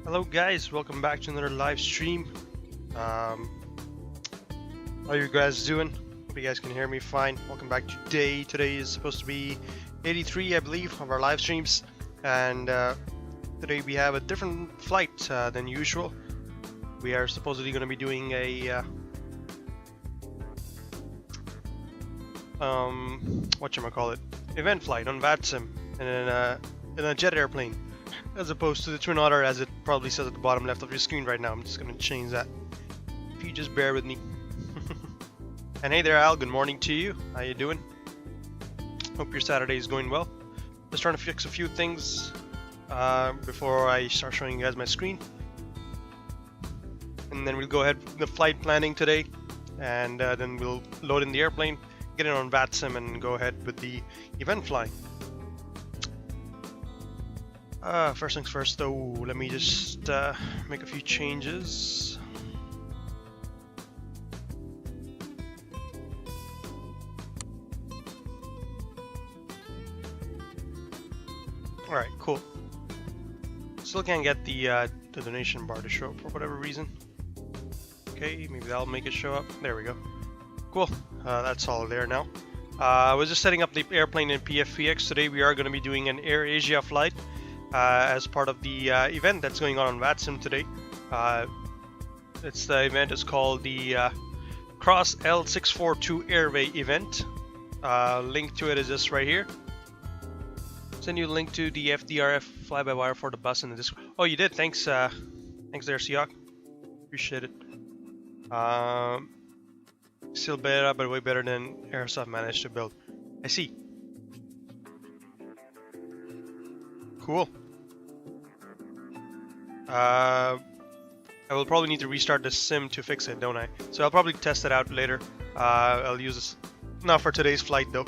Hello guys, welcome back to another live stream. How are you guys doing? Hope you guys can hear me fine. Welcome back today. Today is supposed to be 83, I believe, of our live streams, and today we have a different flight than usual. We are supposedly going to be doing a whatchamacallit, event flight on VATSIM in a jet airplane, as opposed to the Twin Otter, as it probably says at the bottom left of your screen right now. I'm just going to change that, if you just bear with me. And hey there, Al, good morning to you. How you doing? Hope your Saturday is going well. Just trying to fix a few things before I start showing you guys my screen. And then we'll go ahead with the flight planning today, and then we'll load in the airplane, get it on VATSIM, and go ahead with the event flying. First things first though, let me just make a few changes. Alright, cool. Still can't get the donation bar to show up for whatever reason. Okay, maybe that'll make it show up. There we go. Cool, that's all there now. I was just setting up the airplane in FSX. Today we are going to be doing an Air Asia flight as part of the event that's going on VATSIM today. The event is called the Cross L642 Airway event. Link to it is just right here. Send you a link to the FDRF fly-by-wire for the bus in the Discord. Oh, you did? Thanks, thanks there, Siak. Appreciate it. Still better, but way better than Airsoft managed to build. I see. Cool. I will probably need to restart the sim to fix it, don't I? So I'll probably test it out later. I'll use this, not for today's flight though.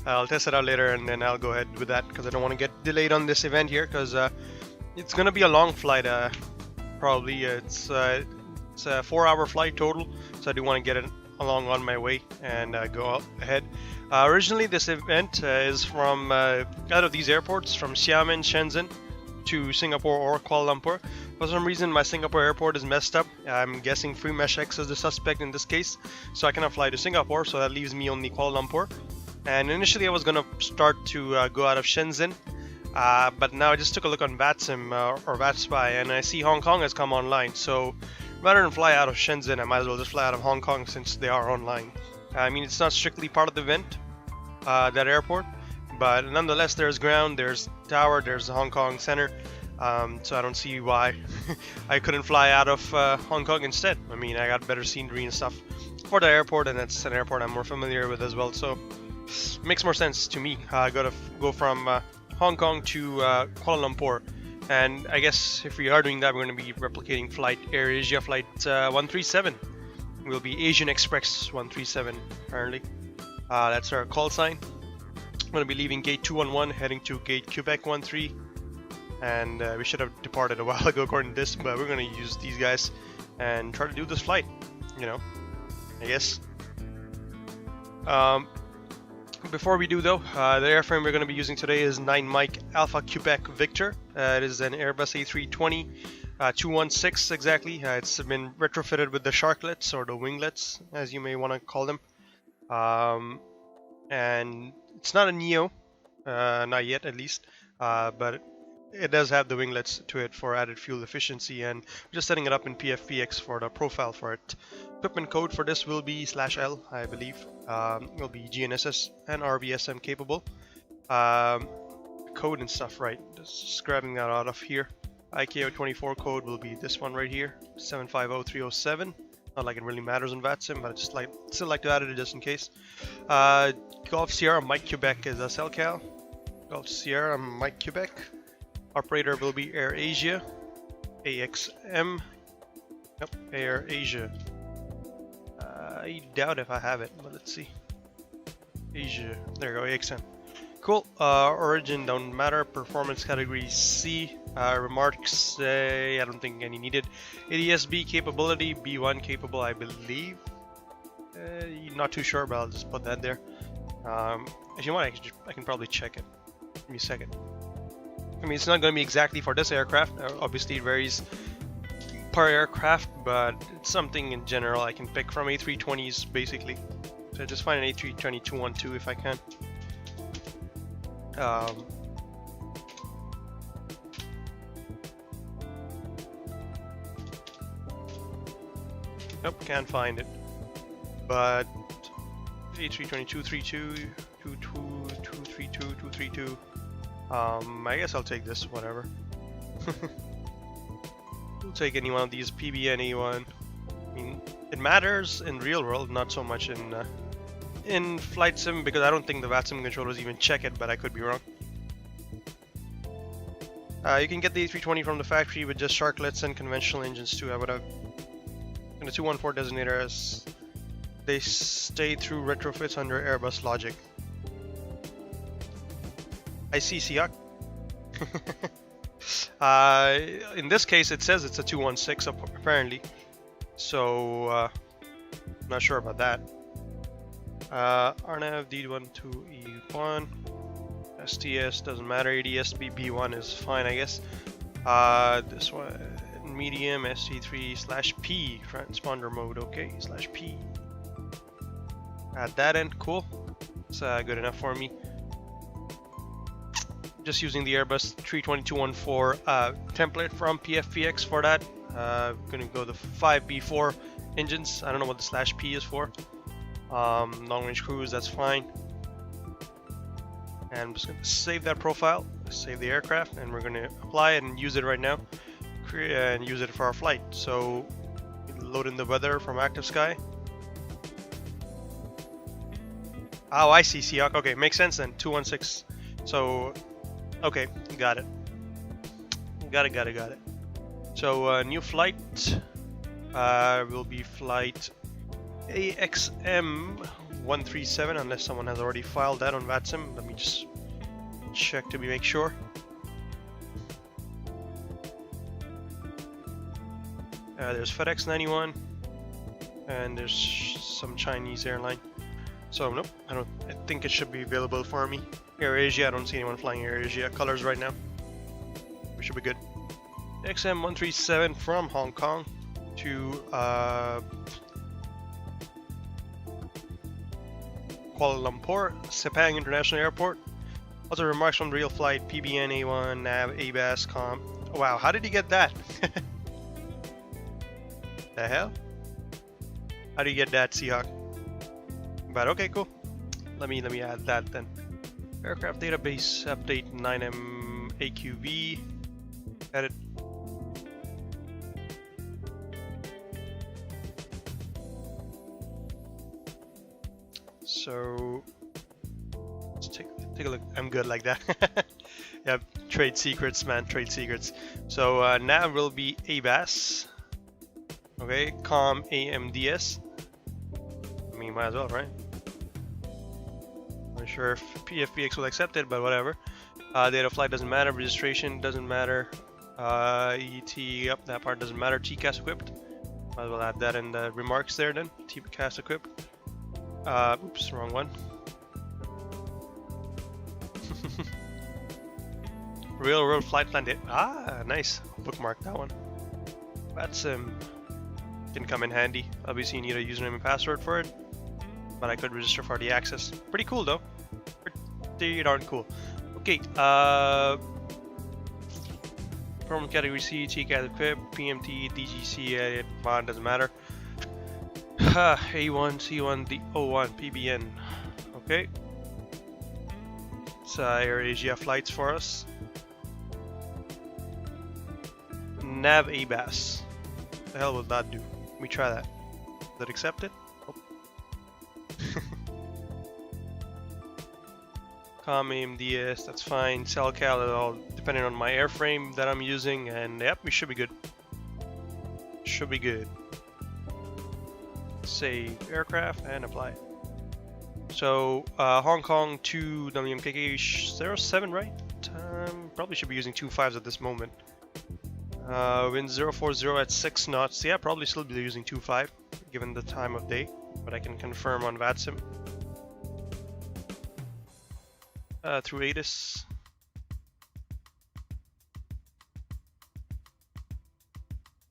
I'll test it out later and then I'll go ahead with that because I don't want to get delayed on this event here because it's gonna be a long flight. Probably it's a 4-hour flight total, so I do want to get it along on my way and go out ahead. Originally, this event is from out of these airports, from Xiamen, Shenzhen to Singapore or Kuala Lumpur. For some reason, my Singapore airport is messed up. I'm guessing FreeMeshX is the suspect in this case, so I cannot fly to Singapore, so that leaves me only Kuala Lumpur. And initially, I was gonna start to go out of Shenzhen, but now I just took a look on VATSIM or VATSPY, and I see Hong Kong has come online. So rather than fly out of Shenzhen, I might as well just fly out of Hong Kong since they are online. I mean, it's not strictly part of the event, that airport, but nonetheless, there's ground, there's tower, there's the Hong Kong Center, so I don't see why I couldn't fly out of Hong Kong instead. I mean, I got better scenery and stuff for the airport, and it's an airport I'm more familiar with as well, so it makes more sense to me. I gotta go from Hong Kong to Kuala Lumpur. And I guess if we are doing that, we're going to be replicating flight AirAsia flight 137. Will be Asian Express 137 apparently. That's our call sign. I'm going to be leaving gate 211, heading to gate Quebec 13. And we should have departed a while ago according to this, but we're going to use these guys and try to do this flight, you know, I guess. Before we do though, the airframe we're going to be using today is 9 Mike Alpha Quebec Victor. It is an Airbus A320 216 exactly. It's been retrofitted with the sharklets or the winglets, as you may want to call them. And it's not a Neo, not yet at least, but it does have the winglets to it for added fuel efficiency, and we're just setting it up in PFPX for the profile for it. Equipment code for this will be /L, I believe. Will be GNSS and RBSM capable. Code and stuff, right? Just grabbing that out of here. ICAO 24 code will be this one right here, 750307. Not like it really matters on VATSIM, but I just still like to add it just in case. Golf Sierra Mike Quebec is SLCal. Golf Sierra Mike Quebec. Operator will be AirAsia. AXM. Yep, AirAsia. I doubt if I have it, but let's see. Asia. There you go, AXM. Cool. Origin don't matter. Performance category C. Remarks, I don't think any needed. ADS-B capability, B1 capable, I believe. Not too sure, but I'll just put that there. If you want, I can probably check it. Give me a second. I mean, it's not going to be exactly for this aircraft. Obviously, it varies per aircraft, but it's something in general I can pick from A320s, basically. So just find an A320 212 if I can. Nope, can't find it. But A320 232, 232, 232. I guess I'll take this, whatever. We'll take any one of these, PB any one. I mean, it matters in real world, not so much in flight sim, because I don't think the VATSIM controllers even check it, but I could be wrong. You can get the A320 from the factory with just sharklets and conventional engines too. I would have. And the 214 designator as they stay through retrofits under Airbus logic. I see, Siak. In this case, it says it's a 216 apparently, so I'm not sure about that. RNAV D12E1, STS doesn't matter. ADS-B B1 is fine, I guess. This one medium ST3/P transponder mode. Okay, /P. At that end, cool. It's good enough for me. Just using the Airbus 320-214 template from PFPX for that. Gonna go the 5B4 engines. I don't know what the /P is for. Long range cruise, that's fine. And I'm just going to save that profile, save the aircraft, and we're going to apply it and use it right now. And use it for our flight. So load in the weather from active sky. Oh, I see, Seahawk. Okay, makes sense then. 216. So, okay, got it. Got it. So, new flight will be flight AXM 137, unless someone has already filed that on VATSIM. Let me just check to make sure. There's FedEx 91, and there's some Chinese airline. So nope, I think it should be available for me. AirAsia, I don't see anyone flying AirAsia colors right now. We should be good. XM 137 from Hong Kong to Kuala Lumpur, Sepang International Airport. Also remarks from the real flight, PBN, A1, nav, ABAS, COM. Oh, wow, how did he get that? The hell? How do you get that, Seahawk? But okay, cool. Let me add that then. Aircraft database update 9M AQV. Edit. So let's take a look. I'm good like that. Yeah, trade secrets, man. Trade secrets. So nav will be ABAS. Okay, COM AMDS. I mean, might as well, right? Not sure if PFPX will accept it, but whatever. Date of flight doesn't matter. Registration doesn't matter. ET, yep, that part doesn't matter. TCAS equipped. Might as well add that in the remarks there then. TCAS equipped. Oops, wrong one. Real world flight plan date. Ah, nice. Bookmark that one. VATSIM can come in handy. Obviously, you need a username and password for it, but I could register for the access. Pretty cool though. Pretty darn cool. Okay. From category C, TCAS equipped, PMT, DGC, VON doesn't matter. A1, C1, the O1, PBN. Okay. It's AirAsia flights for us. Nav ABAS. What the hell will that do? Let me try that. Is that accepted? Oh. COM AMDS, that's fine. CellCal, all depending on my airframe that I'm using, and yep, we should be good. Should be good. Save aircraft and apply. So Hong Kong to WMKK 07, right? Probably should be using 2.5s at this moment. Wind 040 at 6 knots. Yeah, probably still be using 2.5 given the time of day, but I can confirm on VATSIM. Through ATIS.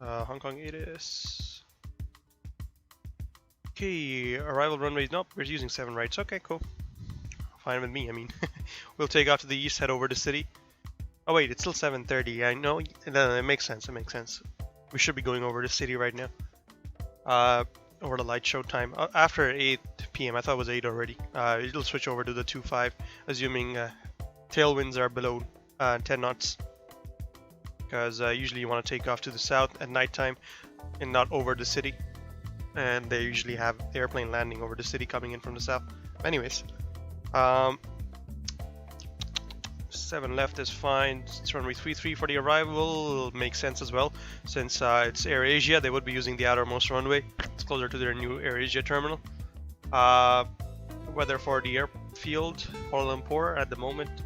Hong Kong ATIS. Okay, arrival runways. Nope, we're using 7 rights. Okay, cool. Fine with me. I mean, we'll take off to the east, head over to city. Oh wait, it's still 7:30. I know. It makes sense. It makes sense. We should be going over to city right now. Over the light show time after 8 p.m. I thought it was 8 already. It'll switch over to the 2.5, assuming tailwinds are below 10 knots. Because usually you want to take off to the south at nighttime and not over the city. And they usually have airplane landing over the city coming in from the south. Anyways, 7 left is fine. It's runway 33 for the arrival. Makes sense as well, since it's AirAsia. They would be using the outermost runway. It's closer to their new AirAsia terminal. Weather for the airfield, Kuala Lumpur at the moment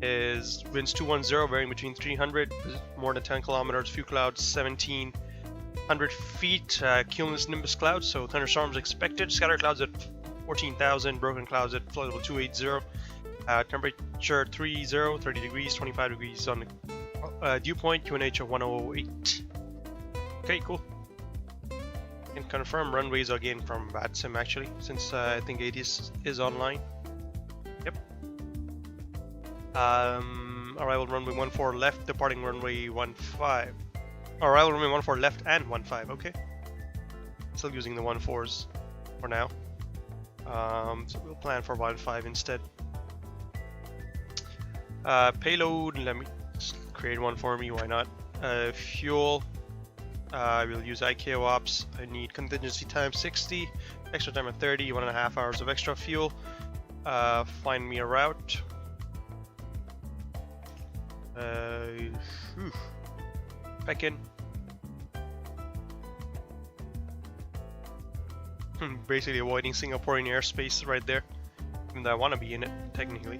is winds 210, varying between 300, more than 10 kilometers, few clouds, 1,700 feet, cumulus nimbus clouds, so thunderstorms expected. Scatter clouds at 14,000, broken clouds at flight level 280. Temperature 30 degrees, 25 degrees on the dew point, QNH of 108. Okay, cool. Can confirm runways again from VATSIM actually, since I think ATIS is online. Yep. Arrival runway 14 left, departing runway 15. Arrival runway 14 left and 15, okay. still using the 1.4s for now. So we'll plan for 1.5 instead. Payload, let me just create one for me, why not? Fuel, we'll use ICAO ops. I need contingency time 60, extra time at 30, 1.5 hours of extra fuel. Find me a route. Back in. Basically avoiding Singaporean airspace right there. Even though I want to be in it, technically.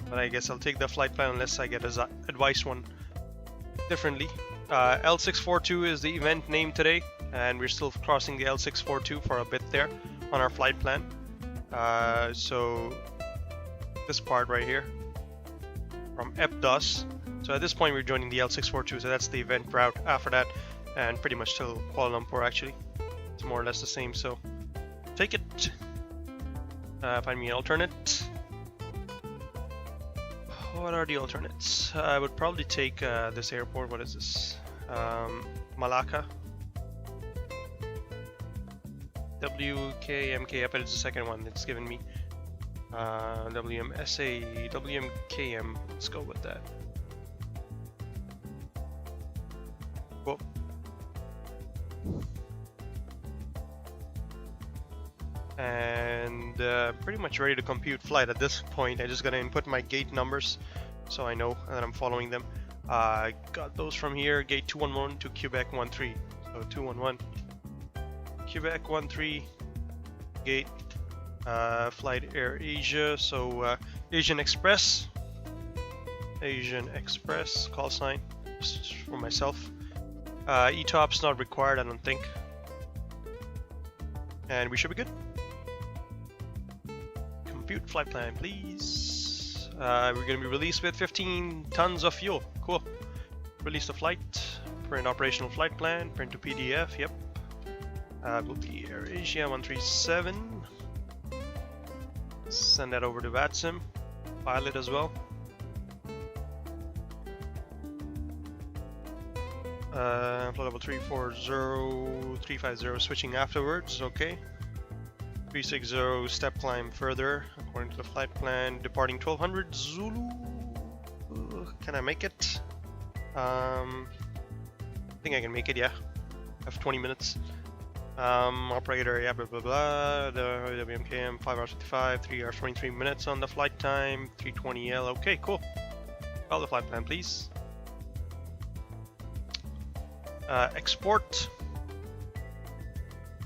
But I guess I'll take the flight plan unless I get advice one differently. L642 is the event name today, and we're still crossing the L642 for a bit there on our flight plan. So this part right here from EPDOS. So at this point we're joining the L642, so that's the event route after that, and pretty much till Kuala Lumpur actually. It's more or less the same, so take it. Find me an alternate. What are the alternates? I would probably take this airport. What is this? Malacca. WKMK, yep, it's the second one it's given me. WMSA, WMKM, let's go with that. Cool. And pretty much ready to compute flight at this point. I just gotta input my gate numbers so I know that I'm following them. I got those from here, gate 211 to Quebec 13. So 211, Quebec 13, gate, flight Air Asia, so Asian Express, call sign, just for myself. ETOPS not required, I don't think. And we should be good. Compute flight plan, please. We're going to be released with 15 tons of fuel. Cool. Release the flight. Print operational flight plan. Print to PDF. Yep. Will be Air Asia 137. Send that over to VATSIM. File it as well. Flight level 340, 350 switching afterwards. Okay. 360 step climb further according to the flight plan. Departing 1200 Zulu. Can I make it? I think I can make it, yeah. I have 20 minutes. Operator, yeah, blah blah blah. The WMKM 5 hours 55, 3 hours 23 minutes on the flight time. 320L. Okay, cool. Follow the flight plan, please. Export.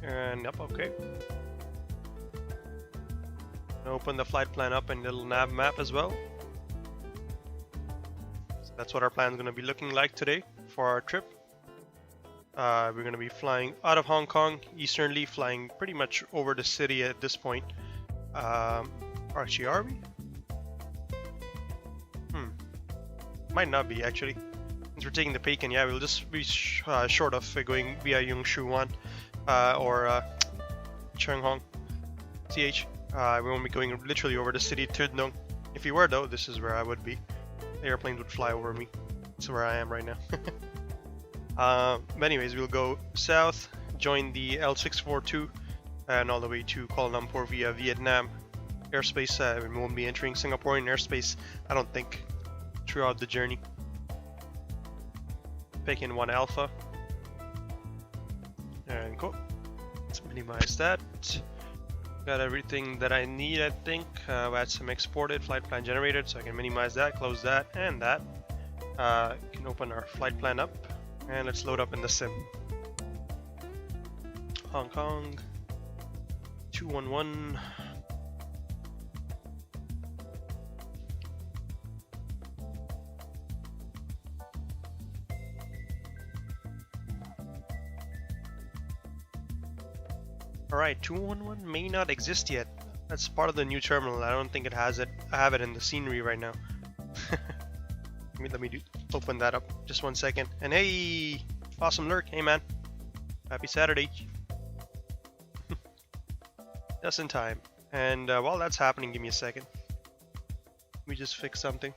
And yep, okay. Open the flight plan up in little nav map as well. So that's what our plan is going to be looking like today for our trip. We're going to be flying out of Hong Kong, easternly, flying pretty much over the city at this point. Actually, are we? Might not be actually. Since we're taking the Pekin, yeah, we'll just be short of going via Yung Shu Wan or Cheung Hong. CH. We won't be going literally over the city to Nung. If we were though, this is where I would be. The airplane would fly over me. That's where I am right now. But anyways, we'll go south, join the L642, and all the way to Kuala Lumpur via Vietnam airspace. We won't be entering Singaporean airspace, I don't think, throughout the journey. Pekin 1 Alpha. And cool. Let's minimize that. Got everything that I need, I think. VATSIM exported, flight plan generated, so I can minimize that, close that, and that. Can open our flight plan up, and let's load up in the sim. Hong Kong 211. Alright, 211 may not exist yet. That's part of the new terminal. I don't think it has it. I have it in the scenery right now. Let me open that up. Just 1 second. And hey, awesome lurk. Hey man, happy Saturday. Just in time. And while that's happening, give me a second. Let me just fix something.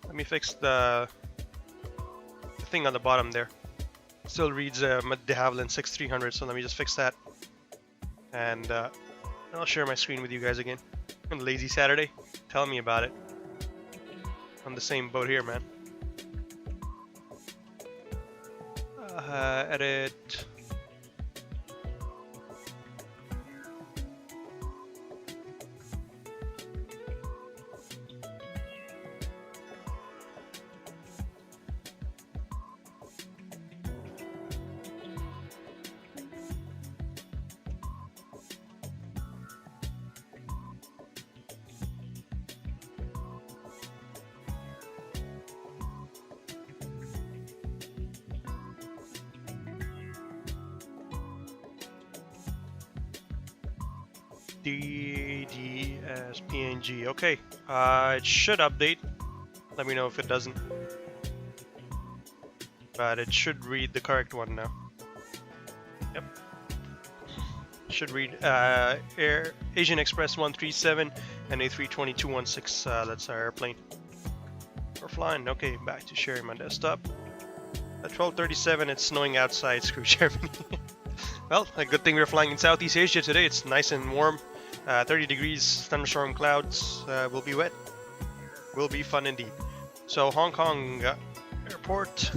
Let me fix the thing on the bottom there still reads de Havilland 6300, so let me just fix that. And I'll share my screen with you guys again. On lazy Saturday, tell me about it. On the same boat here, man. Edit. DDSPNG. Okay, it should update. Let me know if it doesn't. But it should read the correct one now. Yep. Should read Asian Express 137 and A320 216. That's our airplane. We're flying. Okay, back to sharing my desktop. At 12:37, it's snowing outside. Screw Germany. Well, a good thing we're flying in Southeast Asia today. It's nice and warm. 30 degrees, thunderstorm clouds. Will be wet. Will be fun indeed. So Hong Kong airport.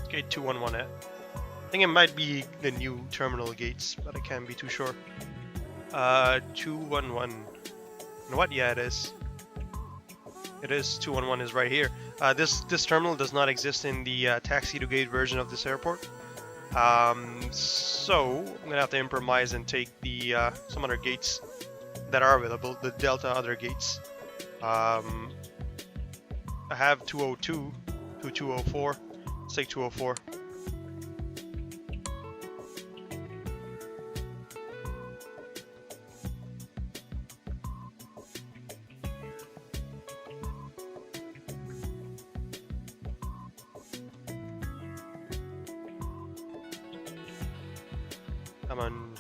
Gate 211. I think it might be the new terminal gates, but I can't be too sure. 211. You know what? Yeah, it is. It is. 211 is right here. This terminal does not exist in the taxi to gate version of this airport. So I'm gonna have to improvise and take the some other gates that are available, the Delta other gates. I have 202 to 204. Let's take 204. Come on.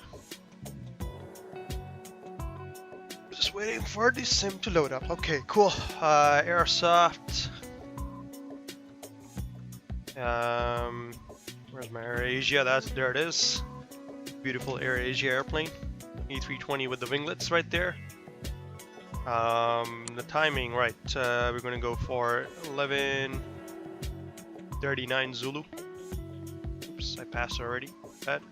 Just waiting for the sim to load up. Okay, cool. Airsoft. Where's my AirAsia? There it is. Beautiful AirAsia airplane. A320 with the winglets right there. The timing, right? We're gonna go for 11:39 Zulu. Oops, I passed already. That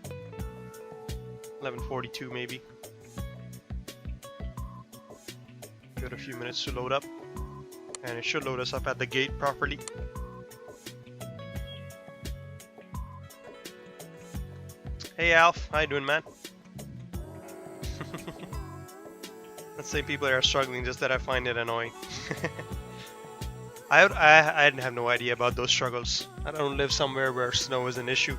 11:42 maybe. Give it a few minutes to load up, and it should load us up at the gate properly. Hey Alf, how you doing, man? Let's say people are struggling, just that I find it annoying. I have no idea about those struggles. I don't live somewhere where snow is an issue.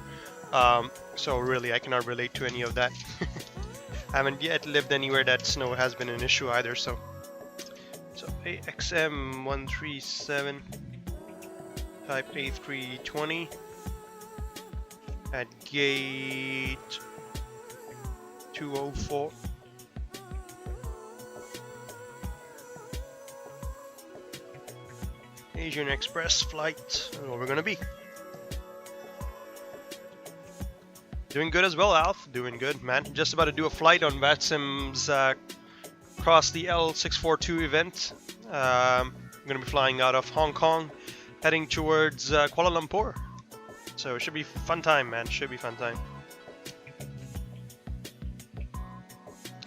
So really, I cannot relate to any of that. I haven't yet lived anywhere that snow has been an issue either. So AXM 137 type A320 at gate 204. Asian Express flight. Where we're gonna be. Doing good as well, Alf. Doing good, man. Just about to do a flight on VATSIM's across the L642 event. I'm going to be flying out of Hong Kong, heading towards Kuala Lumpur. So it should be fun time, man. Should be fun time.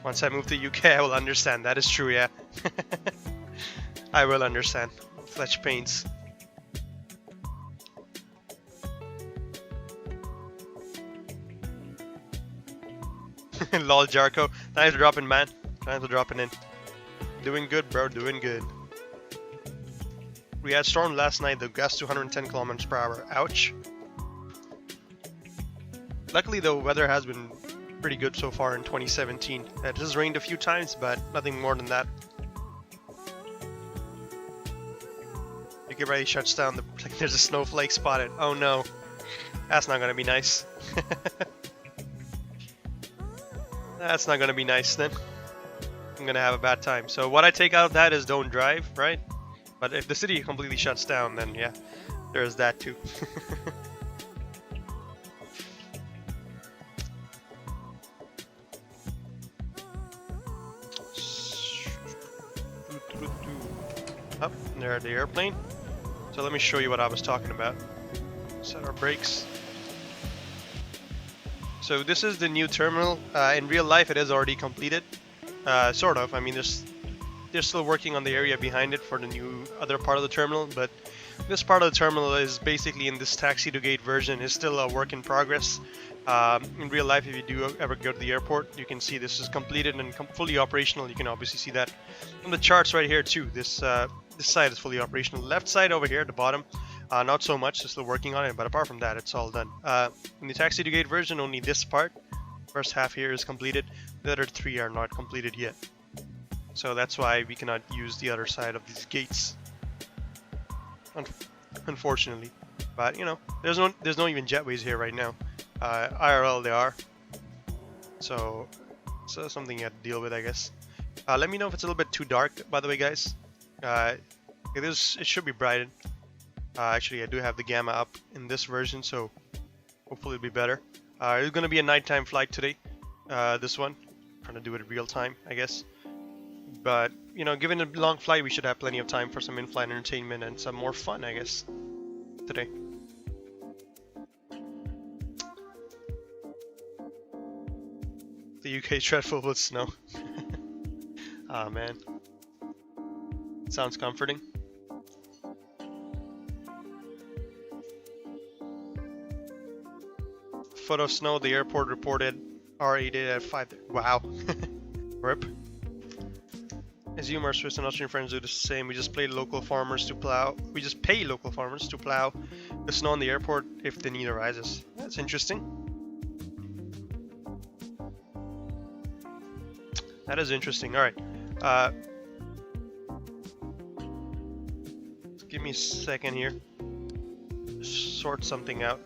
Once I move to UK, I will understand. That is true, yeah. I will understand. Flesh pains. Lol Jarko, thanks for dropping, man. Thanks for dropping in. Doing good, bro. Doing good. We had storm last night. The gust 210 kilometers per hour. Ouch. Luckily, the weather has been pretty good so far in 2017. It has rained a few times, but nothing more than that. UK already shuts down. There's a snowflake spotted. Oh no, that's not gonna be nice. That's not gonna be nice then. I'm gonna have a bad time. So what I take out of that is don't drive, right? But if the city completely shuts down, then yeah. There's that too. Up there, the airplane. So let me show you what I was talking about. Set our brakes. So this is the new terminal. In real life, it is already completed, sort of. I mean, they're still working on the area behind it for the new other part of the terminal, but this part of the terminal is basically in this taxi to gate version is still a work in progress. In real life, if you do ever go to the airport, you can see this is completed and fully operational. You can obviously see that on the charts right here too. This side is fully operational. Left side over here at the bottom, not so much. They're still working on it, but apart from that, it's all done. In the taxi to gate version, only this part, first half here, is completed. The other three are not completed yet. So that's why we cannot use the other side of these gates, unfortunately. But you know, there's no even jetways here right now. IRL they are. So something you have to deal with, I guess. Let me know if it's a little bit too dark, by the way, guys. It should be brightened. Actually, I do have the gamma up in this version, so hopefully it'll be better. It's gonna be a nighttime flight today. This one, trying to do it real time, I guess. But you know, given a long flight, we should have plenty of time for some in-flight entertainment and some more fun, I guess, today. The UK is dreadful with snow. Ah, man. Sounds comforting. Foot of snow, the airport reported R8 at 5. Wow. RIP. Assume our Swiss and Austrian friends do the same. We just pay local farmers to plow the snow in the airport if the need arises. That's interesting. That is interesting. Alright. Give me a second here. Sort something out.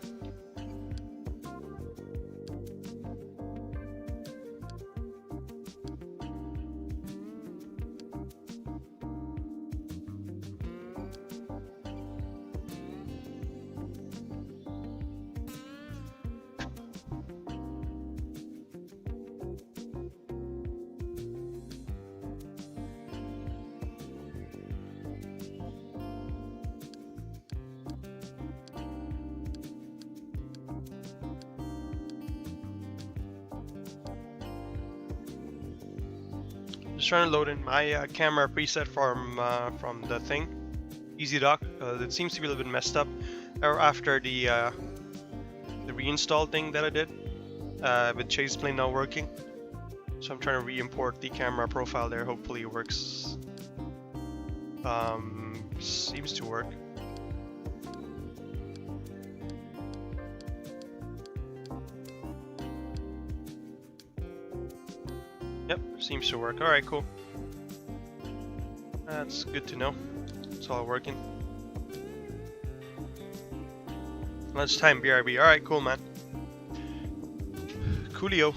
Just trying to load in my camera preset from the thing, Easy Dock. It seems to be a little bit messed up, or after the reinstall thing that I did with Chase Plane not working. So I'm trying to re-import the camera profile there. Hopefully it works. Seems to work. Yep, seems to work. Alright, cool. That's good to know. It's all working. Lunchtime BRB. Alright, cool, man. Coolio.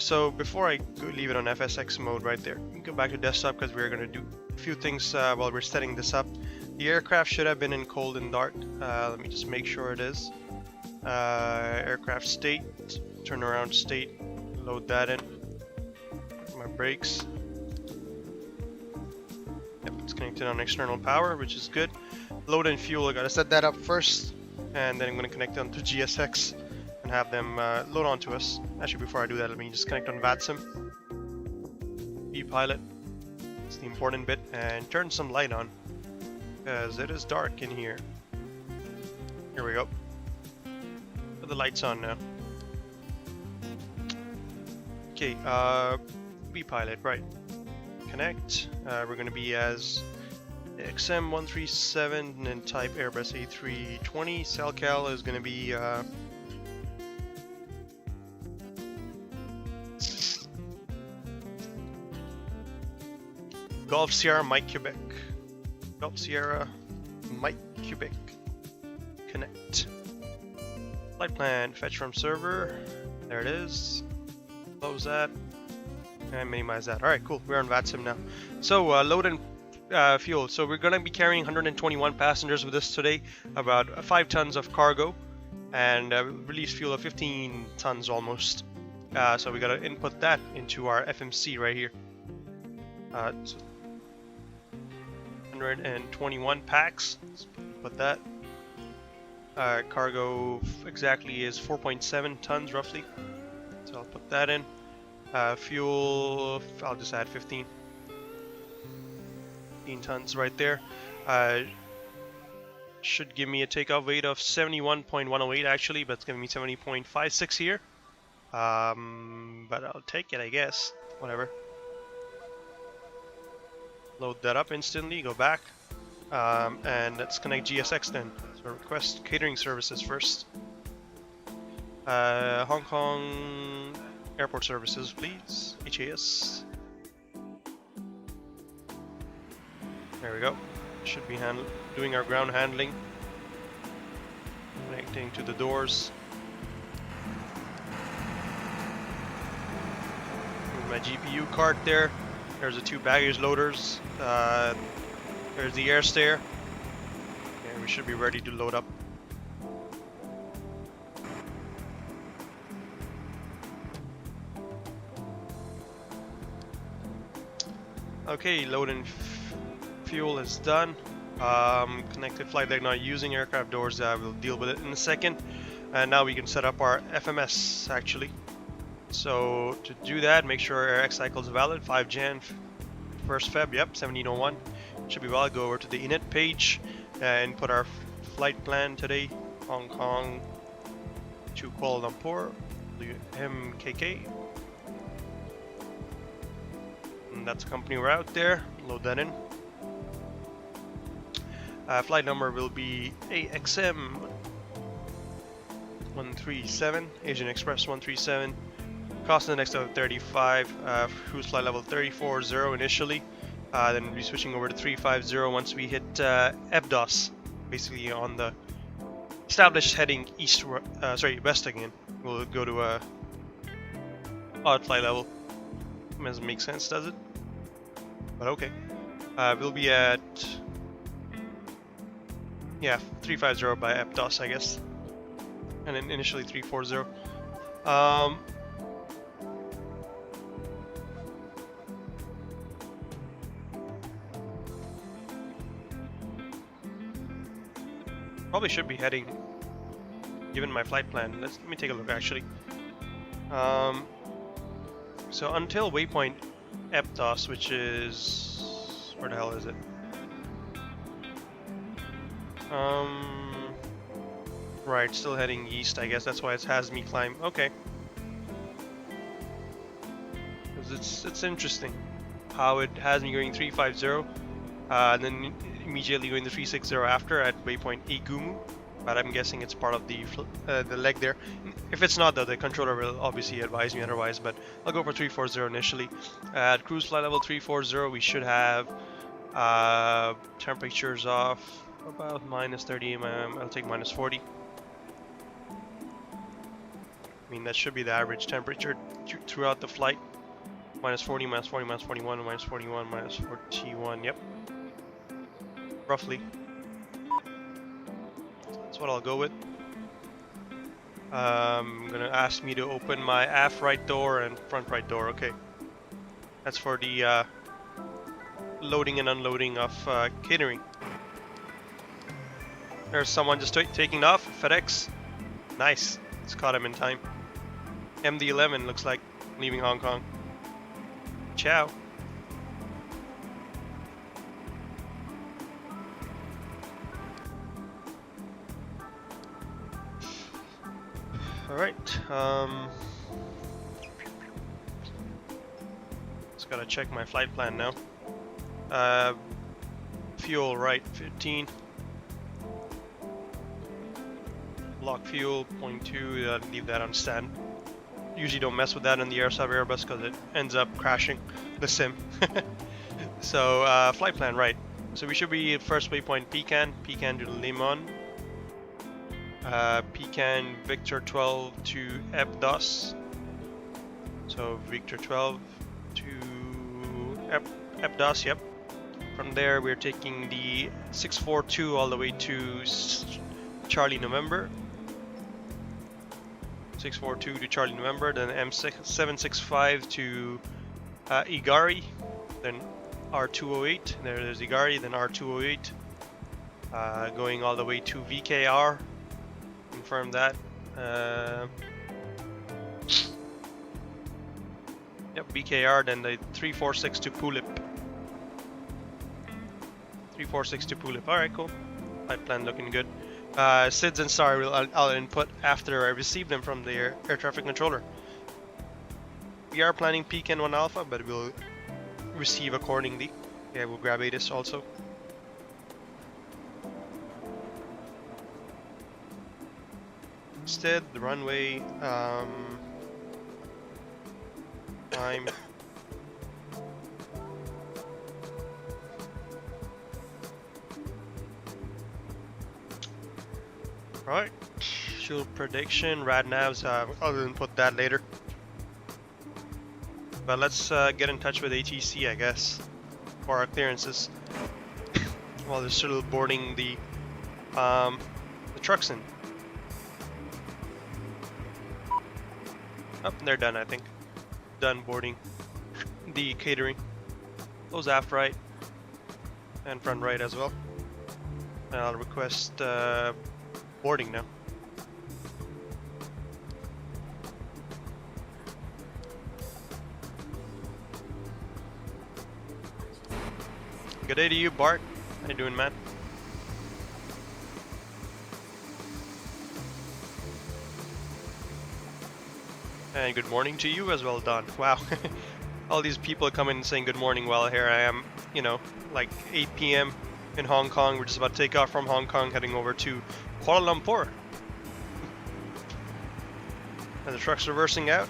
So before I leave it on FSX mode right there, you can go back to desktop because we're going to do a few things while we're setting this up. The aircraft should have been in cold and dark. Let me just make sure it is. Aircraft state, turnaround state, load that in. My brakes. Yep, it's connected on external power, which is good. Load in fuel, I gotta set that up first, and then I'm gonna connect them to GSX and have them load onto us. Actually, before I do that, let me just connect on VATSIM. Pilot, it's the important bit, and turn some light on because it is dark in here. Here we go. Put the lights on now. Okay, pilot, right. Connect. We're going to be as XM137 and type Airbus A320. SalCal is going to be Golf Sierra Mike Quebec. Golf Sierra Mike Quebec. Connect. Flight plan. Fetch from server. There it is. Close that. And minimize that. Alright, cool. We're on VATSIM now. So, load in fuel. So we're gonna be carrying 121 passengers with us today, about 5 tons of cargo, and release fuel of 15 tons almost. So we gotta input that into our FMC right here. So 121 packs. Let's put that. Cargo exactly is 4.7 tons roughly. So I'll put that in. Fuel, I'll just add 15 tons right there. Should give me a takeoff weight of 71.108 actually, but it's giving me 70.56 here. But I'll take it, I guess. Whatever. Load that up instantly, go back. And let's connect GSX then. So request catering services first. Hong Kong airport services, please. HAS. There we go. Should be doing our ground handling. Connecting to the doors. With my GPU cart there. There's the 2 baggage loaders. There's the air stair. Okay, we should be ready to load up. Okay, loading fuel is done. Connected flight deck not using aircraft doors. We'll deal with it in a second. And now we can set up our FMS actually. So to do that, make sure our X cycle is valid. 5 Jan, 1st Feb. Yep, 1701. Should be valid. Go over to the init page and put our flight plan today. Hong Kong to Kuala Lumpur, MKK. And that's a company route there. Load that in. Flight number will be AXM 137, Asian Express 137. Cost in the next of 35. Cruise flight level 340 initially. Then we'll be switching over to 350 once we hit FDOS, basically on the established heading west again. We'll go to a odd flight level. Doesn't make sense, does it? But okay. We'll be at 350 by FDOS, I guess, and then initially 340. Probably should be heading, given my flight plan. Let me take a look actually. So until waypoint FDOS, which is, where the hell is it? Right, still heading east, I guess. That's why it has me climb. Okay. Because it's interesting how it has me going 350, and then immediately going to 360 after at waypoint Igumu. But I'm guessing it's part of the leg there. If it's not, though, the controller will obviously advise me otherwise. But I'll go for 340 initially. At cruise flight level 340, we should have temperatures off about minus 30 mm. I'll take minus 40. I mean, that should be the average temperature throughout the flight. Minus 40, minus 40, minus 41, minus 41, minus 41. Yep. Roughly. That's what I'll go with. Gonna ask me to open my aft right door and front right door. Okay. That's for the loading and unloading of catering. There's someone just taking off. FedEx. Nice. It's caught him in time. MD-11 looks like leaving Hong Kong. Ciao. Alright, just gotta check my flight plan now. Fuel, right, 15. Lock fuel, 0.2, leave that on stand. Usually don't mess with that in the Airbus because it ends up crashing the sim. So, flight plan, right. So we should be at first waypoint Pecan to Limon. Pecan Victor 12 to FDOS. So Victor 12 to FDOS, yep. From there, we're taking the 642 all the way to Charlie November. 642 to Charlie November, then M765 to Igari, then R208. There's Igari, then R208. Going all the way to VKR. Confirm that. Yep, VKR, then the 346 to Pulip. 346 to Pulip. Alright, cool. Flight plan looking good. SIDS and SAR I'll input after I receive them from the air traffic controller. We are planning peak N1 Alpha, but we'll receive accordingly. Yeah, we'll grab ATIS also. Instead, the runway time. Right, fuel prediction, rad navs, I'll input that later. But let's get in touch with ATC, I guess, for our clearances. While they're still boarding the trucks in. Oh, they're done, I think. Done boarding the catering. Close aft right and front right as well. And I'll request boarding now. Good day to you, Bart. How you doing, man? And good morning to you as well, Don. Wow. All these people coming saying good morning while here I am, you know, like 8 p.m. in Hong Kong. We're just about to take off from Hong Kong, heading over to Kuala Lumpur. And the truck's reversing out,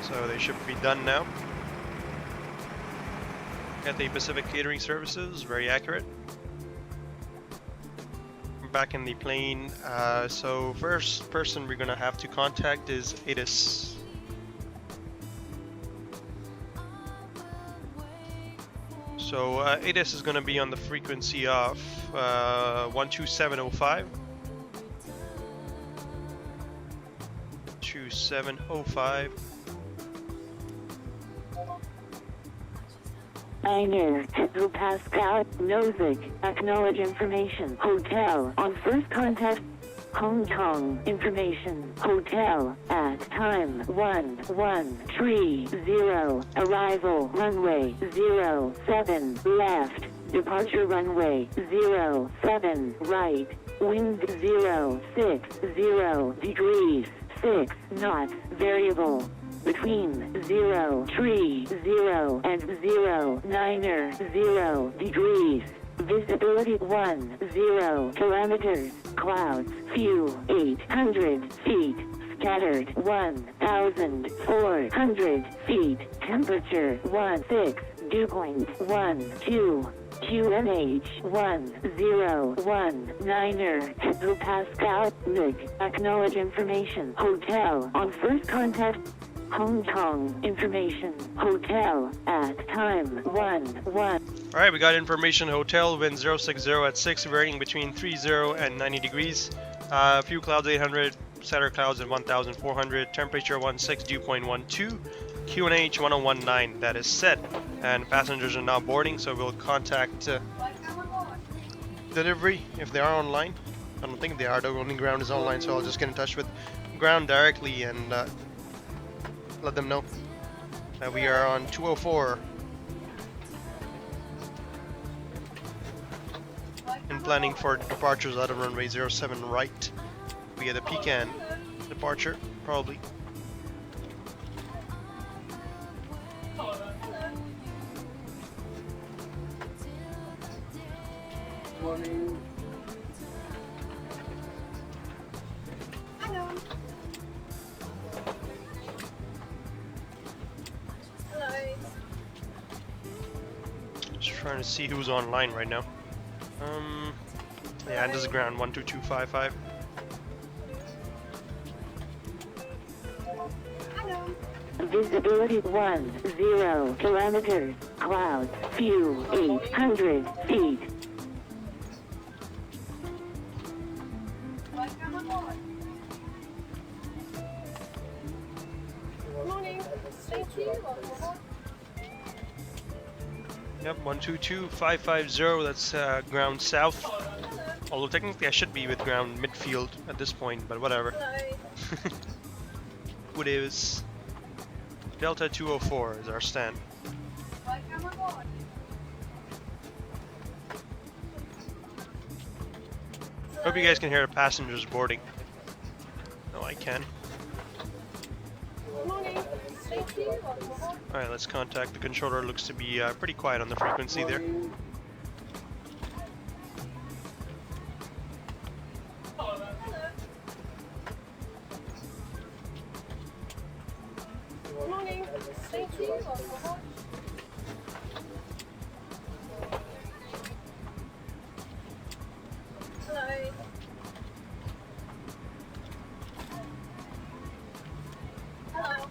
so they should be done now. Cathay Pacific Catering Services, very accurate. I'm back in the plane, so first person we're gonna have to contact is ATIS. So ATIS is gonna be on the frequency of 12705. 2705. Einer, to Pascal, Nozick, acknowledge information, hotel, on first contact, Hong Kong, information, hotel, at time 1130, arrival, runway 07, left, departure runway 07, right, wind 060 degrees, 6 knots, variable. Between 030 and 090 degrees. Visibility 10 kilometers. Clouds few 800 feet. Scattered 1,400 feet. Temperature 16 dew point 12. QNH 1019 Pascal Nick. Acknowledge information. Hotel on first contact. Hong Kong information. Hotel at time 11. Alright, we got information. Hotel wind 060 at 6, varying between 30 and 90 degrees. Few clouds 800, center clouds at 1,400, temperature 16, dew point 12, QNH 1019. That is set, and passengers are now boarding, so we'll contact delivery if they are online. I don't think they are, the only ground is online, so I'll just get in touch with ground directly and let them know that we are on 204 and planning for departures out of runway 07 right via the Pecan departure, probably. Morning. Hello. Hello. Just trying to see who's online right now. Yeah, and this is ground 12255. Hello. Visibility 10 kilometers. Clouds. View 800 feet. Morning. Thank you. Yep, 122550, that's ground south. Although technically I should be with ground midfield at this point, but whatever. Hello. What is Delta 204 is our stand. Hope you guys can hear the passengers boarding. No, I can. Morning. Thank you. Alright, let's contact the controller. Looks to be pretty quiet on the frequency there. Morning. Thank you. Hello. Hello.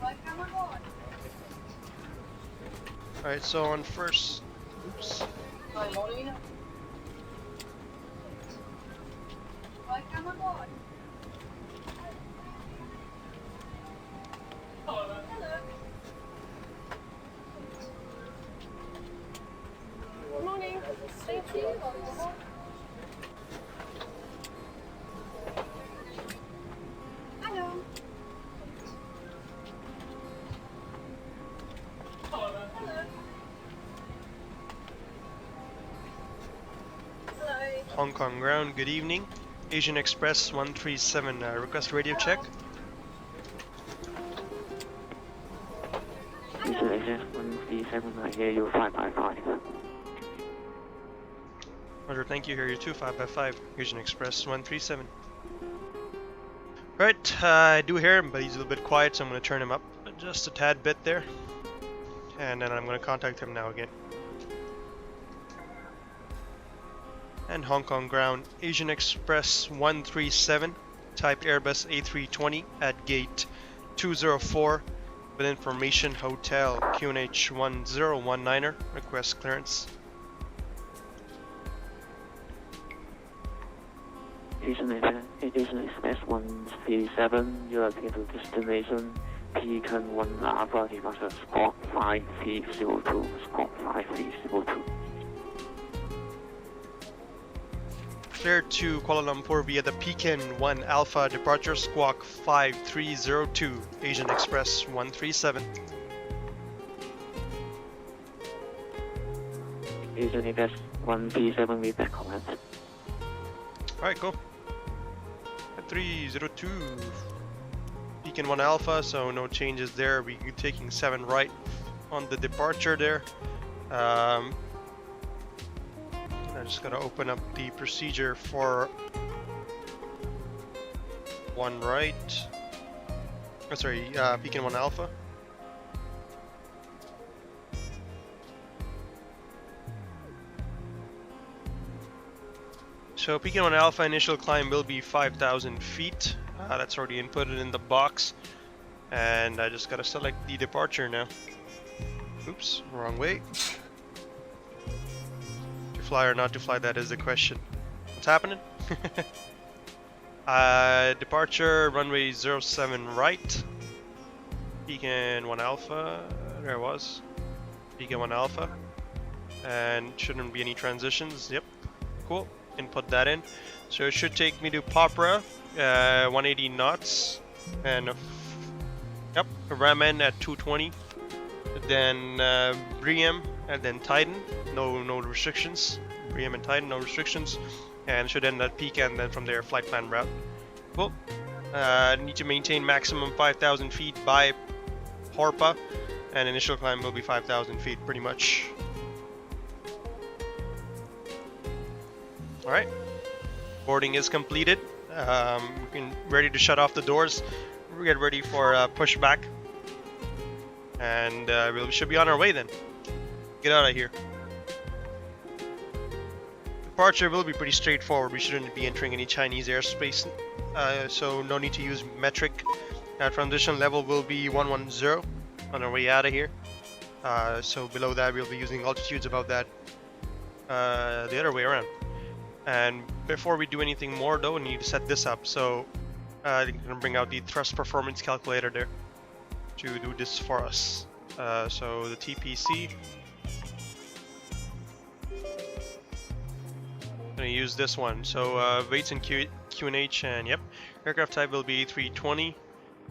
Welcome aboard. Alright, so on first... Oops. Hi, morning. Welcome aboard. Hello. Morning. Thank you. Hello. Hello. Hello. Hong Kong ground, good evening. Asian Express 137, request radio check. Installation 137, I hear you 555. Roger, thank you. Here, you 2555, Asian Express 137. Right, I do hear him, but he's a little bit quiet, so I'm going to turn him up just a tad bit there. And then I'm going to contact him now again. And Hong Kong ground, Asian Express 137, type Airbus A320 at gate 204 with information hotel QNH 1019er, request clearance. Asian Express 137, you are to destination Pecan 1 Alpha, departure Squawk 5302, Squawk 5302. Clear to Kuala Lumpur via the Pekin 1 Alpha departure squawk 5302, Asian Express 137. Asian Express 137, we back comment. Alright, go. 302. Pekin 1 Alpha, so no changes there. We're taking 7 right on the departure there. I just gotta open up the procedure for 1 right. Oh, sorry, Pekin 1 Alpha. So Pekin 1 Alpha initial climb will be 5,000 feet. That's already inputted in the box. And I just gotta select the departure now. Oops, wrong way. To fly or not to fly, that is the question. What's happening? Departure, runway 07 right. Pekin 1 Alpha, there it was. Pekin 1 Alpha. And shouldn't be any transitions, yep. Cool, input that in. So it should take me to Papra, 180 knots. And yep, Ramen at 220. Then Briam and then Titan, no restrictions. Briam and Titan, no restrictions. And should end at Pekin, and then from there flight plan route. Cool. Need to maintain maximum 5,000 feet by Harpa, and initial climb will be 5,000 feet pretty much. Alright, boarding is completed. We're ready to shut off the doors. We get ready for pushback. And we should be on our way then. Get out of here. departure will be pretty straightforward. We shouldn't be entering any Chinese airspace, so no need to use metric. Transition level will be 110 on our way out of here. So below that we'll be using altitudes above that the other way around. And before we do anything more though, we need to set this up. So I'm going to bring out the thrust performance calculator there to do this for us. So the TPC, I'm going to use this one. So weights in QNH, and yep, aircraft type will be A320.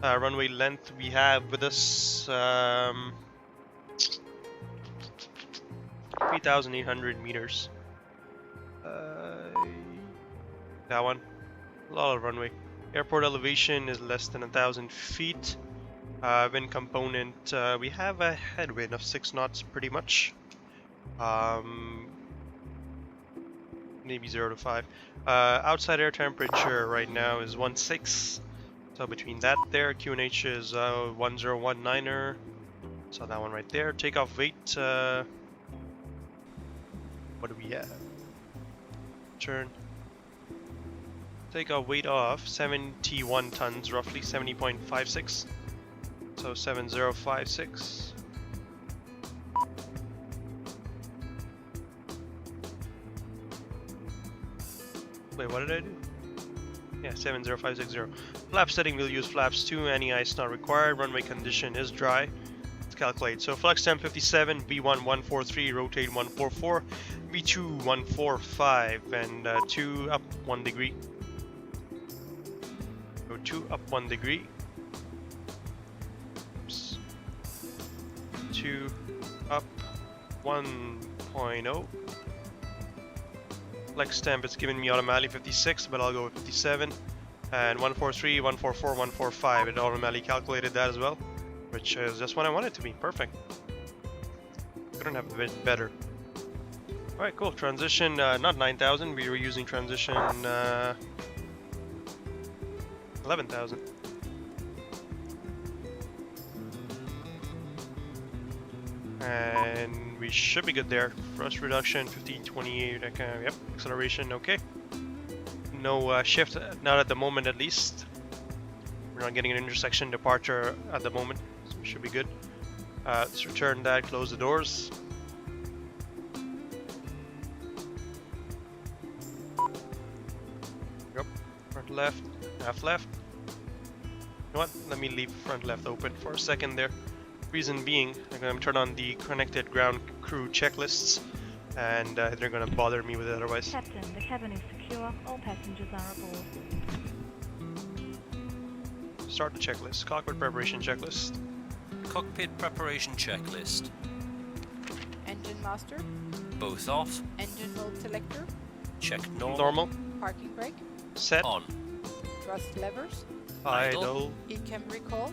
Runway length we have with us 3,800 meters. That one, a lot of runway. Airport elevation is less than 1,000 feet. Wind component, we have a headwind of 6 knots pretty much. Maybe 0 to 5. Outside air temperature right now is 16. So between that there, QNH is 1019er. So that one right there. Takeoff weight, what do we have? Turn. Takeoff weight off 71 tons, roughly 70.56. So 7056. Wait, what did I do? Yeah, 70560. Flap setting, we'll use flaps 2, any ice not required. Runway condition is dry. Let's calculate. So flex temp 57, V1 143, rotate 144, V2 145, and 2 up 1 degree. So 2 up 1 degree. Oops. 2 up 1.0. Flex temp, it's giving me automatically 56, but I'll go with 57. And 143, 144, 145, it automatically calculated that as well, which is just what I want it to be. Perfect. Couldn't have been better. Alright, cool. Transition, not 9,000, we were using transition 11,000. And we should be good there. Thrust reduction 1528. Yep. Acceleration okay. No shift, not at the moment at least. We're not getting an intersection departure at the moment, so we should be good. Let's return that. Close the doors. Yep. Front left. Half left. You know what? Let me leave front left open for a second there. Reason being, I'm going to turn on the connected ground crew checklists, and they're going to bother me with it otherwise. Captain, the cabin is secure. All passengers are aboard. Start the checklist. Cockpit preparation checklist. Cockpit preparation checklist. Engine master, Both off. engine mode selector, Check normal. Normal. parking brake, Set. On. thrust levers, Idle. ECAM recall,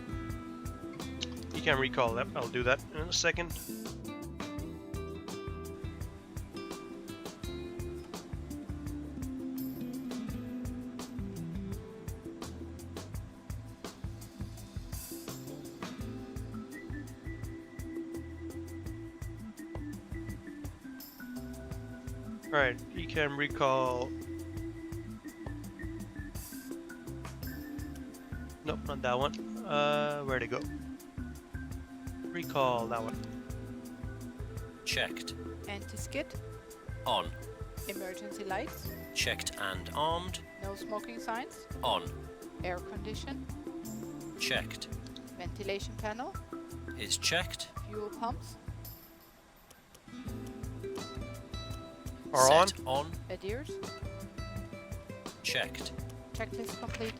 You can recall that. I'll do that in a second. Alright, ECAM recall. Nope, not that one. Where'd it go? Recall that one. Checked. anti-skid, On. emergency lights, Checked and armed. no smoking signs, On. air condition, Checked. ventilation panel, Is checked. fuel pumps, Are on. Set on. adheres, Checked. checklist complete.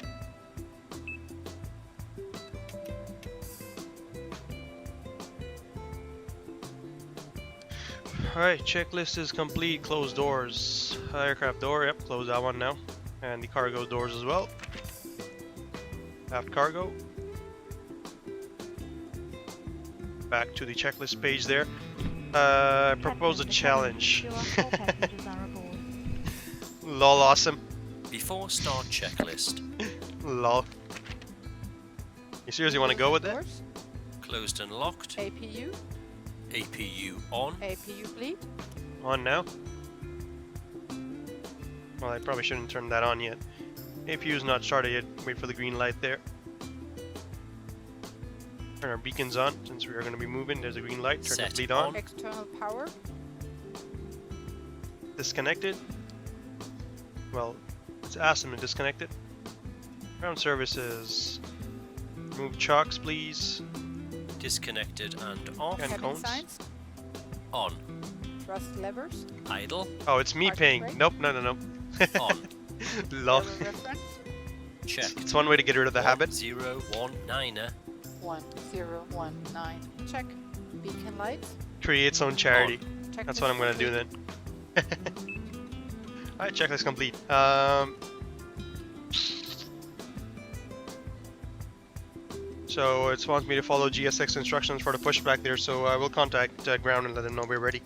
Alright, checklist is complete. Close doors. Aircraft door, yep, close that one now. And the cargo doors as well. Aft cargo. Back to the checklist page there. I propose a Captain, the cabin is challenge. secure. All passengers are aboard. Lol, awesome. Before start checklist. Lol. You seriously want to go with that? Doors, Closed and locked. APU, APU on. APU bleed, On now. Well, I probably shouldn't turn that on yet. APU is not started yet. Wait for the green light there. Turn our beacons on since we are going to be moving. There's a green light. Turn Set the fleet on. on. External power. Disconnected. Well, it's awesome and disconnected. Ground services. Move chocks, please. Disconnected and off. And Cabin cones. signs. On. Thrust levers. Idle. Oh, it's me Parking paying. brake. Nope, no. On. Lol. Error reference. Checked. It's one way to get rid of the habit. 1019er. 1019. Check. Beacon lights. Create its own charity. Checklist That's what I'm gonna do complete. then. Alright, checklist complete. So it wants me to follow GSX instructions for the pushback there, so I will contact ground and let them know we're ready.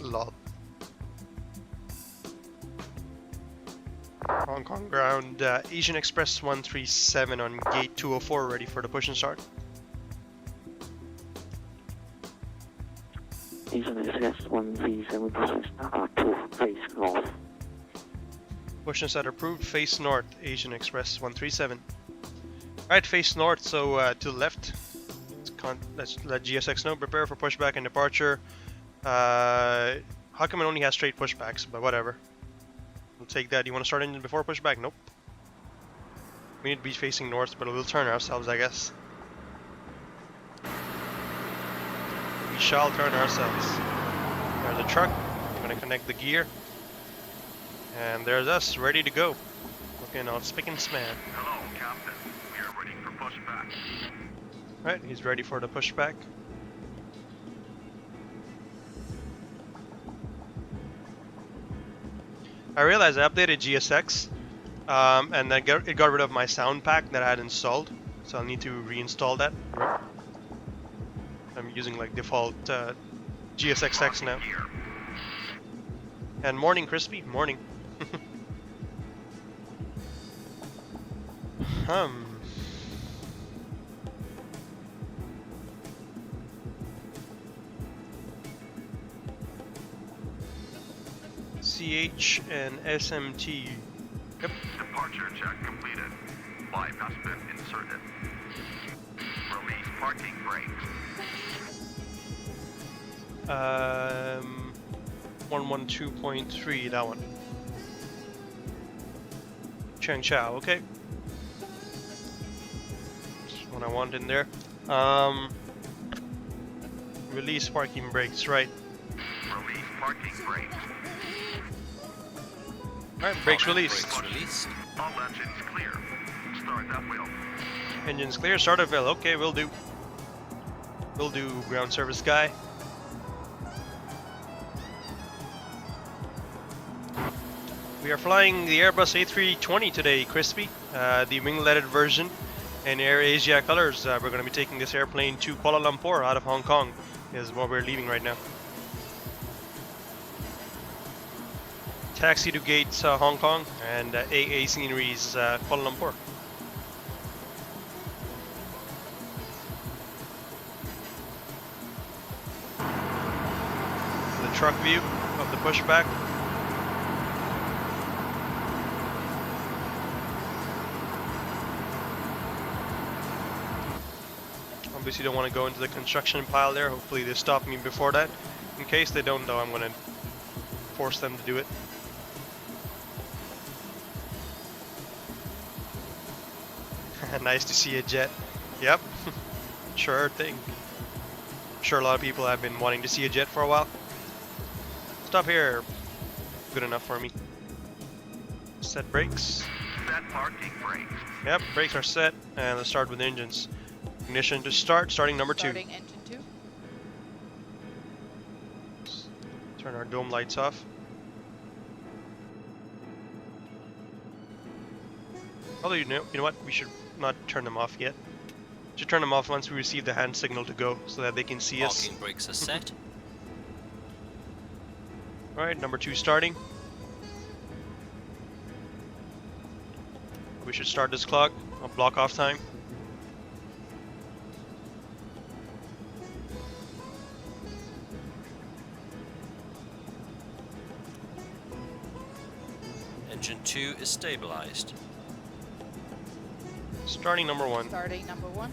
Lol. Hong Kong ground, Asian Express 137 on gate 204, ready for the push and start. Asian Express 137 process R2 face north. Push and start approved, face north, Asian Express 137. Right, face north, so to the left. Let's let GSX know, prepare for pushback and departure. How come it only has straight pushbacks, but whatever. We'll take that. You want to start engine before pushback? Nope. We need to be facing north, but we'll turn ourselves, I guess. We shall turn ourselves. There's a truck. I'm going to connect the gear. And there's us, ready to go. Looking all spick and span. Hello, Captain. We are ready for pushback. Right, he's ready for the pushback. I realized I updated GSX, and it got rid of my sound pack that I had installed, so I'll need to reinstall that. I'm using like default GSX now. Here. And morning, Crispy, morning. CH and SMT. Yep. Departure check completed. Bypass bit inserted. Release parking brakes. 112.3, that one. Cheng Chao, okay. That's what I want in there. Release parking brakes, right. Release parking brakes. Alright, brakes released. Brakes released. All engines clear. Start that wheel. Engines clear, start at Ville. Okay, will do. Will do, ground service guy. We are flying the Airbus A320 today, Crispy. The wingletted version in Air Asia colors. We're going to be taking this airplane to Kuala Lumpur out of Hong Kong is what we're leaving right now. Taxi to gates Hong Kong and AA sceneries Kuala Lumpur. The truck view of the pushback. Obviously don't want to go into the construction pile there. Hopefully they stop me before that. In case they don't though, I'm going to force them to do it. Nice to see a jet. Yep. Sure thing. I'm sure a lot of people have been wanting to see a jet for a while. Stop here. Good enough for me. Set brakes. Set parking brakes. Yep, brakes are set. And let's start with engines. Ignition to start, starting number 2. Starting engine 2. Turn our dome lights off. Although you know what? We should not turn them off yet. Should turn them off once we receive the hand signal to go, so that they can see us. Parking brakes are set. All right, number 2 starting. We should start this clock. I'll block off time. Engine 2 is stabilized. Starting number 1. Starting number 1.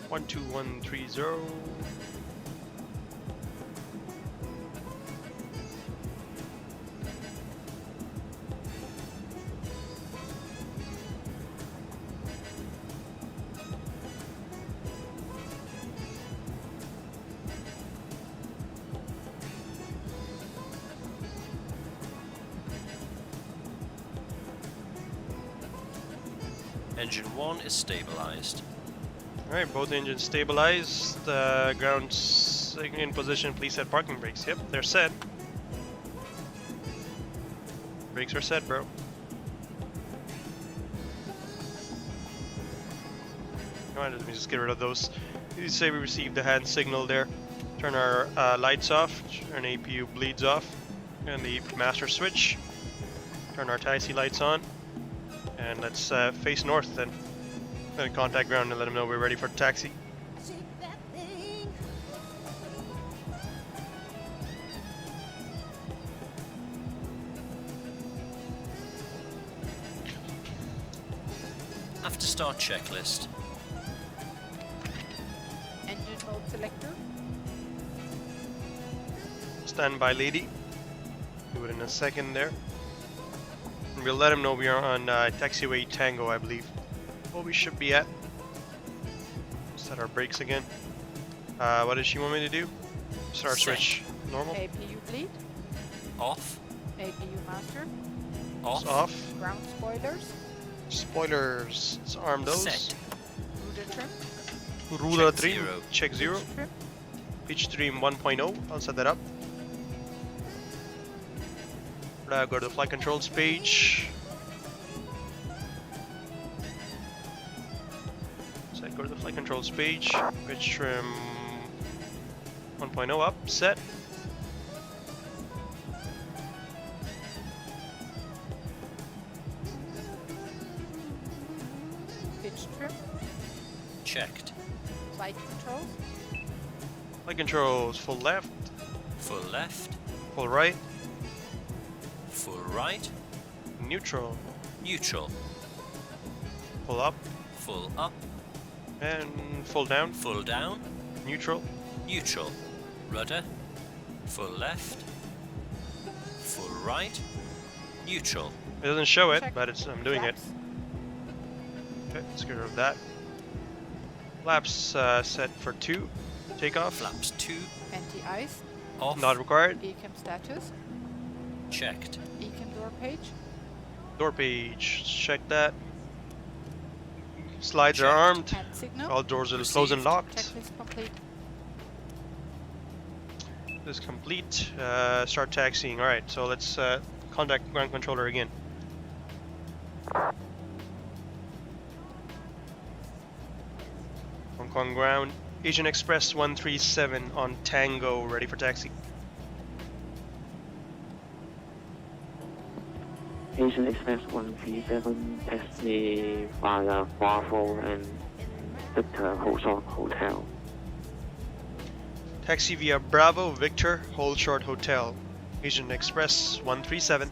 One two one three zero. Engine 1 is stabilized. Alright, both engines stabilized. Ground in position. Please set parking brakes. Yep, they're set. Brakes are set, bro. Alright, let me just get rid of those. You say we received the hand signal there. Turn our lights off. Turn APU bleeds off. And the master switch. Turn our taxi lights on. And let's face north then. Then contact ground and let them know we're ready for taxi. After start checklist. Engine mode selector. Stand by, lady. Do it in a second there. And we'll let them know we are on taxiway Tango, I believe. What we should be at. Set our brakes again. What does she want me to do? Start Set. switch. Normal. APU bleed. Off. APU master. Off. It's off. Ground spoilers. Spoilers. Let's arm those. Set. Rudder trim. Ruler Check 3. zero. Check 0. Pitch trim. Pitch trim 1.0. I'll set that up. Go to the flight controls page. So go to the flight controls page. Pitch trim 1.0 up. Set. Pitch trim. Checked. Flight controls. Flight controls full left, Full left. full right, Full right. neutral, Neutral. full up, Full up. and full down, Full down. neutral. Neutral. Rudder. Full left. Full right. Neutral. It doesn't show it, Check. but I'm doing it. Flaps. Okay, let's get rid of that. Flaps set for 2. Takeoff. Flaps 2. Anti-ice. Off. Not required. Ecam status. Checked. Ecam door page. Door page. Check that. Slides are Checked. armed. Hand signal. All doors are closed and Received. locked. Checklist complete. This is complete. Start taxiing. Alright, so let's contact ground controller again. Hong Kong ground. Asian Express 137 on Tango, ready for taxi. Asian Express 137 taxi via Bravo and Victor Hotel. Taxi via Bravo, Victor, Hold Short Hotel. Asian Express 137.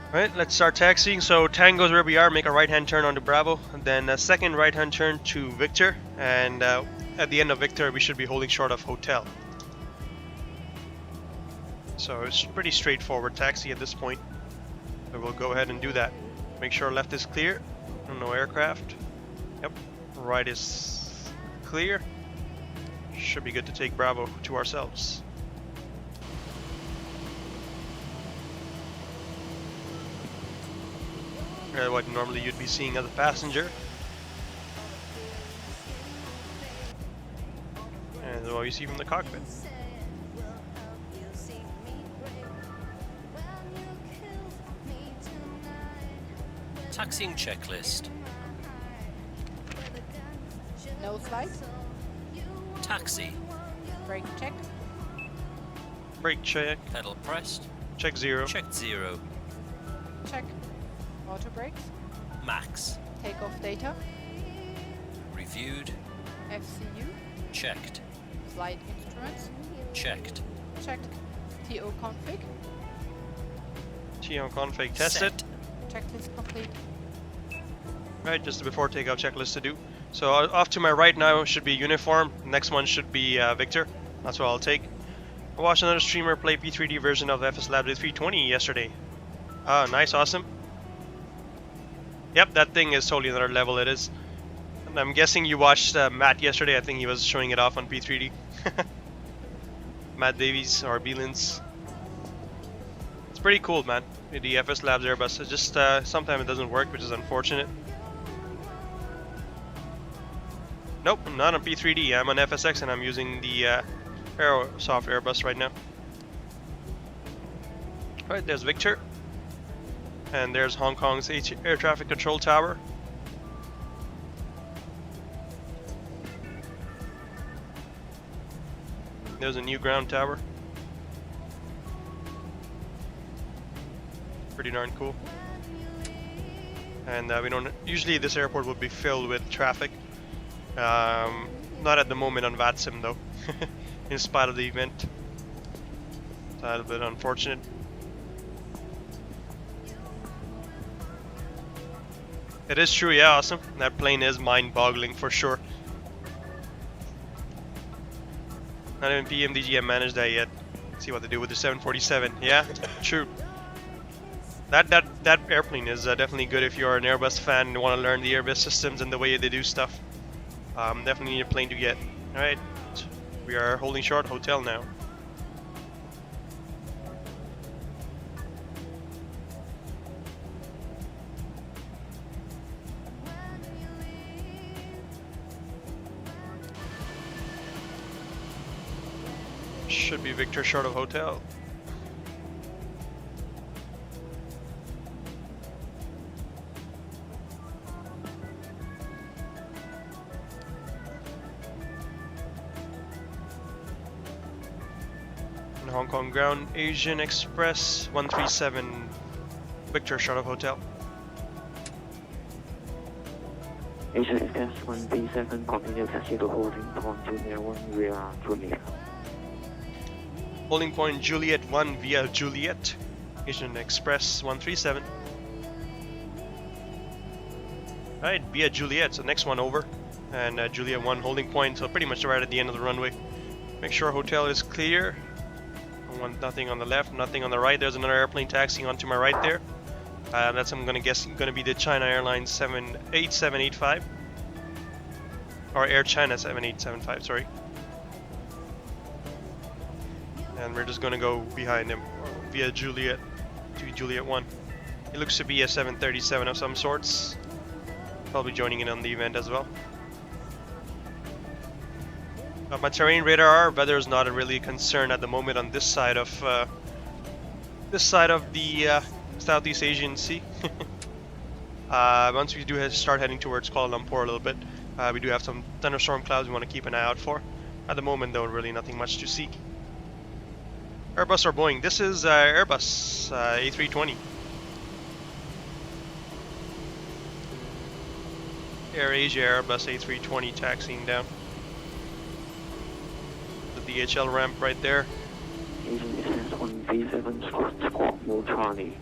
Alright, let's start taxiing. So Tango's where we are, make a right-hand turn onto Bravo, and then a second right-hand turn to Victor, and at the end of Victor we should be holding short of Hotel. So it's pretty straightforward taxi at this point. So we'll go ahead and do that. Make sure left is clear, no aircraft. Yep, right is clear. Should be good to take Bravo to ourselves. What normally you'd be seeing as a passenger. And what you see from the cockpit. Taxiing checklist. No slide. Taxi. Brake check. Brake check. Pedal pressed. Check 0. Checked 0. Check. Auto brakes. Max. Takeoff data. Viewed. FCU. Checked. Flight instruments. Checked. Checked. TO config. TO config tested. Set. Checklist complete. Right, just before takeoff checklist to do. So off to my right now should be uniform. Next one should be Victor. That's what I'll take. I watched another streamer play P3D version of FS Labs A320 yesterday. Ah, nice, awesome. Yep, that thing is totally another level. It is. And I'm guessing you watched Matt yesterday. I think he was showing it off on P3D. Matt Davies or Beelins. It's pretty cool, man. The FS Labs Airbus. It's just sometimes it doesn't work, which is unfortunate. Nope, I'm not on P3D. I'm on FSX and I'm using the Aerosoft Airbus right now. Alright, there's Victor. And there's Hong Kong's air traffic control tower. There's a new ground tower. Pretty darn cool. And we don't usually this airport would be filled with traffic. Not at the moment on VATSIM though, in spite of the event. It's a little bit unfortunate. It is true, yeah, awesome. That plane is mind-boggling for sure. Not even PMDGM managed that yet. Let's see what they do with the 747. Yeah, true. That airplane is definitely good if you're an Airbus fan and want to learn the Airbus systems and the way they do stuff. Definitely need a plane to get. Alright, we are holding short hotel now. Should be Victor short of hotel. Hong Kong ground, Asian Express 137, Victor short of hotel. Asian Express 137, continue taxi to holding point Junior 1 via Juliet. Holding point Juliet 1 via Juliet, Asian Express 137. Alright, via Juliet, so next one over. And Juliet 1 holding point, so pretty much right at the end of the runway. Make sure hotel is clear. Nothing on the left, nothing on the right. There's another airplane taxiing onto my right there. That's, I'm gonna guess, gonna be the China Airlines 78785 or Air China 7875. Sorry. And we're just gonna go behind him via Juliet to Juliet 1. It looks to be a 737 of some sorts. Probably joining in on the event as well. My terrain radar, weather is not really a concern at the moment on this side of the Southeast Asian Sea. Once we do start heading towards Kuala Lumpur a little bit, we do have some thunderstorm clouds we want to keep an eye out for. At the moment, though, really nothing much to see. Airbus or Boeing? This is Airbus A320. Air Asia Airbus A320 taxiing down. DHL ramp right there. Asian Express 137, squawk mode Charlie.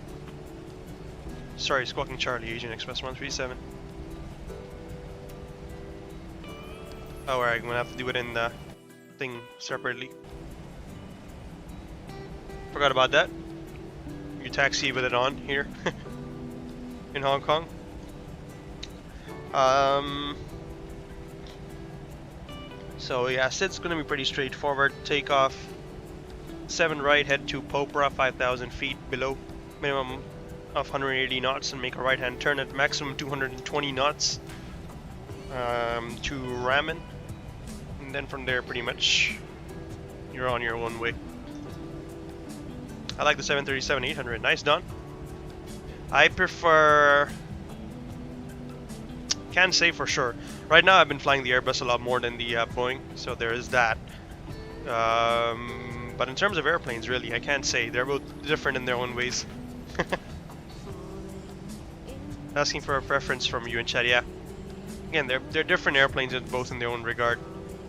Sorry, squawking Charlie, Asian Express 137. Oh, alright, I'm gonna have to do it in the thing separately. Forgot about that. You taxi with it on here in Hong Kong. So yeah, it's going to be pretty straightforward. Takeoff 7 right, head to Popra, 5,000 feet below, minimum of 180 knots, and make a right hand turn at maximum 220 knots to Ramen, and then from there pretty much you're on your own way. I like the 737-800, nice done. I prefer, can't say for sure. Right now I've been flying the Airbus a lot more than the Boeing, so there is that. But in terms of airplanes, really, I can't say. They're both different in their own ways. Asking for a preference from you in chat, yeah. Again, they're different airplanes in both in their own regard.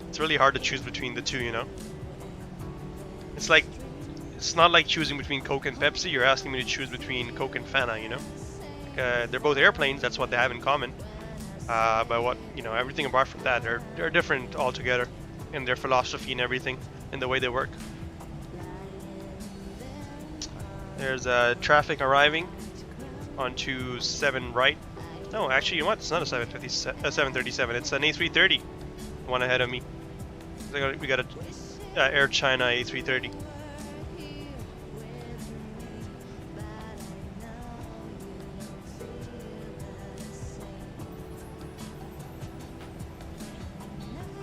It's really hard to choose between the two, you know. It's not like choosing between Coke and Pepsi. You're asking me to choose between Coke and Fanta, you know. They're both airplanes. That's what they have in common. But what everything apart from that, they're different altogether in their philosophy and everything, and the way they work. There's traffic arriving onto 7 right. No, actually, you know what? It's not a 737. It's an A330. One ahead of me. We got a Air China A330.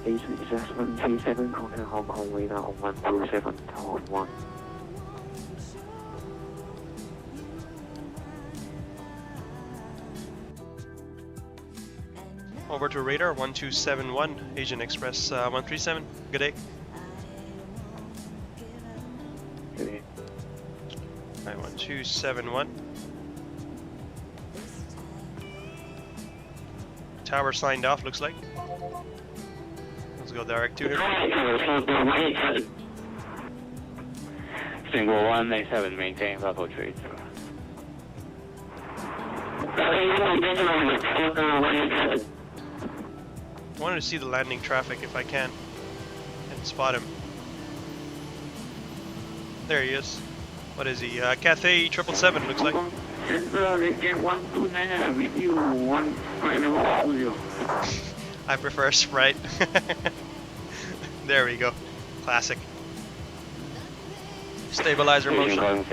A337 contact Hong Kong radar on 127.1. Over to radar 1271, Asian Express 137. Good day. Okay. Alright, 1271. Tower signed off, looks like. Let's go direct to it. Single 187, maintain level 3. I wanted to see the landing traffic if I can and spot him. There he is. What is he? Cathay 777 looks like. I prefer Sprite. There we go. Classic. Stabilizer motion.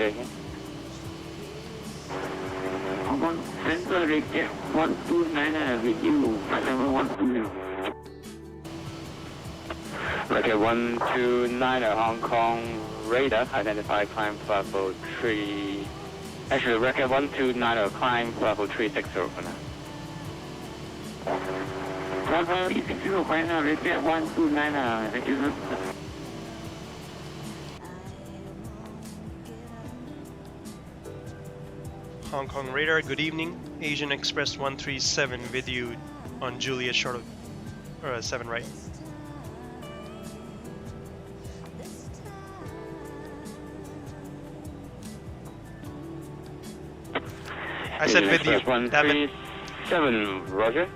Rocket 129 Hong Kong radar, identify climb level 3. Actually, Rocket 129 climb level 360 for now. Hong Kong radar, good evening. Asian Express 137 with you on Juliet short of 7 right. I said with you. Damn it. 137, Roger.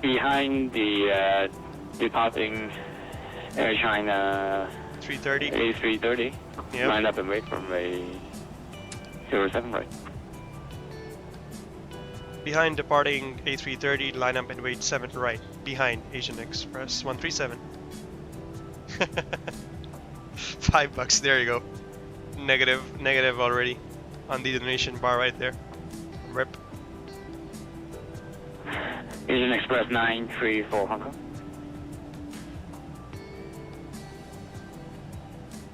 Behind the departing Air China 330. A330. Yep. Line up and wait from a 07 right. Behind departing A330, line up and wait 7 right. Behind Asian Express 137. $5, there you go. Negative already on the donation bar right there. Rip. Asian Express 934 Hong Kong.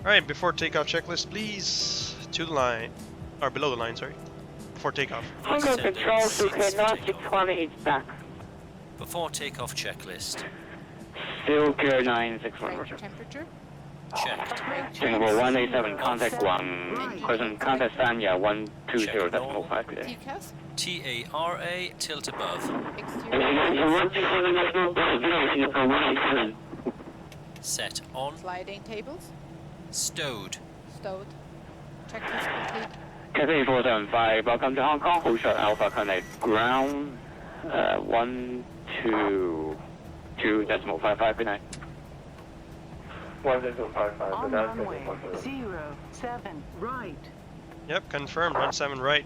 Alright, before takeoff checklist, please. To the line. Or below the line, sorry. Before takeoff. Hong Kong Control, C-K 620 back. Before takeoff checklist. Still clear 961 Right Roger. temperature. Checked. Singapore 187, contact 1. Present contact Sanya 120.5 today. TCAS. TARA, tilt above. Exterior. Set on. Sliding tables. Stowed. Stowed. Checklist complete. Cathay 475, welcome to Hong Kong. Hold short Alpha Connect ground 122.55, good night. 122.55, On runway 07 right. Yep, confirmed. 17 right.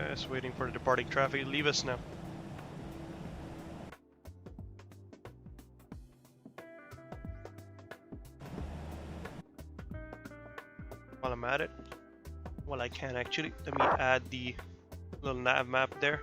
Just waiting for the departing traffic to leave us now. While I'm at it, well, I can actually. Let me add the little nav map there.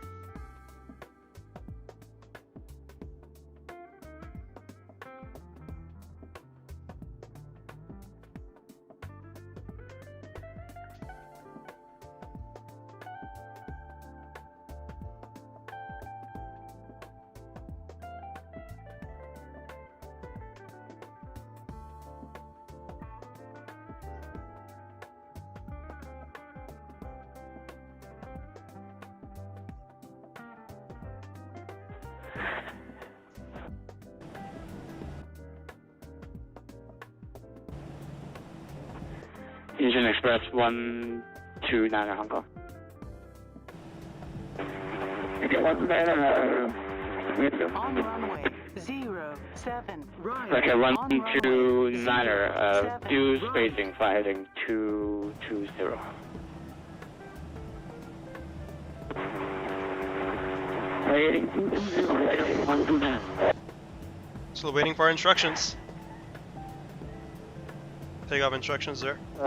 Asian Express 129 Hong Kong. On runway 07 right. Okay, On 129 runway due 07 spacing, flight heading 220. Still waiting for instructions. Takeoff instructions there. We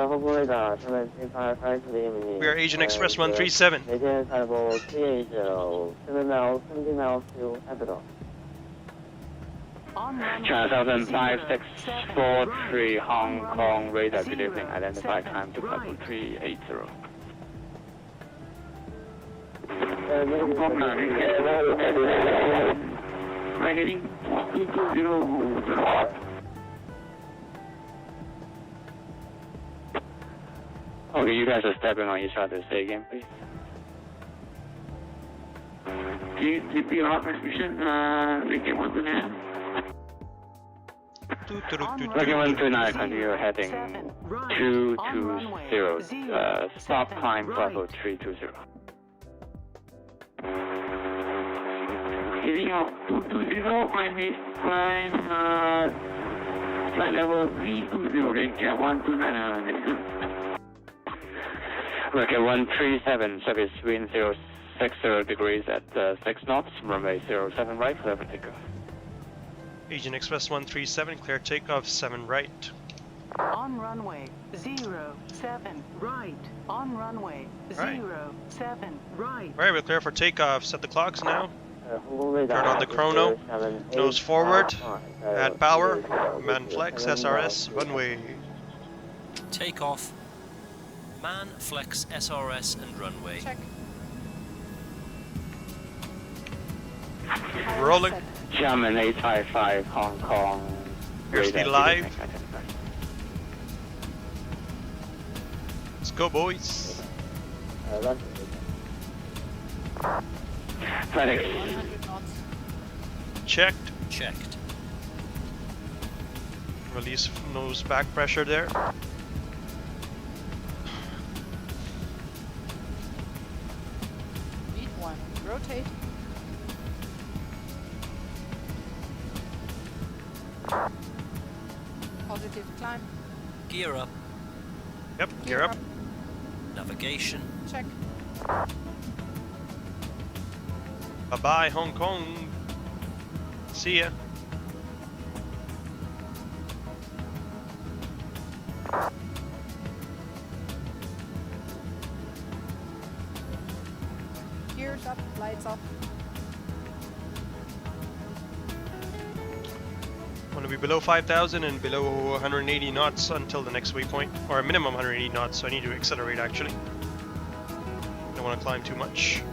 are Asian Express 137. On runway China 07 5643 right. Hong On Kong runway radar, good evening, 07 identify time to right. 380. Okay, you guys are stepping on each other. Say again, please. Lucky 129, continue heading 220. Stop climb level 320. Heading out 220, climb flight level 320, then get 129. Rocket 137, service wind 060 degrees at 6 knots, runway 07 right, 11 takeoff. Asian Express 137, clear takeoff 7 right. On runway 07 right. On runway Right. 07 right. Alright, we're clear for takeoff. Set the clocks now. Turn on the chrono. Nose forward. Add power. Man flex, SRS, runway. Takeoff. Man, flex, SRS and runway. Check. Rolling. German 855 Hong Kong. Here's the live. Let's go, boys. FedEx. 100 knots. Checked. Checked. Release nose back pressure there. Lead 1. Rotate. Positive climb. Gear up. Yep, gear up. Navigation. Check. Bye-bye, Hong Kong. See ya. Gears up. Lights off. Want to be below 5,000 and below 180 knots until the next waypoint, or a minimum 180 knots, so I need to accelerate actually. Don't want to climb too much.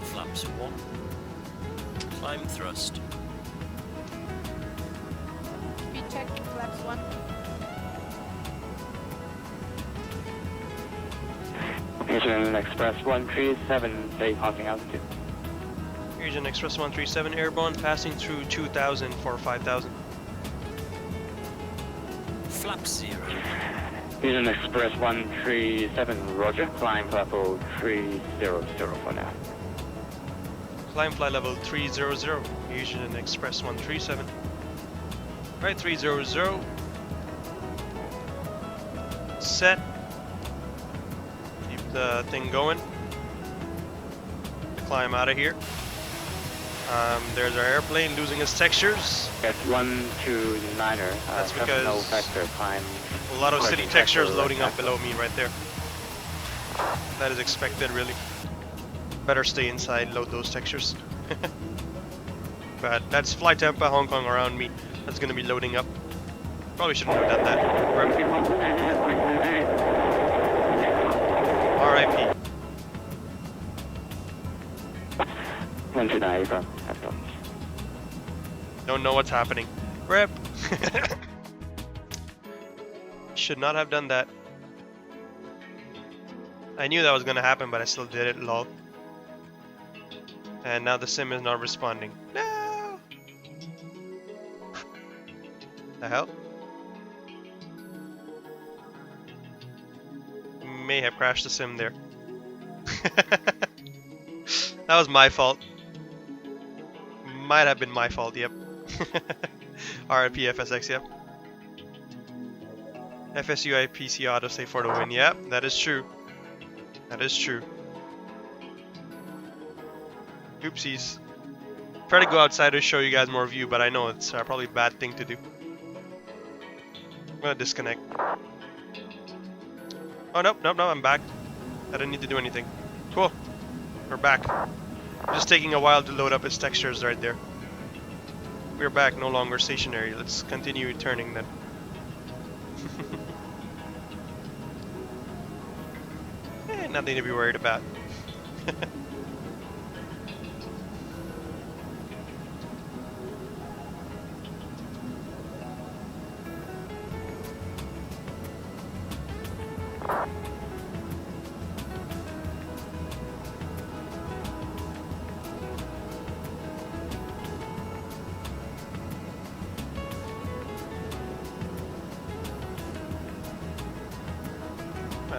Flaps 1. Climb thrust. Speed check. Flaps 1. Asian Express 137, stay passing altitude. Asian Express 137 airborne, passing through 2,000 for 5,000. Flaps 0. Asian Express 137, roger, climb level 300 for now. Climb flight level 300, Asian Express 137. Right, 300. Set. Keep the thing going. Climb out of here. There's our airplane losing its textures. Get 129er. That's no because factor climb. a lot of city Parking textures sector loading up right below me right there. That is expected, really. Better stay inside, load those textures. But that's flight Tampa, Hong Kong around me. That's gonna be loading up. Probably shouldn't have done that. RIP. 129 from Don't know what's happening. Rip. Should not have done that. I knew that was gonna happen, but I still did it, lol. And now the sim is not responding. No! The hell? may have crashed the sim there. That was my fault. Might have been my fault, yep. RIP FSX, yep. FSUI PC autosave for the win, yep, that is true. That is true. Oopsies. Try to go outside to show you guys more view, but I know it's probably a bad thing to do. I'm gonna disconnect. Oh, nope, I'm back. I didn't need to do anything. Cool. We're back. Just taking a while to load up its textures right there. We're back, no longer stationary. Let's continue turning then. Nothing to be worried about.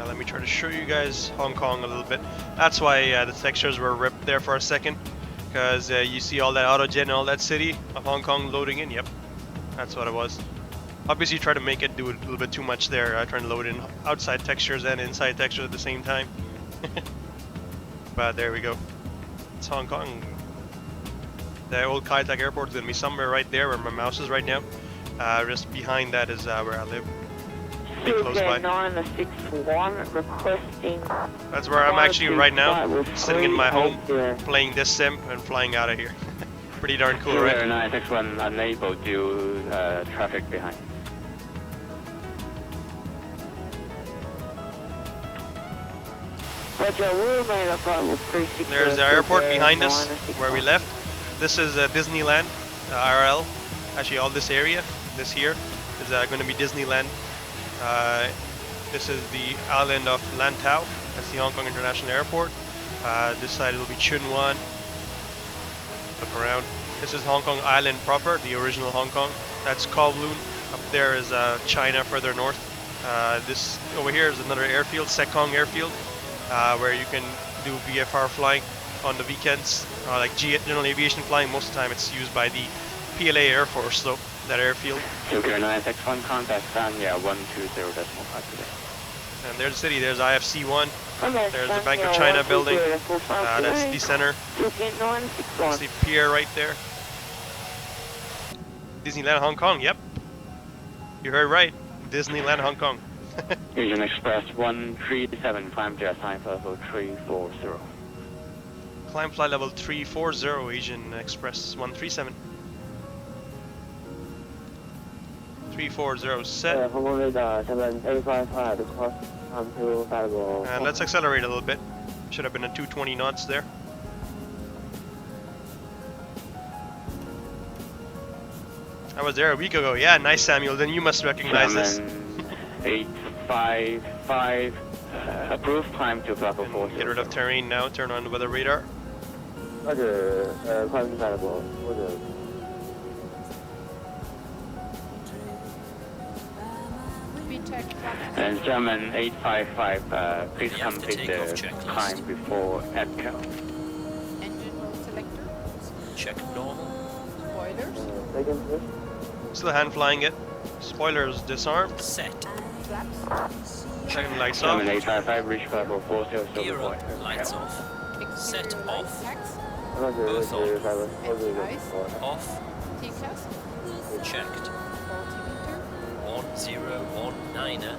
Let me try to show you guys Hong Kong a little bit. That's why the textures were ripped there for a second, because you see all that autogen and all that city of Hong Kong loading in. Yep, that's what it was. Obviously try to make it do a little bit too much there, trying to load in outside textures and inside textures at the same time. But there we go. It's Hong Kong. The old Kai Tak airport is going to be somewhere right there where my mouse is right now. Just behind that is where I live. Close by. 961 requesting. That's where I'm actually right now, sitting in my home, playing this sim and flying out of here. Pretty darn cool, right? 961 unable due traffic behind. There's the airport behind us, where we left. This is Disneyland, RL. Actually, all this area, this here, is going to be Disneyland. This is the island of Lantau. That's the Hong Kong International Airport. This side will be Tsuen Wan. Look around. This is Hong Kong Island proper, the original Hong Kong. That's Kowloon. Up there is China further north. This over here is another airfield, Sekong Airfield, where you can do VFR flying on the weekends, like general aviation flying. Most of the time it's used by the PLA Air Force, though, that airfield. Tokyo 961 contact Sanya 120.5 today. And there's the city, there's IFC1, there's the Bank of China building, that's the center, that's the pier right there. Disneyland Hong Kong, yep. You heard right, Disneyland Hong Kong. Asian Express 137, climb jet time level 340. Climb flight level 340, Asian Express 137. 340 set. And let's accelerate a little bit. Should have been at 220 knots there. I was there a week ago. Yeah, nice, Samuel. Then you must recognize this. 855. Approved. Climb to level 40. Get rid of terrain now. Turn on the weather radar. And German 855, please complete the climb before EDCO. Engine mode selector. Check normal. Spoilers. Still hand flying it. Spoilers disarmed. Set. Flaps. Checking lights off. German 855, reach level 40. Gear up. Lights off. Set Exterior off. lights tax. Both on. Anti-ice. Off. T-class. Checked. Altimeter. 1019er.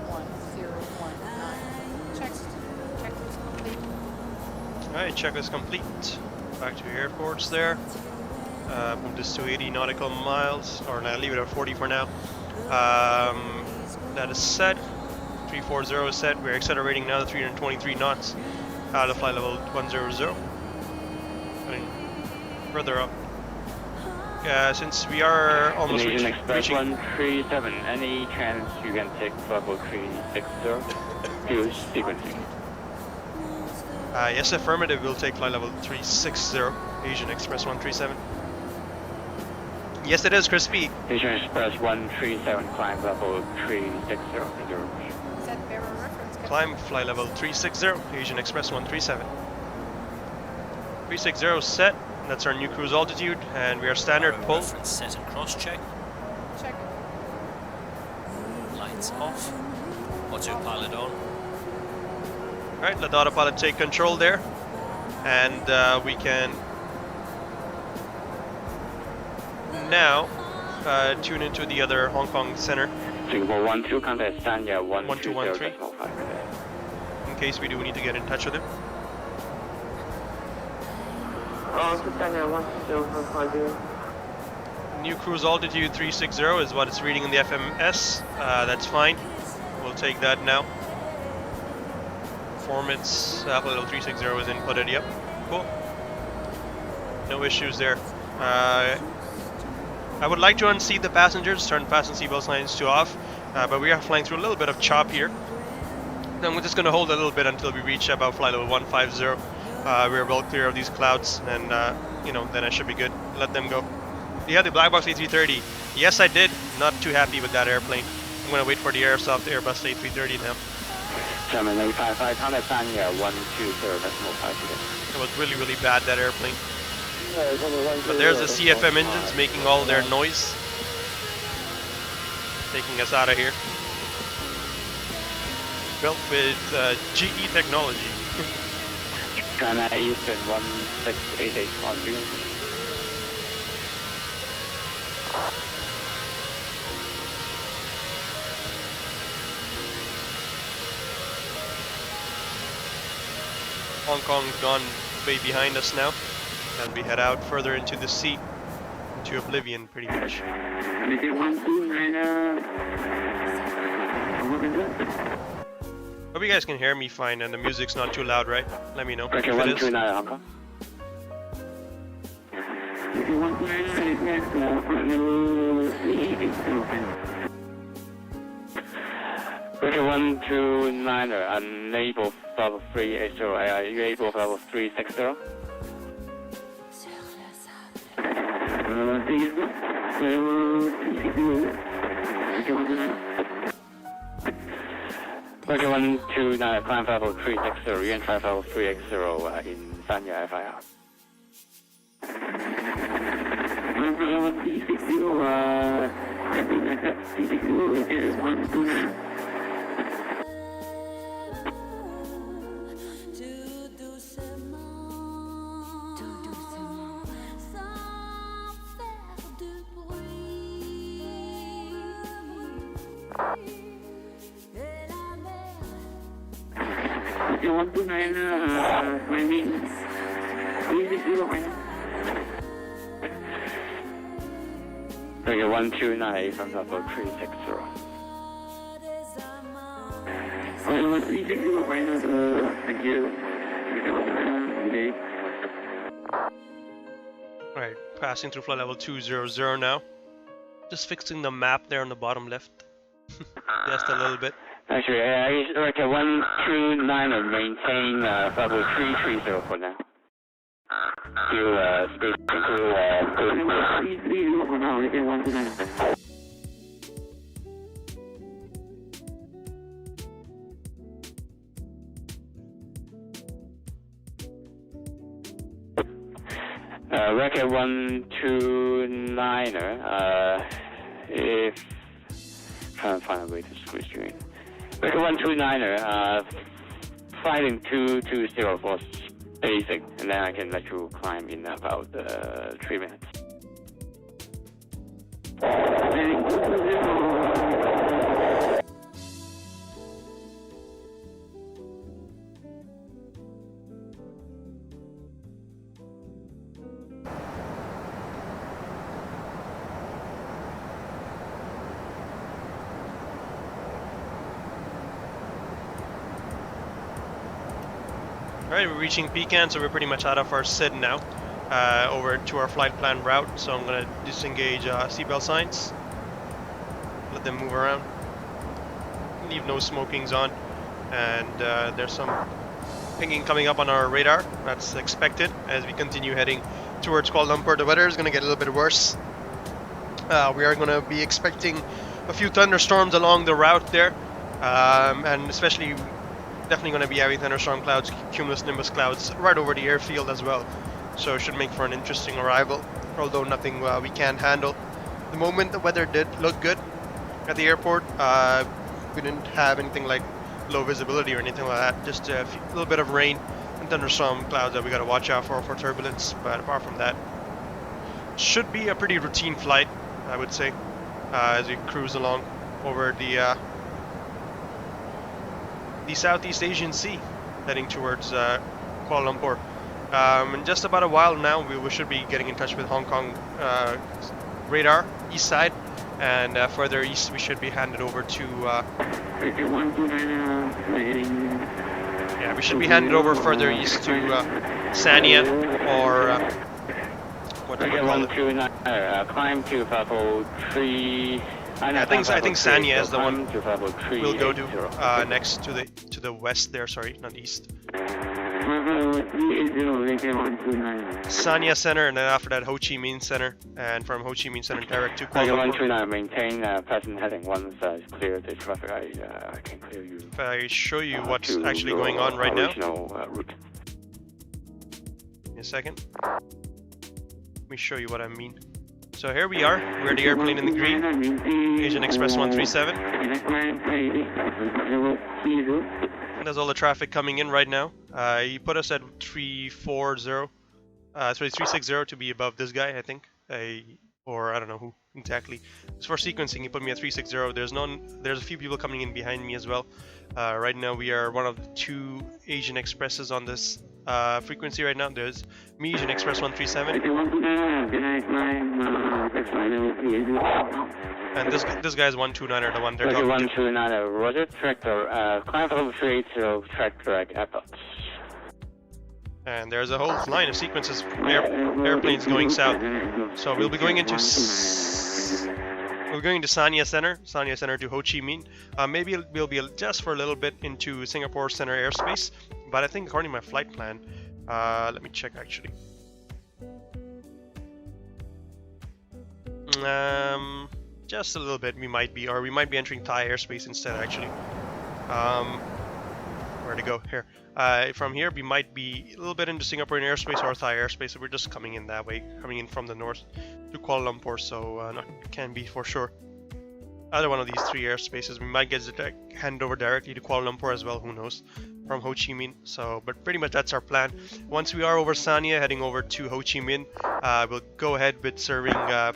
1019. Checked. Checklist complete. Alright, checklist complete. Back to airports there. Move this to 80 nautical miles, or no, leave it at 40 for now. That is set. 340 is set. We're accelerating now to 323 knots out of flight level 100. Heading further up. Since we are almost Asian Express reaching 137, any chance you can take level 360? Use sequencing. yes, affirmative. We'll take flight level 360, Asian Express 137. Yes, it is, Crispy. Asian Express 137, climb level 360. Set bearer reference. climb, fly level 360, Asian Express 137. 360 set, that's our new cruise altitude, and we are standard Power pull. reference set and cross check. Check. Lights off. Autopilot on. Alright, let the autopilot take control there, and we can now tune into the other Hong Kong center Singapore 12, contact Sanya 1213. 1213. in case we do need to get in touch with him. New cruise altitude 360 is what it's reading in the FMS. That's fine. We'll take that now. Performance level 360 is inputted. Yep. Cool. No issues there. I would like to unseat the passengers, turn fasten seatbelt signs to off, but we are flying through a little bit of chop here. Then we're just going to hold a little bit until we reach about flight level 150. We're well clear of these clouds, and you know, then I should be good. Let them go. You had the black box A330. Yes, I did. Not too happy with that airplane. I'm going to wait for the Airsoft Airbus A330 now. 7855, contact Sanya 120.5. It was really, really bad, that airplane. But there's the CFM engines making all their noise, taking us out of here. Built with GE technology. China Eastern 1688 on view. Hong Kong's gone way behind us now, and we head out further into the sea, into oblivion pretty much. Hope you guys can hear me fine and the music's not too loud, right? Let me know if Okay, it is. 129 Hong Kong. Okay, 129, unable level 380, are you able level 360? Okay, 129, climb level 360, re-entry level 380 in Sanya FIR. Okay, 129 from level 360. Thank you. Alright, passing through flight level 200 now. Just fixing the map there on the bottom left. Just a little bit. Actually, okay, 129 maintain level 330 for now. Still speaking to record 129, if trying to find a way to squeeze you in. Record 129, fighting 220 for spacing, and then I can let you climb in about 3 minutes. Alright, we're reaching Pecan, so we're pretty much out of our SID now. Over to our flight plan route, so I'm going to disengage seatbelt signs. Let them move around. Leave no smokings on. And there's some pinging coming up on our radar. That's expected as we continue heading towards Kuala Lumpur. The weather is going to get a little bit worse. We are going to be expecting a few thunderstorms along the route there. And especially definitely going to be having thunderstorm clouds, cumulus nimbus clouds right over the airfield as well. So it should make for an interesting arrival, although nothing we can't handle. The moment the weather did look good at the airport, we didn't have anything like low visibility or anything like that, just a little bit of rain and thunderstorm clouds that we got to watch out for turbulence. But apart from that, should be a pretty routine flight, I would say, as we cruise along over the Southeast Asian Sea, heading towards Kuala Lumpur. In just about a while now, we should be getting in touch with Hong Kong radar, east side, and further east we should be handed over to we should be handed over further east to Sanya, or what do we call it? 129, climb to 503. I think Sanya is the one to 503. we'll go to next to the west there. Sorry, not east. Sanya Center, and then after that Ho Chi Minh Center, and from Ho Chi Minh Center direct to Kuala Lumpur. 129, maintain present heading. Once it's clear the traffic, I can clear you. If I show you what's actually going on right now. Route. Give me a second. Let me show you what I mean. So here we are. We're the airplane in the green. Asian Express 137. And there's all the traffic coming in right now. He put us at 360 to be above this guy, I think. Or I don't know who exactly. As for sequencing, he put me at 360. There's a few people coming in behind me as well. Right now we are one of the 2 Asian Expresses on this frequency right now. There's me, Asian Express 137. And this guy's 129er, the one they're talking to. 129er, Roger, tractor, climb over 380, track direct airport. And there's a whole line of sequences, airplanes going south. So we'll be going into Sanya Center to Ho Chi Minh. Maybe we'll be just for a little bit into Singapore Center airspace, but I think according to my flight plan, let me check actually. Just a little bit we might be entering Thai airspace instead actually. Where to go? Here. From here we might be a little bit into Singaporean airspace or Thai airspace, so we're just coming in that way, coming in from the north to Kuala Lumpur, so can be for sure either one of these 3 airspaces. We might get handed over directly to Kuala Lumpur as well, who knows, from Ho Chi Minh. So, but pretty much that's our plan. Once we are over Sanya, heading over to Ho Chi Minh, we'll go ahead with serving the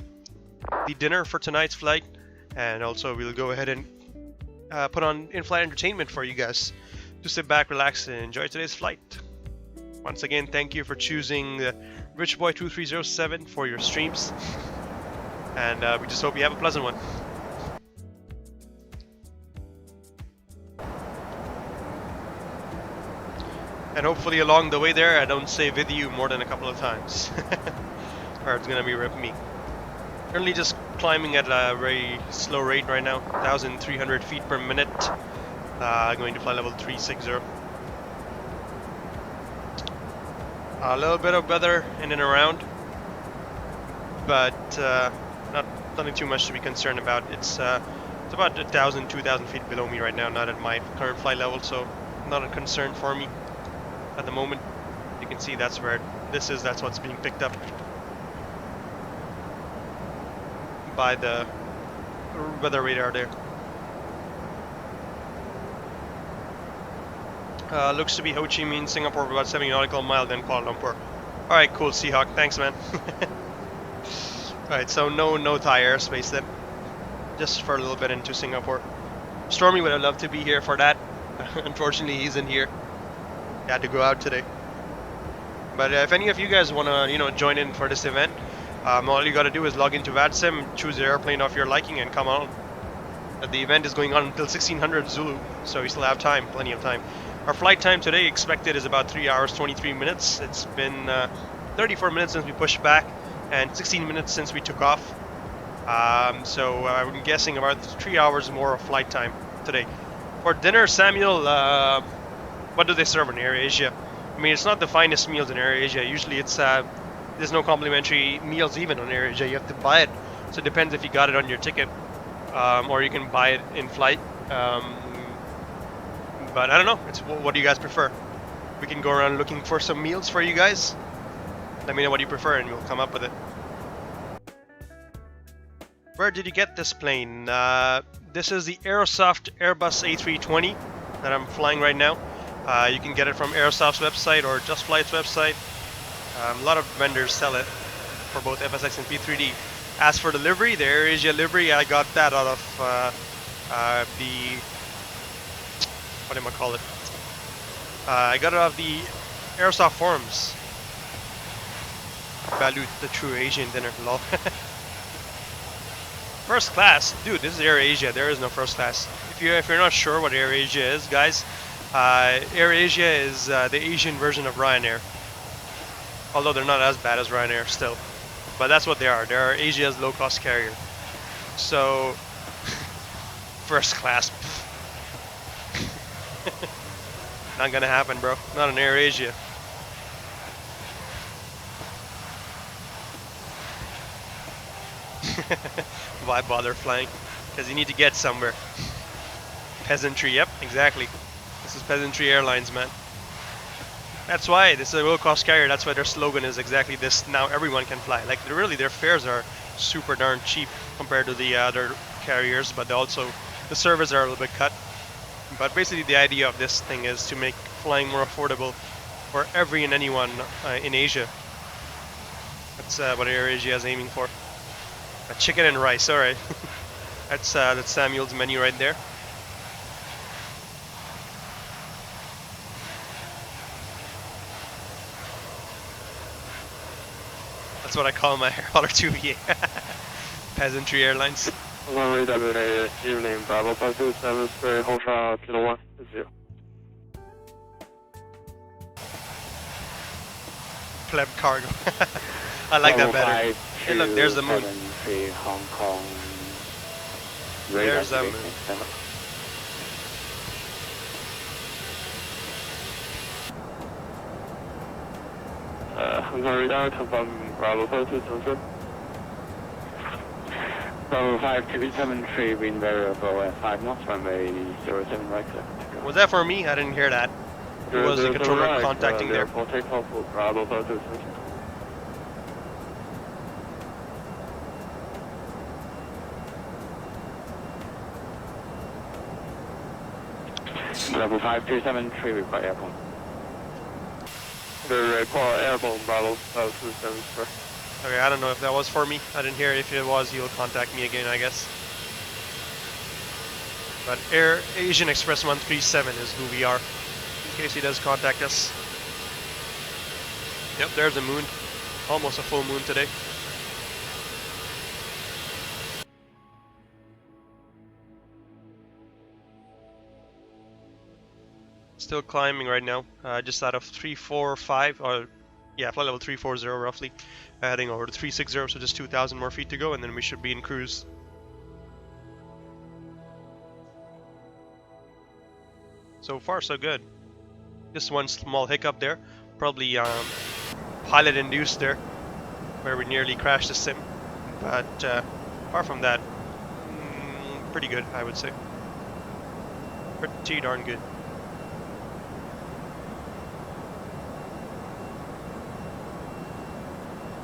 dinner for tonight's flight, and also we'll go ahead and put on in-flight entertainment for you guys to sit back, relax, and enjoy today's flight. Once again, thank you for choosing RichBoy2307 for your streams, and we just hope you have a pleasant one. And hopefully along the way there, I don't say with you more than a couple of times, or it's gonna be with me. Currently just climbing at a very slow rate right now, 1,300 feet per minute. Going to fly level 360. A little bit of weather in and around, but nothing too much to be concerned about. It's about 1,000, 2,000 feet below me right now, not at my current flight level, so not a concern for me at the moment. You can see that's where this is. That's what's being picked up by the weather radar there. Looks to be Ho Chi Minh, Singapore, about 70 nautical mile, then Kuala Lumpur. Alright, cool, Seahawk. Thanks, man. Alright, so no Thai airspace then. Just for a little bit into Singapore. Stormy would have loved to be here for that. Unfortunately, he's in here. He had to go out today. But if any of you guys want to, join in for this event, all you got to do is log into VATSIM, choose the airplane of your liking, and come on. The event is going on until 1600 Zulu, so you still have time, plenty of time. Our flight time today expected is about 3 hours 23 minutes. It's been 34 minutes since we pushed back and 16 minutes since we took off. So I'm guessing about 3 hours more of flight time today. For dinner, Samuel, what do they serve in AirAsia? I mean, it's not the finest meals in AirAsia. Usually it's there's no complimentary meals even on AirAsia. You have to buy it. So it depends if you got it on your ticket, or you can buy it in flight. But I don't know. It's what do you guys prefer? We can go around looking for some meals for you guys. Let me know what you prefer, and we'll come up with it. Where did you get this plane? This is the Aerosoft Airbus A320 that I'm flying right now. You can get it from Aerosoft's website or Just Flight's website. A lot of vendors sell it for both FSX and P3D. As for the livery, the AirAsia livery, I got that out of the... what am I call it? I got it out of the Aerosoft forums. Balut, the true Asian dinner, lol. First class, dude. This is AirAsia. There is no first class. If you're not sure what AirAsia is, guys, AirAsia is the Asian version of Ryanair. Although they're not as bad as Ryanair still, but that's what they are. They're Asia's low-cost carrier. So, first class. Not gonna happen, bro. Not an AirAsia. Why bother flying? Because you need to get somewhere. Peasantry, yep, exactly. This is Peasantry Airlines, man. That's why this is a low-cost carrier. That's why their slogan is exactly this. Now everyone can fly. Like, really, their fares are super darn cheap compared to the other carriers, but also the servers are a little bit cut. But basically, the idea of this thing is to make flying more affordable for every and anyone in Asia. That's what AirAsia is aiming for. Chicken and rice, alright. That's Samuel's menu right there. That's what I call my R2V. Peasantry Airlines. Runway WA, evening, Bravo 527, hold shot, kilo 1, 0. Pleb cargo. I like that better. Hey look, there's the moon. Hong Kong. There's the moon. Hong Kong radar, confirm Bravo 527. Bravo 5273, wind variable at 5 knots, runway 07 right. Was that for me? I didn't hear that. Who was the controller contacting there? Takeoff for Bravo 527. Bravo 5273, report airborne. The report airborne, Bravo 5273. Okay, I don't know if that was for me. I didn't hear it. If it was, he'll contact me again, I guess. But Air Asian Express 137 is who we are, in case he does contact us. Yep, there's the moon. Almost a full moon today. Still climbing right now, just out of 345, or yeah, flight level 340 roughly, heading over to 360, so just 2,000 more feet to go, and then we should be in cruise. So far, so good. Just one small hiccup there, probably pilot induced there, where we nearly crashed the sim, but apart from that, pretty good, I would say. Pretty darn good.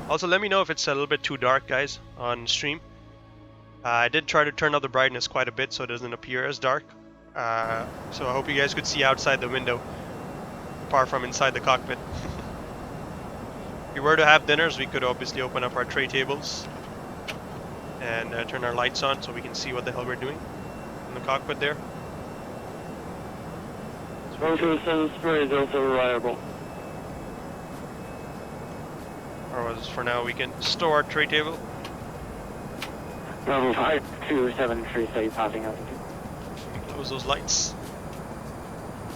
Also, let me know if it's a little bit too dark, guys, on stream. I did try to turn up the brightness quite a bit so it doesn't appear as dark. So I hope you guys could see outside the window, apart from inside the cockpit. If we were to have dinners, we could obviously open up our tray tables and turn our lights on so we can see what the hell we're doing in the cockpit there. Spray is also reliable. Or for now, we can store our tray table. Bravo 5273, say passing altitude. Close those lights.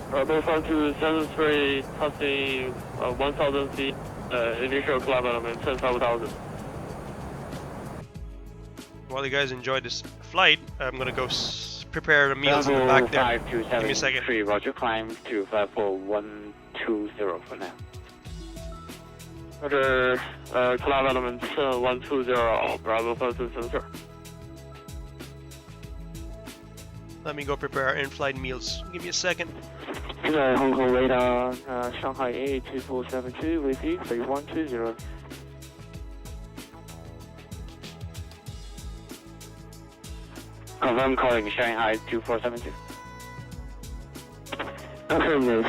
Bravo 5273, passing 1,000 feet, initial climb element 10,000. While you guys enjoy this flight, I'm gonna go prepare the meals in the back there. Give me a second. Roger, climb to 54120 for now. Roger, climb element 120, Bravo 5273. Let me go prepare our in-flight meals. Give me a second. Hong Kong radar, Shanghai A2472 with you, 3120. Confirm calling Shanghai 2472. Affirmative.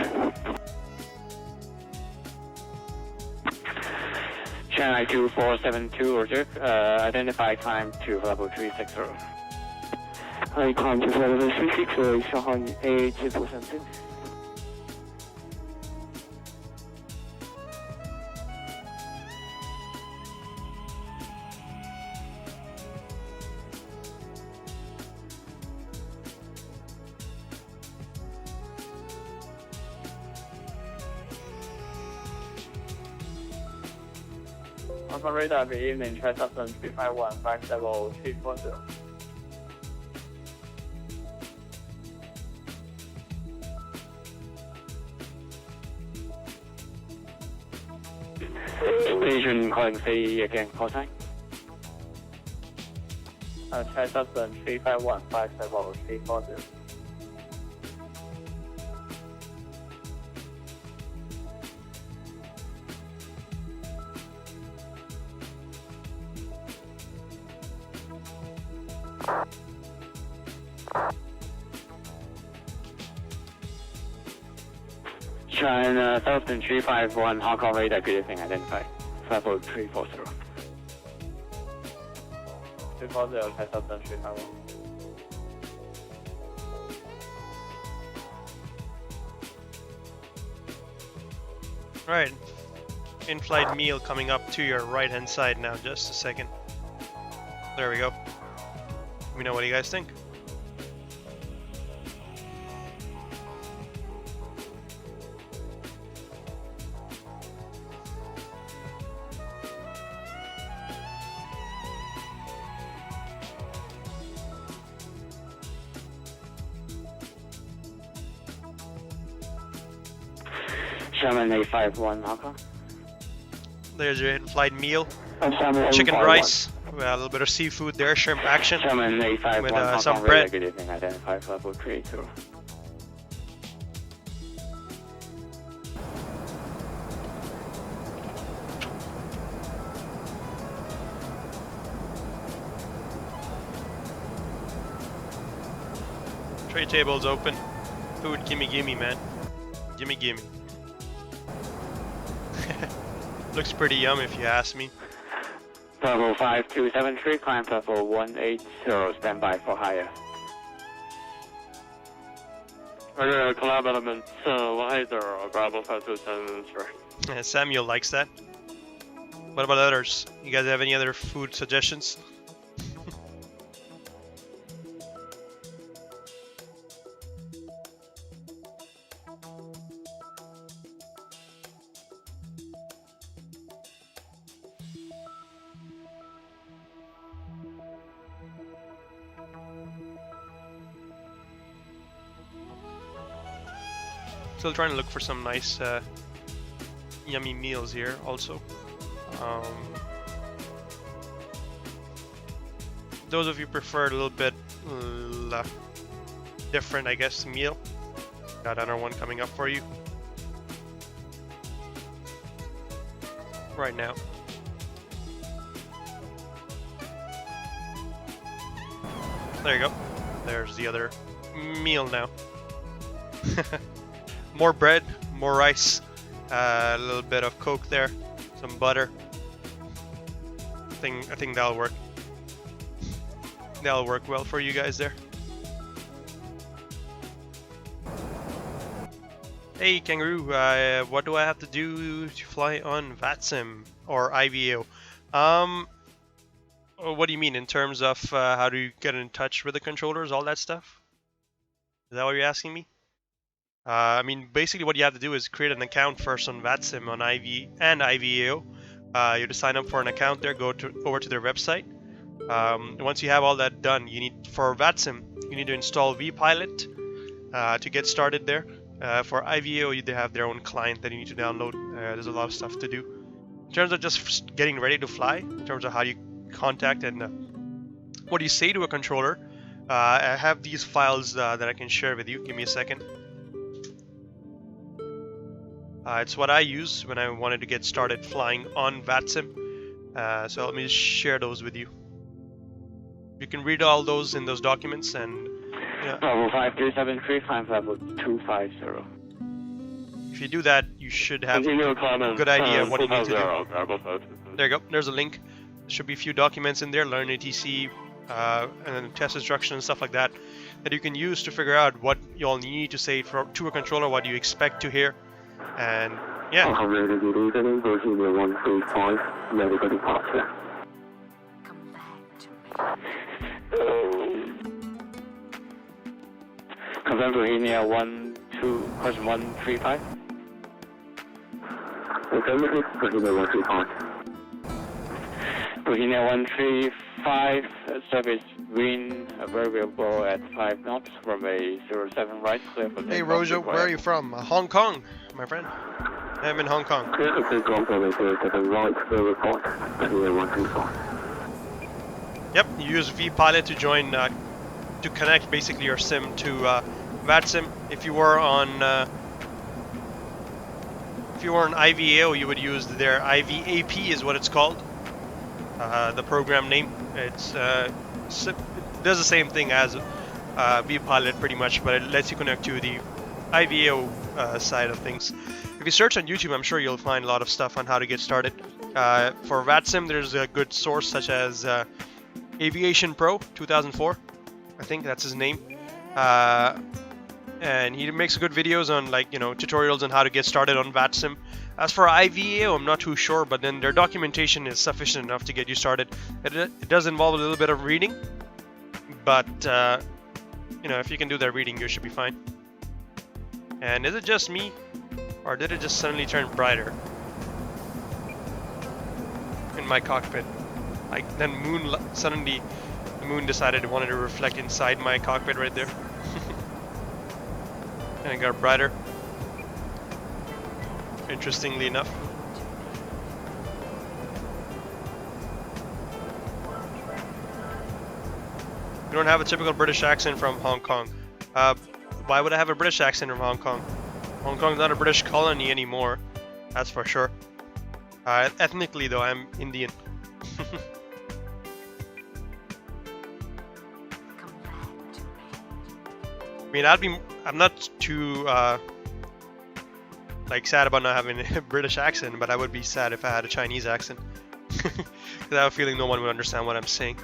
Shanghai 2472, Roger. Identify climb to level 360. I climb to level 360, Shanghai A2472. Alpha radar, good evening, try substance 351, 570, 340. Station calling CE again, call sign. Try substance 351, 570, 340. China Southern 351, Hong Kong radar, good evening, identify. 50340. 340, China Southern 351. Right. In-flight meal coming up to your right-hand side now. Just a second. There we go. Let me know what you guys think. Sherman 851, Hong Kong. There's your in-flight meal. Sherman Chicken 851. rice, a little bit of seafood there, shrimp action, Sherman 851, with Hong some Kong bread. radar, good evening, identify 50320. Tray tables open. Food, gimme, man. Gimme. Looks pretty yum if you ask me. Bravo 5273, climb level 180, stand by for higher. Collab element 180, Bravo 5273. Samuel likes that. What about others? You guys have any other food suggestions? Still trying to look for some nice yummy meals here also. Those of you prefer a little bit different, I guess, meal. Got another one coming up for you right now. There you go. There's the other meal now. More bread, more rice, a little bit of Coke there, some butter. I think that'll work. That'll work well for you guys there. Hey Kangaroo, what do I have to do to fly on VATSIM or IVAO? What do you mean in terms of how do you get in touch with the controllers, all that stuff? Is that what you're asking me? I mean, basically what you have to do is create an account first on VATSIM on IV and IVAO. You have to sign up for an account there, go over to their website. Once you have all that done, you need, for VATSIM, you need to install vPilot to get started there. For IVAO, they have their own client that you need to download. There's a lot of stuff to do. In terms of just getting ready to fly, in terms of how you contact and what do you say to a controller, I have these files that I can share with you. Give me a second. It's what I use when I wanted to get started flying on VATSIM. So let me just share those with you. You can read all those in those documents, and Bravo 5373, climb level 250. if you do that, you should have Continue climbing. a good idea of what you need to do. Bravo 5. There you go. There's a link. There should be a few documents in there, learn ATC, and then test instructions and stuff like that, that you can use to figure out what you all need to say to a controller, what you expect to hear, and yeah. Virginia 135, medical departure. Confirm Virginia 135. Virginia 135. Virginia 135, service wind variable at 5 knots, runway 07 right, clear for Hey Rojo, where are you from? Hong Kong, my friend. I'm in Hong Kong. Clear to take off runway 07 right, clear report, Virginia 135. Yep, you use vPilot to join, to connect basically your sim to VATSIM. If you were on IVAO, you would use their IVAP is what it's called. The program name. It does the same thing as vPilot pretty much, but it lets you connect to the IVAO side of things. If you search on YouTube, I'm sure you'll find a lot of stuff on how to get started. For VATSIM, there's a good source such as Aviation Pro 2004, I think that's his name, and he makes good videos on tutorials on how to get started on VATSIM. As for IVAO, I'm not too sure, but then their documentation is sufficient enough to get you started. It does involve a little bit of reading, but if you can do that reading, you should be fine. And is it just me, or did it just suddenly turn brighter in my cockpit? Then suddenly the moon decided it wanted to reflect inside my cockpit right there. And it got brighter, interestingly enough. You don't have a typical British accent from Hong Kong. Why would I have a British accent from Hong Kong? Hong Kong's not a British colony anymore, that's for sure. Ethnically though, I'm Indian. I mean, I'm not too sad about not having a British accent, but I would be sad if I had a Chinese accent. Because I have a feeling no one would understand what I'm saying.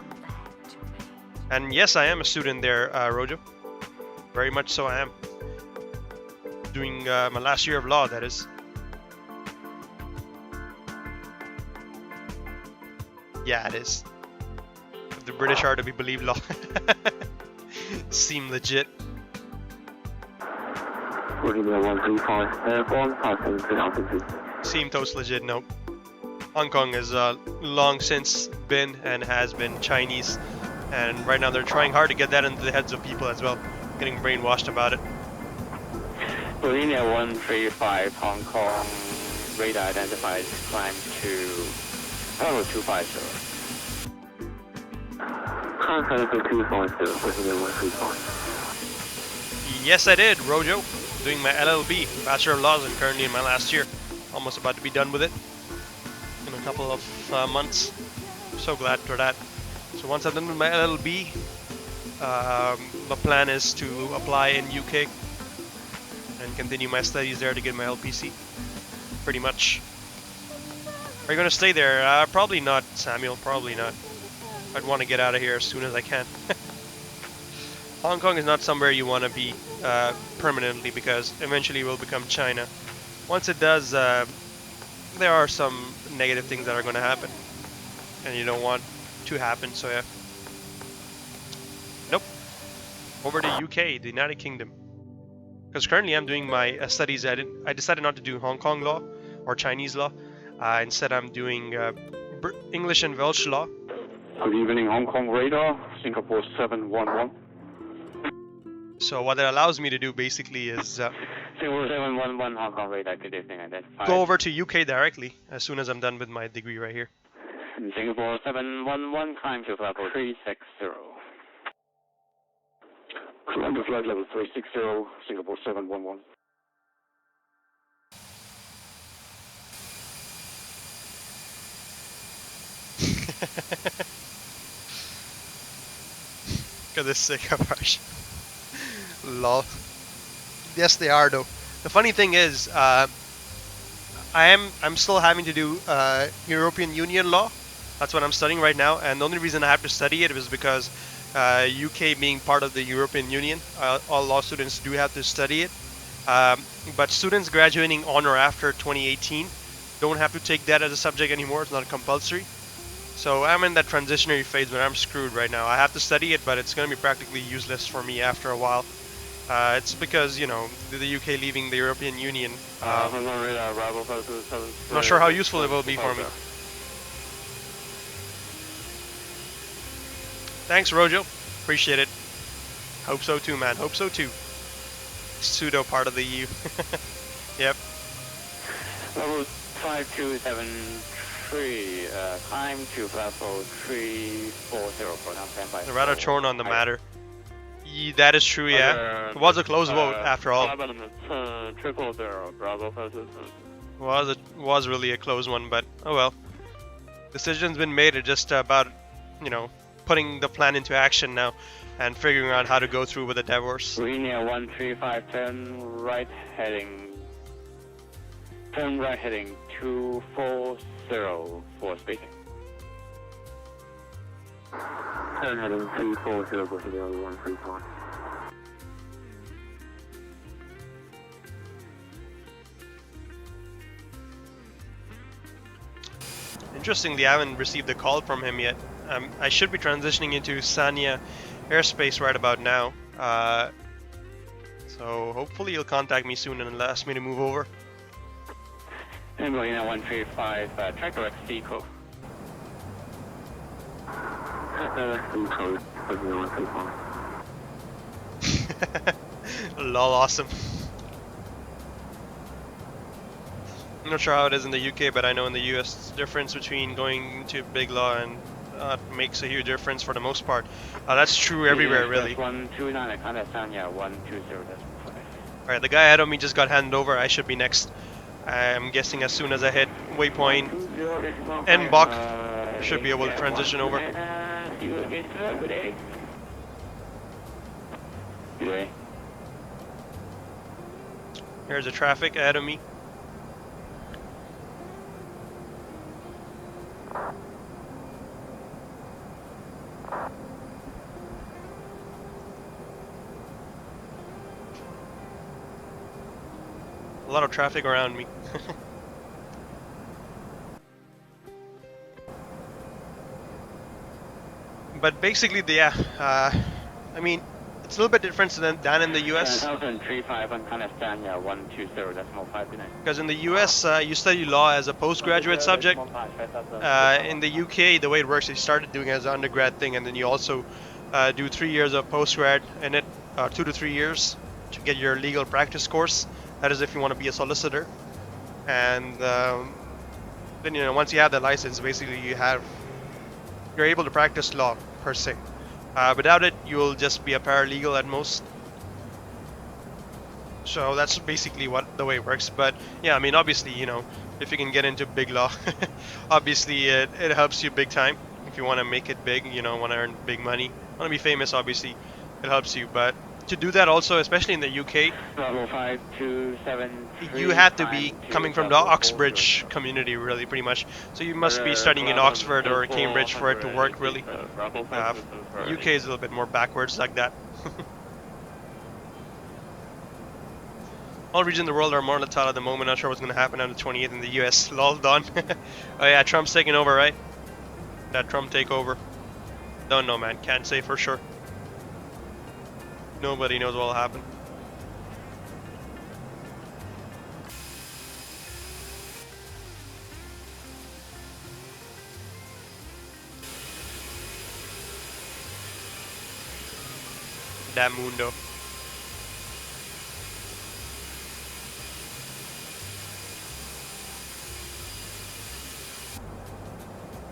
And yes, I am a student there, Rojo. Very much so I am. Doing my last year of law, that is. Yeah, it is. If the British are to be believed, law seem legit. Seem toast legit, no. Hong Kong has long since been and has been Chinese, and right now they're trying hard to get that into the heads of people as well, getting brainwashed about it. Virginia 135, Hong Kong, radar identifies climb to level 250. Contact 250, Virginia 135. Yes, I did, Rojo. Doing my LLB, Bachelor of Laws, and currently in my last year. Almost about to be done with it in a couple of months. So glad for that. So once I'm done with my LLB, the plan is to apply in UK and continue my studies there to get my LPC. Pretty much. Are you going to stay there? Probably not, Samuel. Probably not. I'd want to get out of here as soon as I can. Hong Kong is not somewhere you want to be permanently, because eventually it will become China. Once it does, there are some negative things that are going to happen, and you don't want to happen, so yeah. Nope. Over to UK, the United Kingdom. Because currently I'm doing my studies. I decided not to do Hong Kong law or Chinese law. Instead I'm doing English and Welsh law. Good evening, Hong Kong radar, Singapore 711. So what that allows me to do basically is Singapore 711, Hong Kong radar, good evening, identified. go over to UK directly as soon as I'm done with my degree right here. Singapore 711, climb to level 360. Under flight level 360, Singapore 711. Look at this sick version. Lol. Yes, they are though. The funny thing is, I'm still having to do European Union law. That's what I'm studying right now, and the only reason I have to study it was because UK being part of the European Union, all law students do have to study it. But students graduating on or after 2018 don't have to take that as a subject anymore. It's not compulsory. So I'm in that transitionary phase where I'm screwed right now. I have to study it, but it's going to be practically useless for me after a while. It's because, you know, the UK leaving the European Union. I'm not sure how useful it will be for me. Thanks, Rojo. Appreciate it. Hope so too, man. Hope so too. Pseudo part of the EU. Yep. Level 5273, climb to level 340 for now, standby. They're rather torn on the matter. That is true, yeah. It was a close vote after all. Was really a close one, but oh well. Decision's been made. It's just about, you know, putting the plan into action now and figuring out how to go through with the divorce. Linear 13510, right heading. Turn right heading 240 for speaking. Turn heading 240 for 135. Interestingly, I haven't received a call from him yet. I should be transitioning into Sanya airspace right about now. So hopefully he'll contact me soon and ask me to move over. And Linear 135, track direct C code. Lol, awesome. I'm not sure how it is in the UK, but I know in the US the difference between going to big law and makes a huge difference for the most part. That's true everywhere, really. 129, contact Sanya 120. Alright, the guy ahead of me just got handed over. I should be next. I'm guessing as soon as I hit waypoint N-Bok, I should be able to transition over. Here's the traffic ahead of me. A lot of traffic around me. But basically, yeah, I mean, it's a little bit different than in the US. Because in the US, you study law as a postgraduate subject. In the UK, the way it works, you started doing it as an undergrad thing, and then you also do 3 years of postgrad in it, 2 to 3 years, to get your legal practice course. That is if you want to be a solicitor. And then, you know, once you have the license, basically you're able to practice law per se. Without it, you'll just be a paralegal at most. So that's basically the way it works. But yeah, I mean, obviously, you know, if you can get into big law, obviously it helps you big time. If you want to make it big, you know, want to earn big money, want to be famous, obviously it helps you. But to do that also, especially in the UK, you have to be coming from the Oxbridge community, really, pretty much. So you must be studying in Oxford or Cambridge for it to work, really. UK is a little bit more backwards like that. All regions of the world are more volatile at the moment. Not sure what's going to happen on the 28th in the US. Lol, done. Oh yeah, Trump's taking over, right? That Trump takeover. Don't know, man. Can't say for sure. Nobody knows what will happen. That mundo.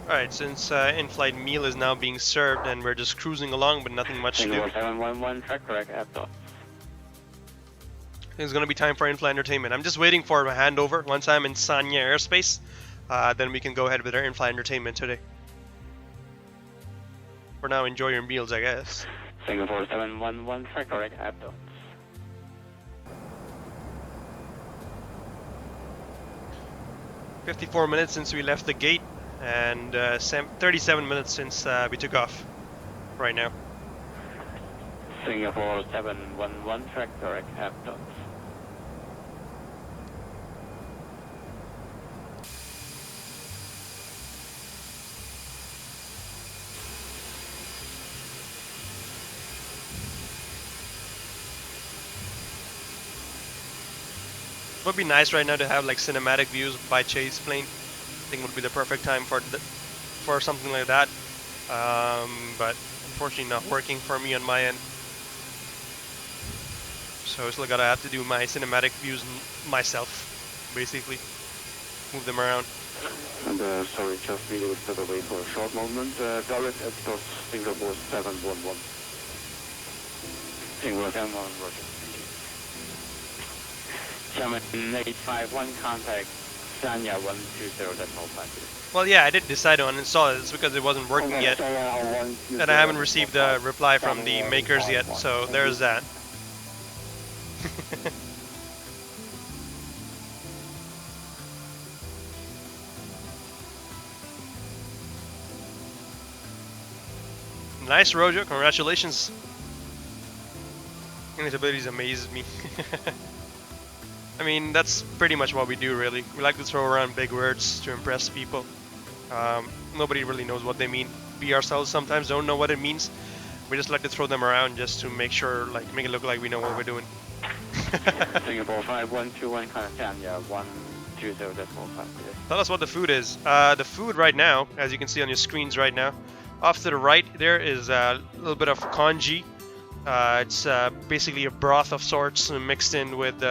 Alright, since in-flight meal is now being served and we're just cruising along but nothing much to do, Singapore 711, track correct, airport. it's going to be time for in-flight entertainment. I'm just waiting for a handover. Once I'm in Sanya airspace, then we can go ahead with our in-flight entertainment today. For now, enjoy your meals, I guess. Singapore 711, track correct, airport. 54 minutes since we left the gate, and 37 minutes since we took off right now. Singapore 711, track correct, airport. It would be nice right now to have like cinematic views by chase plane. I think would be the perfect time for something like that. But unfortunately not working for me on my end. So I still gotta have to do my cinematic views myself, basically. Move them around. And sorry, just need to step away for a short moment. Direct Airport, Singapore 711. Singapore 711, roger. 7851, contact Sanya 120.5. Well, yeah, I did decide to uninstall it. It's because it wasn't working yet, and I haven't received a reply from the makers yet. So there's that. Nice, Rojo. Congratulations. His abilities amazes me. I mean, that's pretty much what we do, really. We like to throw around big words to impress people. Nobody really knows what they mean. We ourselves sometimes don't know what it means. We just like to throw them around just to make sure, like, make it look like we know what we're doing. Singapore 5121, contact Sanya 120.5. Tell us what the food is. The food right now, as you can see on your screens right now, off to the right there is a little bit of congee. It's basically a broth of sorts mixed in with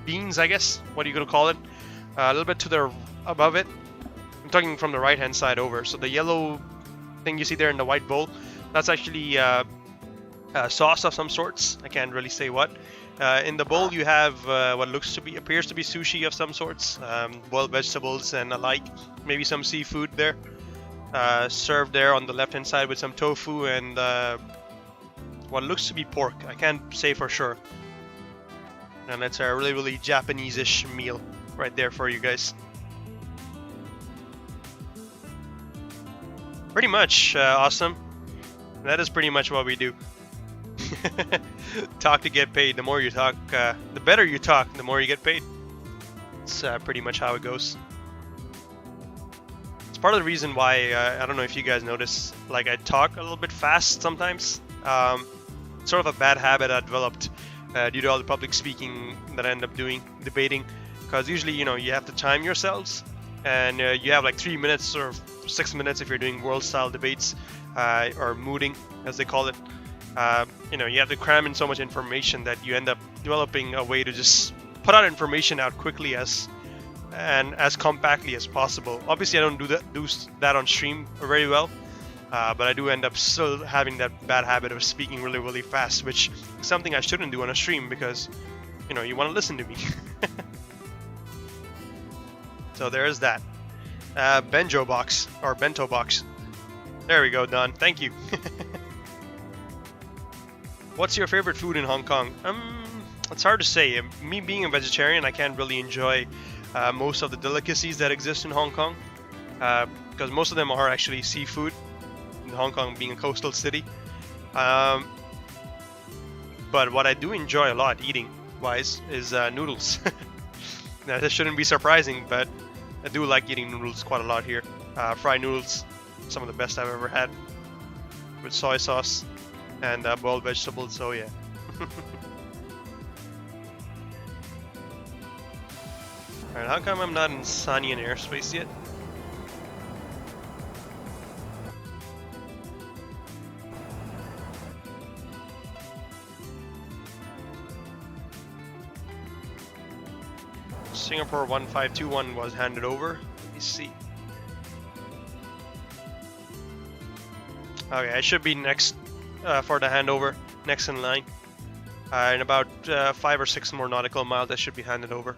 beans, I guess. What are you gonna call it? A little bit to the above it. I'm talking from the right hand side over. So the yellow thing you see there in the white bowl, that's actually sauce of some sorts. I can't really say what. In the bowl you have what appears to be sushi of some sorts, boiled vegetables and alike, maybe some seafood there. Served there on the left hand side with some tofu and what looks to be pork. I can't say for sure. And that's a really, really Japanese-ish meal right there for you guys. Pretty much awesome. That is pretty much what we do. Talk to get paid. The more you talk, the better you talk, the more you get paid. It's pretty much how it goes. It's part of the reason why, I don't know if you guys notice, like I talk a little bit fast sometimes. Sort of a bad habit I developed due to all the public speaking that I end up doing, debating. Because usually, you know, you have to time yourselves. And you have like 3 minutes or 6 minutes if you're doing world-style debates, or mooting, as they call it. You know, you have to cram in so much information that you end up developing a way to just put out information out quickly and as compactly as possible. Obviously, I don't do that on stream very well, but I do end up still having that bad habit of speaking really, really fast, which is something I shouldn't do on a stream because, you know, you want to listen to me. So there's that. Bento box. There we go, done. Thank you. What's your favorite food in Hong Kong? It's hard to say. Me being a vegetarian, I can't really enjoy most of the delicacies that exist in Hong Kong, because most of them are actually seafood, in Hong Kong being a coastal city. But what I do enjoy a lot eating-wise is noodles. Now, this shouldn't be surprising, but I do like eating noodles quite a lot here. Fried noodles, some of the best I've ever had, with soy sauce and boiled vegetables, so yeah. Alright, how come I'm not in Sanian airspace yet? Singapore 1521 was handed over. Let me see. Okay, I should be next for the handover, next in line. In about 5 or 6 more nautical miles, I should be handed over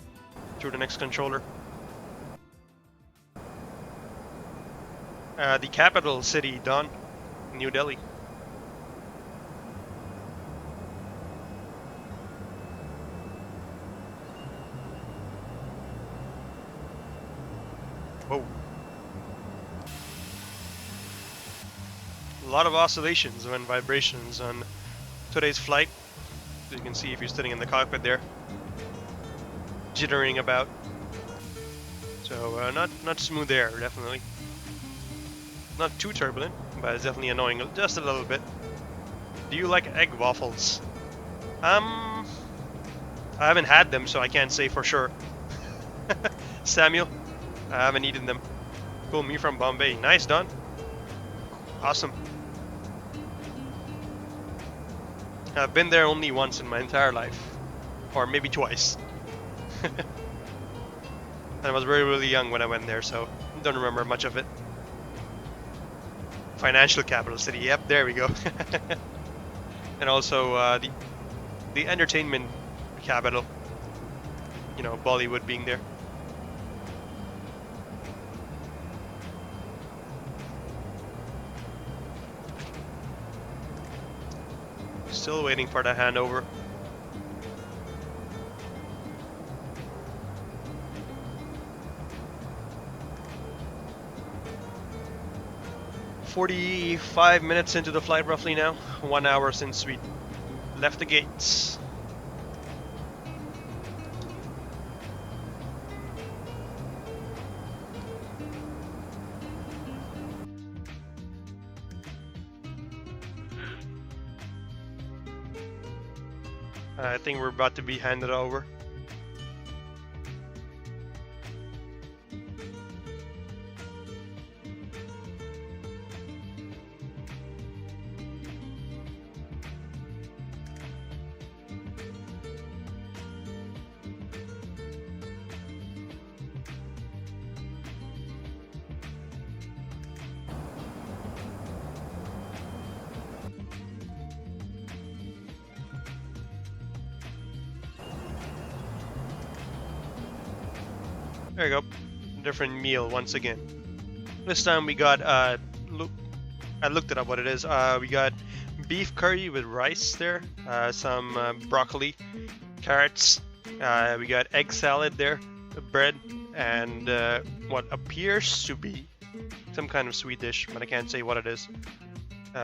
through the next controller. The capital city, Don, New Delhi. Whoa. A lot of oscillations and vibrations on today's flight. So you can see if you're sitting in the cockpit there, jittering about. So not smooth air, definitely. Not too turbulent, but it's definitely annoying just a little bit. Do you like egg waffles? I haven't had them, so I can't say for sure. Samuel, I haven't eaten them. Cool, me from Bombay. Nice, Don. Awesome. I've been there only once in my entire life, or maybe twice. And I was really young when I went there, so don't remember much of it. Financial capital city, yep, there we go. And also the entertainment capital, you know, Bollywood being there. Still waiting for the handover. "45 minutes into the flight roughly now. 1 hour since we left the gates. I think we're about to be handed over. There you go. Different meal once again. This time we got I looked it up what it is. We got beef curry with rice there, some broccoli, carrots. We got egg salad there, bread, and what appears to be some kind of sweet dish, but I can't say what it is.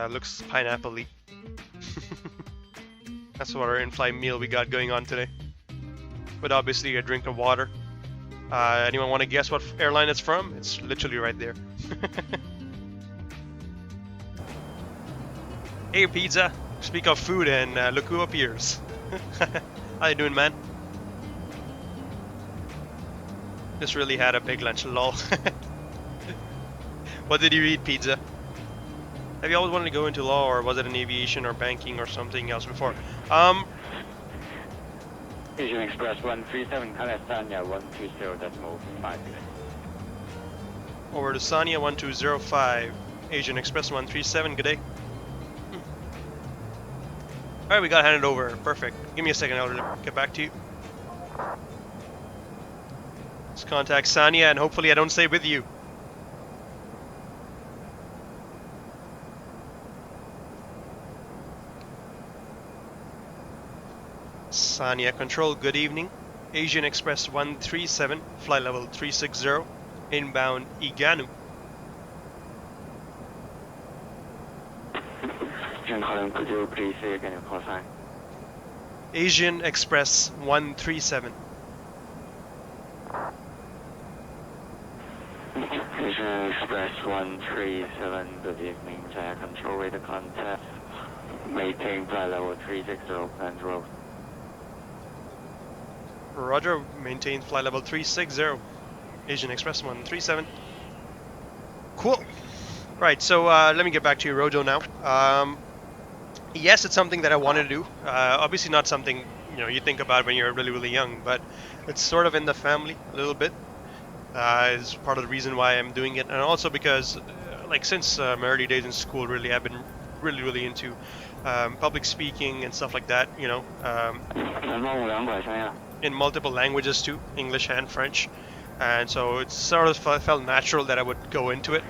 Looks pineapple-y. That's what our in-flight meal we got going on today. But obviously a drink of water. Anyone want to guess what airline it's from? It's literally right there. Hey pizza, speak of food and look who appears. How you doing, man? Just really had a big lunch, lol. What did you eat, pizza? Have you always wanted to go into law, or was it in aviation or banking or something else before? Asian Express 137, contact Sanya 120.5. Over to Sanya 1205, Asian Express 137, good day. Alright, we got handed over, perfect. Give me a second, I'll get back to you. Let's contact Sanya and hopefully I don't stay with you. Sanya Control, good evening. Asian Express 137, flight level 360, inbound Iganu. Could you please say again your call sign? Asian Express 137. Asian Express 137, good evening. Sanya Control, radar contact. Maintain flight level 360, plan road. Roger, maintain flight level 360. Asian Express 137. Cool. Right, so let me get back to you, Rojo, now. Yes, it's something that I wanted to do. Obviously not something you think about when you're really young, but it's sort of in the family a little bit. Is part of the reason why I'm doing it, and also because like since my early days in school, really, I've been really into public speaking and stuff like that. You know, in multiple languages too, English and French, and so it sort of felt natural that I would go into it.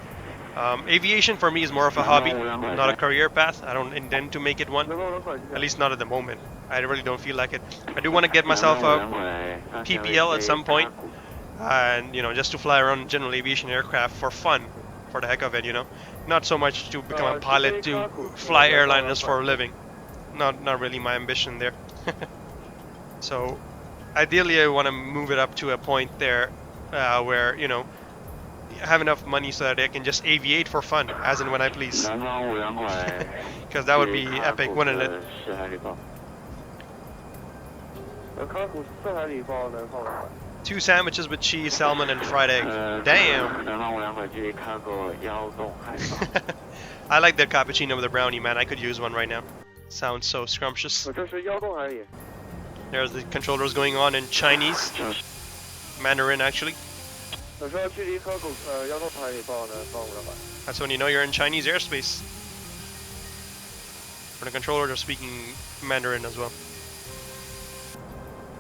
Aviation for me is more of a hobby, not a career path. I don't intend to make it one, at least not at the moment. I really don't feel like it. I do want to get myself a PPL at some point, and you know, just to fly around general aviation aircraft for fun, for the heck of it, you know. Not so much to become a pilot to fly airliners for a living. Not really my ambition there. So ideally I want to move it up to a point there where, you know, have enough money so that I can just aviate for fun, as and when I please. Because that would be epic, wouldn't it? Two sandwiches with cheese, salmon, and fried egg. Damn! I like that cappuccino with a brownie, man. I could use one right now. Sounds so scrumptious. There's the controllers going on in Chinese. Mandarin, actually. That's when you know you're in Chinese airspace. For the controllers are speaking Mandarin as well.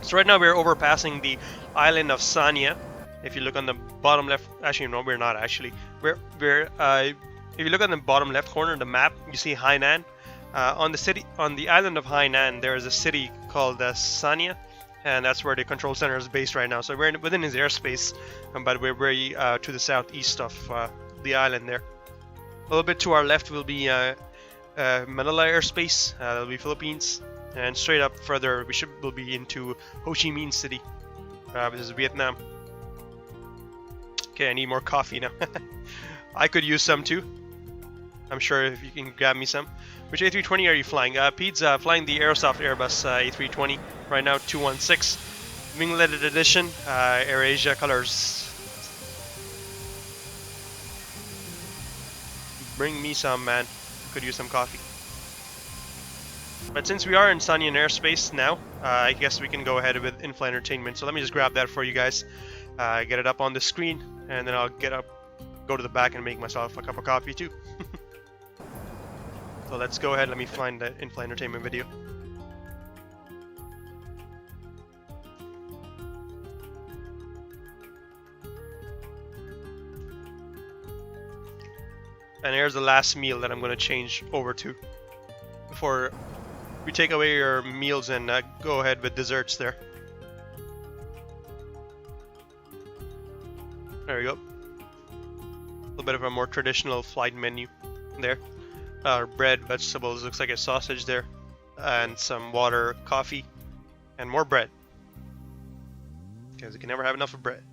So right now we're overpassing the island of Sanya. If you look on the bottom left, actually no, we're not actually. We're if you look on the bottom left corner of the map, you see Hainan. On the island of Hainan, there is a city called Sanya, and that's where the control center is based right now. So we're within his airspace, but we're very to the southeast of the island there. A little bit to our left will be Manila airspace. That'll be Philippines, and straight up further we'll be into Ho Chi Minh City, which is Vietnam. Okay, I need more coffee now. I could use some too. I'm sure if you can grab me some. Which A320 are you flying? Pete's flying the Aerosoft Airbus A320 right now, 216, wingletted edition, AirAsia colors. Bring me some, man. Could use some coffee. But since we are in Sanyan airspace now, I guess we can go ahead with in-flight entertainment. So let me just grab that for you guys, get it up on the screen, and then I'll go to the back and make myself a cup of coffee too. So let's go ahead, let me find the in-flight entertainment video. And here's the last meal that I'm going to change over to before we take away your meals and go ahead with desserts there. There we go. A little bit of a more traditional flight menu there. Bread, vegetables, looks like a sausage there, and some water, coffee, and more bread. Because you can never have enough of bread.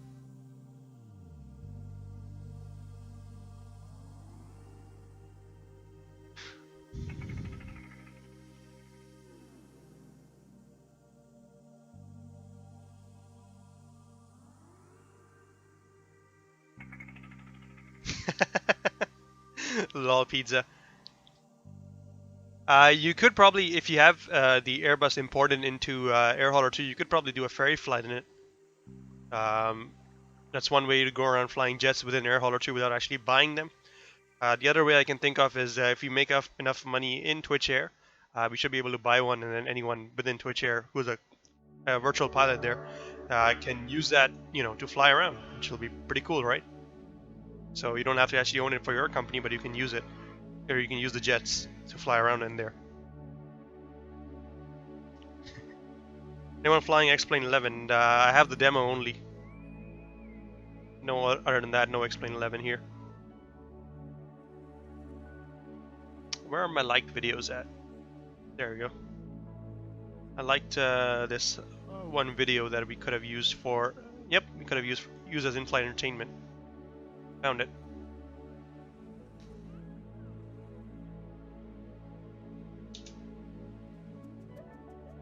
Lol pizza. You could probably, if you have the Airbus imported into Air Hauler 2, you could probably do a ferry flight in it. That's one way to go around flying jets within Air Hauler 2 without actually buying them. The other way I can think of is if you make enough money in Twitch Air, we should be able to buy one, and then anyone within Twitch Air who's a virtual pilot there can use that, you know, to fly around, which will be pretty cool, right? So you don't have to actually own it for your company, but you can use it, or you can use the jets to fly around in there. Anyone flying X-Plane 11? I have the demo only. No other than that, no X-Plane 11 here. Where are my liked videos at? There we go. I liked this one video that we could have used for. Yep, we could have used as in-flight entertainment. Found it.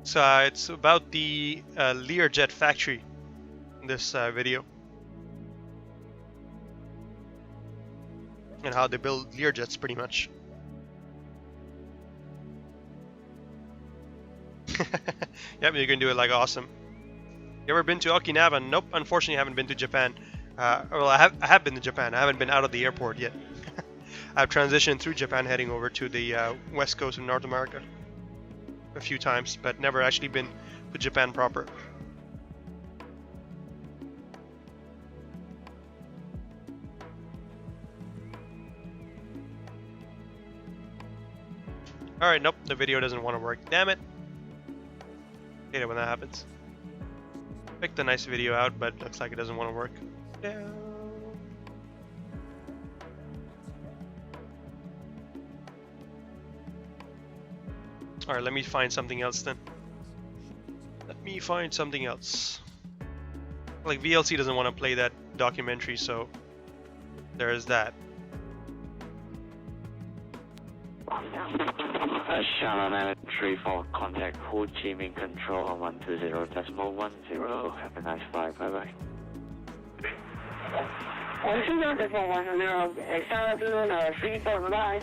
So it's about the Learjet factory in this video, and how they build Learjets pretty much. Yep, you can do it like awesome. You ever been to Okinawa? Nope, unfortunately I haven't been to Japan. Well, I have been to Japan. I haven't been out of the airport yet. I've transitioned through Japan heading over to the west coast of North America a few times, but never actually been to Japan proper. Alright, nope, the video doesn't want to work. Damn it! Hate it when that happens. Picked a nice video out, but looks like it doesn't want to work. Down. Alright, let me find something else then. Let me find something else. Like, VLC doesn't want to play that documentary, so there's that. Shalom 34, contact Ho Chi Minh Control on 120.10. Have a nice flight, bye bye. 120.10, Charlotte, Freeport, bye.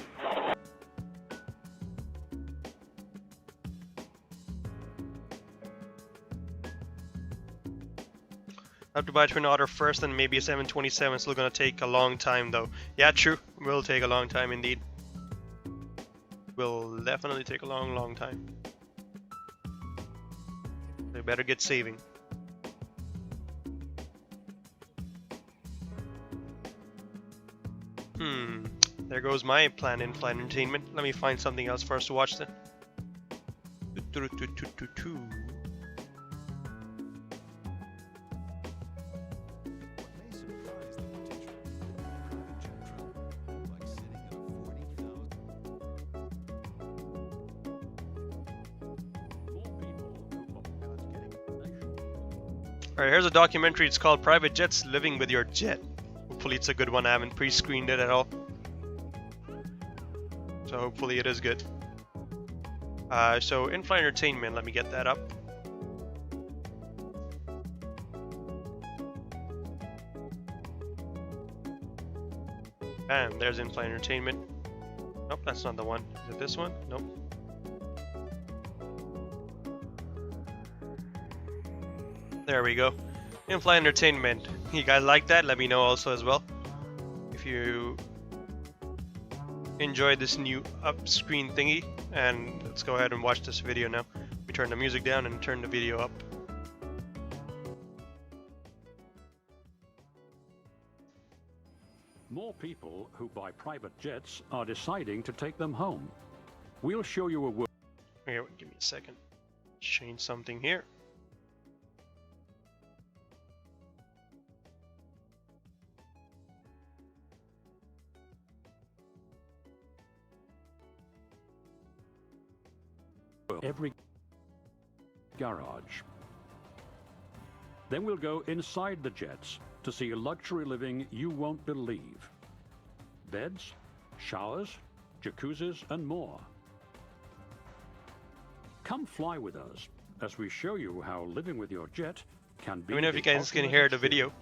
I have to buy a Twin Otter first and maybe a 727. It's still gonna take a long time though. Yeah, true. Will take a long time indeed. Will definitely take a long time. They better get saving. There goes my plan in-flight entertainment. Let me find something else for us to watch then. Alright, here's a documentary. It's called Private Jets Living with Your Jet. Hopefully it's a good one. I haven't pre-screened it at all. So hopefully it is good. So in-flight entertainment, let me get that up. Bam, there's in-flight entertainment. Nope, that's not the one. Is it this one? Nope. There we go. In-flight entertainment. You guys like that? Let me know also as well. If you enjoyed this new up-screen thingy. And let's go ahead and watch this video now. We turn the music down and turn the video up. More people who buy private jets are deciding to take them home. We'll show you a world. Okay, give me a second. Change something here. Every garage. Then we'll go inside the jets to see luxury living you won't believe. Beds, showers, jacuzzis, and more. Come fly with us as we show you how living with your jet can be. Let me know if you guys can hear the video.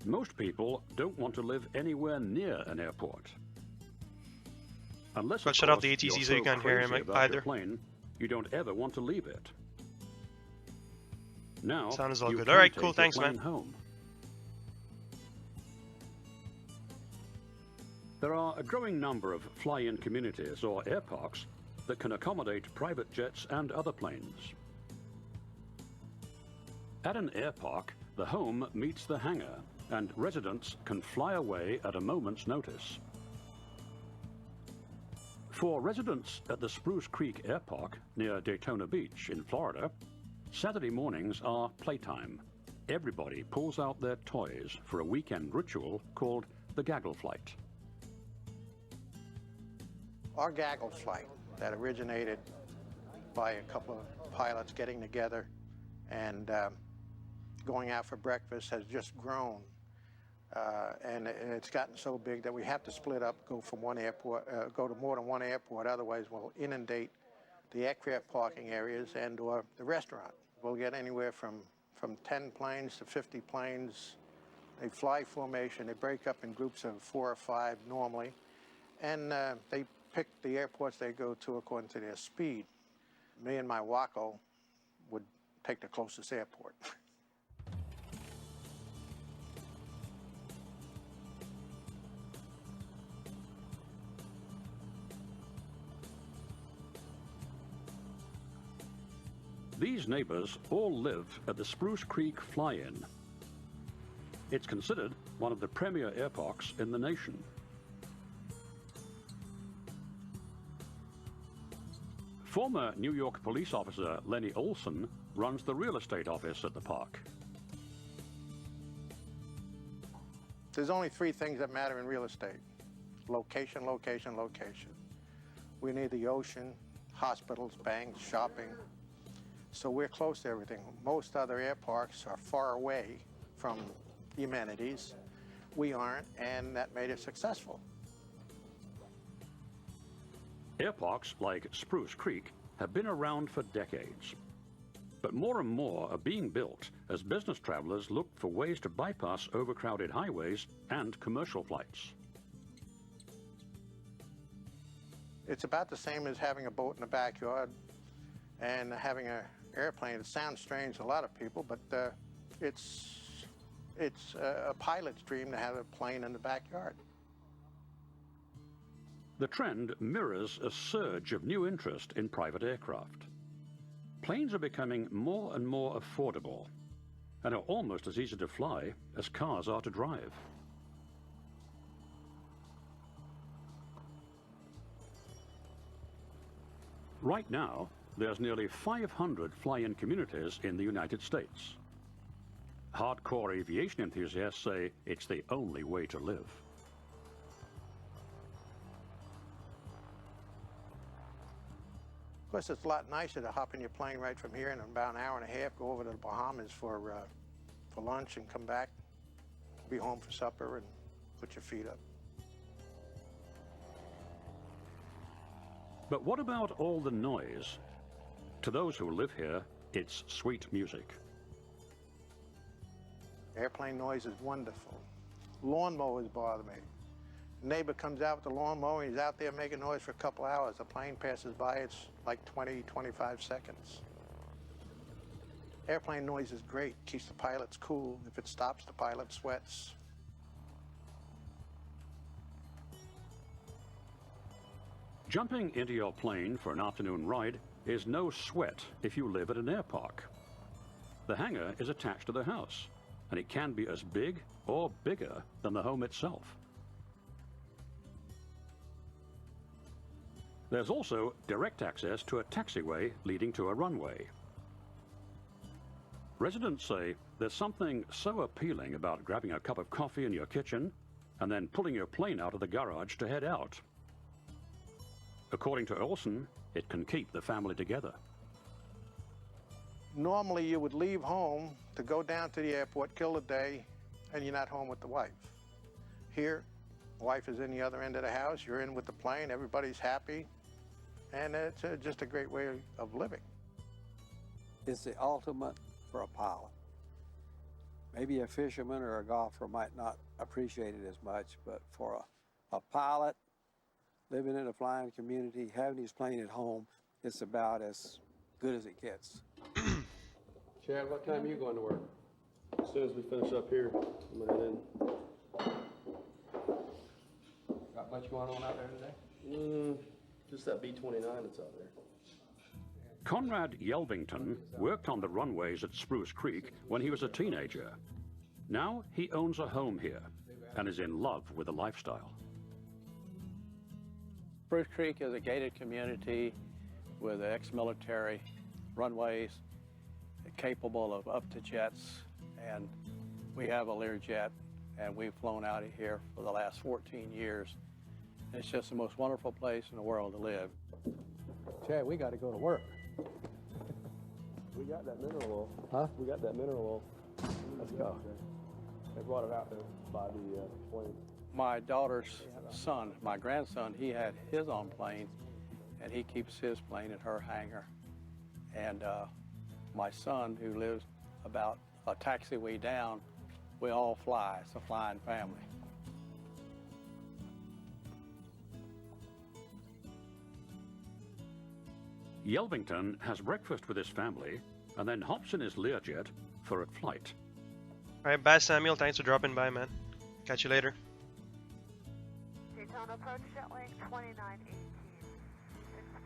Most people don't want to live anywhere near an airport. Unless I'll shut off the ATC so you can't hear him either. Plane, you don't ever want to leave it. Now, sounds all you good. can Alright, take cool, your thanks plane man. Home. There are a growing number of fly-in communities or airparks that can accommodate private jets and other planes. At an airpark, the home meets the hangar, and residents can fly away at a moment's notice. For residents at the Spruce Creek Airpark near Daytona Beach in Florida, Saturday mornings are playtime. Everybody pulls out their toys for a weekend ritual called the Gaggle Flight. Our Gaggle Flight that originated by a couple of pilots getting together and going out for breakfast has just grown And it's gotten so big that we have to split up, go from one airport, go to more than one airport. Otherwise, we'll inundate the aircraft parking areas and/or the restaurant. We'll get anywhere from 10 planes to 50 planes. They fly formation. They break up in groups of 4 or 5 normally, and they pick the airports they go to according to their speed. Me and my Waco would take the closest airport. These neighbors all live at the Spruce Creek Fly-In. It's considered one of the premier airparks in the nation. Former New York police officer Lenny Olson runs the real estate office at the park. There's only 3 things that matter in real estate: location, location, location. We need the ocean, hospitals, banks, shopping. So we're close to everything. Most other air parks are far away from the amenities. We aren't, and that made it successful. Airparks like Spruce Creek have been around for decades. But more and more are being built as business travelers look for ways to bypass overcrowded highways and commercial flights. It's about the same as having a boat in the backyard and having an airplane. It sounds strange to a lot of people, but it's a pilot's dream to have a plane in the backyard. The trend mirrors a surge of new interest in private aircraft. Planes are becoming more and more affordable and are almost as easy to fly as cars are to drive. Right now, there's nearly 500 fly-in communities in the United States. Hardcore aviation enthusiasts say it's the only way to live. Of course, it's a lot nicer to hop in your plane right from here and in about an hour and a half go over to the Bahamas for lunch and come back, be home for supper and put your feet up. But what about all the noise? To those who live here, it's sweet music. Airplane noise is wonderful. Lawnmowers bother me. Neighbor comes out with the lawnmower and he's out there making noise for a couple hours. The plane passes by, it's like 20, 25 seconds. Airplane noise is great, keeps the pilots cool. If it stops, the pilot sweats. Jumping into your plane for an afternoon ride is no sweat if you live at an airpark. The hangar is attached to the house, and it can be as big or bigger than the home itself. There's also direct access to a taxiway leading to a runway. Residents say there's something so appealing about grabbing a cup of coffee in your kitchen and then pulling your plane out of the garage to head out. According to Olson, it can keep the family together. Normally you would leave home to go down to the airport, kill the day, and you're not home with the wife. Here, the wife is in the other end of the house, you're in with the plane, everybody's happy, and it's just a great way of living. It's the ultimate for a pilot. Maybe a fisherman or a golfer might not appreciate it as much, but for a pilot, living in a flying community, having his plane at home, it's about as good as it gets. Chad, what time are you going to work? As soon as we finish up here, I'm gonna head in. Got much going on out there today? Just that B-29 that's out there. Conrad Yelvington worked on the runways at Spruce Creek when he was a teenager. Now he owns a home here and is in love with the lifestyle. Spruce Creek is a gated community with ex-military runways capable of up to jets, and we have a Learjet, and we've flown out of here for the last 14 years. It's just the most wonderful place in the world to live. Chad, we got to go to work. We got that mineral oil. Huh? We got that mineral oil. Let's go. They brought it out there by the plane. My daughter's son, my grandson, he had his own plane, and he keeps his plane at her hangar. And my son, who lives about a taxiway down, we all fly. It's a flying family. Yelvington has breakfast with his family and then hops in his Learjet for a flight. Alright, bye Samuel, thanks for dropping by, man. Catch you later. Daytona approach jet length 2918,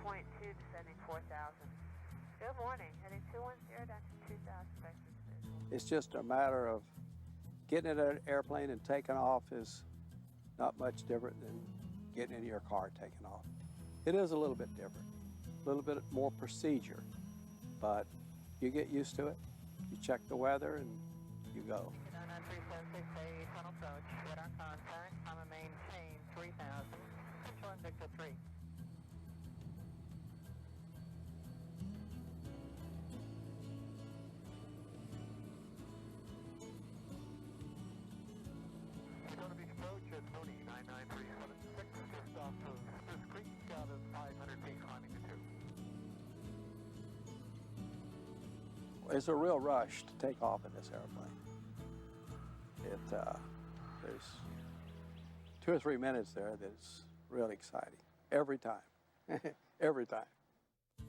6.2 descending 4,000. Good morning, heading 210 down to 2,000 back to visual. It's just a matter of getting in an airplane and taking off is not much different than getting in your car and taking off. It is a little bit different, a little bit more procedure, but you get used to it. You check the weather and you go. 99376, tunnel approach, radar contact, I'm a maintain 3,000, control and Victor 3. Daytona Beach approach at Tony 99376, just off of Spruce Creek, out of 500 feet, climbing to 2. It's a real rush to take off in this airplane. There's 2 or 3 minutes there that's really exciting. Every time. Every time.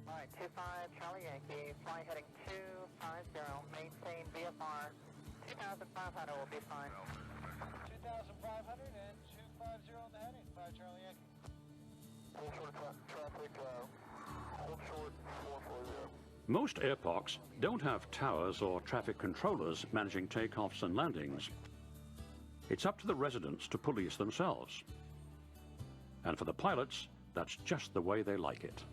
All right, 25 Charlie Yankee, fly heading 250, maintain VFR 2,500 will be fine. 2,500 and 250 on the heading, 5 Charlie Yankee. Hold short traffic, hold short 440. Most airports don't have towers or traffic controllers managing takeoffs and landings. It's up to the residents to police themselves. And for the pilots, that's just the way they like it.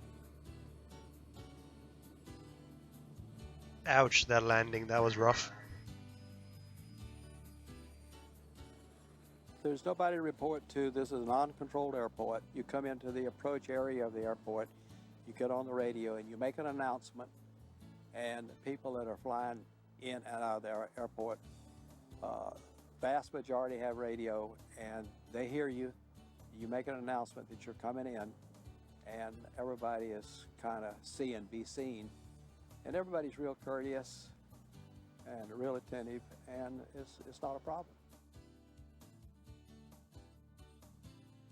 Ouch, that landing, that was rough. There's nobody to report to. This is an uncontrolled airport. You come into the approach area of the airport, you get on the radio and you make an announcement, and the people that are flying in and out of the airport, vast majority have radio, and they hear you. You make an announcement that you're coming in, and everybody is kind of see and be seen. And everybody's real courteous and real attentive, and it's not a problem.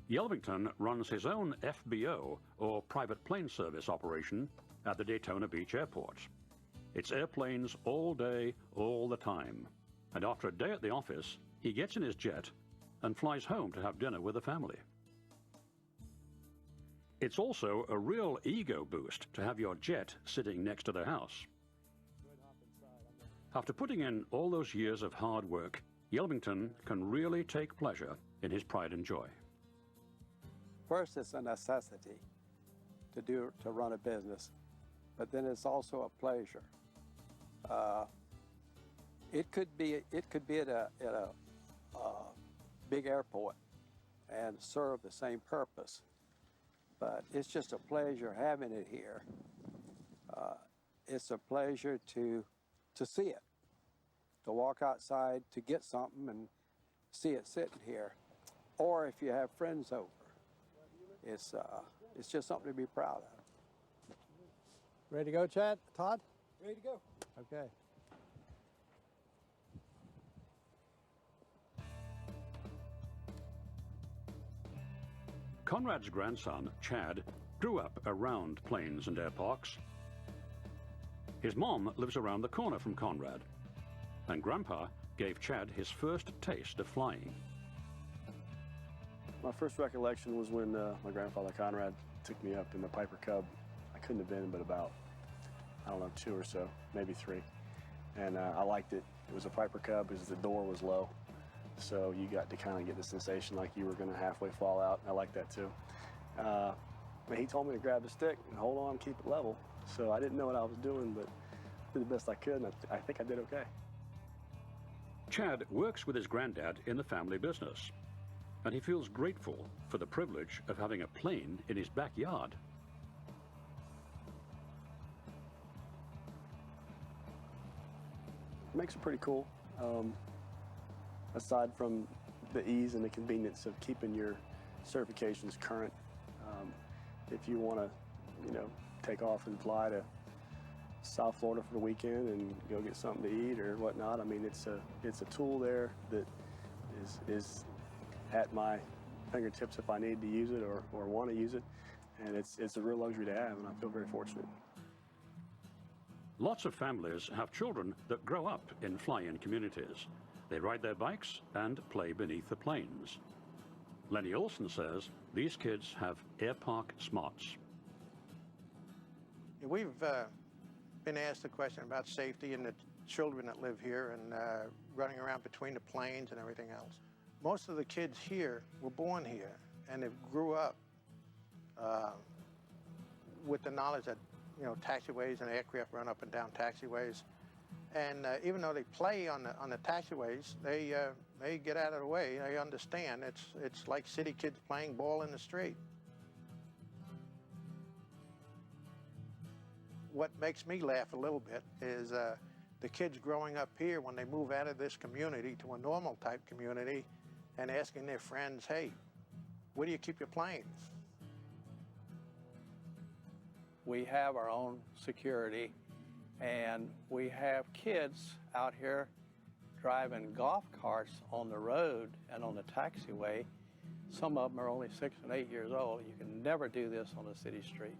Yelvington runs his own FBO, or private plane service operation, at the Daytona Beach Airport. It's airplanes all day, all the time. And after a day at the office, he gets in his jet and flies home to have dinner with the family. It's also a real ego boost to have your jet sitting next to the house. After putting in all those years of hard work, Yelvington can really take pleasure in his pride and joy. First, it's a necessity to run a business, but then it's also a pleasure. It could be at a big airport and serve the same purpose, but it's just a pleasure having it here. It's a pleasure to see it, to walk outside to get something and see it sitting here, or if you have friends over. It's just something to be proud of. Ready to go, Chad? Todd? Ready to go. Okay. Conrad's grandson, Chad, grew up around planes and airparks. His mom lives around the corner from Conrad, and Grandpa gave Chad his first taste of flying. My first recollection was when my grandfather Conrad took me up in the Piper Cub. I couldn't have been but about, I don't know, 2 or so, maybe 3. And I liked it. It was a Piper Cub because the door was low. So you got to kind of get the sensation like you were going to halfway fall out. I like that too. But he told me to grab the stick and hold on, keep it level. So I didn't know what I was doing, but did the best I could, and I think I did okay. Chad works with his granddad in the family business, and he feels grateful for the privilege of having a plane in his backyard. It makes it pretty cool. aside from the ease and the convenience of keeping your certifications current, if you want to, you know, take off and fly to South Florida for the weekend and go get something to eat or whatnot, I mean, it's a tool there that is at my fingertips if I need to use it or want to use it, and it's a real luxury to have, and I feel very fortunate. Lots of families have children that grow up in fly-in communities. They ride their bikes and play beneath the planes. Lenny Olson says these kids have air park smarts. We've been asked a question about safety and the children that live here and running around between the planes and everything else. Most of the kids here were born here and they grew up with the knowledge that, you know, taxiways and aircraft run up and down taxiways. And even though they play on the taxiways, they get out of the way. They understand it's like city kids playing ball in the street. What makes me laugh a little bit is the kids growing up here, when they move out of this community to a normal type community and asking their friends, hey, where do you keep your planes? We have our own security, and we have kids out here driving golf carts on the road and on the taxiway. Some of them are only 6 and 8 years old. You can never do this on a city street.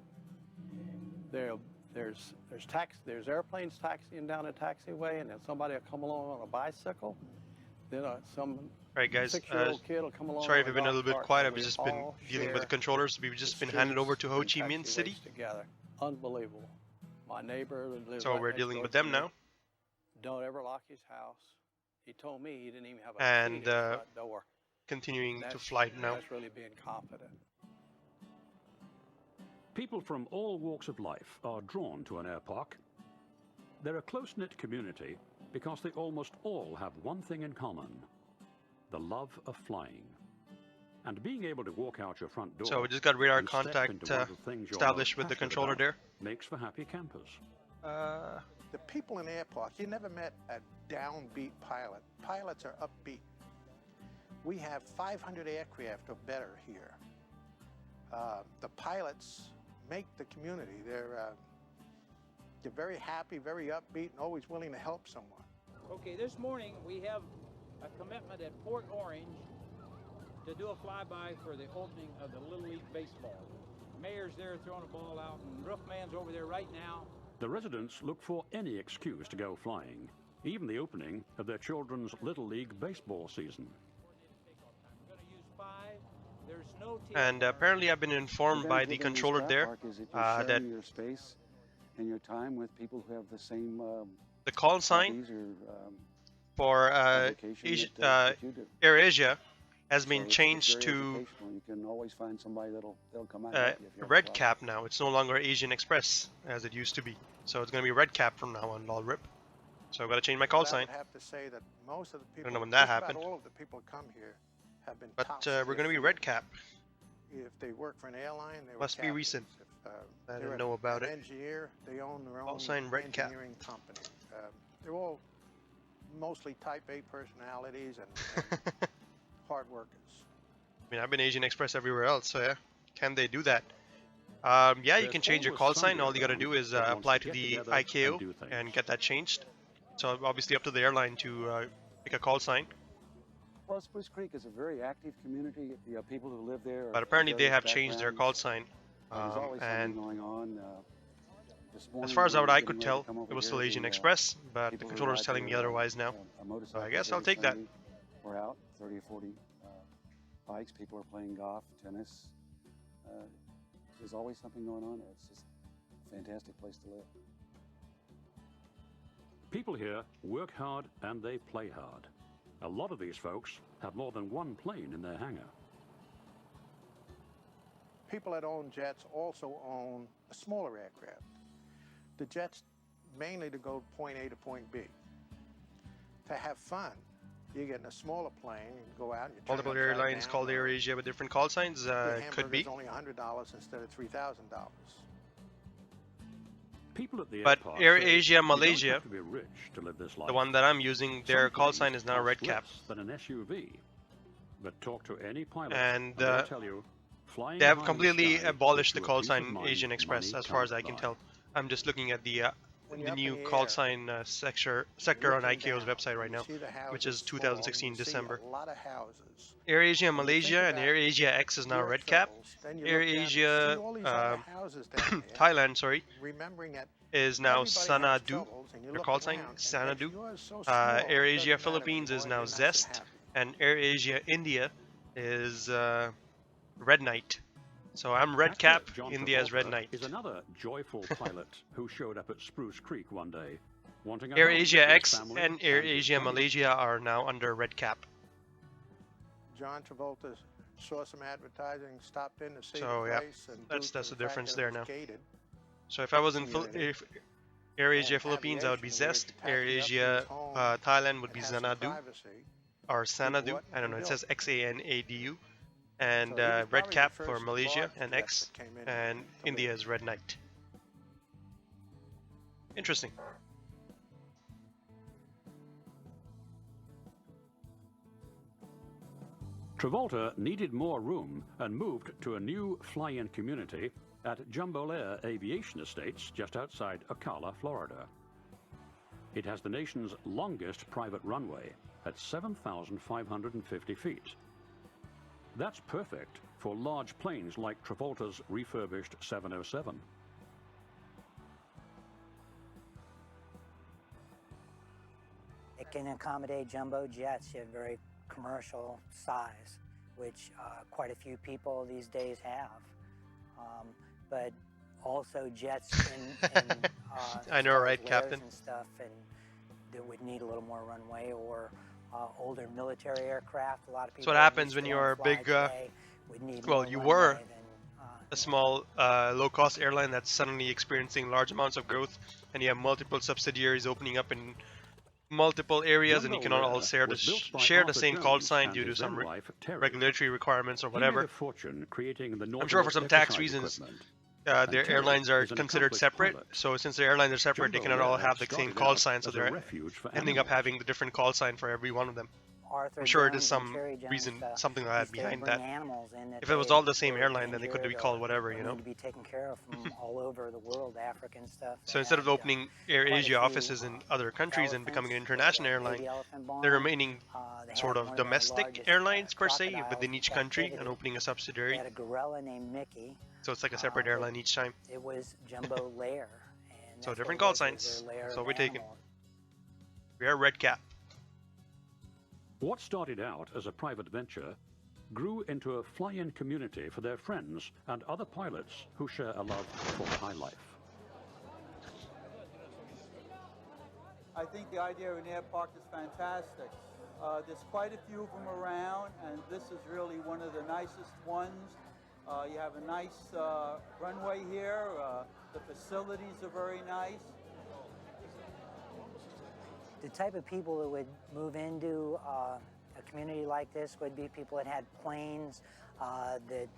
There's airplanes taxiing down a taxiway, and then somebody will come along on a bicycle. Then some Alright guys, 6-year-old kid will come along. sorry on if I've a been a golf little bit cart, quiet. and I've we just been all dealing with the share controllers. We've just the been handed over to Ho streets Chi and Minh City. taxiways together. Unbelievable. My neighbor lives So right we're next dealing door with to them me. now. Don't ever lock his house. He told me he didn't even have a key And to his front door. continuing to That's- fly now. That's really being confident. People from all walks of life are drawn to an air park. They're a close-knit community because they almost all have one thing in common: the love of flying. And being able to walk out your front door So we just got radar and step contact into one of the things you're established most with the passionate controller about there. makes for happy campers. The people in air parks, you never met a downbeat pilot. Pilots are upbeat. We have 500 aircraft or better here. The pilots make the community. They're very happy, very upbeat, and always willing to help someone. Okay, this morning we have a commitment at Port Orange to do a flyby for the opening of the Little League Baseball. Mayor's there throwing a ball out, and Roofman's over there right now. The residents look for any excuse to go flying, even the opening of their children's Little League baseball season. There's no And apparently I've been informed by the controller there that your space and your time with people who have the same the call sign hobbies or, for avocation that you do. AirAsia has been So it's changed very to educational. You can always find somebody that'll come out and help you if you have a Red problem. Cap now. It's no longer Asian Express as it used to be. So it's going to be Red Cap from now on, all rip. So I've got to change my call sign. I have to say that most of the people, I don't know when that just about happened. all of the people who come here have been But top we're going to be Red Cap. If they work for an airline, they were Must be captains. recent. If, I they're didn't know about an it. engineer, they own their Call own sign Red Cap. engineering company. They're all mostly type A personalities and hard workers. I mean, I've been Asian Express everywhere else, so yeah. Can they do that? Yeah, you can change your call sign. All you got to do is apply to the ICAO and get that changed. So obviously up to the airline to pick a call sign. Well, Spruce Creek is a very active community. You know, people who live there. But apparently they have changed their call sign. There's always And something going on. This as morning far as we were I getting could ready to tell, come over it was here, still Asian the, Express, but the people who controller's ride telling me their, otherwise now. a motorcycle So I guess every I'll take that. Sunday. We're out, 30 or 40 bikes. People are playing golf, tennis. There's always something going on there. It's just a fantastic place to live. People here work hard and they play hard. A lot of these folks have more than one plane in their hangar. People that own jets also own a smaller aircraft. The jets mainly to go point A to point B. To have fun, you get in a smaller plane, you go out and you turn Multiple it upside airlines down, called or AirAsia with different call signs. the Could be. hamburger's only $100 instead of $3,000. People at the But airport Air say Asia you don't Malaysia have to be rich privilege to live this life. The one that I'm using, their Some call planes sign is now cost red cap. less than an SUV. But talk to any pilot, And they'll tell you, flying they have high in the completely sky abolished the gives you a call peace of sign mind Asian Express, money as far as I can't can buy. tell. I'm just looking at the When you're up new in the call air, sign sector you're on looking ICAO's down, website right and you now, see the which houses is full, 2016 and you see December. a lot of houses. AirAsia When you think Malaysia and about AirAsia X is now your red cap. troubles, then you look down and see AirAsia all these other houses down there, Thailand, sorry, remembering that is now everybody has Sanadu. troubles, and you Their look call sign around, and Sanadu. makes yours so small, it AirAsia doesn't matter Philippines is anymore, now you're nice and Zest, happy. and AirAsia India is Red Knight. So I'm red Actor cap, John India is Red Travolta Knight. is another joyful pilot who showed up at Spruce Creek one day, wanting a home AirAsia for his X family and his AirAsia friends. Malaysia are now under red cap. John Travolta saw some advertising, stopped in to see So the yeah, place, and that's due the to fact difference that there it was now. gated, So if I was in community. AirAsia And Philippines, I would be aviation, where Zest. you pack you up to AirAsia his home Thailand would and be have some Xanadu privacy, or he Sanadu. bought I don't and know. It built. says Xanadu. And So he was red probably cap the for first Malaysia large and jet X, that came in and to India live. is Red Knight. Interesting. Travolta needed more room and moved to a new fly-in community at Jumbo Air Aviation Estates just outside Ocala, Florida. It has the nation's longest private runway at 7,550 feet. That's perfect for large planes like Travolta's refurbished 707. It can accommodate jumbo jets at very commercial size, which quite a few people these days have. But also jets in I know, right, Captain? and stuff, and that would need a little more runway, or older military aircraft. A lot of That's people what that happens used when to you're a fly big, today would need well, more you runway were than, a small low-cost airline that's suddenly experiencing large amounts of growth, and you have multiple subsidiaries opening up in multiple areas, and you cannot all share the same call sign due to some regulatory requirements or whatever. I'm sure for some tax reasons, their airlines are considered separate. So since their airlines are separate, they cannot all have the same call sign, so they're ending up having the different call sign for every one of them. Arthur I'm sure it Jones is and some Terry Jones, reason, something like that used to behind bring that. animals in that If it was they all the same were airline, then they could be injured called or whatever, you know. need to be taken care of from all over the world, Africa and stuff. So They instead of had, opening quite a AirAsia few, offices in other countries and becoming an elephants, international the airline, baby elephant barn. they're remaining They sort had of one the domestic largest, airlines per se crocodiles within in each country and captivity. opening a They subsidiary. had a gorilla named Mickey. So it's like a separate but airline each time. It was Jumbo Lair. And So that's different what call it was, it was signs. their lair That's of what we're taking. animals. We are red cap. What started out as a private venture grew into a fly-in community for their friends and other pilots who share a love for the high life. I think the idea of an air park is fantastic. There's quite a few of them around, and this is really one of the nicest ones. You have a nice runway here. The facilities are very nice. The type of people that would move into a community like this would be people that had planes that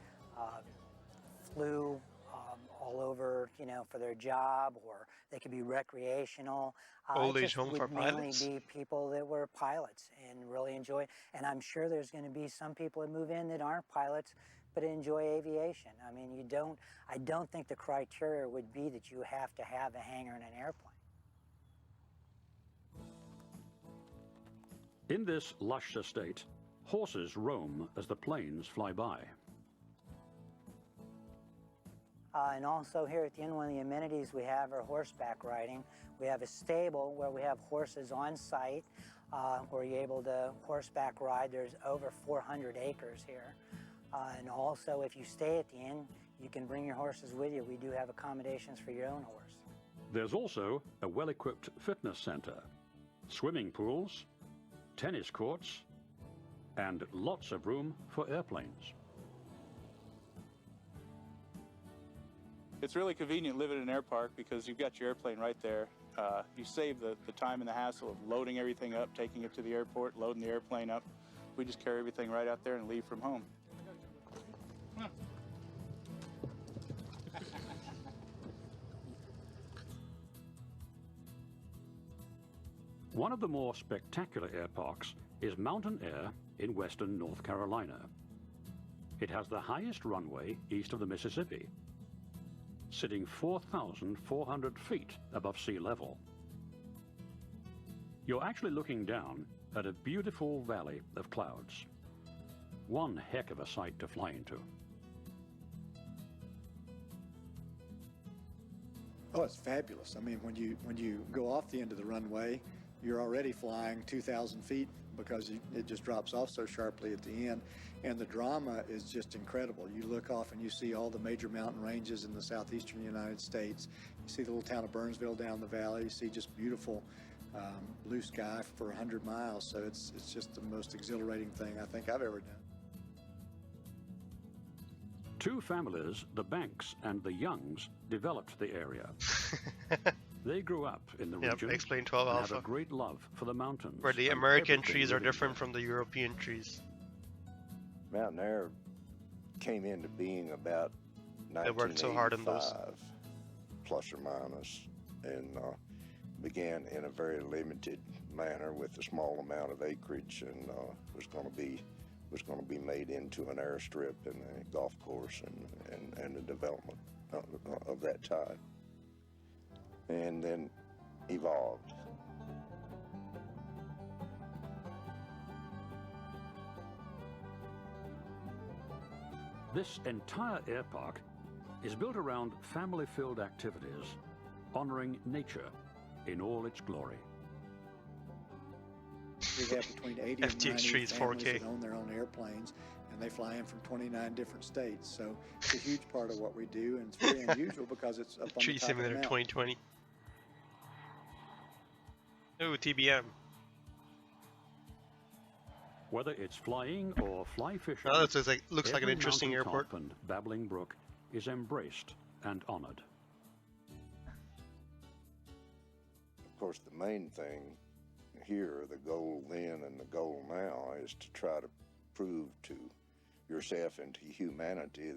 flew all over, you know, for their job, or they could be recreational. Old It age just home would for mainly pilots? be people that were pilots and really enjoy. And I'm sure there's going to be some people that move in that aren't pilots but enjoy aviation. I mean, I don't think the criteria would be that you have to have a hangar in an airplane. In this lush estate, horses roam as the planes fly by. And also here at the end, one of the amenities we have are horseback riding. We have a stable where we have horses on site where you're able to horseback ride. There's over 400 acres here. And also, if you stay at the inn, you can bring your horses with you. We do have accommodations for your own horse. There's also a well-equipped fitness center, swimming pools, tennis courts, and lots of room for airplanes. It's really convenient living in an air park because you've got your airplane right there. You save the time and the hassle of loading everything up, taking it to the airport, loading the airplane up. We just carry everything right out there and leave from home. One of the more spectacular air parks is Mountain Air in western North Carolina. It has the highest runway east of the Mississippi, sitting 4,400 feet above sea level. You're actually looking down at a beautiful valley of clouds. One heck of a sight to fly into. Oh, it's fabulous. I mean, when you go off the end of the runway, you're already flying 2,000 feet because it just drops off so sharply at the end. And the drama is just incredible. You look off and you see all the major mountain ranges in the southeastern United States. You see the little town of Burnsville down the valley. You see just beautiful blue sky for 100 miles. So it's just the most exhilarating thing I think I've ever done. Two families, the Banks and the Youngs, developed the area. They grew up in the region explain 12 and Alpha. have a great love for the mountains. Where the and American everything trees are living different there. from the European trees. Mountain Air came into being about They worked so hard on those. 1985, plus or minus, and began in a very limited manner with a small amount of acreage, and was going to be made into an airstrip and a golf course and a development of that type, and then evolved. This entire air park is built around family-filled activities, honoring nature in all its glory. We have between 80 and FTX 90 trees, families 4K. that own their own airplanes, and they fly in from 29 different states. So it's a huge part of what we do, and it's very unusual because it's up on Tree the top of the Simulator mountain. 2020. Ooh, TBM. Whether it's flying or fly fishing, Oh, that looks like an every interesting mountaintop airport. and babbling brook is embraced and honored. Of course, the main thing here, the goal then and the goal now, is to try to prove to yourself and to humanity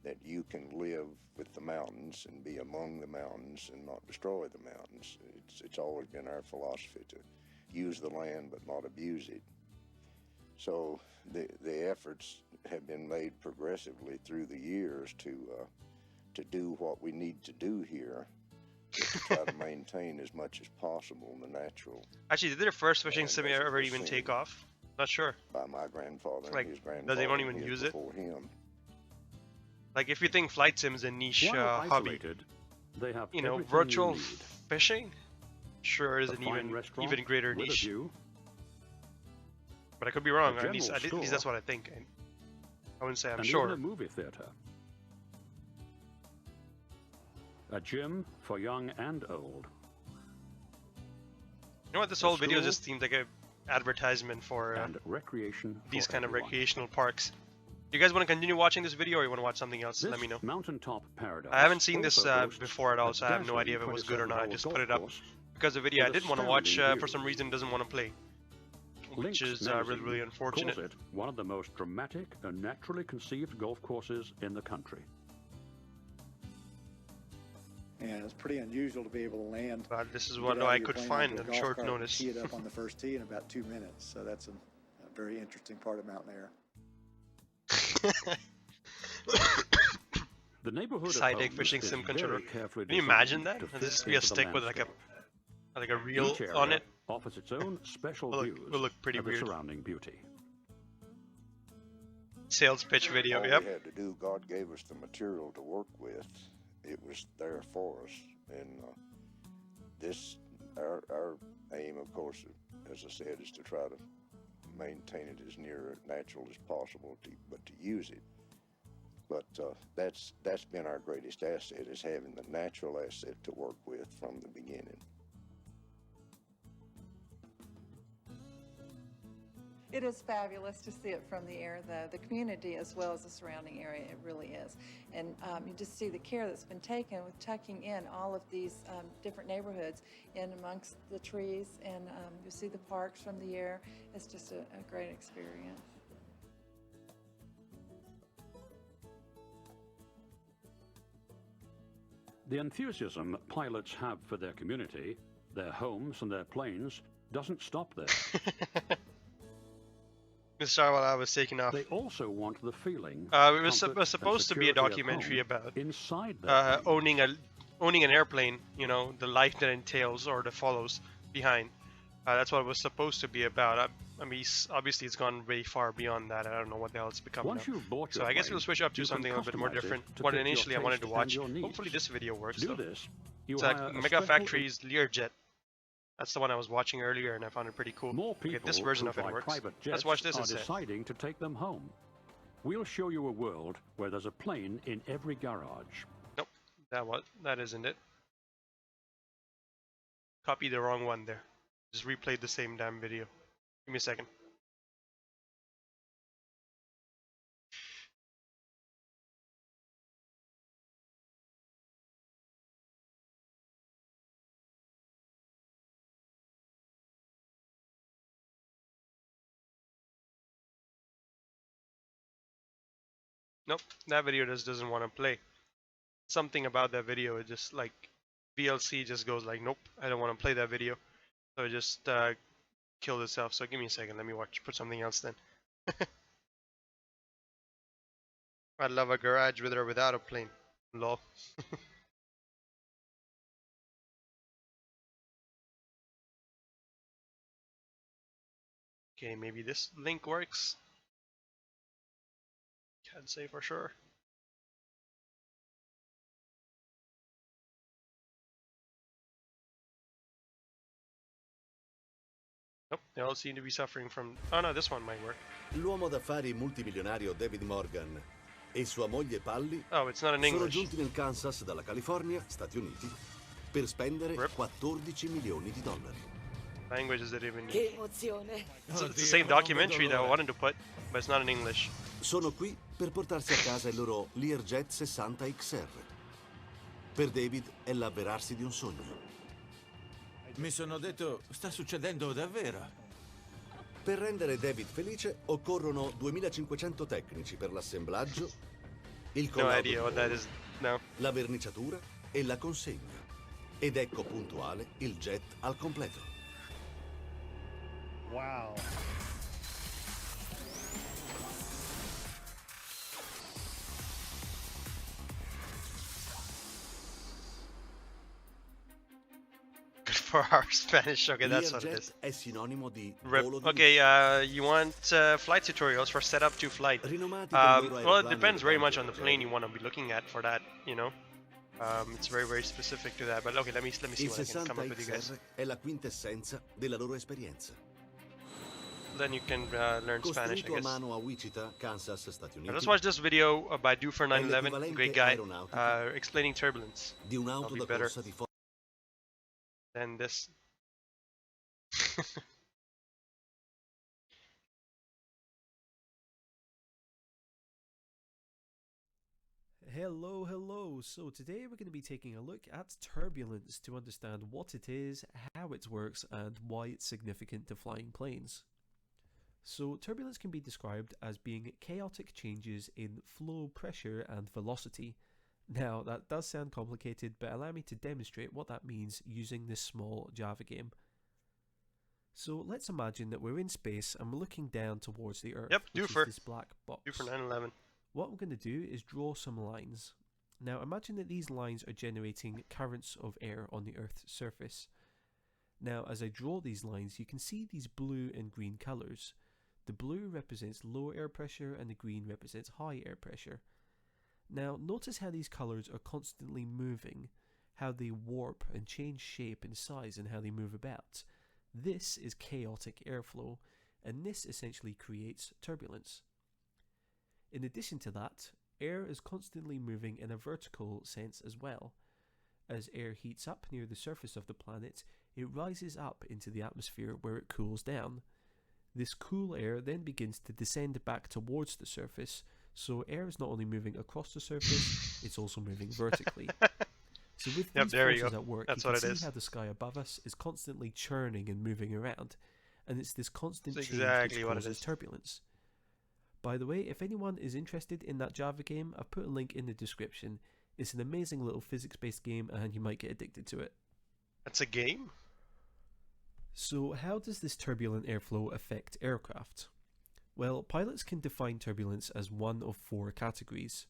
that you can live with the mountains and be among the mountains and not destroy the mountains. It's always been our philosophy to use the land but not abuse it. So the efforts have been made progressively through the years to do what we need to do here, to try to maintain as much as possible the natural. Actually, did their first fishing simulator ever even take off? Not sure. By my grandfather Like, and his grandfather. does anyone and even his use it? before him. Like, if you think flight sim is a niche While hobby, isolated, they have you know, everything virtual you need. fishing, sure, is A an fine restaurant even greater with a niche. view, But I could be wrong. a At least general that's store, what I think. I wouldn't say I'm and sure. even a movie theater. A gym for young and old. You know what? This A whole video school just seems like a advertisement for and recreation these for kind of everyone. recreational parks. Do you guys want to continue watching this video, or you want to watch something else? This Let me know. mountaintop paradise I haven't seen this also boasts before at all, a so I have no dazzling idea if it was good or not. I 27-hole just golf put it up course because the video I with a did want to watch standing for view. some reason doesn't want to play, which Lynx is really, magazine really unfortunate. calls it one of the most dramatic and naturally conceived golf courses in the country. And it's pretty unusual to be able to land. But this is get what out of I your could plane find onto a on golf short cart and notice. Tee it up on the first tee in about 2 minutes. So that's a very interesting part of Mountain Air. The neighborhood Side of deck homes fishing is sim very controller. carefully Can you imagine designed that? to And this fit just be a into the stick with like a reel Each area on it. offers its own special Will views look pretty of weird. the surrounding beauty. Sales pitch video. All Yep. we had to do, God gave us the material to work with. It was there for us, and our aim, of course, as I said, is to try to maintain it as near natural as possible, but to use it. But that's been our greatest asset, is having the natural asset to work with from the beginning. It is fabulous to see it from the air, though. The community as well as the surrounding area, it really is. And you just see the care that's been taken with tucking in all of these different neighborhoods in amongst the trees, and you see the parks from the air. It's just a great experience. The enthusiasm pilots have for their community their homes and their planes doesn't stop there. Sorry while I was taking off. They also want the feeling. It was comfort, supposed to and be a security of documentary home about inside their owning an airplane. You know, the life that entails or that follows behind. That's what it was supposed to be about. I mean, obviously it's gone way far beyond that. I don't know what the hell it's become Once now. you've bought So your I guess plane, we'll switch up to you can something a little bit more customize it different. to What fit your initially I wanted to taste watch. and your needs. Hopefully this video works. To do though. this, you It's hire like a Mega special Factory's Learjet. That's the one I was watching earlier, and I found it pretty cool. More people Okay, this version who of it fly works. private jets Let's watch this are instead. deciding to take them home. We'll show you a world where there's a plane in every garage. Nope, that isn't it. Copied the wrong one there. Just replayed the same damn video. Give me a second. Nope, that video just doesn't want to play. Something about that video, it just like VLC just goes like, nope, I don't want to play that video. So it just killed itself. So give me a second, let me put something else then. I'd love a garage with or without a plane. Lol. Okay, maybe this link works. Can't say for sure. Nope, they all seem to be suffering from... Oh no, this one might work. L'uomo d'affari multimilionario David Morgan e sua moglie Pally sono giunti nel Kansas dalla California, Stati Uniti, per spendere 14 milioni di dollari. Languages that even... Che emozione! It's the same documentary that I wanted to put, but it's not in English. Sono qui per portarsi a casa il loro Learjet 60 XR. Per David è l'avverarsi di un sogno. Mi sono detto, sta succedendo davvero. Per rendere David felice occorrono 2500 tecnici per l'assemblaggio, il collaudo, la verniciatura e la consegna. Ed ecco puntuale il jet al completo. Wow. For our Spanish, okay, that's what it is. È sinonimo di Okay, you want flight tutorials for setup to flight. Well, it depends very much on the plane you want to be looking at for that, you know. It's very, very specific to that. But okay, let me see Il what I can 60 come up with you guys. XR è la quintessenza della loro esperienza. Then you can learn Spanish, I Costruito a guess. mano a Wichita, Kansas, Stati Uniti. Let's watch this video by Do for 911, great guy, aeronautico explaining turbulence. di un'auto da better corsa di than this. Hello. So today we're going to be taking a look at turbulence to understand what it is, how it works, and why it's significant to flying planes. So turbulence can be described as being chaotic changes in flow, pressure, and velocity. Now that does sound complicated, but allow me to demonstrate what that means using this small Java game. So let's imagine that we're in space and we're looking down towards the Earth, Yep, which is this black box. Do for 911. What we're going to do is draw some lines. Now imagine that these lines are generating currents of air on the Earth's surface. Now as I draw these lines, you can see these blue and green colours. The blue represents low air pressure and the green represents high air pressure. Now notice how these colours are constantly moving, how they warp and change shape and size and how they move about. This is chaotic airflow, and this essentially creates turbulence. In addition to that, air is constantly moving in a vertical sense as well. As air heats up near the surface of the planet, it rises up into the atmosphere where it cools down. This cool air then begins to descend back towards the surface, so air is not only moving across the surface, it's also moving vertically. So with these forces at work, you can see how the sky above us is constantly churning and moving around, and it's this constant change which causes turbulence. By the way, if anyone is interested in that Java game, I've put a link in the description. It's an amazing little physics-based game and you might get addicted to it. That's a game? So how does this turbulent airflow affect aircraft? Well, pilots can define turbulence as one of 4 categories.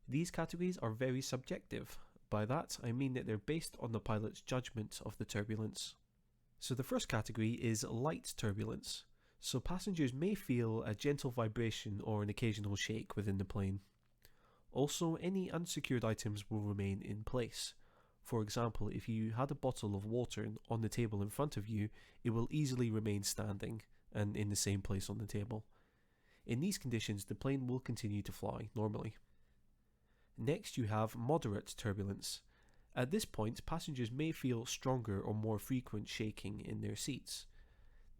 These categories are very subjective. By that, I mean that they're based on the pilot's judgment of the turbulence. So the first category is light turbulence. So passengers may feel a gentle vibration or an occasional shake within the plane. Also, any unsecured items will remain in place. For example, if you had a bottle of water on the table in front of you, it will easily remain standing and in the same place on the table. In these conditions, the plane will continue to fly normally. Next, you have moderate turbulence. At this point, passengers may feel stronger or more frequent shaking in their seats.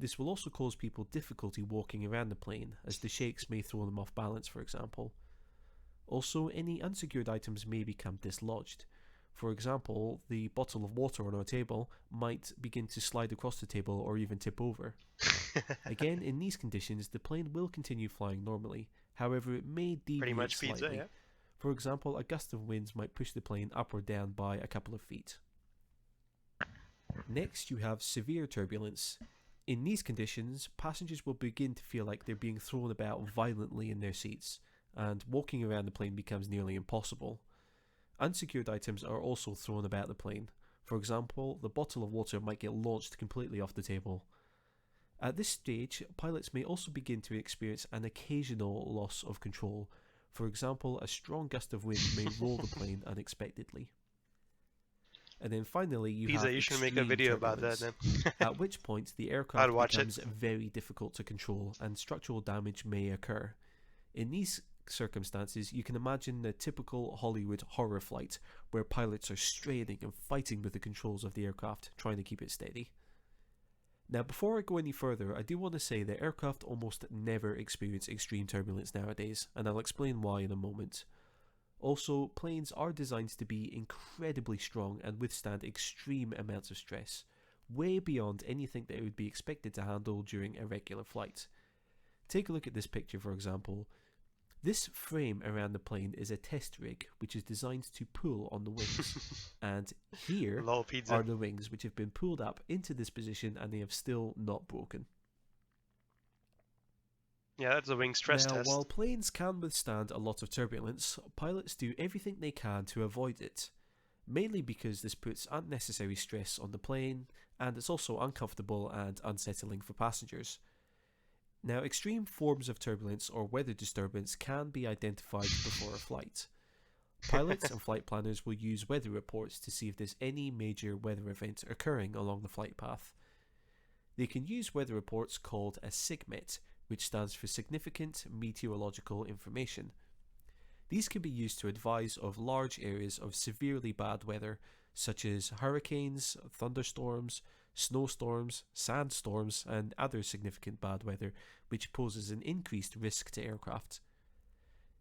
This will also cause people difficulty walking around the plane, as the shakes may throw them off balance, for example. Also, any unsecured items may become dislodged. For example, the bottle of water on our table might begin to slide across the table or even tip over. Again, in these conditions, the plane will continue flying normally. However, it may deviate slightly. Yeah. For example, a gust of winds might push the plane up or down by a couple of feet. Next, you have severe turbulence. In these conditions, passengers will begin to feel like they're being thrown about violently in their seats, and walking around the plane becomes nearly impossible. Unsecured items are also thrown about the plane. For example, the bottle of water might get launched completely off the table. At this stage, pilots may also begin to experience an occasional loss of control. For example, a strong gust of wind may roll the plane unexpectedly. And then finally, you have you should make a video about that then. At which point the aircraft becomes very difficult to control and structural damage may occur. In these circumstances, you can imagine the typical Hollywood horror flight where pilots are straining and fighting with the controls of the aircraft, trying to keep it steady. Now, before I go any further, I do want to say that aircraft almost never experience extreme turbulence nowadays, and I'll explain why in a moment. Also, planes are designed to be incredibly strong and withstand extreme amounts of stress, way beyond anything that would be expected to handle during a regular flight. Take a look at this picture, for example. This frame around the plane is a test rig, which is designed to pull on the wings. And here are the wings, which have been pulled up into this position and they have still not broken. Yeah, that's a wing stress test. While planes can withstand a lot of turbulence, pilots do everything they can to avoid it. Mainly because this puts unnecessary stress on the plane, and it's also uncomfortable and unsettling for passengers. Now, extreme forms of turbulence or weather disturbance can be identified before a flight. Pilots and flight planners will use weather reports to see if there's any major weather event occurring along the flight path. They can use weather reports called a SIGMET, which stands for Significant Meteorological Information. These can be used to advise of large areas of severely bad weather, such as hurricanes, thunderstorms, snowstorms, sandstorms, and other significant bad weather, which poses an increased risk to aircraft.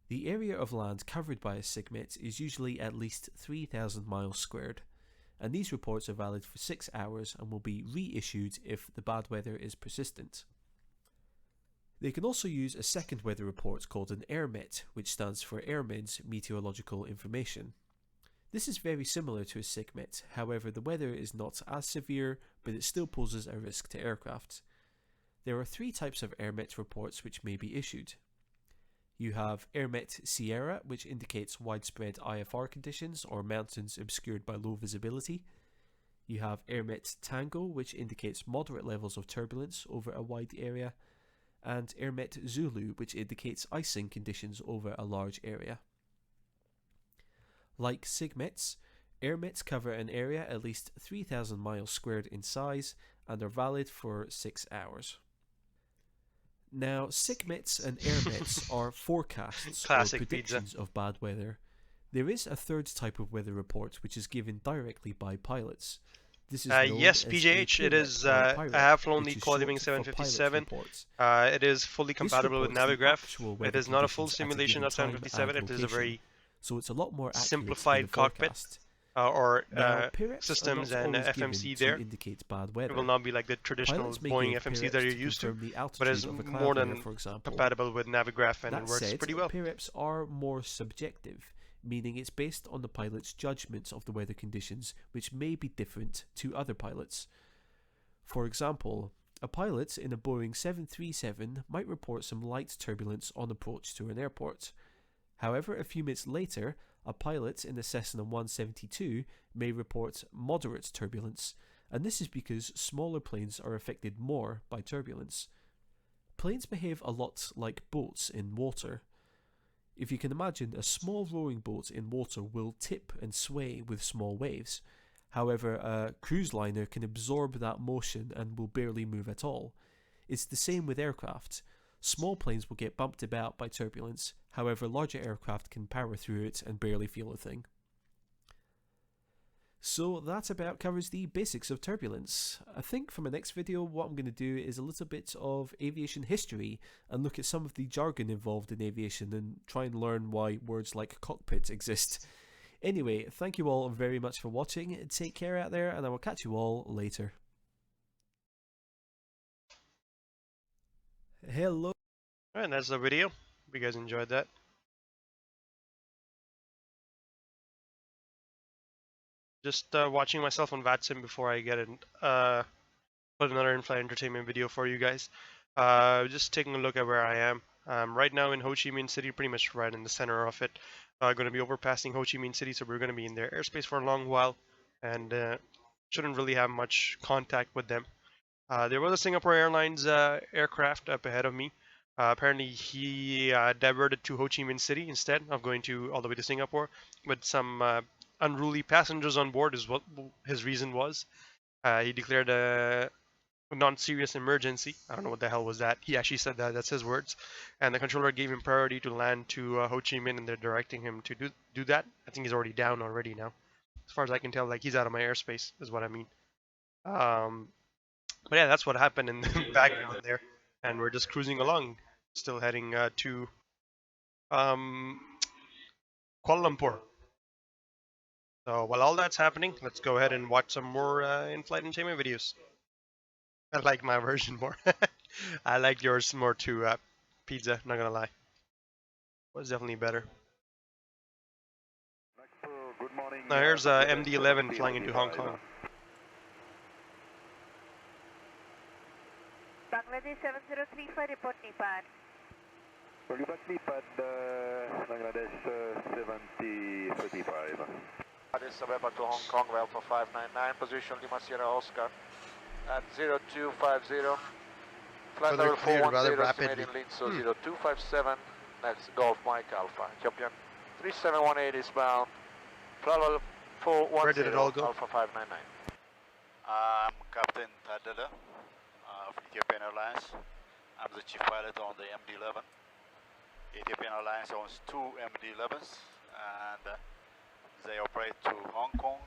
The area of land covered by a SIGMET is usually at least 3,000 miles squared, and these reports are valid for 6 hours and will be reissued if the bad weather is persistent. They can also use a second weather report called an AirMet, which stands for Airmen's Meteorological Information. This is very similar to a SIGMET, however the weather is not as severe, but it still poses a risk to aircraft. There are 3 types of AirMet reports which may be issued. You have AirMet Sierra, which indicates widespread IFR conditions or mountains obscured by low visibility. You have AirMet Tango, which indicates moderate levels of turbulence over a wide area. And AirMet Zulu, which indicates icing conditions over a large area. Like SIGMETs, AirMets cover an area at least 3,000 miles squared in size and are valid for 6 hours. Now, SIGMETs and AirMets are forecasts or predictions of bad weather. There is a third type of weather report which is given directly by pilots. This is yes, PJH, it is, I have flown the Quality Wing 757. It is fully compatible with Navigraph. It is not a full simulation of 757, it is a very simplified cockpit systems and FMC there. It will not be like the traditional Boeing FMC that you're used to, but is more than compatible with Navigraph and it works pretty well. PIREPs are more subjective, meaning it's based on the pilot's judgments of the weather conditions, which may be different to other pilots. For example, a pilot in a Boeing 737 might report some light turbulence on approach to an airport. However, a few minutes later, a pilot in a Cessna 172 may report moderate turbulence, and this is because smaller planes are affected more by turbulence. Planes behave a lot like boats in water. If you can imagine, a small rowing boat in water will tip and sway with small waves. However, a cruise liner can absorb that motion and will barely move at all. It's the same with aircraft. Small planes will get bumped about by turbulence, however larger aircraft can power through it and barely feel a thing. So that about covers the basics of turbulence. I think for my next video what I'm going to do is a little bit of aviation history and look at some of the jargon involved in aviation and try and learn why words like cockpit exist. Anyway, thank you all very much for watching, take care out there, and I will catch you all later. Hello. And that's the video. Hope you guys enjoyed that. Just watching myself on VATSIM before I get in, put another in-flight entertainment video for you guys. Just taking a look at where I am. Right now in Ho Chi Minh City, pretty much right in the center of it. Going to be overpassing Ho Chi Minh City, so we're going to be in their airspace for a long while, and shouldn't really have much contact with them. There was a Singapore Airlines aircraft up ahead of me. Apparently he diverted to Ho Chi Minh City instead of going all the way to Singapore, with some unruly passengers on board is what his reason was. He declared a non-serious emergency. I don't know what the hell was that. He actually said that. That's his words. And the controller gave him priority to land to Ho Chi Minh, and they're directing him to do that. I think he's already down already now. As far as I can tell, like, he's out of my airspace is what I mean. But yeah, that's what happened in the background there. And we're just cruising along, still heading to Kuala Lumpur. So while all that's happening, let's go ahead and watch some more in-flight entertainment videos. I like my version more. I like yours more too, Pizza, not gonna lie. Was definitely better. Now here's MD-11 flying into Hong Kong. Bangladesh 7035, report NEPAD. Report NEPAD, Bangladesh 7035. Addis Ababa to Hong Kong, Delta 599, position Lima Sierra Oscar at 0250. Flight level 410, estimating lead, so 0257, next Golf Mike Alpha. Ethiopian 3718 is bound, flight level 410, where did it all go? Alpha 599. I'm Captain Tadela of Ethiopian Airlines. I'm the chief pilot on the MD-11. Ethiopian Airlines owns 2 MD-11s, and they operate to Hong Kong,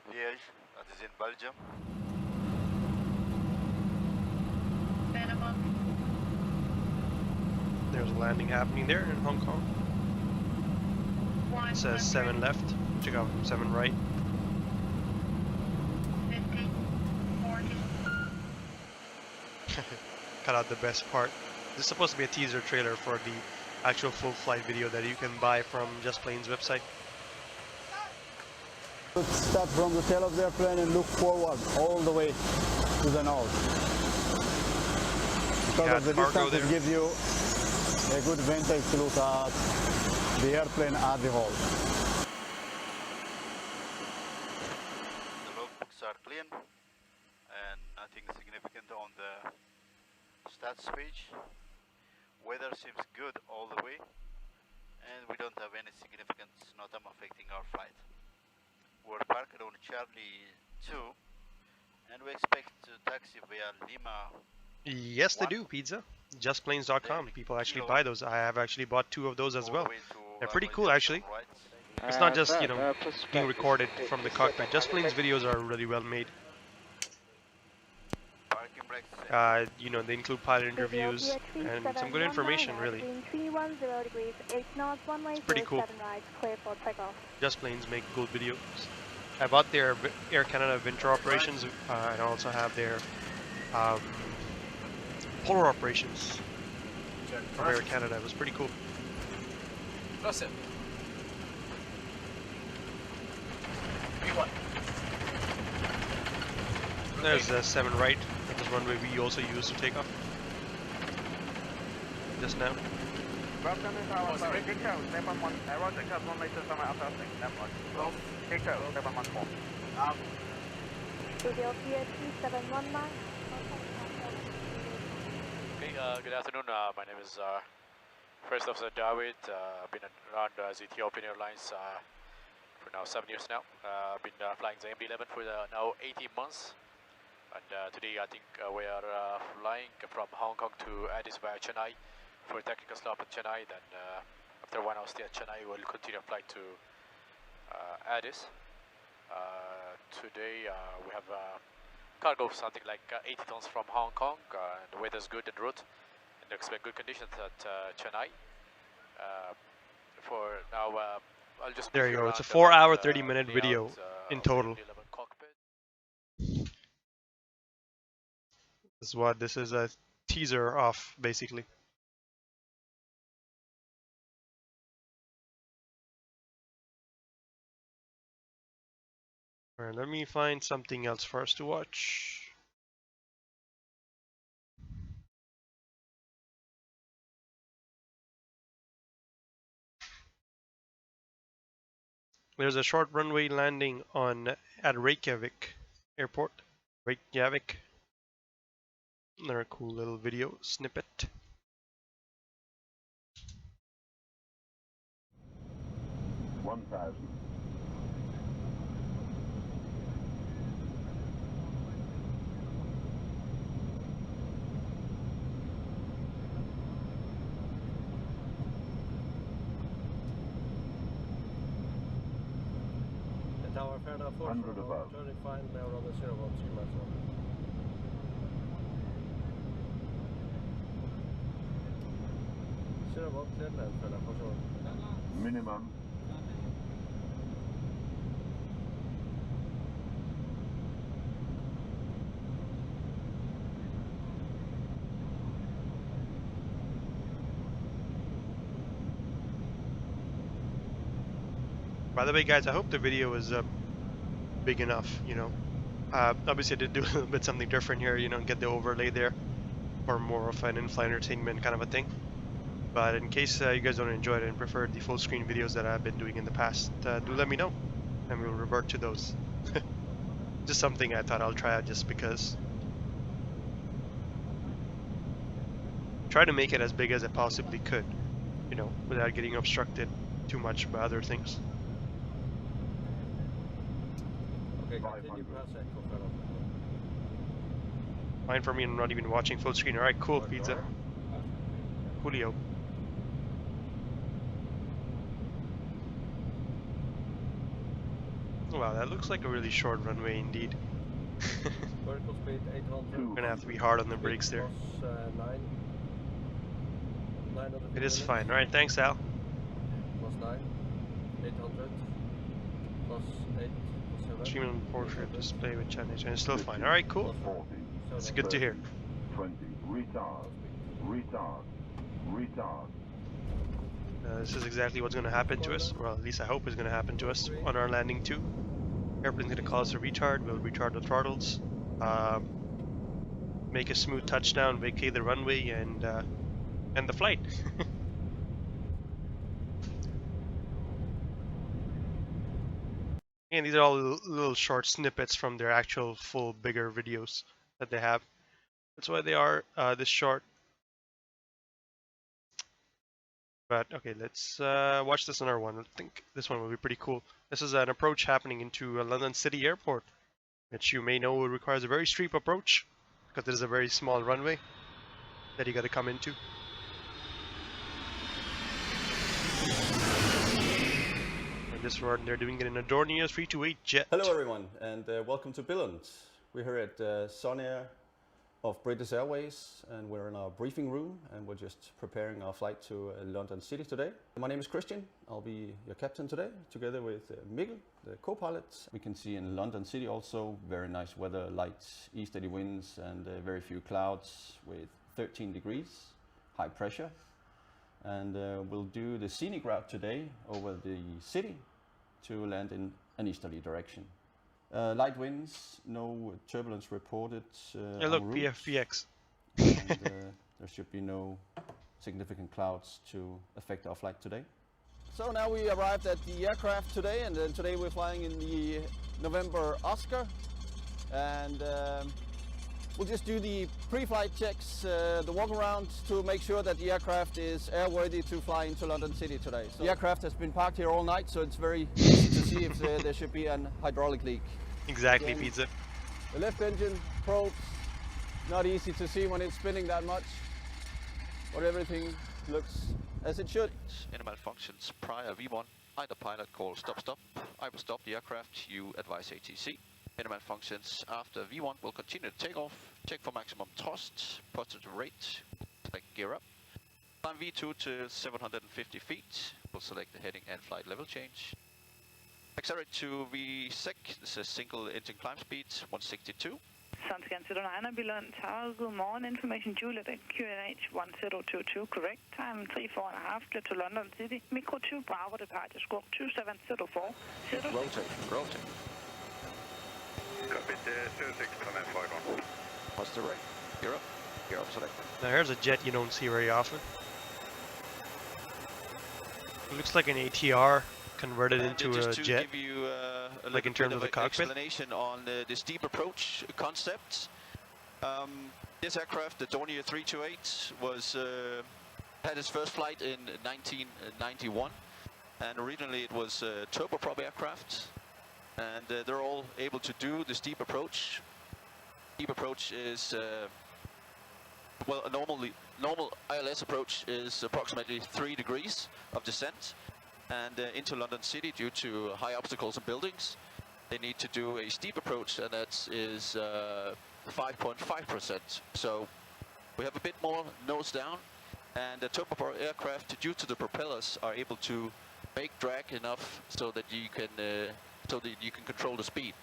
Liège, that is in Belgium. There's a landing happening there in Hong Kong. It says 7 left. Check out 7 right. 50, 40. Cut out the best part. This is supposed to be a teaser trailer for the actual full flight video that you can buy from Just Plane's website. Start from the tail of the airplane and look forward all the way to the nose. Because of the distance, it gives you a good vantage to look at the airplane as a whole. The logbooks are clean and nothing significant on the stats page. Weather seems good all the way, and we don't have any significant SNOTAM affecting our flight. We're parked on Charlie 2, and we expect to taxi via Lima. Yes, they do, Pizza. JustPlanes.com. People actually buy those. I have actually bought 2 of those as well. They're pretty cool, actually. It's not just, you know, being recorded from the cockpit. Just Planes videos are really well made. You know, they include pilot interviews and some good information, really. It's pretty cool. Just Planes make good videos. I bought their Air Canada winter operations, and I also have their polar operations from Air Canada. It was pretty cool. That's it. There's 7 right, which is runway we also use to take off. Just now. Philadelphia 2719. Okay, good afternoon. My name is First Officer David. I've been around Ethiopian Airlines for now 7 years now. I've been flying the MD-11 for now 18 months. And today I think we are flying from Hong Kong to Addis via Chennai for a technical stop at Chennai. Then after 1 hour stay at Chennai, we'll continue a flight to Addis. Today we have cargo of something like 80 tons from Hong Kong. And the weather's good en route, and expect good conditions at Chennai. For now, I'll just. There you go. It's a 4-hour, 30-minute video in total. This is a teaser off, basically. Alright, let me find something else for us to watch. There's a short runway landing at Reykjavik Airport. Reykjavik. Another cool little video snippet. Tower Fairdown 400 above. Turning fine now on the 012 metro. Minimum. By the way, guys, I hope the video is big enough, you know. Obviously I did do a little bit something different here, you know, get the overlay there for more of an in-flight entertainment kind of a thing. But in case you guys don't enjoy it and prefer the full screen videos that I've been doing in the past, do let me know and we'll revert to those. Just something I thought I'll try out just because. Try to make it as big as I possibly could, you know, without getting obstructed too much by other things. Okay, continue past Echo Fairdown. Fine for me, I'm not even watching full screen. Alright, cool, pizza. Coolio. Wow, that looks like a really short runway indeed. Vertical speed 800. I'm gonna have to be hard on the brakes there. It is fine. Alright, thanks Al. Plus 9. 800. Plus 8. Streaming on portrait display with Chinese and it's still fine. Alright, cool. That's good to hear. 20. Retard. Retard. Retard. This is exactly what's going to happen to us. Well, at least I hope is going to happen to us on our landing too. Airplane's going to call us a retard. We'll retard the throttles. Make a smooth touchdown, vacate the runway, and end the flight. And these are all little short snippets from their actual full bigger videos that they have. That's why they are this short. But okay, let's watch this another one. I think this one will be pretty cool. This is an approach happening into London City Airport, which you may know requires a very steep approach because it is a very small runway that you got to come into. And this one, they're doing it in a Dornier 328 jet. Hello everyone, and welcome to Billund. We're here at Sun Air of British Airways, and we're in our briefing room, and we're just preparing our flight to London City today. My name is Christian. I'll be your captain today, together with Mikkel, the co-pilot. We can see in London City also very nice weather, light easterly winds, and very few clouds with 13 degrees, high pressure. And we'll do the scenic route today over the city to land in an easterly direction. Light winds, no turbulence reported. Yeah, look, en route. FSX. And there should be no significant clouds to affect our flight today. So now we arrived at the aircraft today, and then today we're flying in the November Oscar, and we'll just do the pre-flight checks, the walk-around to make sure that the aircraft is airworthy to fly into London City today. So the aircraft has been parked here all night, so it's very easy to see if there should be an hydraulic leak. Exactly, Again, Pizza. the lift engine probes, not easy to see when it's spinning that much, but everything looks as it should. Any malfunctions prior V1, either pilot call stop. I will stop the aircraft, you advise ATC. Any malfunctions after V1 will continue to take off, check for maximum thrust, positive rate, select gear up. Climb V2 to 750 feet, we'll select the heading and flight level change. Accelerate to VSEC, this is single engine climb speed, 162. Sunscan 09, Billund Tower, good morning, information Juliet, QNH 1022, correct, time 34.5, clear to London City, Micro 2 Bravo, departure score 2704. Rotate. Copy, 26 from F51. What's the rate? Gear up, select. Now here's a jet you don't see very often. It looks like an ATR converted into a just to jet. Give you a like in terms of the cockpit? Explanation on the steep approach concept. This aircraft, the Dornier 328, was had its first flight in 1991, and originally it was a turboprop aircraft, and they're all able to do the steep approach. Steep approach is well, a normal ILS approach is approximately 3 degrees of descent. And into London City, due to high obstacles and buildings, they need to do a steep approach, and that is 5.5%. So we have a bit more nose down, and the turboprop aircraft, due to the propellers, are able to make drag enough so that you can control the speed.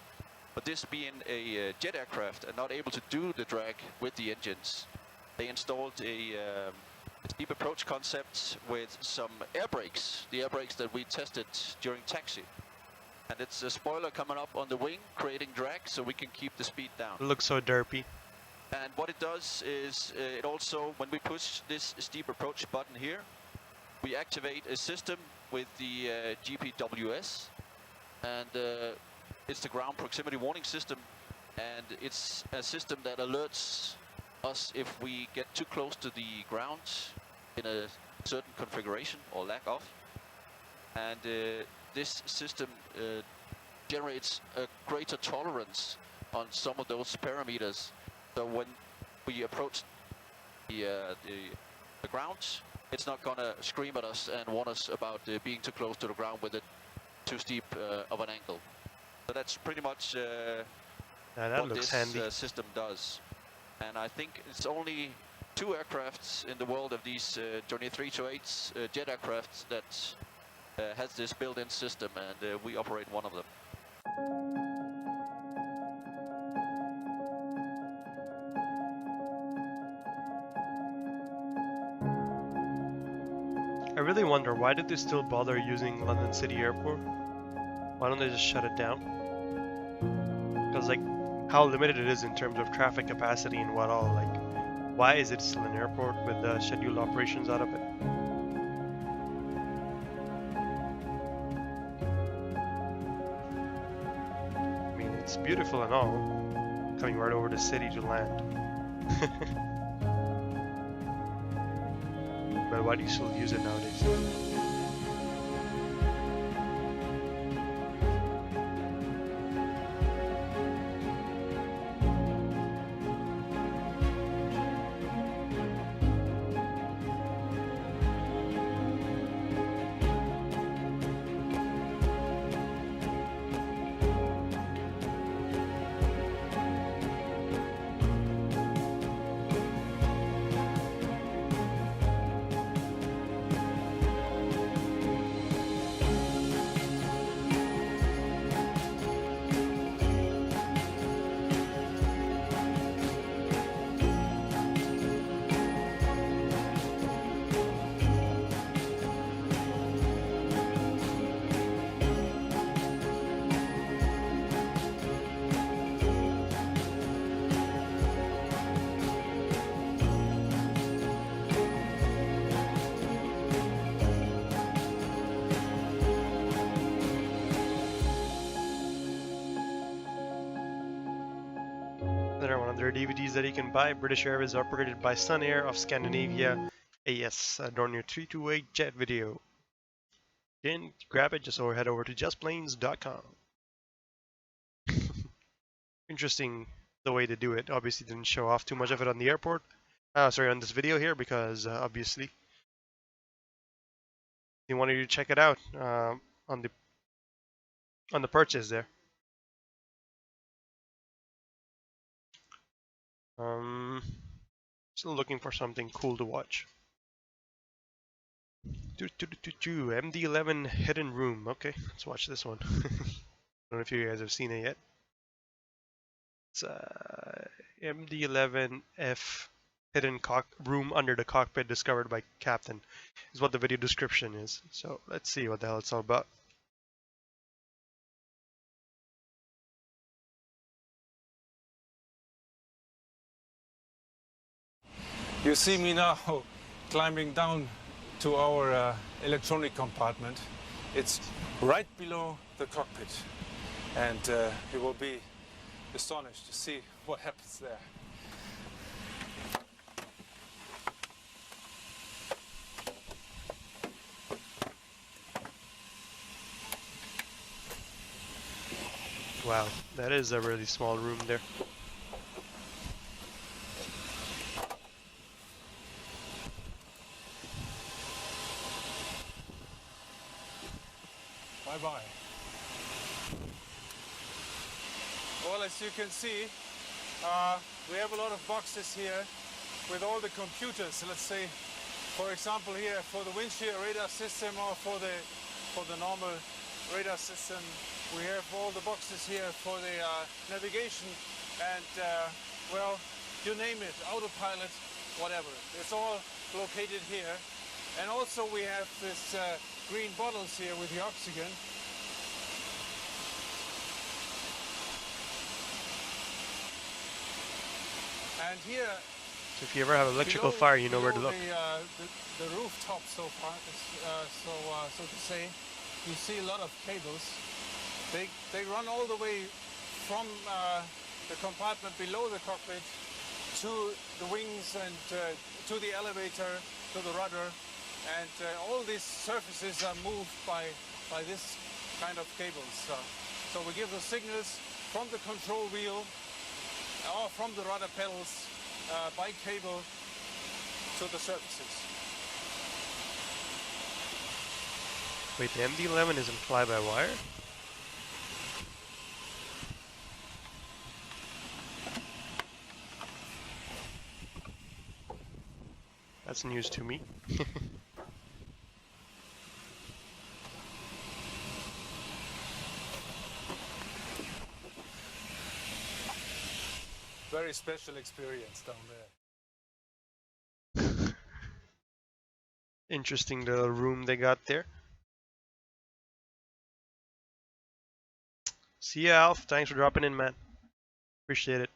But this being a jet aircraft and not able to do the drag with the engines, they installed a steep approach concept with some air brakes, the air brakes that we tested during taxi. And it's a spoiler coming up on the wing, creating drag so we can keep the speed down. It looks so derpy. And what it does is, it also, when we push this steep approach button here, we activate a system with the GPWS, and it's the ground proximity warning system, and it's a system that alerts us if we get too close to the ground in a certain configuration or lack of. And this system generates a greater tolerance on some of those parameters. So when we approach the ground, it's not gonna scream at us and warn us about being too close to the ground with it too steep of an angle. So that's pretty much what this system does. And I think it's only 2 aircrafts in the world of these Dornier 328s, jet aircrafts, that has this built-in system, and we operate one of them. I really wonder, why did they still bother using London City Airport? Why don't they just shut it down? Because like, how limited it is in terms of traffic capacity and what all, like, why is it still an airport with scheduled operations out of it? I mean, it's beautiful and all, coming right over the city to land. But why do you still use it nowadays? other DVDs that you can buy. British Airways is operated by Sun Air of Scandinavia. AS Dornier 328 jet video. Again, grab it just or head over to justplanes.com. Interesting the way to do it. Obviously didn't show off too much of it on the airport. Sorry, on this video here because obviously he wanted you to check it out on the purchase there. Still looking for something cool to watch. MD-11 Hidden Room. Okay, let's watch this one. I don't know if you guys have seen it yet. It's MD-11F Hidden Room under the cockpit discovered by Captain is what the video description is. So let's see what the hell it's all about. You see me now climbing down to our electronic compartment. It's right below the cockpit, and you will be astonished to see what happens there. Wow, that is a really small room there. Bye-bye. Well, as you can see, we have a lot of boxes here with all the computers. Let's say, for example, here for the windshield radar system or for the normal radar system, we have all the boxes here for the navigation and, well, you name it, autopilot, whatever. It's all located here. And also we have this green bottles here with the oxygen. And here, so if you ever have electrical fire, you know where to look. The rooftop so far, so to say, you see a lot of cables. They run all the way from the compartment below the cockpit to the wings and to the elevator, to the rudder, and all these surfaces are moved by this kind of cables. So we give the signals from the control wheel or from the rudder pedals by cable to the surfaces. Wait, the MD-11 isn't fly-by-wire? That's news to me. Very special experience down there. Interesting little room they got there. See ya, Alf. Thanks for dropping in, man. Appreciate it.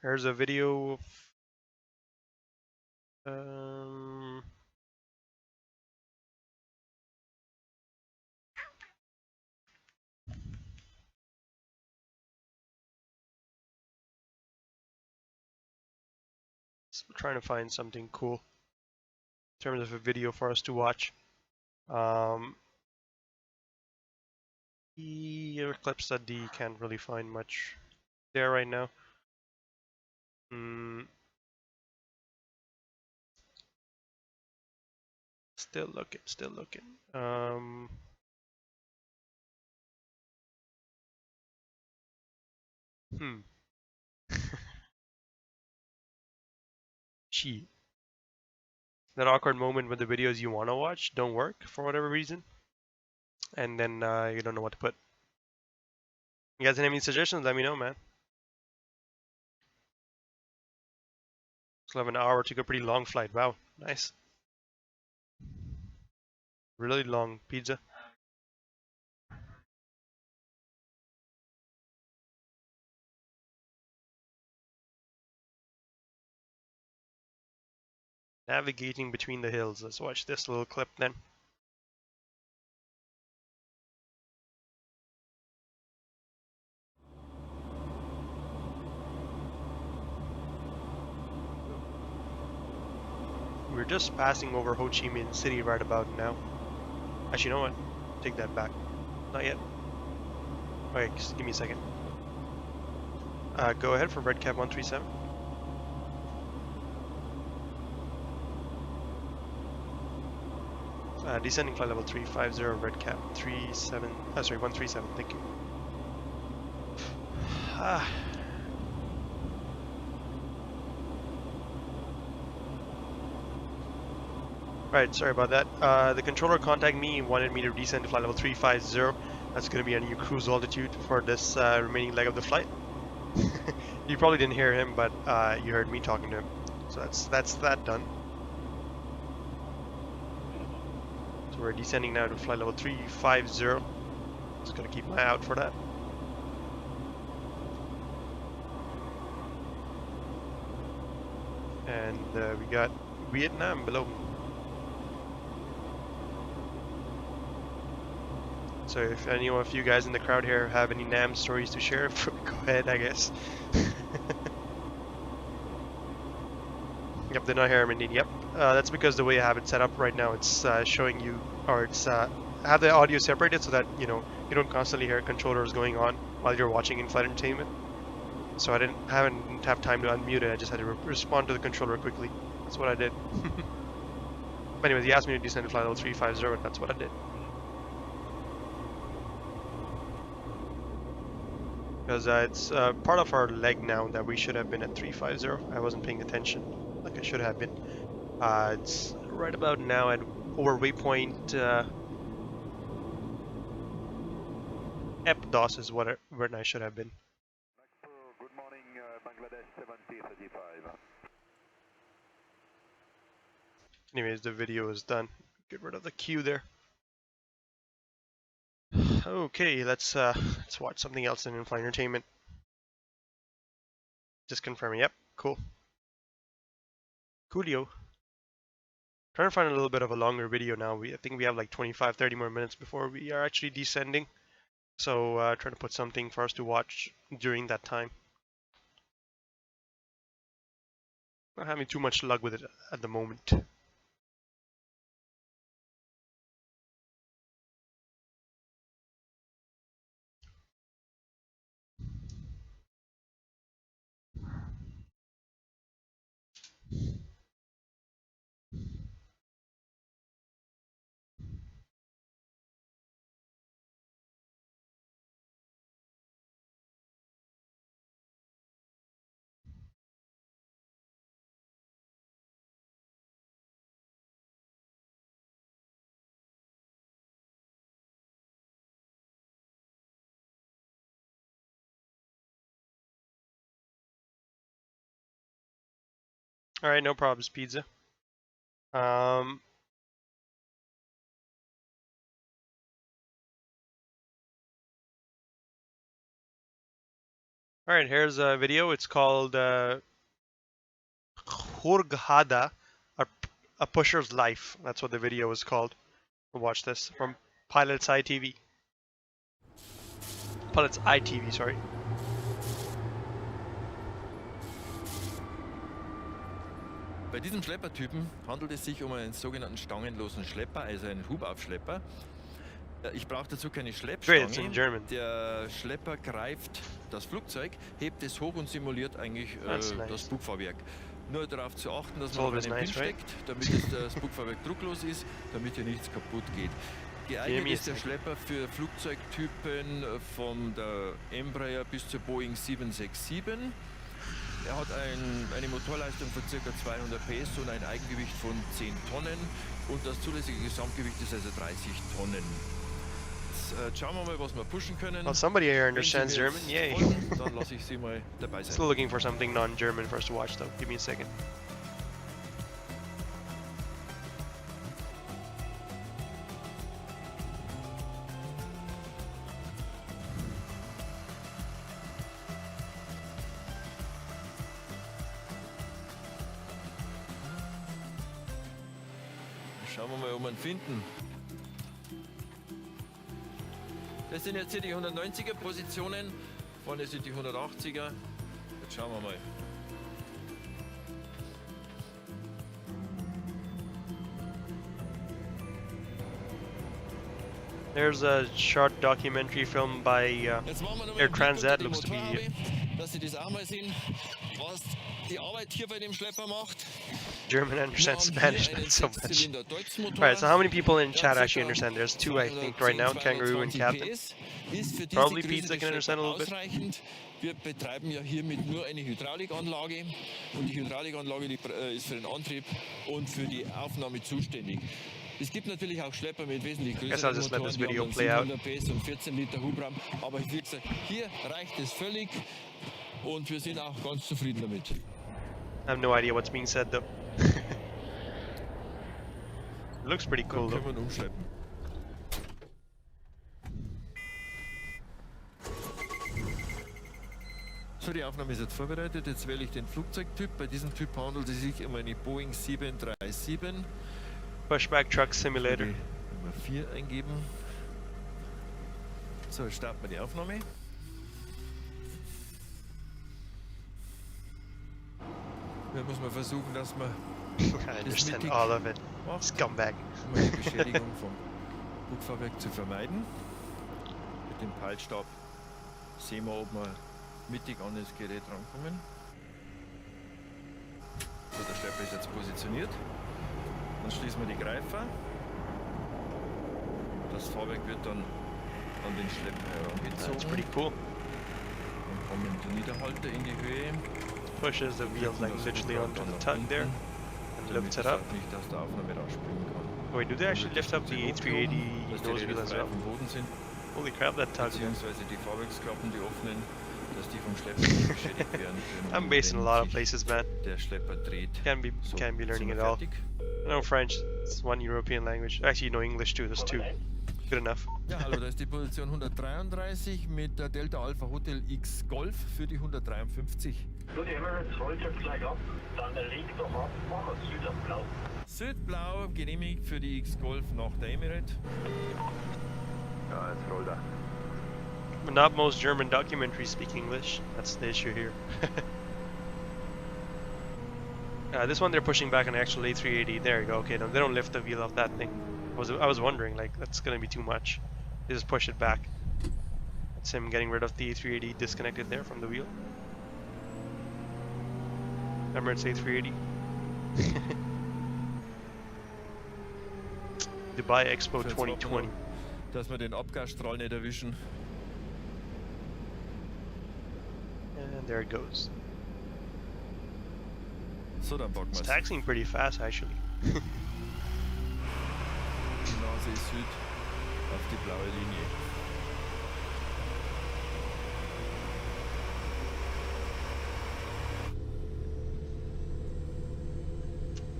Here's a video of we're trying to find something cool in terms of a video for us to watch. The Eclipse.d can't really find much there right now. Still looking. Gee. That awkward moment when the videos you want to watch don't work for whatever reason. And then you don't know what to put. You guys have any suggestions? Let me know, man. Still have an hour to go, pretty long flight. Wow, nice. Really long pizza. Navigating between the hills. Let's watch this little clip then. We're just passing over Ho Chi Minh City right about now. Actually, you know what? Take that back. Not yet. Okay, just give me a second. Go ahead for red cap 137. Descending flight level 350, red cap 137, thank you. Right, sorry about that. The controller contacted me and wanted me to descend to flight level 350. That's going to be a new cruise altitude for this remaining leg of the flight. You probably didn't hear him, but you heard me talking to him. So that's that done. So we're descending now to flight level 350. Just going to keep my eye out for that. And we got Vietnam below. So if any of you guys in the crowd here have any Nam stories to share, go ahead, I guess. Yep, they're not here, indeed. Yep, that's because the way I have it set up right now, it's showing you, or it's I have the audio separated so that you don't constantly hear controllers going on while you're watching in-flight entertainment. So I didn't have time to unmute it. I just had to respond to the controller quickly. That's what I did. But anyways, he asked me to descend to flight level 350, and that's what I did. Because it's part of our leg now that we should have been at 350. I wasn't paying attention like I should have been. It's right about now at over waypoint EPDOS is where I should have been. Good morning, Bangladesh 7035. Anyways, the video is done. Get rid of the queue there. Okay, let's watch something else in in-flight entertainment. Just confirming. Yep, cool. Coolio. Trying to find a little bit of a longer video now. I think we have like 25-30 more minutes before we are actually descending. So trying to put something for us to watch during that time. Not having too much luck with it at the moment. Alright, no problems, pizza. Alright, here's a video. It's called Hurghada, a Pusher's Life. That's what the video is called. Watch this from Pilot's ITV. Pilot's ITV, sorry. Bei diesem Schleppertypen handelt es sich um einen sogenannten stangenlosen Schlepper, also einen Hubaufschlepper. Ich brauche dazu keine Schleppstange. Der Schlepper greift das Flugzeug, hebt es hoch und simuliert eigentlich das Bugfahrwerk. Nur darauf zu achten, dass man auf einen Pin steckt, damit das Bugfahrwerk drucklos ist, damit hier nichts kaputt geht. Geeignet ist der Schlepper für Flugzeugtypen von der Embraer bis zur Boeing 767. Er hat eine Motorleistung von ca. 200 PS und ein Eigengewicht von 10 Tonnen und das zulässige Gesamtgewicht ist also 30 Tonnen. Jetzt schauen wir mal, was wir pushen können. Well, somebody here understands German, yay. Dann lasse ich Sie mal dabei sein. Still looking for something non-German for us to watch though. Give me a second. Schauen wir mal, ob wir ihn finden. Das sind jetzt hier die 190er Positionen. Vorne sind die 180er. Jetzt schauen wir mal. There's a short documentary film by Air Transat, looks to be... Dass Sie das auch mal sehen, was die Arbeit hier bei dem Schlepper macht. German understands Spanish, not so much. Alright, so how many people in chat actually understand? There's two, I think, right now, Kangaroo and Captain. Probably Pizza can understand a little bit. Wir betreiben ja hiermit nur eine Hydraulikanlage und die Hydraulikanlage ist für den Antrieb und für die Aufnahme zuständig. Es gibt natürlich auch Schlepper mit wesentlich größeren Motoren, die haben 700 PS und 14 Liter Hubraum, aber wie gesagt, hier reicht es völlig und wir sind auch ganz zufrieden damit. I have no idea what's being said though. It looks pretty cool though. So, die Aufnahme ist jetzt vorbereitet. Jetzt wähle ich den Flugzeugtyp. Bei diesem Typ handelt es sich um eine Boeing 737. Pushback Truck Simulator. Nummer 4 eingeben. So, jetzt starten wir die Aufnahme. Da muss man versuchen, dass man I understand all of it. Scumbag. Um eine Beschädigung vom Bugfahrwerk zu vermeiden. Mit dem Peilstab sehen wir, ob wir mittig an das Gerät rankommen. So, der Schlepper ist jetzt positioniert. Dann schließen wir die Greifer. Das Fahrwerk wird dann an den Schlepper herangezogen. That's pretty cool. Dann kommen die Niederhalter in die Höhe. Pushes the wheels like literally onto the tug there and lifts it up. Nicht aus der Aufnahme rausspringen kann. Wait, do they actually lift up the A380 nose wheel as well? Holy crap, that tug. Beziehungsweise die Fahrwerksklappen, die offenen, dass die vom Schlepper nicht beschädigt werden können. I'm based in a lot of places, man. Der Schlepper dreht. Can't be learning it all. I know French, it's one European language. Actually, you know English too, there's two. Good enough. Ja, hallo, da ist die Position 133 mit der Delta Alpha Hotel X Golf für die 153. Gut, Emirates, holt jetzt gleich ab, dann legt doch ab, machen Südblau. Südblau genehmigt für die X Golf nach der Emirate. Ja, jetzt rollt er. But not most German documentaries speak English, that's the issue here. This one they're pushing back an actual A380, there you go, okay, no, they don't lift the wheel off that thing. I was wondering, like, that's gonna be too much. They just push it back. That's him getting rid of the A380 disconnected there from the wheel. Emirates A380. Dubai Expo 2020. Dass wir den Abgasstrahl nicht erwischen. And there it goes. So, dann packen It's wir's. taxiing pretty fast actually. Die Nase ist Süd auf die blaue Linie.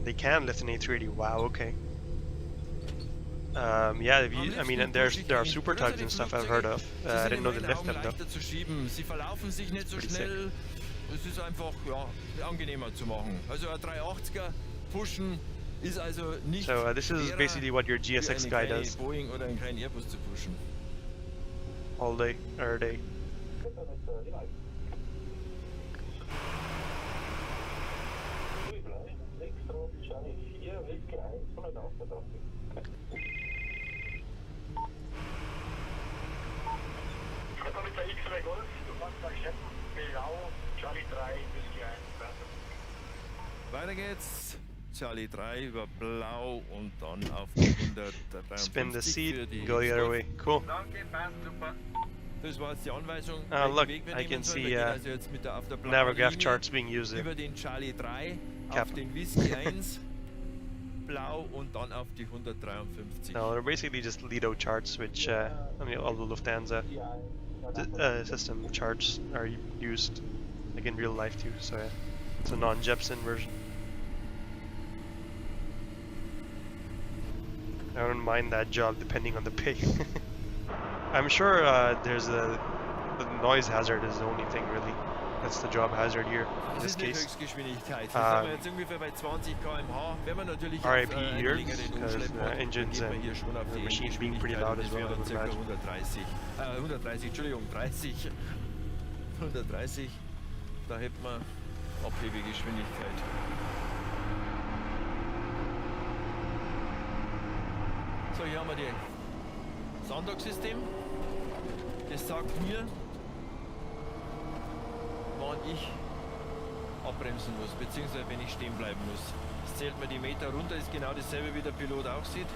They can lift an A380. Wow. Okay. Yeah. I mean, and there are super tugs and stuff I've heard of. I didn't know they lift them though. Leichter zu schieben. Sie verlaufen sich nicht so schnell. Es ist einfach angenehmer zu machen. Also ein 380er pushen ist also nicht. So this is basically what your GSX guy does. Boeing oder einen kleinen Airbus zu pushen. All day, every day. Mit der X-Ray Golf, du kannst da Scheppen, Blau, Charlie 3, Whisky 1, Weiter geht's. Charlie 3 über Blau und dann auf die 153. Spin the seat, go the other way. Cool. Das war jetzt die Anweisung. Look, I can see Navigraph charts being used there. Über den Charlie 3 auf den Whisky 1, Blau und dann auf die 153. No, they're basically just Lido charts, which I mean, all the Lufthansa system charts are used, like in real life too. So yeah, it's a non-Jepsen version. I don't mind that job depending on the pay. I'm sure the noise hazard is the only thing really. That's the job hazard here in this case. Höchstgeschwindigkeit. Da sind wir jetzt ungefähr bei 20 km/h. Wenn man natürlich RIP auf einen here, längeren because Umschlepp the hat, dann engines geht man and hier schon auf the die machines being pretty Geschwindigkeit loud und as das well, wäre I dann would ca. imagine. 130, da hätten wir Abhebegeschwindigkeit. So, hier haben wir das Andocksystem. Das sagt mir, wann ich abbremsen muss, beziehungsweise wenn ich stehen bleiben muss. Das zählt mir die Meter runter, ist genau dasselbe wie der Pilot auch sieht.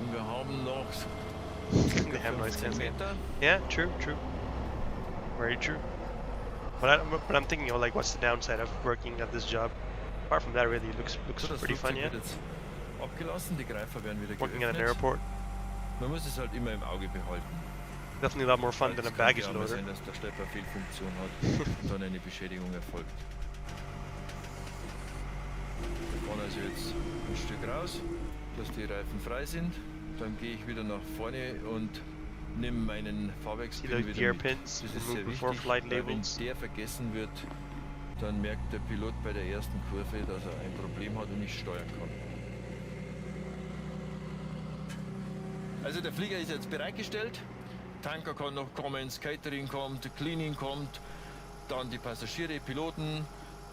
Und wir haben noch They have noise 15 cancelling. Meter. Yeah, true, true. Very true. But I'm thinking of like what's the downside of working at this job. Apart from that, really looks So, das pretty fun, Flugzeug yeah. wird jetzt abgelassen, die Greifer werden wieder Working at an geöffnet. airport, Man muss es halt immer im Auge behalten. definitely a lot more fun than a Es baggage kann ja auch mal loader. sein, dass der Schlepper Fehlfunktion hat und dann eine Beschädigung erfolgt. Wir fahren also jetzt ein Stück raus, dass die Reifen frei sind. Dann gehe ich wieder nach vorne und nimm meinen Fahrwerkspin See the wieder gear mit. pins, Das ist remove sehr before wichtig, flight weil wenn labels. der vergessen wird, dann merkt der Pilot bei der ersten Kurve, dass er ein Problem hat und nicht steuern kann. Also der Flieger ist jetzt bereitgestellt, Tanker kann noch kommen, das Catering kommt, Cleaning kommt, dann die Passagiere, Piloten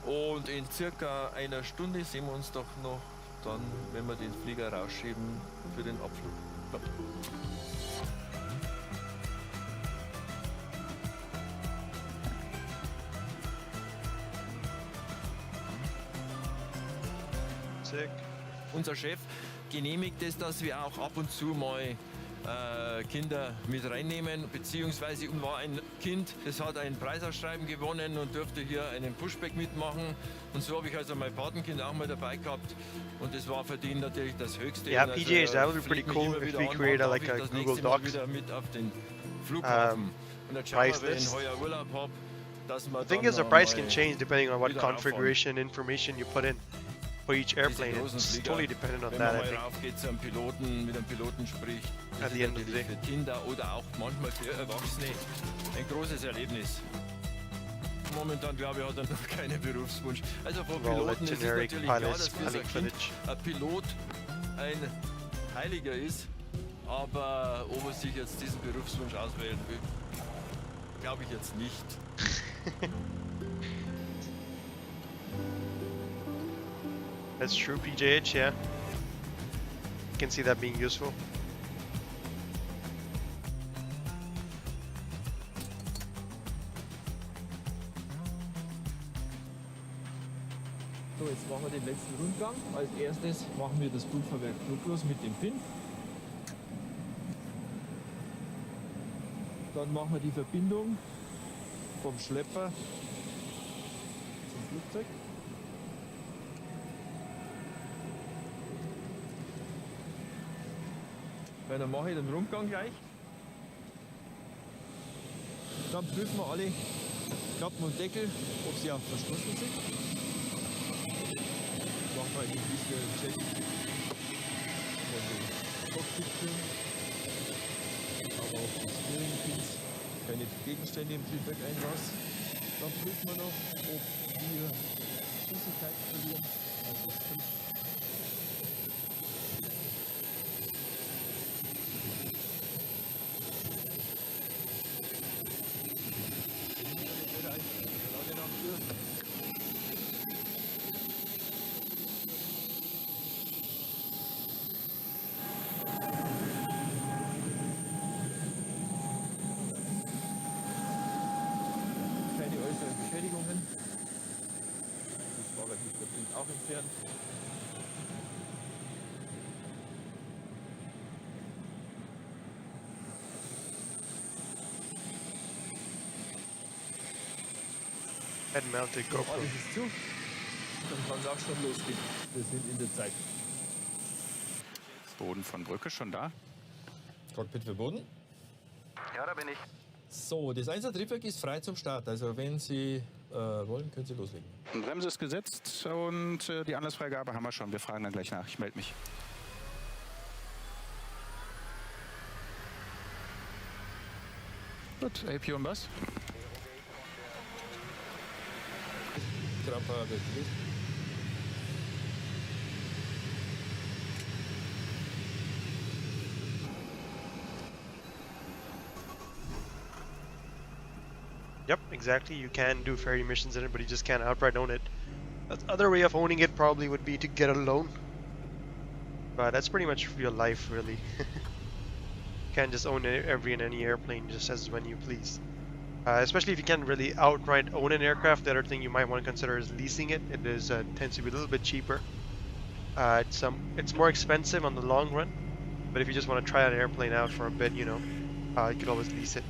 und in circa einer Stunde sehen wir uns doch noch dann, wenn wir den Flieger rausschieben für den Abflug. Ja. Sick. Unser Chef genehmigt es, dass wir auch ab und zu mal Kinder mit reinnehmen, beziehungsweise war ein Kind, das hat ein Preisausschreiben gewonnen und durfte hier einen Pushback mitmachen. Und so habe ich also mein Patenkind auch mal dabei gehabt und das war für den natürlich das Höchste. Yeah, Und PJs, that would be fliegt pretty mich cool immer if wieder we an, created wann like darf a ich das Google nächste Mal Docs wieder mit auf den Flughafen. Und dann schauen price wir, wenn list. ich heuer Urlaub habe, dass wir The thing dann is, the noch price mal can change depending on what wieder rauffahren. configuration information you put in for each airplane. Großen It's Flieger, totally dependent on wenn that, man I mal think. raufgeht zu einem Piloten, mit einem Piloten spricht, das At the ist end of the natürlich day. für Kinder oder auch manchmal für Erwachsene ein großes Erlebnis. Momentan glaube ich, hat er noch keinen Berufswunsch. Also von Well, Piloten ist es generic natürlich klar, pilots, dass für so ein piloting Kind ein Pilot ein Heiliger ist, aber ob er sich jetzt diesen Berufswunsch auswählen will, glaube ich jetzt nicht. That's true, PJH, yeah. I can see that being useful. So, jetzt machen wir den letzten Rundgang. Als erstes machen wir das Prüffahrwerk drucklos mit dem Pin. Dann machen wir die Verbindung vom Schlepper zum Flugzeug. Weil dann mache ich den Rundgang gleich. Dann prüfen wir alle Klappen und Deckel, ob sie auch verschlossen sind. Machen wir einen visuellen Check von den Cockpit-Türen, aber auch die Steering-Pins, keine Gegenstände im Triebwerk einlassen. Dann prüfen wir noch, ob wir Flüssigkeit verlieren, also sprich keine äußeren Beschädigungen. Das Fahrwerk ist natürlich auch entfernt. Head-mounted GoPro. Alles ist zu. Dann kann es auch schon losgehen. Wir sind in der Zeit. Boden von Brücke schon da? Cockpit verboten. Ja, da bin ich. So, das 1er Triebwerk ist frei zum Start. Also wenn Sie wollen, können Sie loslegen. Bremse ist gesetzt und die Anlassfreigabe haben wir schon. Wir fragen dann gleich nach. Ich melde mich. Gut, AP und was? Startrampe please. Yep, exactly. You can do ferry missions in it, but you just can't outright own it. The other way of owning it probably would be to get a loan. But that's pretty much real life, really. You can't just own every and any airplane just as when you please. Especially if you can't really outright own an aircraft. The other thing you might want to consider is leasing it. It is tends to be a little bit cheaper. It's more expensive on the long run, but if you just want to try an airplane out for a bit, you know, you could always lease it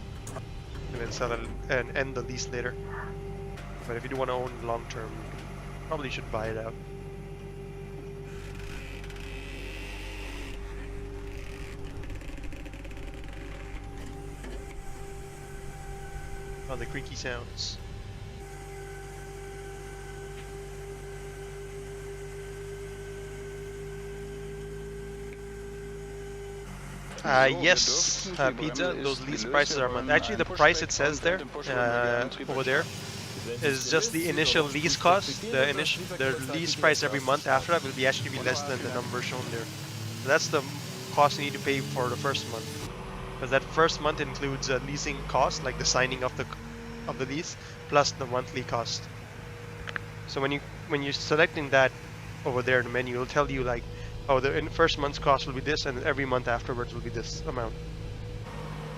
and then sell it and end the lease later. But if you do want to own long term, you probably should buy it out. Oh, the creaky sounds. Yes, Pizza, those lease prices are monthly. Actually, the price it says there, over there, is just the initial lease cost. The lease price every month after that will be actually be less than the number shown there. So that's the cost you need to pay for the first month, because that first month includes a leasing cost, like the signing of the lease, plus the monthly cost. So when you're selecting that over there in the menu, it'll tell you like, oh, the first month's cost will be this, and every month afterwards will be this amount.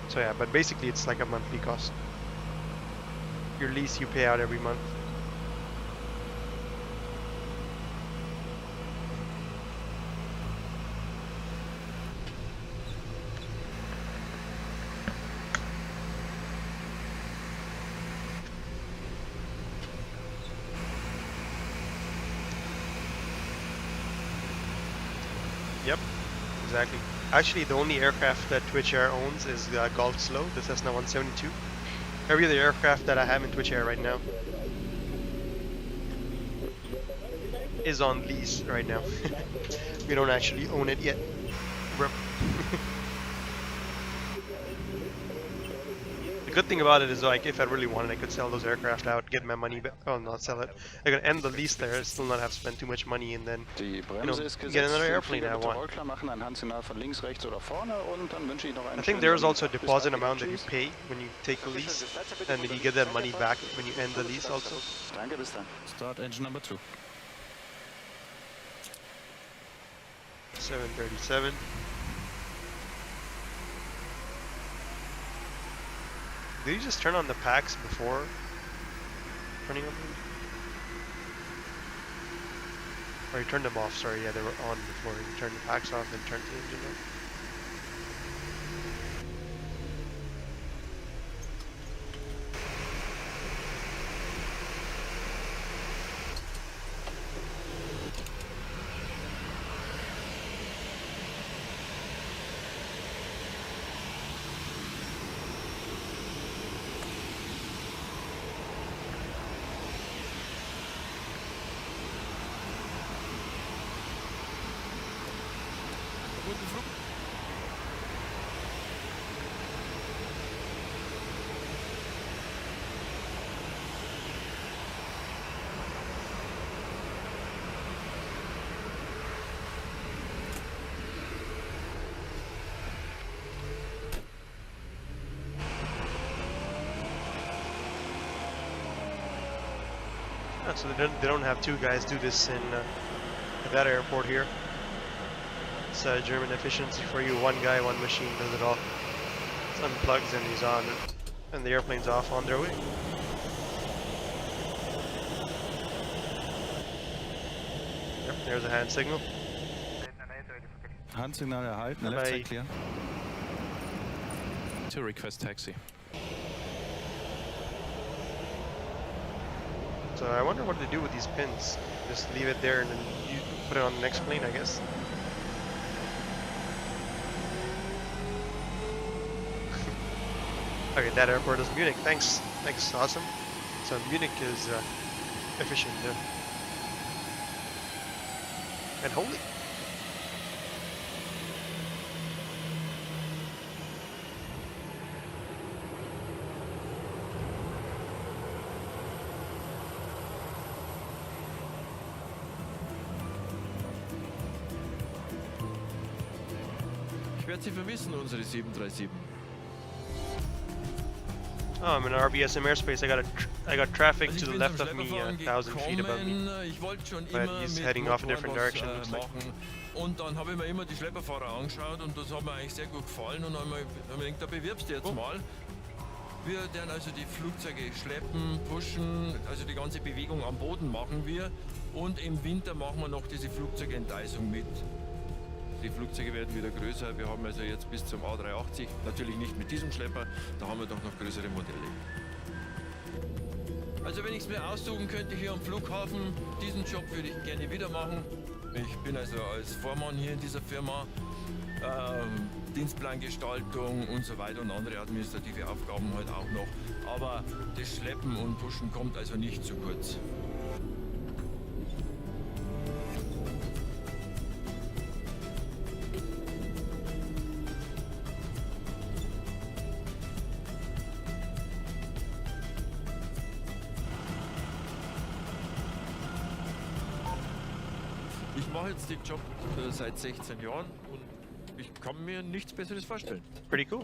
So yeah, but basically it's like a monthly cost. Your lease you pay out every month. Yep, exactly. Actually, the only aircraft that Twitch Air owns is Gulf Slow, the Cessna 172. Every other aircraft that I have in Twitch Air right now is on lease right now. We don't actually own it yet. The good thing about it is, like, if I really wanted, I could sell those aircraft out, get my money back. Oh, not sell it. I could end the lease there, still not have spent too much money, and then, you know, get another airplane I want. I think there is also a deposit amount that you pay when you take the lease, and then you get that money back when you end the lease also. Start engine number 2. 737. Did you just turn on the packs before turning on them? Or you turned them off, sorry, yeah, they were on before. You turned the packs off and turned the engine on. So they don't have two guys do this in at that airport here. It's German efficiency for you. One guy, one machine does it all. It unplugs and he's on, and the airplane's off on their way. Yep, there's a hand signal. Handsignal erhalten, left side clear. To request taxi. So I wonder what they do with these pins. Just leave it there and then you put it on the next plane, I guess. Okay, that airport is Munich. Thanks. Thanks, awesome. So Munich is efficient there. And holy. werde sie vermissen, unsere 737. Oh, I'm in RBSM airspace. I got traffic to the left of me, 1,000 feet above me. Ich wollte schon But immer he's mit heading off a Motoren different direction. Looks like. machen. Und dann habe ich mir immer die Schlepperfahrer angeschaut und das hat mir eigentlich sehr gut gefallen. Und dann habe ich mir gedacht, da bewirbst du jetzt mal. Wir werden also die Flugzeuge schleppen, pushen, also die ganze Bewegung am Boden machen wir. Und im Winter machen wir noch diese Flugzeugenteisung mit. Die Flugzeuge werden wieder größer. Wir haben also jetzt bis zum A380, natürlich nicht mit diesem Schlepper, da haben wir doch noch größere Modelle. Also wenn ich es mir aussuchen könnte hier am Flughafen, diesen Job würde ich gerne wieder machen. Ich bin also als Vormann hier in dieser Firma, Dienstplangestaltung und so weiter und andere administrative Aufgaben halt auch noch. Aber das Schleppen und Pushen kommt also nicht zu kurz. Ich mache jetzt den Job seit 16 Jahren und ich kann mir nichts Besseres vorstellen. Pretty cool.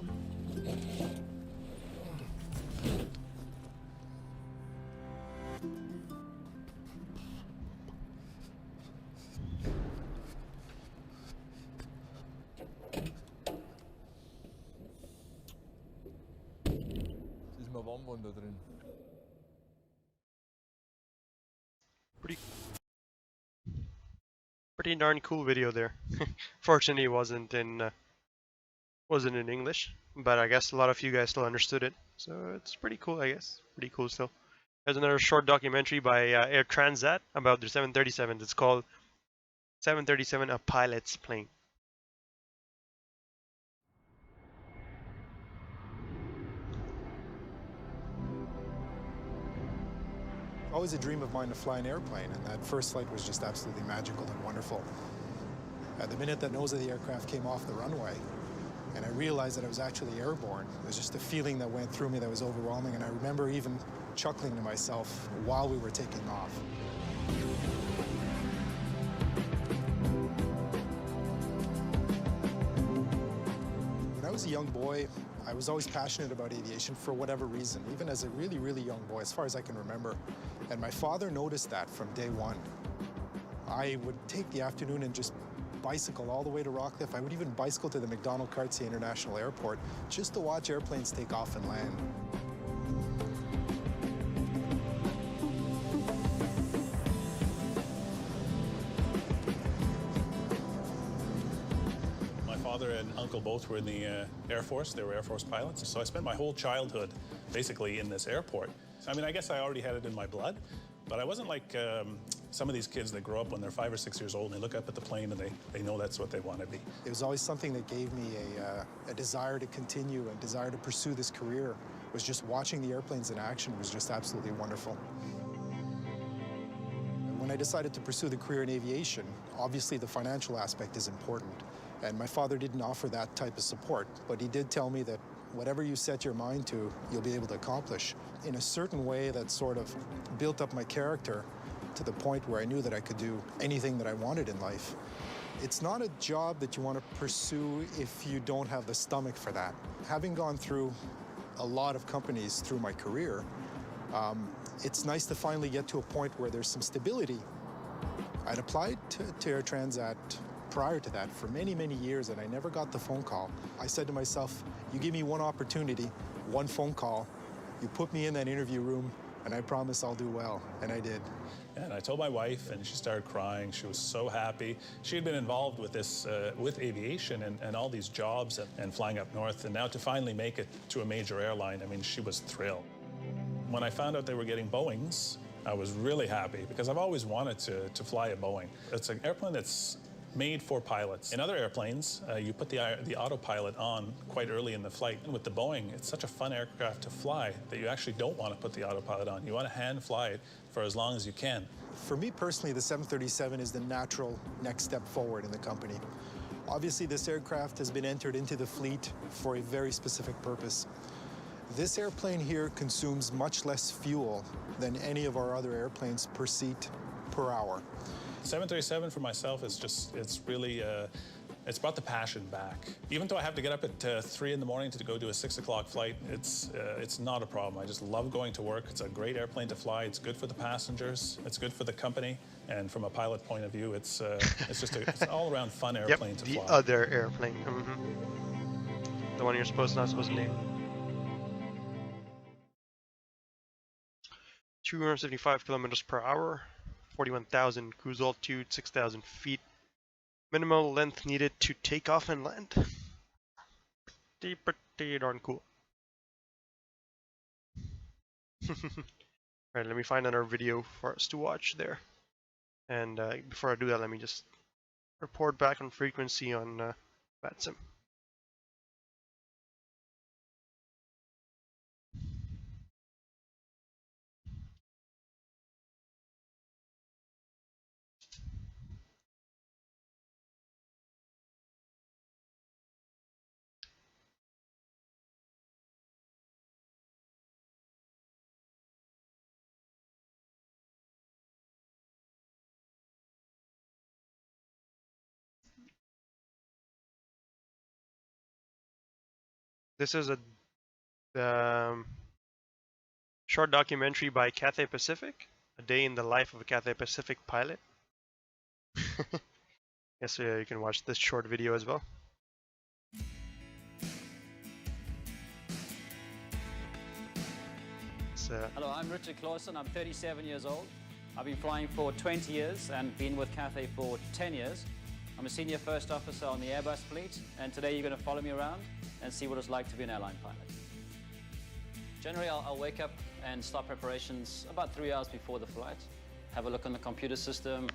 Es ist mal warm da drin. Pretty darn cool video there. Fortunately, it wasn't in English, but I guess a lot of you guys still understood it. So it's pretty cool, I guess. Pretty cool still. There's another short documentary by Air Transat about their 737. It's called 737: A Pilot's Plane. Always a dream of mine to fly an airplane, and that first flight was just absolutely magical and wonderful. At the minute that nose of the aircraft came off the runway, and I realized that I was actually airborne, it was just a feeling that went through me that was overwhelming, and I remember even chuckling to myself while we were taking off. When I was a young boy, I was always passionate about aviation for whatever reason, even as a really, really young boy, as far as I can remember. And my father noticed that from day one. I would take the afternoon and just bicycle all the way to Rockcliffe. I would even bicycle to the McDonald-Cartier International Airport just to watch airplanes take off and land. My father and uncle both were in the Air Force. They were Air Force pilots. So I spent my whole childhood basically in this airport. I mean, I guess I already had it in my blood, but I wasn't like some of these kids that grow up when they're 5 or 6 years old and they look up at the plane and they know that's what they want to be. It was always something that gave me a desire to continue and desire to pursue this career. Was just watching the airplanes in action was just absolutely wonderful. When I decided to pursue the career in aviation, obviously the financial aspect is important. And my father didn't offer that type of support, but he did tell me that whatever you set your mind to, you'll be able to accomplish. In a certain way that sort of built up my character to the point where I knew that I could do anything that I wanted in life. It's not a job that you want to pursue if you don't have the stomach for that. Having gone through a lot of companies through my career, it's nice to finally get to a point where there's some stability. I'd applied to Air Transat prior to that for many, many years, and I never got the phone call. I said to myself, you give me one opportunity, one phone call, you put me in that interview room, and I promise I'll do well, and I did. And I told my wife, and she started crying. She was so happy. She had been involved with this, with aviation and all these jobs and flying up north, and now to finally make it to a major airline, I mean, she was thrilled. When I found out they were getting Boeings, I was really happy because I've always wanted to fly a Boeing. It's an airplane that's made for pilots. In other airplanes, you put the autopilot on quite early in the flight. And with the Boeing, it's such a fun aircraft to fly that you actually don't want to put the autopilot on. You want to hand fly it for as long as you can. For me personally, the 737 is the natural next step forward in the company. Obviously, this aircraft has been entered into the fleet for a very specific purpose. This airplane here consumes much less fuel than any of our other airplanes per seat per hour. 737 for myself is just, it's really It's brought the passion back. Even though I have to get up at 3 in the morning to go do a 6 o'clock flight, it's not a problem. I just love going to work. It's a great airplane to fly. It's good for the passengers. It's good for the company. And from a pilot point of view, it's just it's an all-around fun airplane to fly. The other airplane. The one you're not supposed to name. 275 kilometers per hour, 41,000 cruise altitude, 6,000 feet. Minimal length needed to take off and land. Pretty darn cool. Alright, let me find another video for us to watch there. And before I do that, let me just report back on frequency on VATSIM. This is a short documentary by Cathay Pacific, A Day in the Life of a Cathay Pacific Pilot. Yes, you can watch this short video as well. Hello, I'm Richard Clausen. I'm 37 years old. I've been flying for 20 years and been with Cathay for 10 years. I'm a senior first officer on the Airbus fleet, and today you're going to follow me around and see what it's like to be an airline pilot. Generally, I'll wake up and start preparations about 3 hours before the flight, have a look on the computer system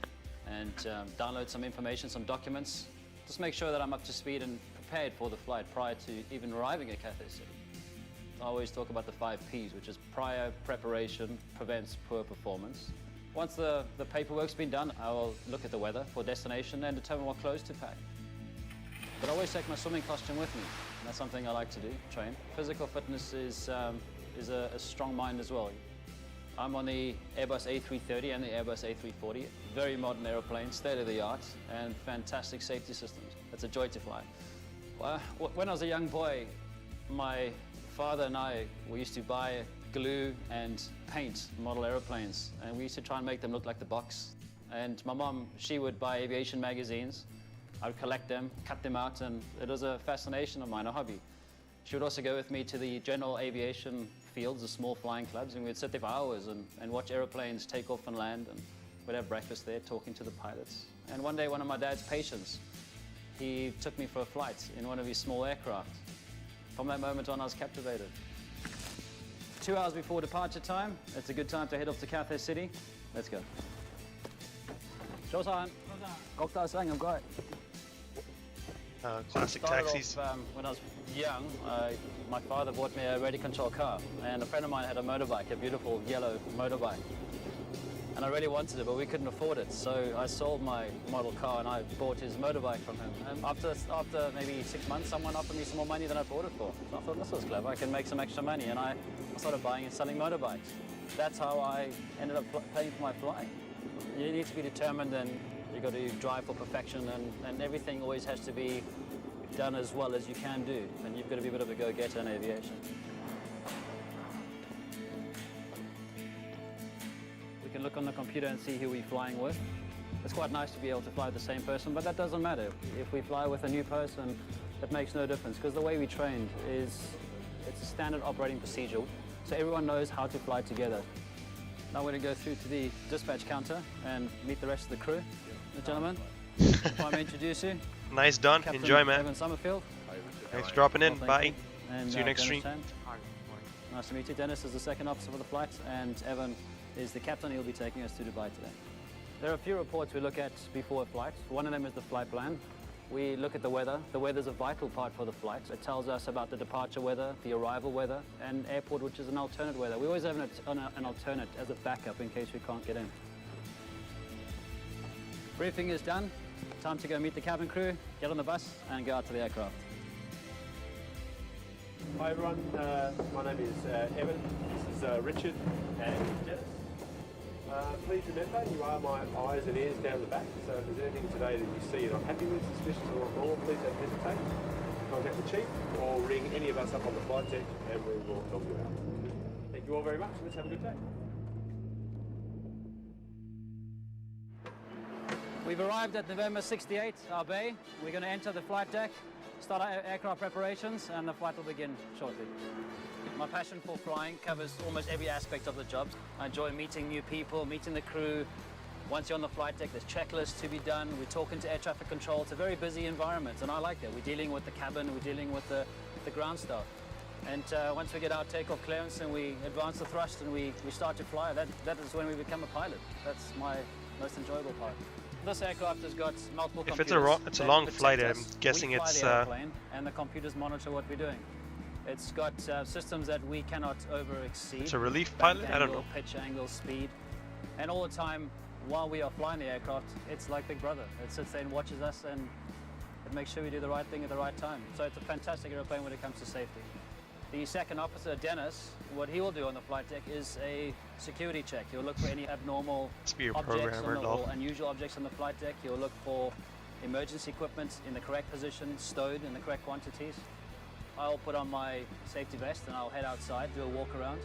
and download some information, some documents. Just make sure that I'm up to speed and prepared for the flight prior to even arriving at Cathay City. I always talk about the 5 Ps, which is prior preparation prevents poor performance. Once the paperwork's been done, I will look at the weather for destination and determine what clothes to pack. But I always take my swimming costume with me. And that's something I like to do, train. Physical fitness is a strong mind as well. I'm on the Airbus A330 and the Airbus A340. Very modern aeroplanes, state-of-the-art, and fantastic safety systems. It's a joy to fly. When I was a young boy, my father and we used to buy glue and paint model aeroplanes, and we used to try and make them look like the box. And my mom, she would buy aviation magazines. I would collect them, cut them out, and it was a fascination of mine, a hobby. She would also go with me to the general aviation fields, the small flying clubs, and we'd sit there for hours and watch aeroplanes take off and land, and we'd have breakfast there talking to the pilots. And one day, one of my dad's patients, he took me for a flight in one of his small aircraft. From that moment on, I was captivated. 2 hours before departure time, it's a good time to head off to Cathay City. Let's go. Showtime. Classic taxis. When I was young, my father bought me a radio control car, and a friend of mine had a motorbike, a beautiful yellow motorbike. And I really wanted it, but we couldn't afford it. So I sold my model car and I bought his motorbike from him. And after maybe 6 months, someone offered me some more money than I bought it for. So I thought, this was clever, I can make some extra money. And I started buying and selling motorbikes. That's how I ended up paying for my flying. You need to be determined, and you've got to drive for perfection, and everything always has to be done as well as you can do. And you've got to be a bit of a go-getter in aviation. We can look on the computer and see who we're flying with. It's quite nice to be able to fly with the same person, but that doesn't matter. If we fly with a new person, it makes no difference, because the way we trained is, it's a standard operating procedure, so everyone knows how to fly together. Now we're going to go through to the dispatch counter and meet the rest of the crew. Gentlemen, if I may introduce you. Nice done. Captain Enjoy, man. Evan Summerfield. Thanks for dropping in. Bye. And, see you next stream. Nice to meet you. Dennis is the second officer for the flight, and Evan is the captain. He'll be taking us to Dubai today. There are a few reports we look at before a flight. One of them is the flight plan. We look at the weather. The weather is a vital part for the flight. It tells us about the departure weather, the arrival weather, and airport, which is an alternate weather. We always have an alternate as a backup in case we can't get in. Briefing is done. Time to go meet the cabin crew, get on the bus, and go out to the aircraft. Hi everyone, my name is Evan. This is Richard and Dennis. Please remember, you are my eyes and ears down the back, so if there's anything today that you see you're not happy with, suspicious or abnormal, please don't hesitate. Contact the chief or ring any of us up on the flight deck and we will help you out. Thank you all very much. Let's have a good day. We've arrived at November 68, our bay. We're going to enter the flight deck, start our aircraft preparations, and the flight will begin shortly. My passion for flying covers almost every aspect of the job. I enjoy meeting new people, meeting the crew. Once you're on the flight deck, there's checklists to be done. We're talking to air traffic control. It's a very busy environment, and I like that. We're dealing with the cabin, we're dealing with the ground staff. And once we get our takeoff clearance and we advance the thrust and we start to fly, that is when we become a pilot. That's my most enjoyable part. This aircraft has got multiple computers. If it's a long flight, I'm guessing it's... the airplane, and the computers monitor what we're doing. It's got systems that we cannot over-exceed. It's a relief pilot? Angle, I don't know. Pitch, angle, speed. And all the time, while we are flying the aircraft, it's like Big Brother. It sits there and watches us, and it makes sure we do the right thing at the right time. So it's a fantastic airplane when it comes to safety. The second officer, Dennis, what he will do on the flight deck is a security check. He'll look for any abnormal objects or unusual objects on the flight deck. He'll look for emergency equipment in the correct position, stowed in the correct quantities. I'll put on my safety vest and I'll head outside, do a walk around.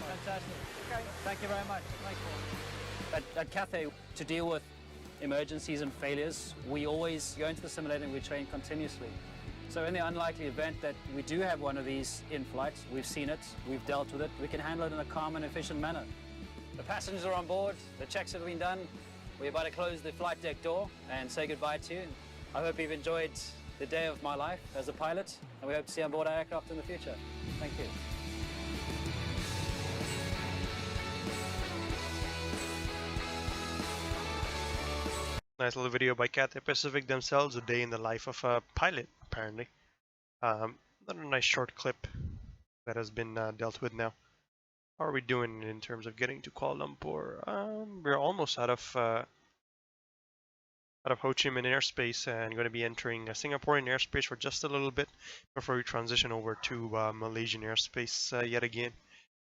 Fantastic. Okay. Thank you very much. At Cathay, to deal with emergencies and failures, we always go into the simulator and we train continuously. So in the unlikely event that we do have one of these in flight, we've seen it, we've dealt with it, we can handle it in a calm and efficient manner. The passengers are on board, the checks have been done, we're about to close the flight deck door and say goodbye to you. I hope you've enjoyed the day of my life as a pilot, and we hope to see you on board our aircraft in the future. Thank you. Nice little video by Cathay Pacific themselves, a day in the life of a pilot, apparently. Another nice short clip that has been dealt with now. How are we doing in terms of getting to Kuala Lumpur? We're almost out of Ho Chi Minh airspace and going to be entering Singaporean airspace for just a little bit before we transition over to Malaysian airspace yet again,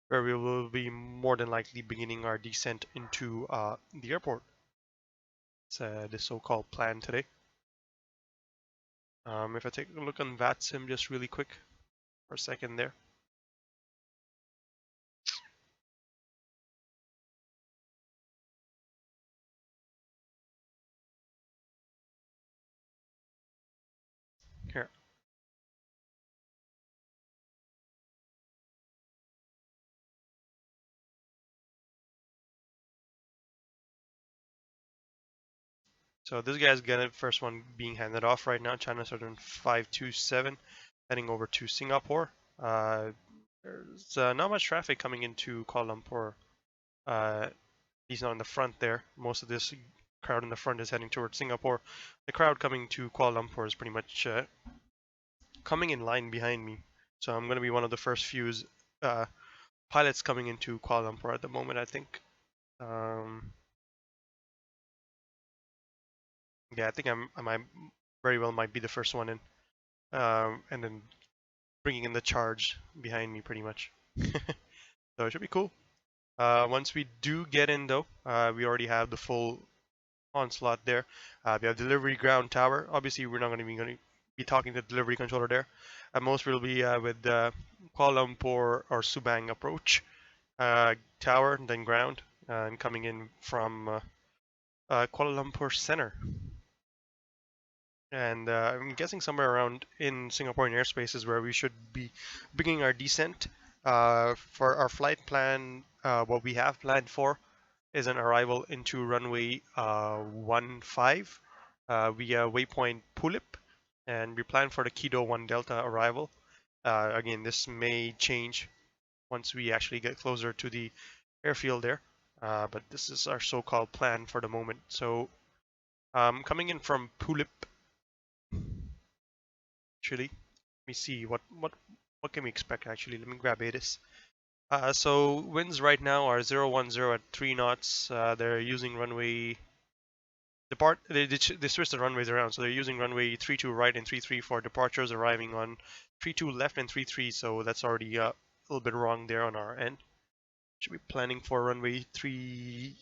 where we will be more than likely beginning our descent into the airport. It's the so-called plan today. If I take a look on VATSIM just really quick for a second there. Here. So this guy's gonna first one being handed off right now. China Southern 527 heading over to Singapore. There's not much traffic coming into Kuala Lumpur. He's not in the front there. Most of this crowd in the front is heading towards Singapore. The crowd coming to Kuala Lumpur is pretty much coming in line behind me. So I'm gonna be one of the first few pilots coming into Kuala Lumpur at the moment, I think. Yeah, I think I might very well might be the first one in, and then bringing in the charge behind me, pretty much. So it should be cool. Once we do get in, though, we already have the full onslaught there. We have delivery ground tower. Obviously, we're not going to be talking to the delivery controller there. At most, we'll be with Kuala Lumpur or Subang approach tower, and then ground, and coming in from Kuala Lumpur Center. And I'm guessing somewhere around in Singaporean airspace is where we should be beginning our descent. For our flight plan, what we have planned for is an arrival into runway 15 via waypoint Pulip, and we plan for the Kido 1 Delta arrival. Again, this may change once we actually get closer to the airfield there, but this is our so-called plan for the moment. So coming in from Pulip, actually, let me see what can we expect. Actually, let me grab ATIS. So winds right now are 010 at 3 knots. They're using runway. They switched the runways around, so they're using runway 32 right and 33 for departures, arriving on 32 left and 33. So that's already a little bit wrong there on our end. Should be planning for runway 3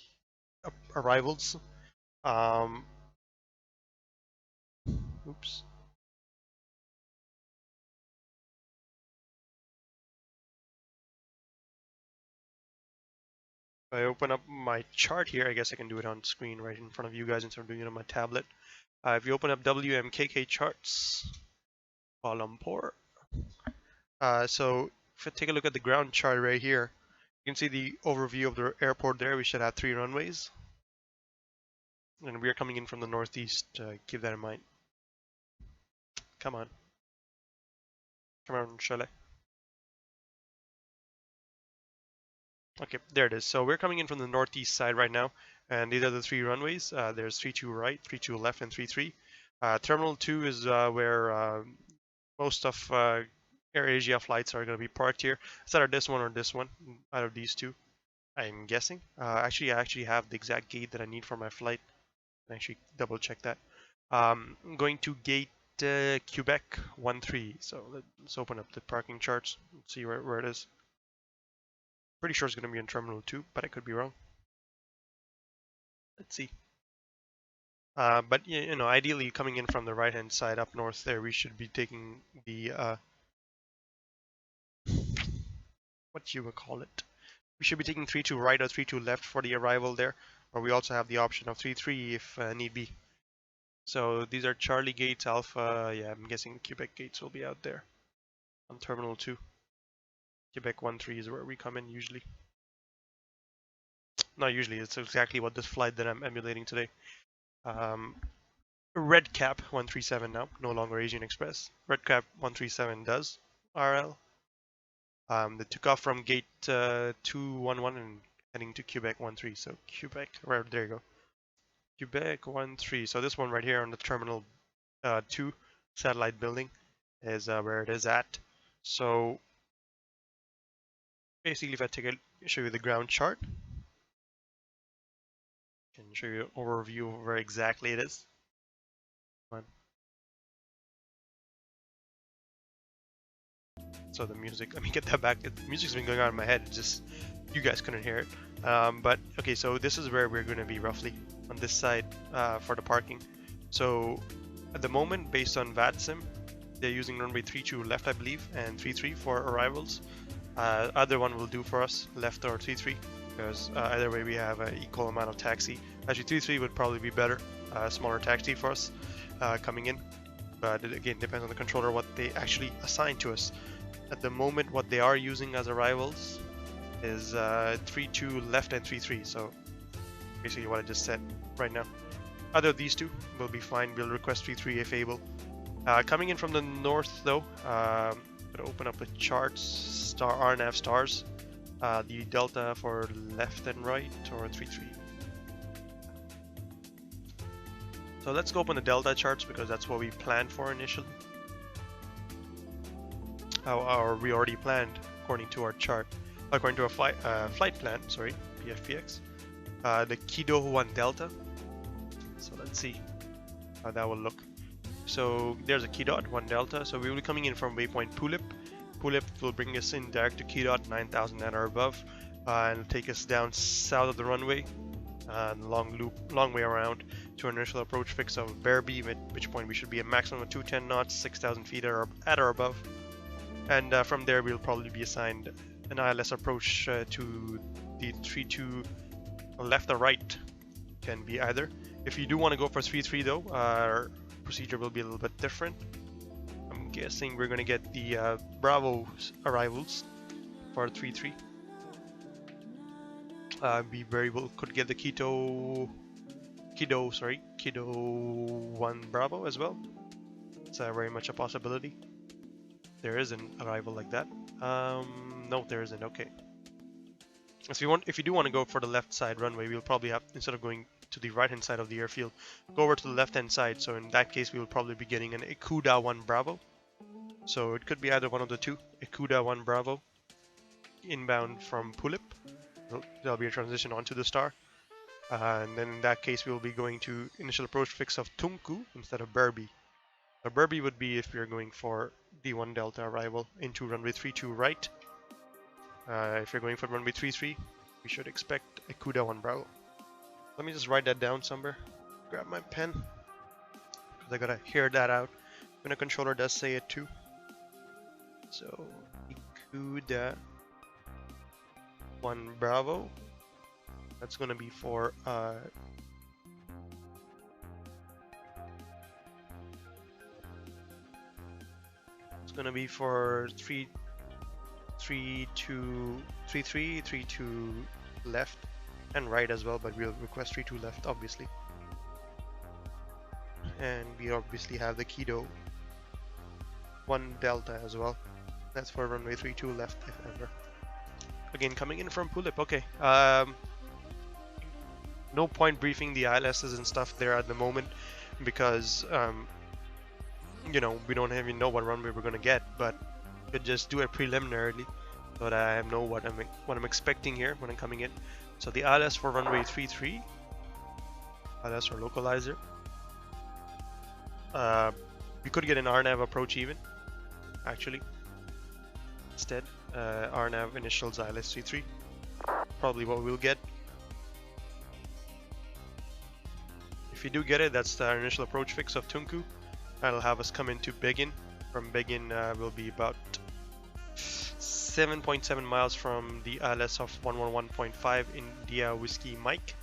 arrivals. Oops. If I open up my chart here, I guess I can do it on screen right in front of you guys instead of doing it on my tablet. If you open up WMKK charts, Kuala Lumpur. So if I take a look at the ground chart right here, you can see the overview of the airport there. We should have 3 runways. And we are coming in from the northeast. Keep that in mind. Come on. Come on, Chalet. Okay, there it is. So we're coming in from the northeast side right now. And these are the 3 runways. There's 32 right, 32 left, and 33. Terminal 2 is where most of AirAsia flights are going to be parked here. It's either this one or this one, out of these 2. I'm guessing. Actually, I actually have the exact gate that I need for my flight. Actually, double check that. I'm going to gate Quebec 13. So let's open up the parking charts and see where it is. Pretty sure it's going to be in Terminal 2, but I could be wrong. Let's see. But you know, ideally coming in from the right-hand side up north there, we should be taking the what you would call it. We should be taking 32 right or 32 left for the arrival there, but we also have the option of 33 if need be. So these are Charlie gates, Alpha. Yeah, I'm guessing Quebec gates will be out there on Terminal 2. Quebec 13 is where we come in usually. Not usually, it's exactly what this flight that I'm emulating today. Red Cap 137 now, no longer Asian Express. Red Cap 137 does RL. They took off from gate 211 and heading to Quebec 13. So Quebec, right there you go. Quebec 13. So this one right here on the Terminal 2 satellite building is where it is at. So basically, if I show you the ground chart, I can show you an overview of where exactly it is. So the music, let me get that back. The music's been going on in my head, it's just you guys couldn't hear it. But okay, so this is where we're going to be roughly on this side for the parking. So at the moment, based on VATSIM, they're using runway 32 left, I believe, and 33 for arrivals. Either one will do for us, left or 33, because either way we have an equal amount of taxi. Actually, 33 would probably be better, smaller taxi for us coming in. But it again depends on the controller what they actually assign to us. At the moment, what they are using as arrivals is 32 left and 33. So basically what I just said right now. Either of these 2 will be fine. We'll request 33 if able. Coming in from the north though, I'm gonna open up the charts, RNAV stars. The delta for left and right, or 33. So let's go open the delta charts because that's what we planned for initially. Or we already planned according to our chart, according to our flight plan, sorry, PFPX. The Kido 1 Delta. So let's see how that will look. So there's a Kidot 1 Delta. So we will be coming in from waypoint Pulip. Pulip will bring us in direct to Kidot 9,000 and above, and take us down south of the runway, long way around to an initial approach fix of Bearby, at which point we should be a maximum of 210 knots, 6,000 feet at or above. And from there we'll probably be assigned an ILS approach to the 32 left or right. Can be either. If you do want to go for 33 though, our procedure will be a little bit different. I'm guessing we're going to get the Bravo arrivals for 33. We very well could get the Kido 1 Bravo as well. It's very much a possibility. There is an arrival like that. No, there isn't. Okay. So if you do want to go for the left side runway, we'll probably have, instead of going to the right hand side of the airfield, go over to the left hand side. So in that case, we will probably be getting an Ikuda 1 Bravo. So it could be either one of the 2, Ikuda 1 Bravo inbound from Pulip. There'll be a transition onto the Star. And then in that case, we'll be going to initial approach fix of Tunku instead of Burby. So Burby would be if you're going for D1 Delta arrival into runway 32 right. If you're going for runway 33, we should expect Ikuda 1 Bravo. Let me just write that down somewhere. Grab my pen, because I gotta hear that out. When a controller does say it too. So Ikuda 1 Bravo. That's gonna be for it's gonna be for 32 left and right as well, but we'll request 32 left obviously. And we obviously have the Kido 1 Delta as well. That's for runway 32 left if ever. Again, coming in from Pulip. Okay. No point briefing the ILSs and stuff there at the moment because you know, we don't even know what runway we're gonna get, but could just do it preliminarily so that I know what I'm expecting here when I'm coming in. So the ILS for runway 33, ILS or localizer. We could get an RNAV approach even, actually. Instead, RNAV initials ILS 33. Probably what we'll get. If you do get it, that's the initial approach fix of Tunku. That'll have us come into Begin. From Begin, we'll be about 7.7 miles from the ILS of 111.5 India Whiskey Mike.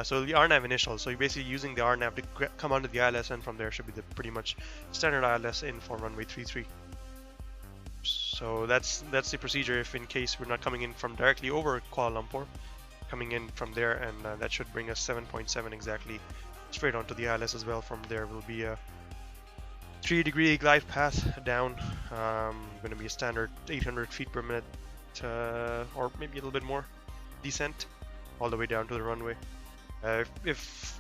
So the RNAV initial, so you're basically using the RNAV to come onto the ILS, and from there should be the pretty much standard ILS in for runway 33. So that's the procedure if in case we're not coming in from directly over Kuala Lumpur, coming in from there, and that should bring us 7.7 exactly straight onto the ILS as well. From there will be a 3-degree glide path down, going to be a standard 800 feet per minute or maybe a little bit more descent all the way down to the runway. If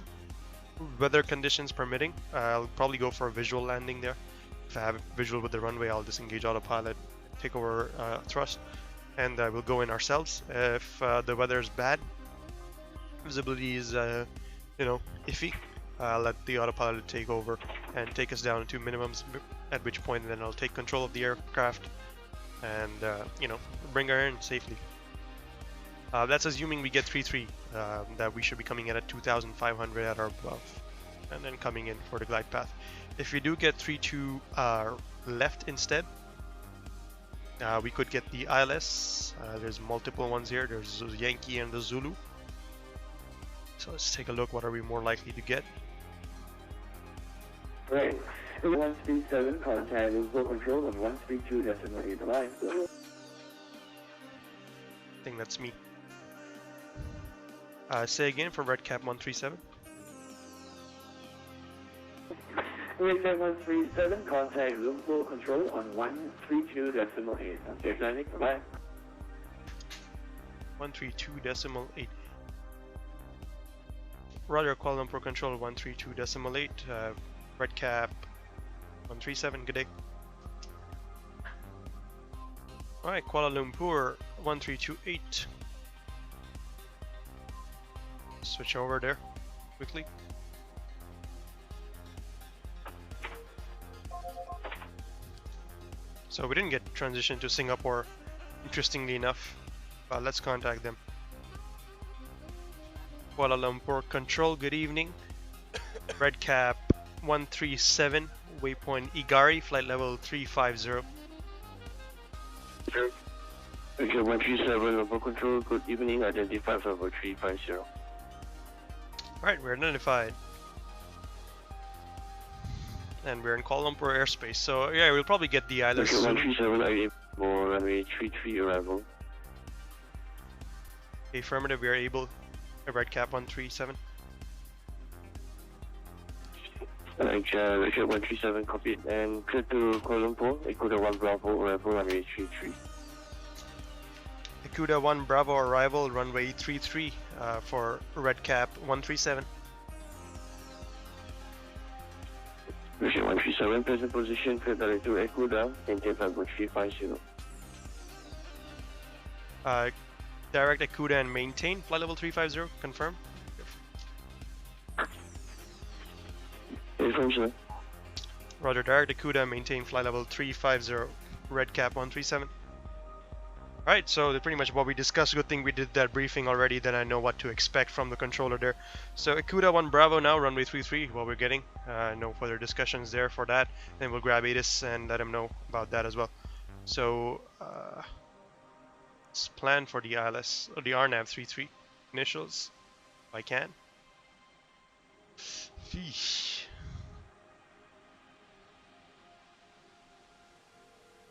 weather conditions permitting, I'll probably go for a visual landing there. If I have a visual with the runway, I'll disengage autopilot, take over thrust, and we'll go in ourselves. If the weather is bad, visibility is you know, iffy, I'll let the autopilot take over and take us down to minimums, at which point then I'll take control of the aircraft and you know, bring her in safely. That's assuming we get 3-3, that we should be coming in at 2,500 at or above, and then coming in for the glide path. If we do get 3-2 left instead, we could get the ILS. There's multiple ones here. There's the Yankee and the Zulu. So let's take a look. What are we more likely to get? Right. 137, contact local control on 132.8 line. I think that's me. Say again for red cap 137. Red 137, contact local control on 132.8. Safe landing, bye. 132.8. Roger, Kuala Lumpur control 132.8. Red cap 137. Good day. All right, Kuala Lumpur 1328. Switch over there quickly. So we didn't get transition to Singapore, interestingly enough, but let's contact them. Kuala Lumpur control, good evening. Red cap 137, waypoint Igari, flight level 350. Okay, 137 local control, good evening, identify level 350. Alright, we're identified. And we're in Kuala Lumpur airspace, so yeah, we'll probably get the ILS Okay, soon. 137 for runway 33 arrival. Affirmative, we are able. Red cap 137. Richard 137 copied and clear to Kuala Lumpur, Ikuda 1 Bravo, arrival runway 33. Ikuda 1 Bravo arrival, runway 33 for red cap 137. Richard 137, present position, clear to Ikuda, and take flight 350. Direct Akuda and maintain flight level 350. Confirm. Roger. Direct Akuda, maintain flight level 350. Red cap 137. Alright, so that's pretty much what we discussed. Good thing we did that briefing already, then I know what to expect from the controller there. So Akuda 1 Bravo now, runway 33, what we're getting. No further discussions there for that. Then we'll grab ATIS and let him know about that as well. So let's plan for the ILS, or the RNAV 33 initials, if I can.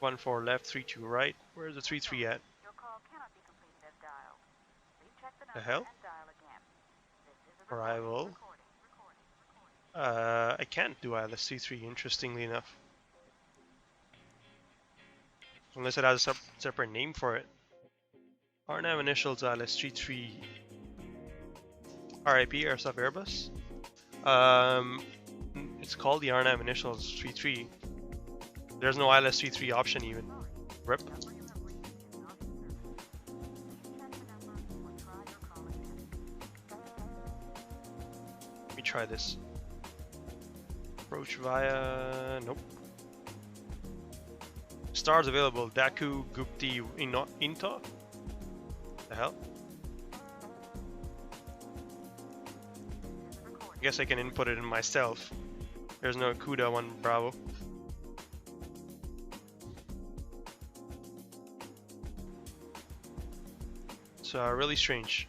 14 left, 32 right. Where's the 33 at? The hell? Arrival. I can't do ILS 33, interestingly enough. Unless it has a separate name for it. RNAV initials ILS 33. RIP, Airsoft Airbus. It's called the RNAV initials 33. There's no ILS 33 option even. RIP. Let me try this. Approach via... nope. Stars available. Daku, Gupti, Inta? The hell? I guess I can input it in myself. There's no Akuda 1 Bravo. So really strange.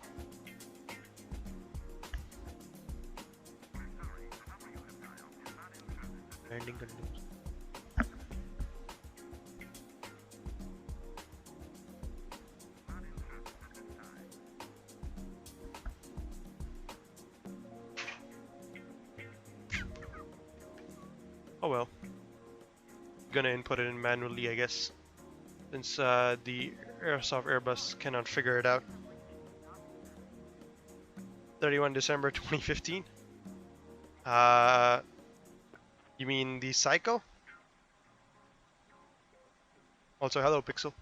Landing conditions. Oh well. Gonna input it in manually, I guess, since the Airsoft Airbus cannot figure it out. 31 December 2015. You mean the cycle? Also, hello Pixel.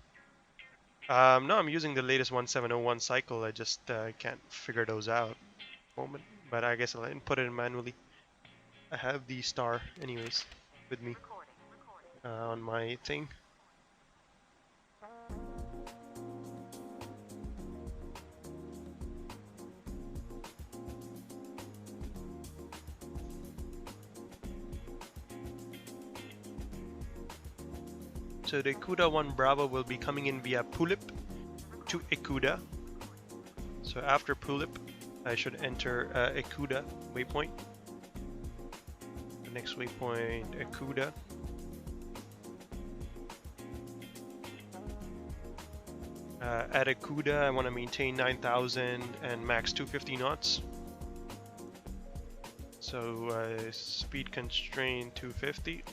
No, I'm using the latest 1701 cycle. I just can't figure those out at the moment. But I guess I'll input it manually. I have the star anyways with me on my thing. So the Akuda 1 Bravo will be coming in via Pulip to Akuda. So after Pulip, I should enter Akuda waypoint. The next waypoint, Akuda. At Akuda, I want to maintain 9,000 and max 250 knots. So speed constraint 250.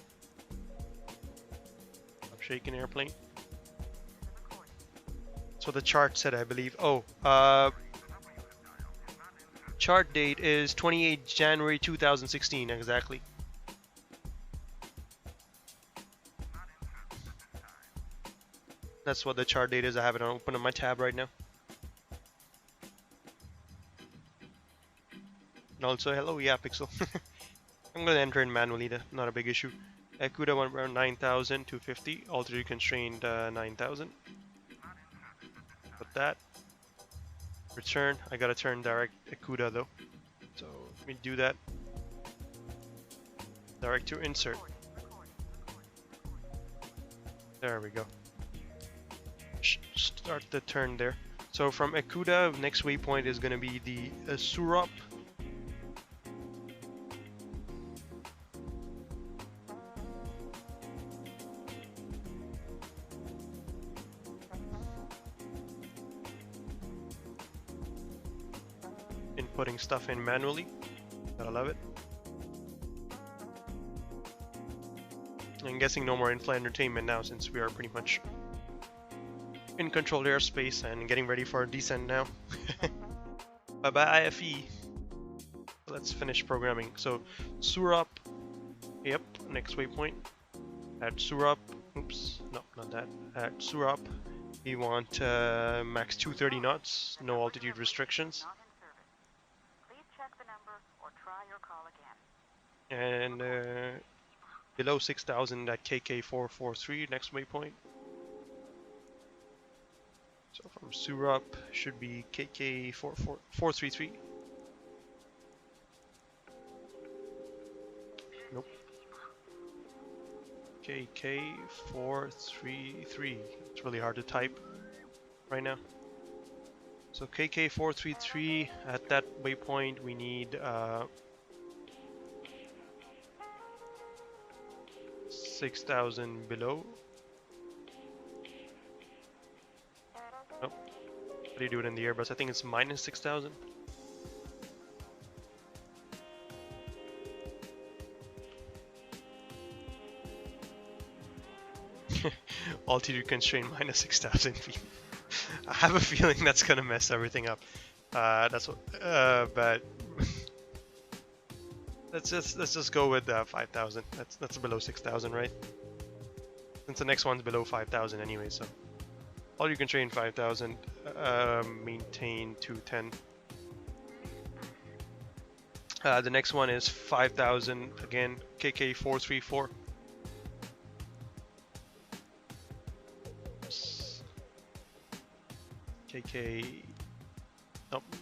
Shaken airplane. So the chart said, I believe. Oh, chart date is 28 January 2016 exactly. That's what the chart date is. I have it open on my tab right now. And also, hello, yeah, Pixel. I'm gonna enter in manually, not a big issue. Akuda went around 9,000, 250, altitude constrained 9,000. Put that. Return. I gotta turn direct Akuda though. So let me do that. Direct to insert. There we go. Start the turn there. So from Akuda, next waypoint is gonna be the Surop. Putting stuff in manually. Gotta love it. I'm guessing no more in-flight entertainment now since we are pretty much in controlled airspace and getting ready for a descent now. Bye bye IFE. Let's finish programming. So Surop, yep, next waypoint. At Surop, oops, no, not that. At Surop, We want max 230 knots, no altitude restrictions. And below 6,000 at KK443, next waypoint. So from Surup should be KK433. Nope. KK433. It's really hard to type right now. So KK433, at that waypoint we need 6,000 below. Nope. How do you do it in the Airbus? I think it's minus 6,000. Altitude constraint minus 6,000 feet. I have a feeling that's gonna mess everything up. That's what. But let's just go with 5,000. That's below 6,000, right? Since the next one's below 5,000 anyway, so altitude constraint 5,000. Maintain 210. The next one is 5,000 again. KK434.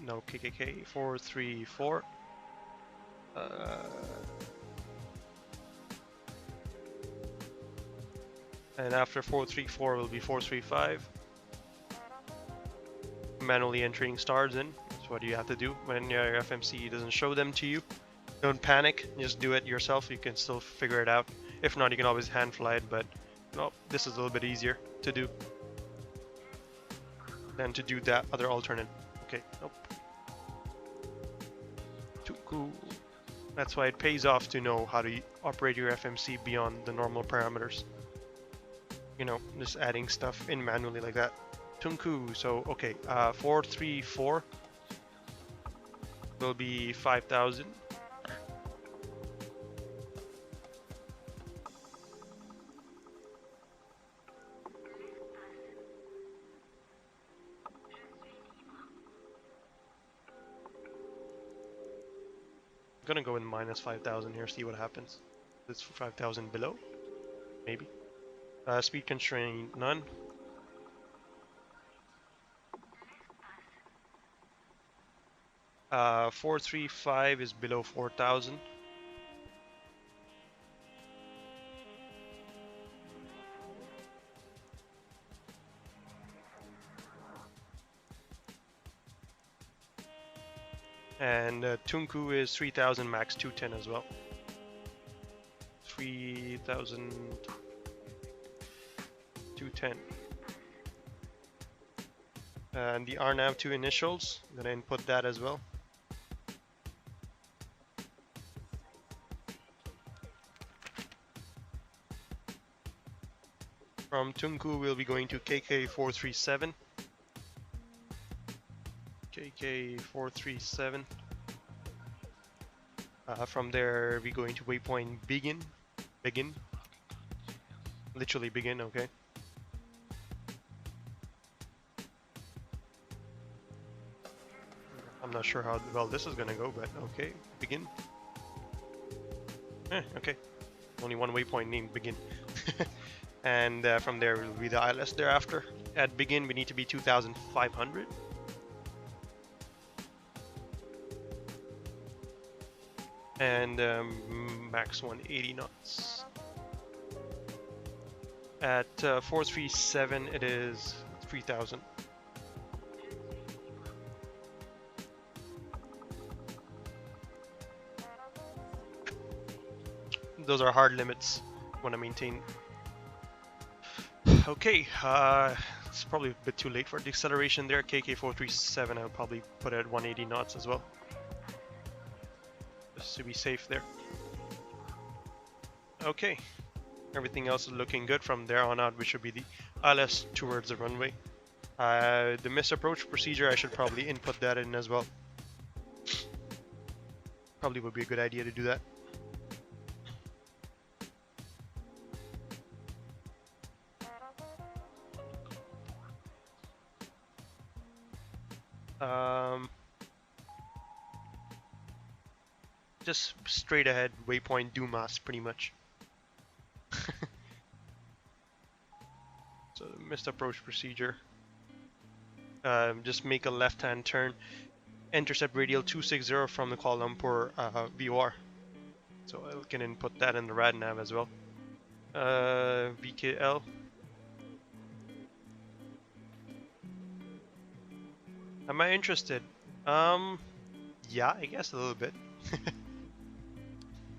No, KKK 434. And after 434 will be 435. Manually entering stars in. That's what you have to do when your FMC doesn't show them to you. Don't panic, just do it yourself. You can still figure it out. If not, you can always hand fly it, but no, this is a little bit easier to do than to do that other alternate. Okay, nope. Too cool. That's why it pays off to know how to operate your FMC beyond the normal parameters. You know, just adding stuff in manually like that. Tunku, so okay, 434 will be 5,000. I'm gonna go in minus 5,000 here, see what happens. It's 5,000 below, maybe. Speed constraint none. Uh, 435 is below 4,000. And Tunku is 3,000 max 210 as well. 3,000 210. And the RNAV2 initials, I'm gonna input that as well. From Tunku we'll be going to KK437. KK437. From there we're going to waypoint begin. Literally begin, okay. I'm not sure how well this is gonna go, but okay, begin. Okay, only one waypoint named begin. And from there will be the ILS thereafter. At begin we need to be 2,500. And max 180 knots. At 437 it is 3,000. Those are hard limits I want to maintain. Okay, it's probably a bit too late for the acceleration there. KK437 I'll probably put it at 180 knots as well, just to be safe there. Okay, everything else is looking good. From there on out we should be the ILS towards the runway. The misapproach procedure, I should probably input that in as well. Probably would be a good idea to do that. Just straight ahead, waypoint Dumas, pretty much. So missed approach procedure. Just make a left-hand turn. Intercept radial 260 from the Kuala Lumpur VOR. So I can input that in the rad nav as well. VKL. Am I interested? Yeah, I guess a little bit.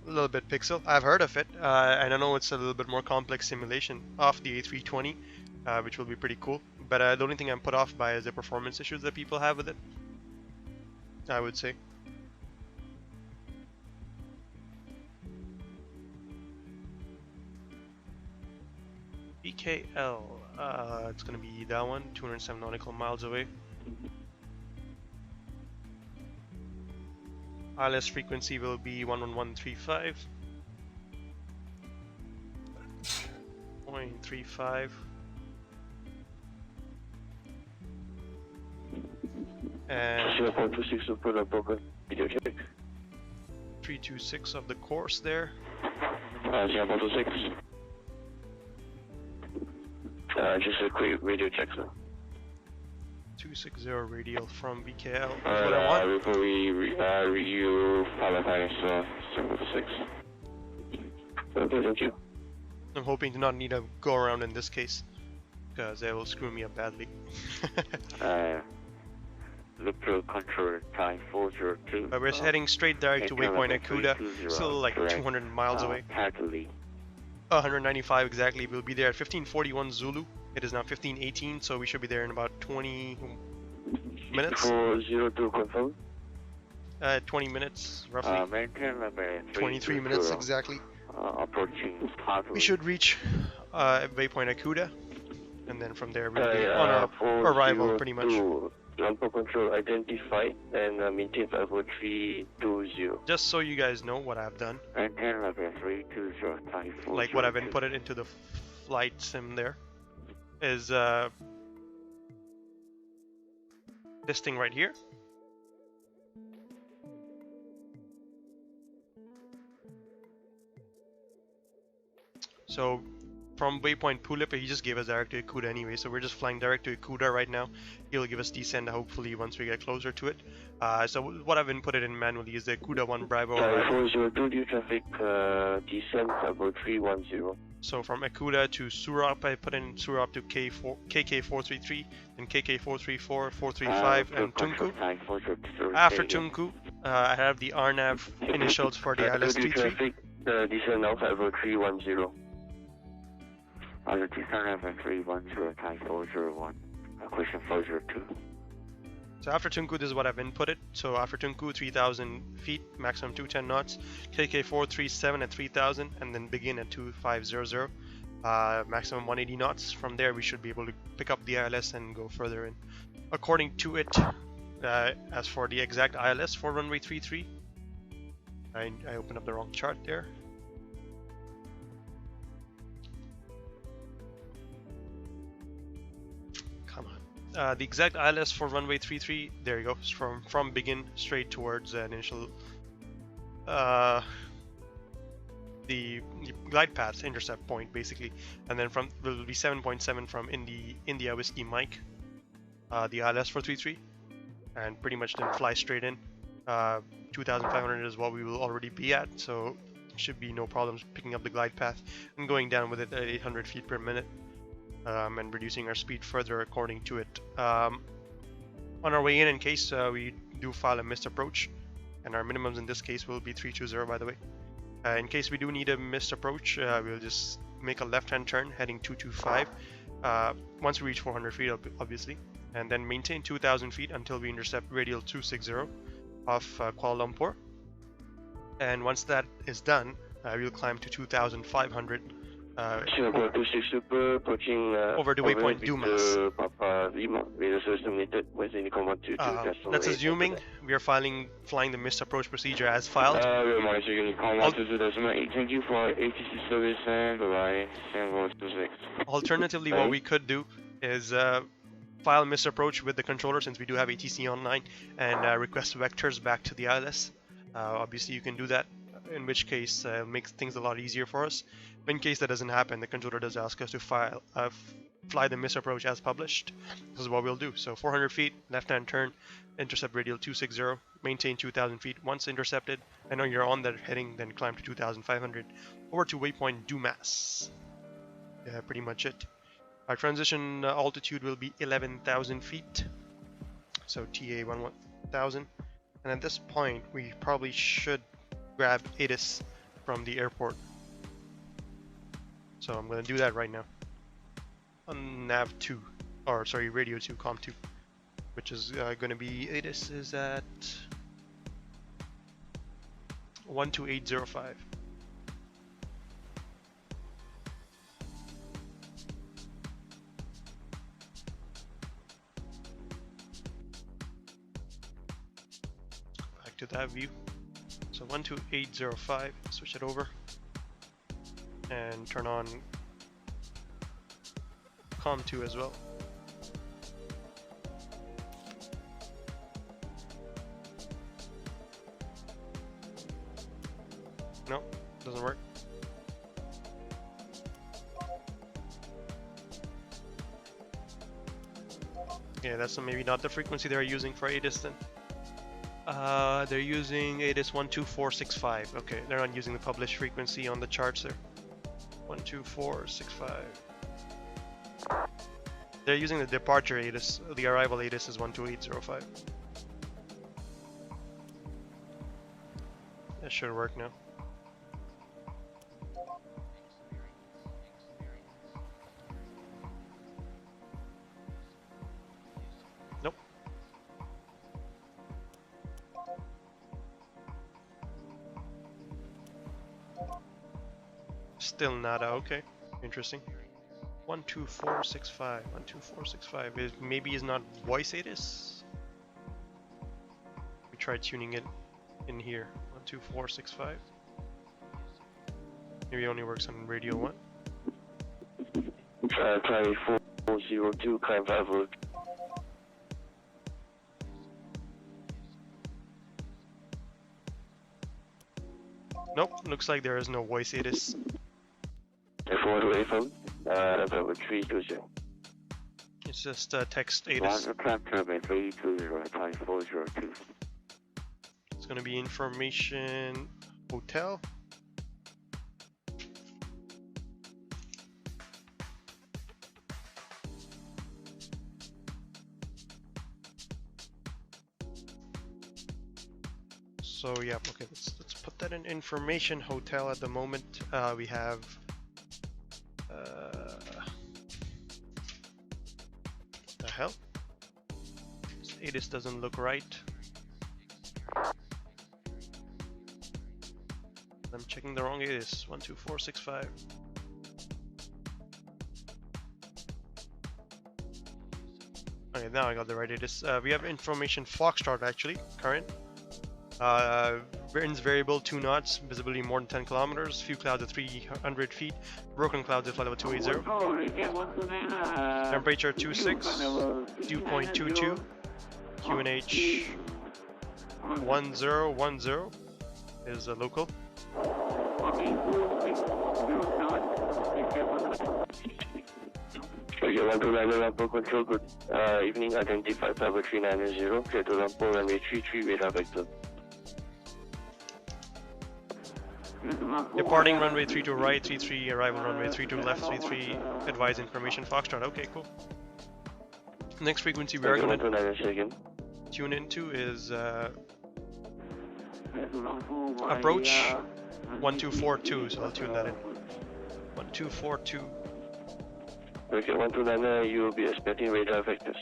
A little bit, Pixel. I've heard of it, and I know it's a little bit more complex simulation of the A320, which will be pretty cool. But the only thing I'm put off by is the performance issues that people have with it, I would say. BKL, it's gonna be that one, 207 nautical miles away. ILS frequency will be 11135. 0.35. And 326 of the course there. 0.26. Just a quick radio check, sir. 260 radial from VKL. That's what I want. Before we review Halifax 756. Okay, thank you. I'm hoping to not need to go around in this case, because they will screw me up badly. Local control time 402. But we're heading straight direct to waypoint Akuda, still like 200 miles away. 195 exactly. We'll be there at 1541 Zulu. It is now 1518, so we should be there in about 20 minutes. 402 confirm. 20 minutes roughly. 23 minutes exactly. Approaching Hartley. We should reach waypoint Akuda, and then from there we'll be on our arrival pretty much. Lumpur control identified and maintain 54320. Just so you guys know what I've done. Like what I've inputted into the flight sim there is this thing right here. So from waypoint Pulip, he just gave us direct to Akuda anyway, so we're just flying direct to Akuda right now. He'll give us descend hopefully once we get closer to it. So what I've inputted in manually is the Akuda 1 Bravo. 402 due traffic descend about 310. So from Akuda to Surap, I put in Surap to KK433, then KK434, 435, and Tunku. After Tunku, I have the RNAV initials for the ILS-33. Descend now about 310. Question 402. So after Tunku, this is what I've inputted. So after Tunku, 3,000 feet, maximum 210 knots. KK437 at 3,000, and then begin at 2500. Maximum 180 knots. From there, we should be able to pick up the ILS and go further in. According to it, as for the exact ILS for runway 33, I opened up the wrong chart there. The exact ILS for runway 33, there you go, from begin straight towards initial the glide path intercept point basically, and then from will be 7.7 from India Whiskey Mike, the ILS for 33, and pretty much then fly straight in. 2,500 is what we will already be at, so should be no problems picking up the glide path and going down with it at 800 feet per minute. And reducing our speed further according to it. On our way in case we do file a missed approach, and our minimums in this case will be 320 by the way. In case we do need a missed approach, we'll just make a left-hand turn heading 225 once we reach 400 feet obviously, and then maintain 2,000 feet until we intercept radial 260 off Kuala Lumpur. And once that is done, we'll climb to 2,500 over to waypoint Dumas. That's assuming we are flying the missed approach procedure as filed. Alternatively, what we could do is file misapproach with the controller, since we do have ATC online, and request vectors back to the ILS. Obviously you can do that, in which case it makes things a lot easier for us. But in case that doesn't happen, the controller does ask us to fly the misapproach as published. This is what we'll do. So 400 feet, left-hand turn, intercept radial 260, maintain 2,000 feet. Once intercepted, and when you're on that heading, then climb to 2,500 over to waypoint Dumas. Yeah, pretty much it. Our transition altitude will be 11,000 feet, so TA 11,000. And at this point, we probably should grab ATIS from the airport. So I'm going to do that right now. On nav 2, or sorry, radio 2, com 2, which is going to be, ATIS is at 12805. Back to that view. So 12805, switch it over and turn on com 2 as well. No, doesn't work. Yeah, that's maybe not the frequency they're using for ATIS then. They're using ATIS 12465. Okay, they're not using the published frequency on the charts there. 12465. They're using the departure ATIS. The arrival ATIS is 12805. That should work now. Nope. Still nada. Okay, interesting. 12465. 12465 is maybe is not voice ATIS. We tried tuning it in here. 12465. Maybe it only works on radio 1. Try 402, climb 5. Nope, looks like there is no voice ATIS. F1 level 320. It's just text ATIS. Climb turbine 320, time 402. It's gonna be information hotel. So yeah, okay, let's put that in information hotel at the moment. We have the hell? This ATIS doesn't look right. I'm checking the wrong ATIS. 12465. Okay, now I got the right ATIS. We have information Foxtrot actually, current. Winds variable 2 knots, visibility more than 10 kilometers, few clouds at 300 feet, broken clouds at flight level 280. Temperature 26, dew point 22, QNH 1010 is a local. Okay, 129 Rampo control, good evening, identify Papa 390, clear to Rampo, runway 33, radar vector. Departing runway 32 right, 33, arrival runway 32 left, 33, advise information Foxtrot. Okay, cool. Next frequency we are going to tune into is approach 1242, so I'll tune that in. 1242. Okay, 129, you will be expecting radar vectors.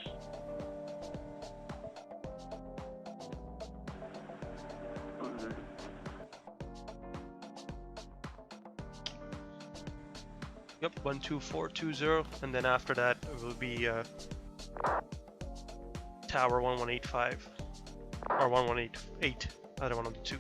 Yep, 12420, and then after that it will be tower 1185 or 1188, either one of the two.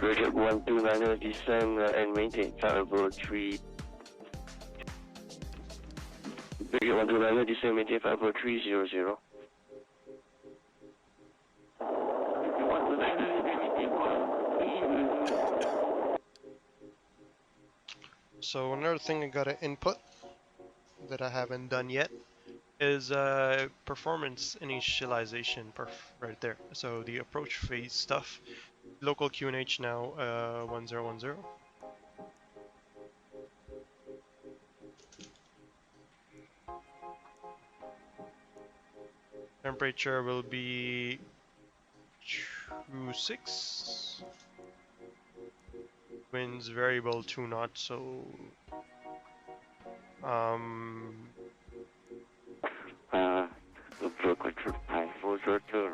Roger, 129er, descend and maintain variable 3. Roger, 129er, descend, maintain variable 300. 129er, So another thing I gotta input that I haven't done yet is performance initialization right there. So the approach phase stuff. Local QNH now 1010. Temperature will be 26. Winds variable 2 knots, so Approach control 542,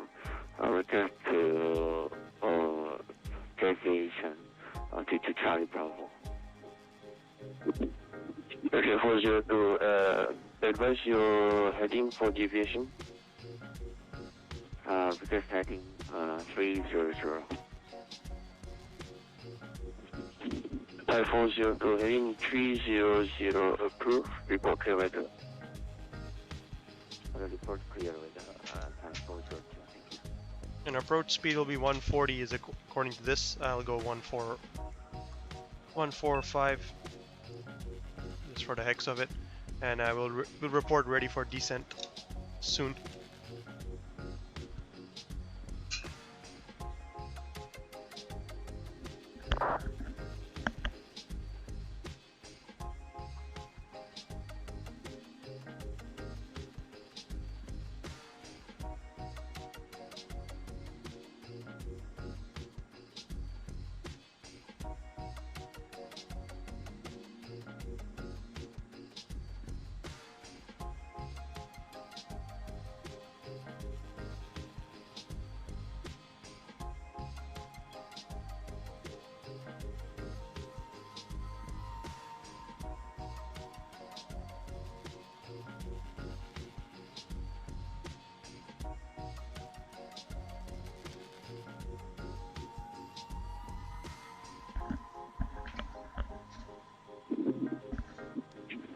return to deviation to Charlie Bravo. Okay, 402, advise your heading for deviation. Because heading 300. 5402, heading 300, approve, report clear weather. Report clear weather, 5402. and approach speed will be 140 is according to this. I'll go 145 just for the hex of it, and I will report ready for descent soon.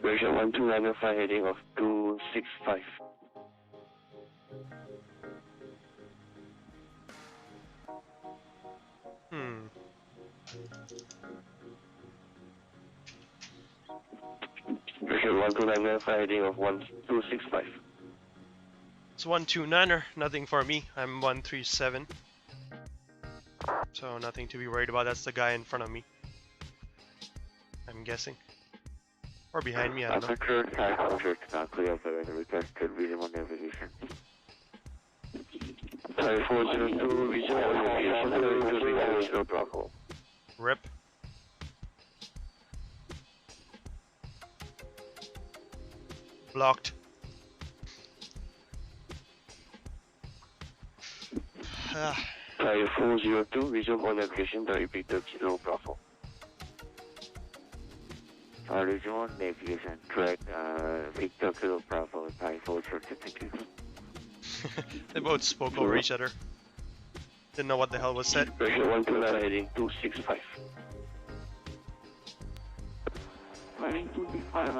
Version 1295 heading of 265. Version 1295 heading of 1265. It's 129er, nothing for me. I'm 137. So nothing to be worried about. That's the guy in front of me, I'm guessing. Or behind me, I don't know. Clear for requested reasonable navigation. 5402, reasonable navigation, Bravo. Rip. Blocked. 5402, resume on navigation, the repeater Kilo Bravo. Resume on navigation, track Victor Kilo Bravo, 5402, thank you. They both spoke over each other. Didn't know what the hell was said. Version 129 heading 265. Heading 265,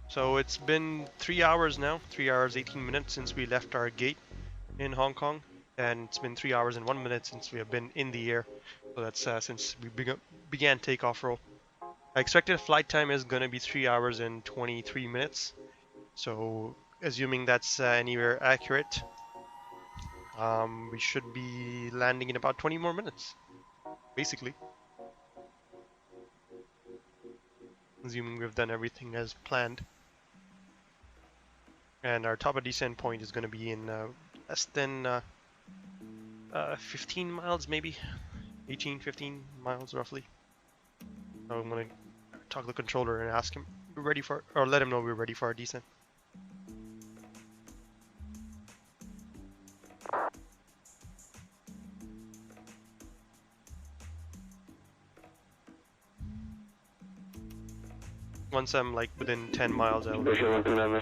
So it's been 3 hours now, 3 hours 18 minutes since we left our gate in Hong Kong, and it's been 3 hours and 1 minute since we have been in the air. So that's since we began takeoff roll. I expected flight time is going to be 3 hours and 23 minutes. So assuming that's anywhere accurate, we should be landing in about 20 more minutes, basically. Assuming we've done everything as planned. And our top of descent point is going to be in less than 15 miles, maybe 18, 15 miles roughly. So I'm gonna talk to the controller and ask him we're ready for, or let him know we're ready for our descent. Once I'm like within 10 miles, I'll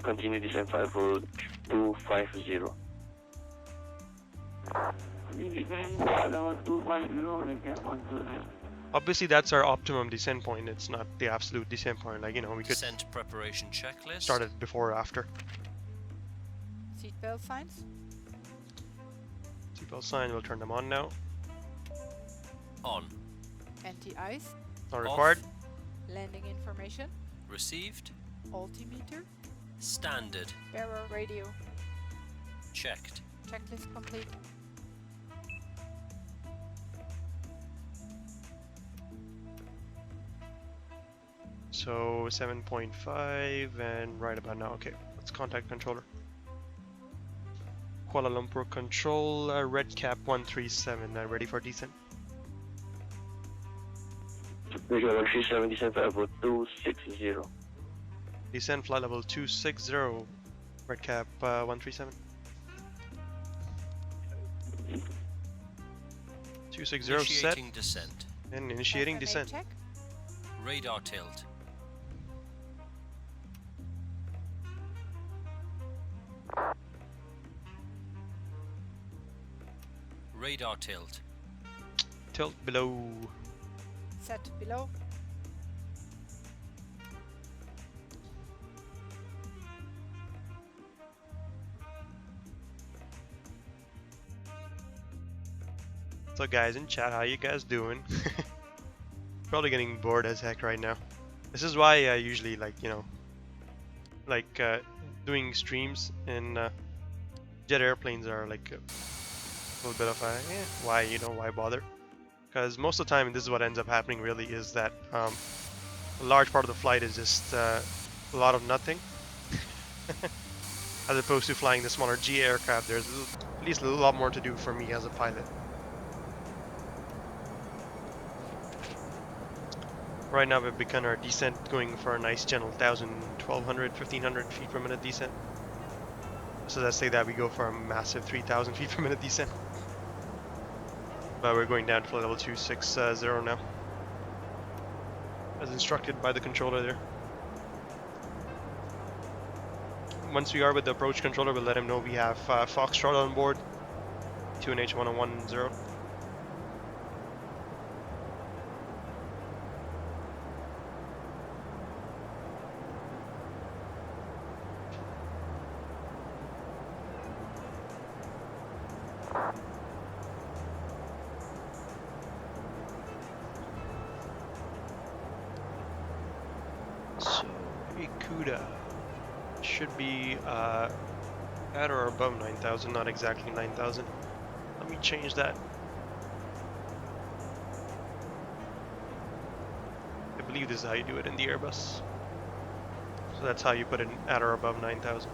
continue descent 50250. Obviously that's our optimum descent point, it's not the absolute descent point, like, you know, we could Descent preparation checklist. start it before or after. Seatbelt signs. Seatbelt sign, we'll turn them on now. On. Anti-ice. Not required. Landing information. Received. Altimeter. Standard. Bearer radio. Checked. Checklist complete. So 7.5 and right about now. Okay, let's contact controller. Kuala Lumpur control, red cap 137, ready for descent. Visual 137, descent flight level 260. Descent flight level 260, red cap 137. 260 Initiating set. descent. And initiating descent. Check. Radar tilt. Radar tilt. Tilt below. Set below. So guys in chat, how you guys doing? Probably getting bored as heck right now. This is why I usually like, you know, like doing streams in jet airplanes are like a little bit of a why, you know, why bother? Because most of the time, and this is what ends up happening really, is that a large part of the flight is just a lot of nothing. As opposed to flying the smaller G aircraft, there's at least a lot more to do for me as a pilot. Right now we've begun our descent, going for a nice gentle 1,000, 1,200, 1,500 feet per minute descent. So let's say that we go for a massive 3,000 feet per minute descent. But we're going down to flight level 260 now, as instructed by the controller there. Once we are with the approach controller, we'll let him know we have Foxtrot on board, 2NH1010. So, Ikuda should be at or above 9,000, not exactly 9,000. Let me change that. I believe this is how you do it in the Airbus. So that's how you put it at or above 9,000.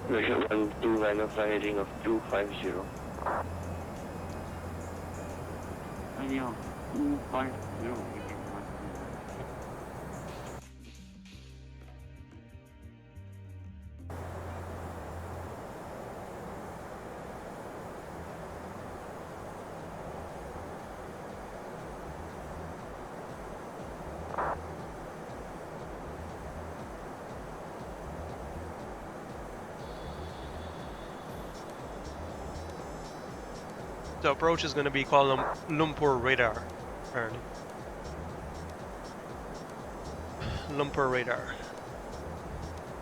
Version 12 line of flight heading of 250. Radio 250. The approach is going to be Kuala Lumpur radar, apparently. Lumpur radar.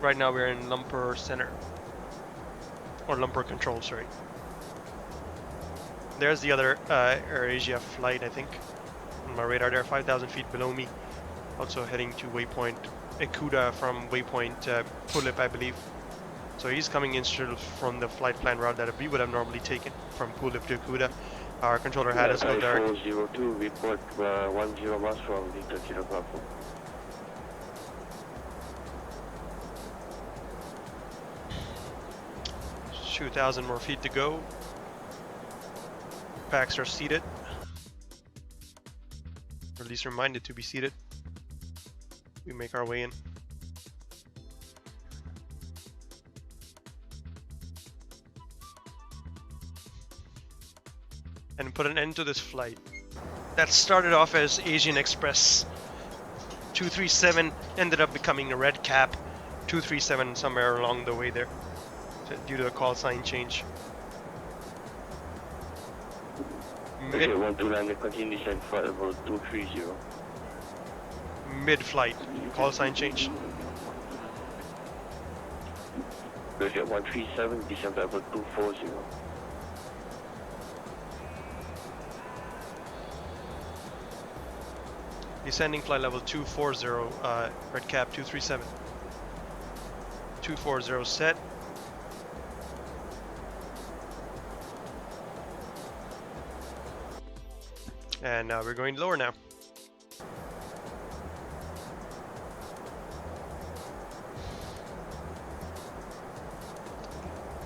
Right now we're in Lumpur center. Or Lumpur control, sorry. There's the other AirAsia flight, I think. On my radar there, 5,000 feet below me. Also heading to waypoint Ikuda from waypoint Pulip, I believe. So he's coming in straight from the flight plan route that we would have normally taken from Kulip to Kuda. Our controller had us go direct. 402, report 10 miles from Victor Kilo Bravo. Shoot, 2,000 more feet to go. Packs are seated. Or at least reminded to be seated. We make our way in. And put an end to this flight. That started off as Asian Express 237, ended up becoming a Red Cap 237 somewhere along the way there, due to a call sign change. Okay, 129, continue descent flight level 230. Mid-flight, call sign change. Okay, 137, descent level 240. Descending flight level 240, Red Cap 237. 240 set. And we're going lower now.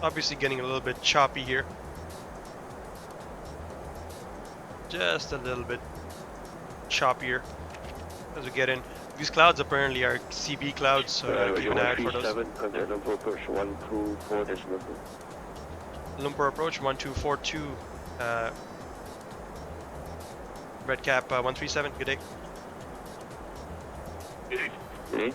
Obviously getting a little bit choppy here. Just a little bit choppier as we get in. These clouds apparently are CB clouds, so keep an eye out for those. Lumpur approach 124 decimal. Lumpur approach 1242. Red Cap 137. Good day. Okay.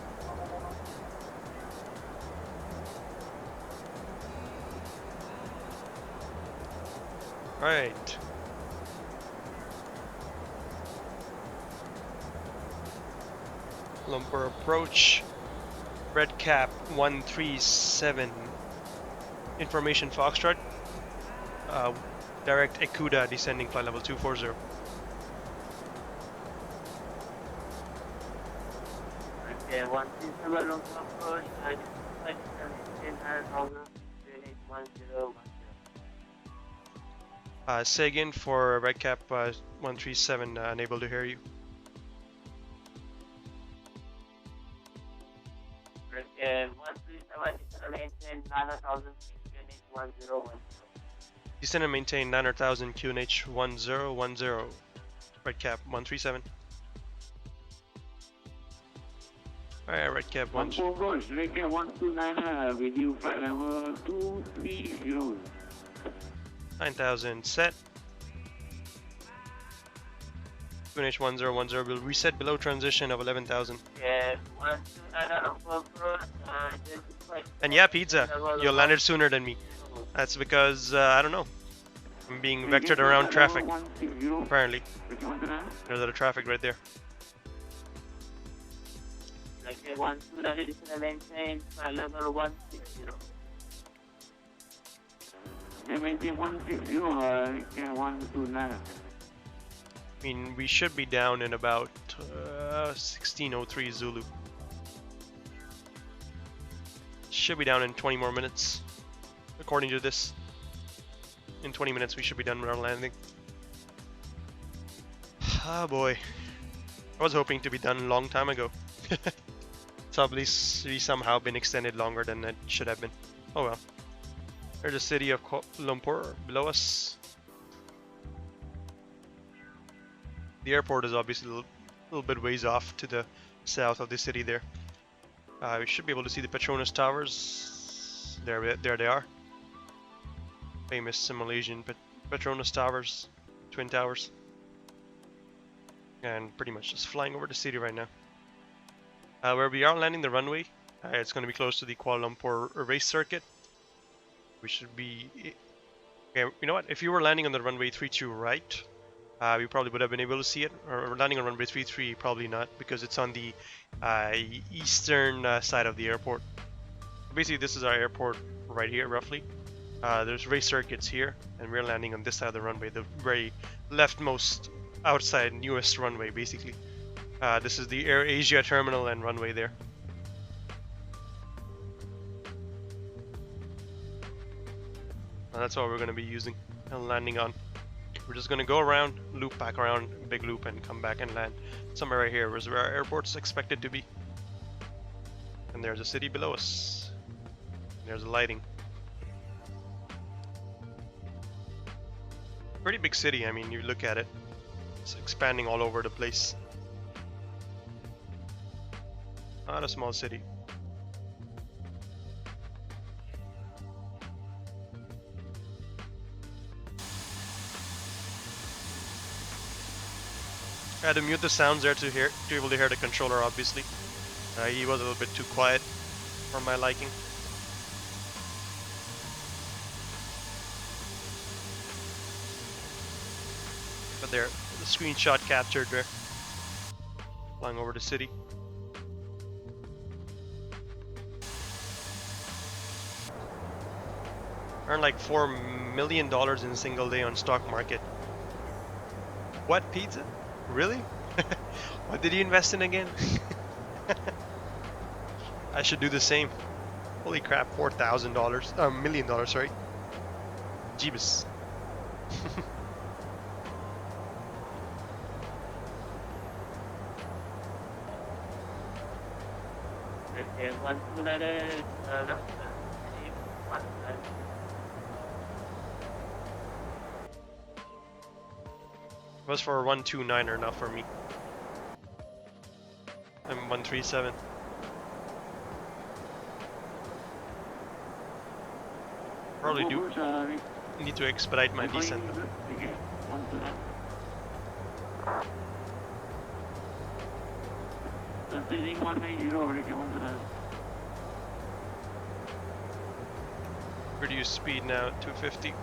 All right. Lumpur approach, Red Cap 137, information Foxtrot, direct Ekuda descending flight level 240. Okay, 137 Lumpur approach, and 10,000, say again for Red Cap 137, unable to hear you. Descend and maintain 900,000 QNH 1010. Red Cap 137. Alright, Red Cap 1. Red Cap 129, review flight level 230. 9,000 set. QNH 1010 will reset below transition of 11,000. Yeah, And yeah, Pizza, you landed sooner than me. That's because, I don't know, I'm being vectored around traffic, apparently. There's a lot of traffic right there. I mean, we should be down in about 1603 Zulu. Should be down in 20 more minutes, according to this. In 20 minutes we should be done with our landing. Ah boy, I was hoping to be done a long time ago. It's obviously somehow been extended longer than it should have been. Oh well. There's the city of Lumpur below us. The airport is obviously a little bit ways off to the south of the city there. We should be able to see the Petronas Towers. There they are. Famous Malaysian Petronas Towers, Twin Towers. And pretty much just flying over the city right now. Where we are landing the runway, it's going to be close to the Kuala Lumpur race circuit. We should be... Okay, you know what? If you were landing on the runway 32 right, we probably would have been able to see it. Or landing on runway 33, probably not, because it's on the eastern side of the airport. Basically, this is our airport right here, roughly. There's race circuits here, and we're landing on this side of the runway, the very leftmost outside newest runway, basically. This is the Air Asia terminal and runway there. That's what we're going to be using and landing on. We're just going to go around, loop back around, big loop, and come back and land somewhere right here where our airport's expected to be. And there's a city below us. There's the lighting. Pretty big city, I mean, you look at it. It's expanding all over the place. Not a small city. I had to mute the sounds there to be able to hear the controller, obviously. He was a little bit too quiet for my liking. But there, the screenshot captured there. Flying over the city. Earned like $4 million in a single day on stock market. What, pizza? Really? What did he invest in again? I should do the same. Holy crap, $4,000, million, sorry. Jeebus. It was for a 129er, not for me. I'm 137. Probably do need to expedite my descent. Reduce speed now, 250.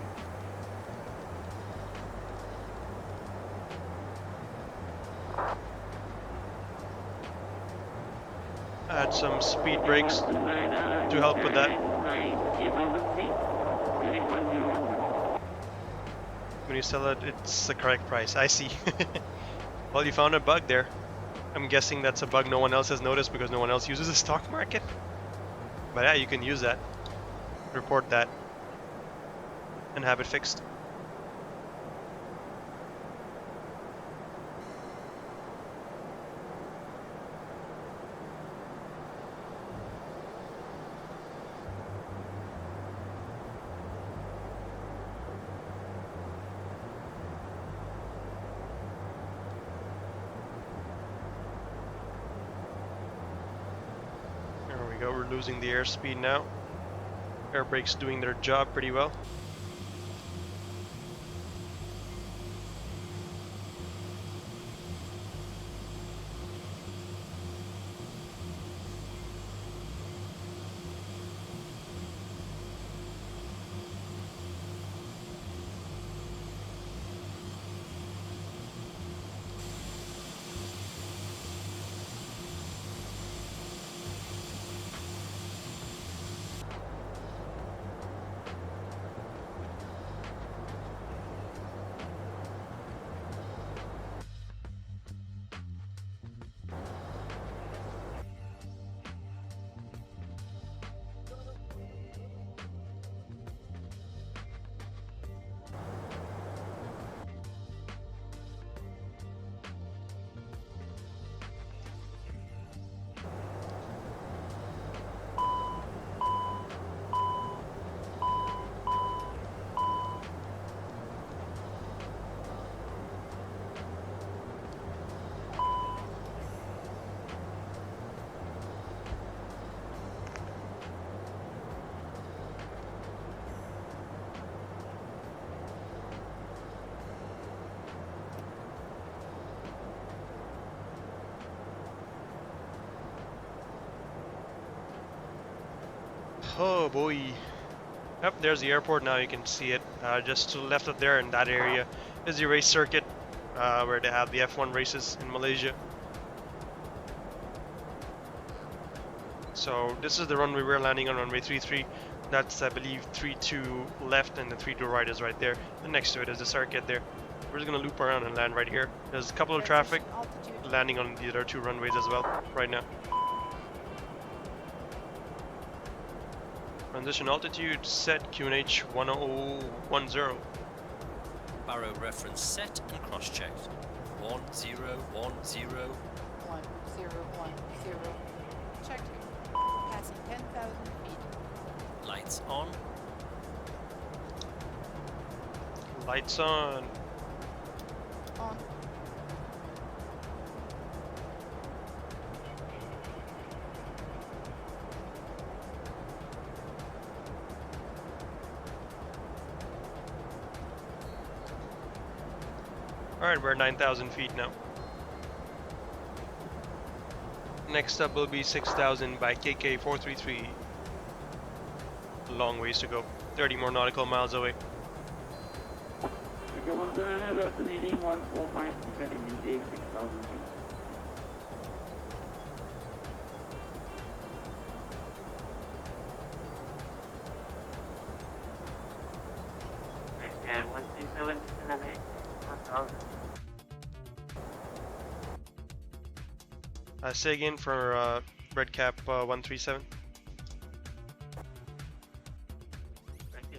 Add some speed brakes to help with that. When you sell it, it's the correct price. I see. Well, you found a bug there. I'm guessing that's a bug no one else has noticed because no one else uses the stock market. But yeah, you can use that. Report that. And have it fixed. We're losing the airspeed now. Air brakes doing their job pretty well. Oh boy. Yep, there's the airport now, you can see it. Just to the left of there in that area is the race circuit where they have the F1 races in Malaysia. So this is the runway we're landing on, runway 33. That's, I believe, 32 left and the 32 right is right there. And next to it is the circuit there. We're just going to loop around and land right here. There's a couple of traffic landing on the other two runways as well right now. Transition altitude set QNH 1010. Barrow reference set and cross-checked. 1010. 1010. Checked. Passing 10,000 feet. Lights on. Lights on. On. Alright, we're 9,000 feet now. Next up will be 6,000 by KK 433. A long ways to go. 30 more nautical miles away. And 137, 1,000. Say again for red cap 137.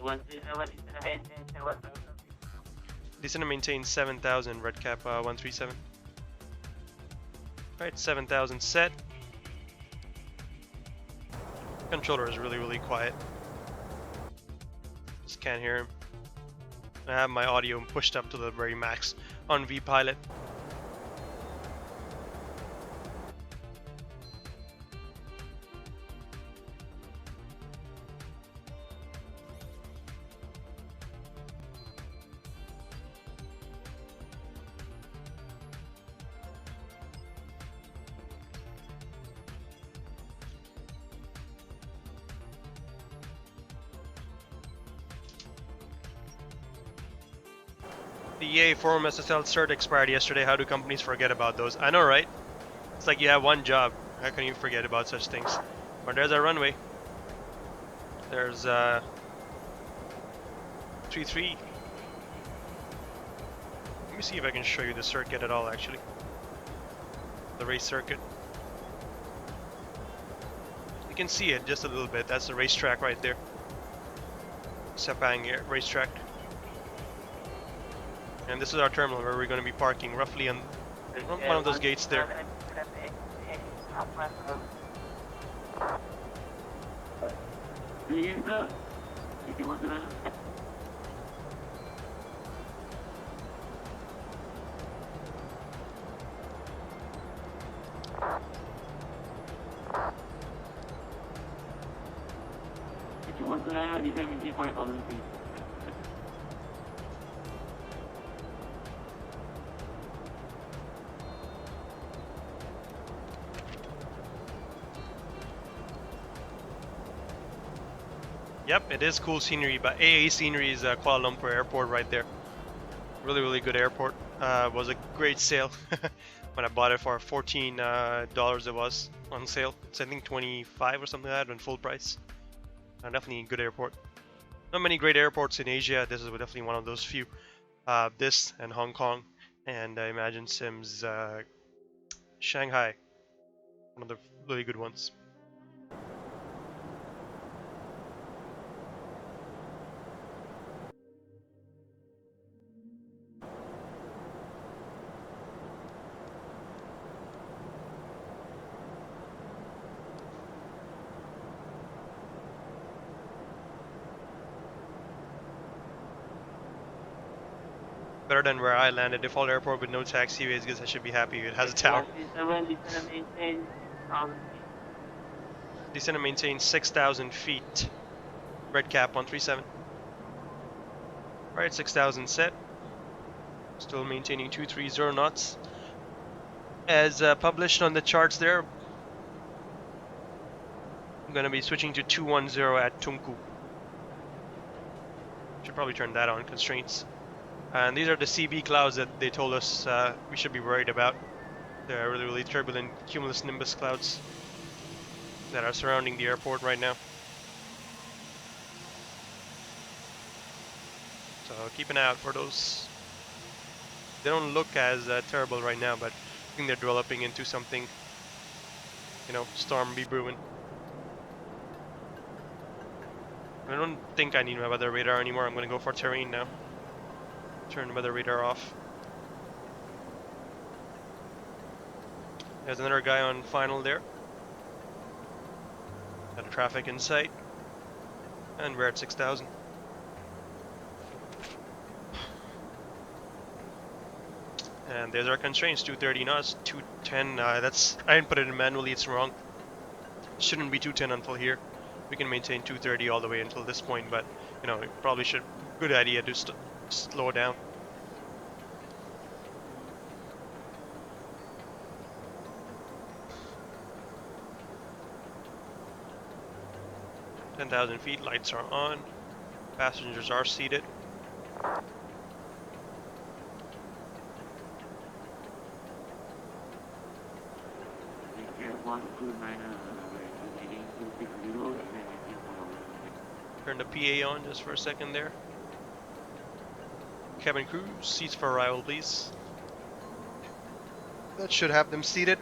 137, Descend and maintain 7,000 red cap 137. Alright, 7,000 set. Controller is really quiet. Just can't hear him. I have my audio pushed up to the very max on VPilot. The EA Forum SSL cert expired yesterday. How do companies forget about those? I know, right? It's like you have one job. How can you forget about such things? But there's our runway. There's 3-3. Let me see if I can show you the circuit at all, actually. The race circuit. You can see it just a little bit. That's the racetrack right there. Sepang racetrack. And this is our terminal where we're going to be parking roughly on one of those gates there. Yep, it is cool scenery, but AA scenery is Kuala Lumpur Airport right there. Really good airport. Was a great sale when I bought it for $14. It was on sale. It's I think 25 or something like that when full price. Definitely a good airport. Not many great airports in Asia. This is definitely one of those few. This and Hong Kong, and I imagine Sim's Shanghai, one of the really good ones. Better than where I landed. Default airport with no taxiways. I guess I should be happy. It has a tower. Descend and maintain 6,000 feet. Red cap 137. Alright, 6,000 set. Still maintaining 230 knots. As published on the charts there, I'm going to be switching to 210 at Tunku. Should probably turn that on, constraints. And these are the CB clouds that they told us we should be worried about. They're really turbulent cumulus nimbus clouds that are surrounding the airport right now. So keep an eye out for those. They don't look as terrible right now, but I think they're developing into something, you know, storm be brewing. I don't think I need my weather radar anymore. I'm going to go for terrain now. Turn the weather radar off. There's another guy on final there. Got a traffic in sight. And we're at 6,000. And there's our constraints, 230 knots, 210. That's, I didn't put it in manually, it's wrong. Shouldn't be 210 until here. We can maintain 230 all the way until this point, but you know, it probably should. Good idea to slow down. "10,000 feet, lights are on. Passengers are seated. Turn the PA on just for a second there. Cabin crew, seats for arrival, please. That should have them seated.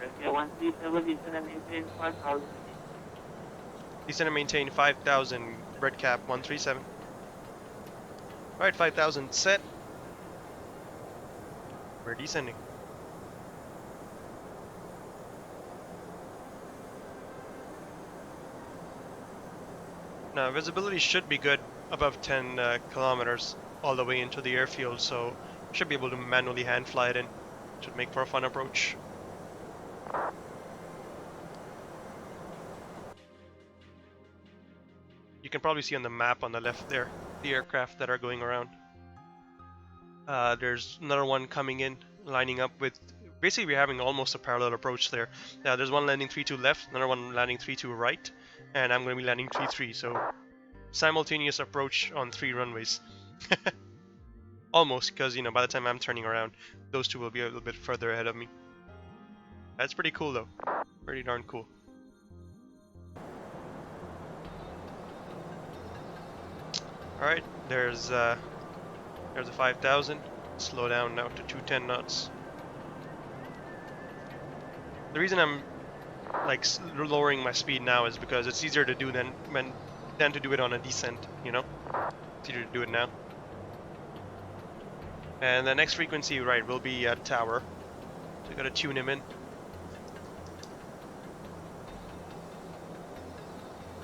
Descend and maintain 5,000, red cap 137. Alright, 5,000 set. We're descending. Now, visibility should be good above 10 kilometers all the way into the airfield, so should be able to manually hand fly it in. Should make for a fun approach. You can probably see on the map on the left there the aircraft that are going around. There's another one coming in, lining up with. Basically, we're having almost a parallel approach there. Now, there's one landing 3-2 left, another one landing 3-2 right, and I'm going to be landing 3-3. So, simultaneous approach on 3 runways. Almost, because you know, by the time I'm turning around, those two will be a little bit further ahead of me. That's pretty cool, though. Pretty darn cool. All right, there's a 5,000. Slow down now to 210 knots. The reason I'm like lowering my speed now is because it's easier to do than to do it on a descent. You know, it's easier to do it now. And the next frequency, right, will be at tower. So I gotta tune him in.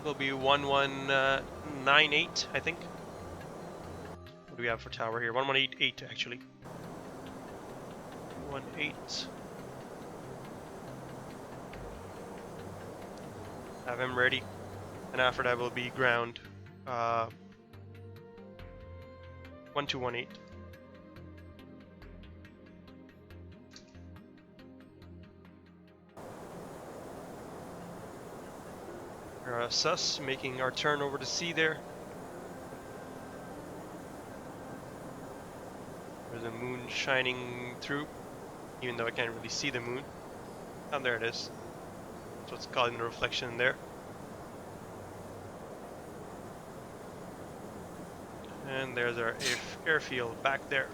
Will be 1198, I think. What do we have for tower here? 1188 actually. 18. Have him ready, and after that will be ground. 1218. Sus, making our turn over to sea there. There's a moon shining through, even though I can't really see the moon. Oh, there it is. That's what's causing the reflection there. And there's our airfield back there.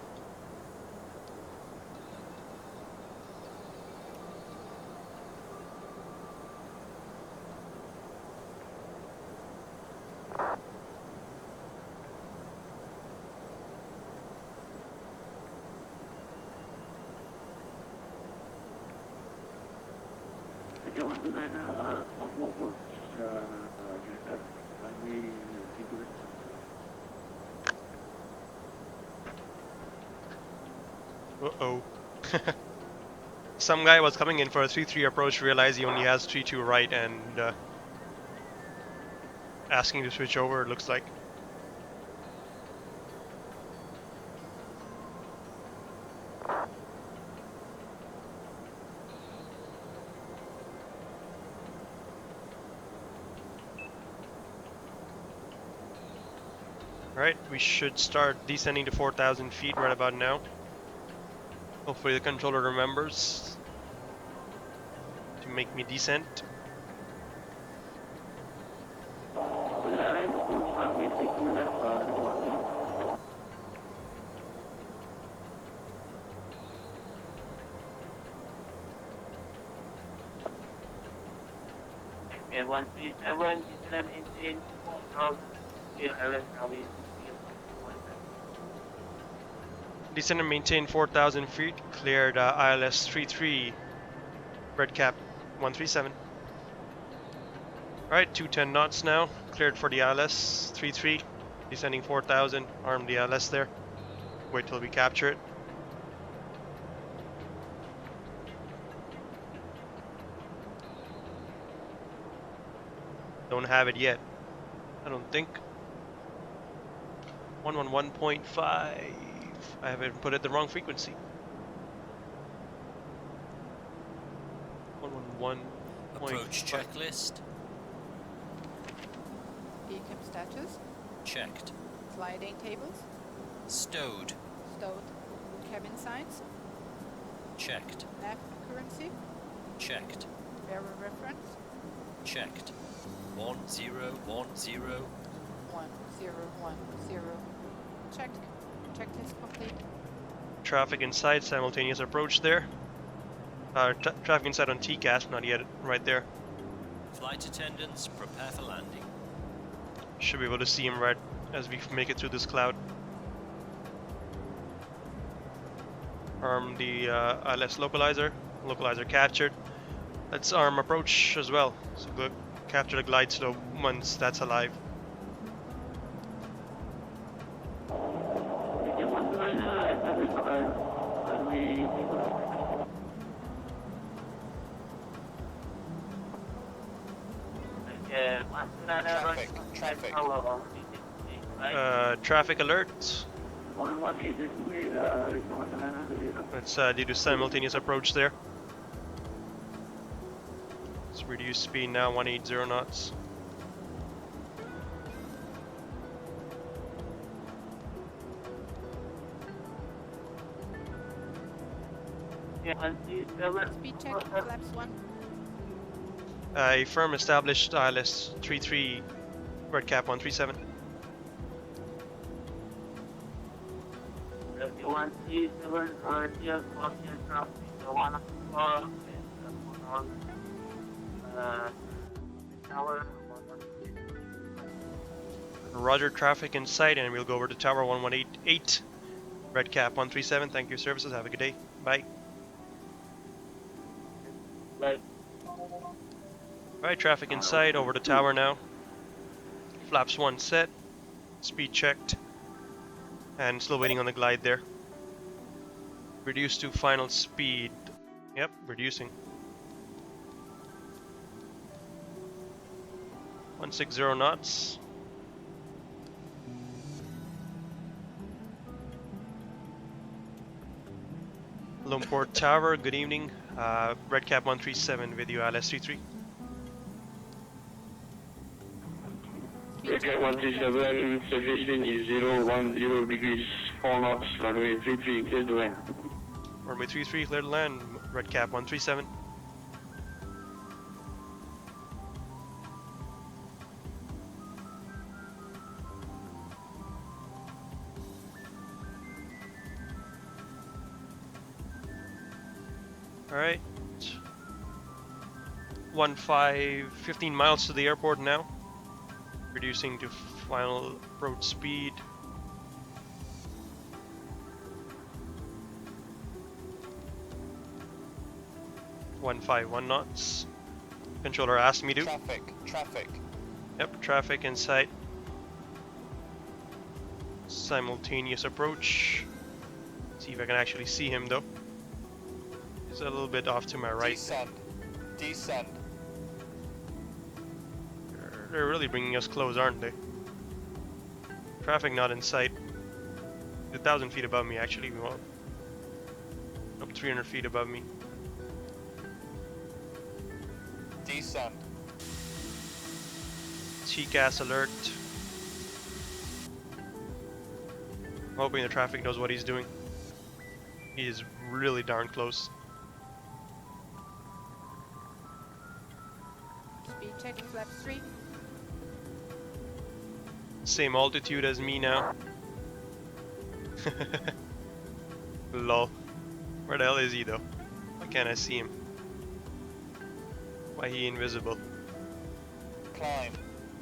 Uh-oh. Some guy was coming in for a 3-3 approach, realized he only has 3-2 right, and asking to switch over, it looks like. Alright, we should start descending to 4,000 feet right about now. Hopefully the controller remembers to make me descend. Descend and maintain 4,000 feet. Cleared ILS 33. Red cap 137. Alright, 210 knots now. Cleared for the ILS 33. Descending 4,000. Arm the ILS there. Wait till we capture it. Don't have it yet. I don't think. 111.5. I haven't put it the wrong frequency. 111. Approach checklist. Beacon status. Checked. Sliding tables. Stowed. Stowed. Cabin signs. Checked. Nav accuracy. Checked. Bearer reference. Checked. 1010. 1010. Checked. Checklist complete. Traffic inside, simultaneous approach there. Traffic inside on TCAS, not yet, right there. Flight attendants, prepare for landing. Should be able to see him right as we make it through this cloud. Arm the ILS localizer. Localizer captured. Let's arm approach as well. So go capture the glide slope once that's alive. Traffic alert. Let's do the simultaneous approach there. Let's reduce speed now, 180 knots. Speed check, flaps 1. A firm established ILS 33, red cap 137. Roger, traffic in sight, and we'll go over to tower 1188, red cap 137. Thank you, services. Have a good day. Bye. Bye. Alright, traffic in sight, over the tower now. Flaps 1 set, speed checked, and still waiting on the glide there. Reduce to final speed. Yep, reducing. 160 knots. Lumpur Tower, good evening. Red cap 137 with you, ILS 33. Red cap 137, suggestion is 010 degrees, 4 knots, runway 33, clear to land. Runway 33, clear to land. Red cap 137. Alright. 15 miles to the airport now. Reducing to final approach speed. .151 knots. Controller asked me to. Traffic. Yep, traffic in sight. Simultaneous approach. See if I can actually see him though. He's a little bit off to my right. Descend. They're really bringing us close, aren't they? Traffic not in sight. 1,000 feet above me actually. Well, up 300 feet above me. Descend. TCAS alert. I'm hoping the traffic knows what he's doing. He is really darn close. Speed check, flaps 3. Same altitude as me now. Lol. Where the hell is he though? Why can't I see him? Why he invisible? Climb.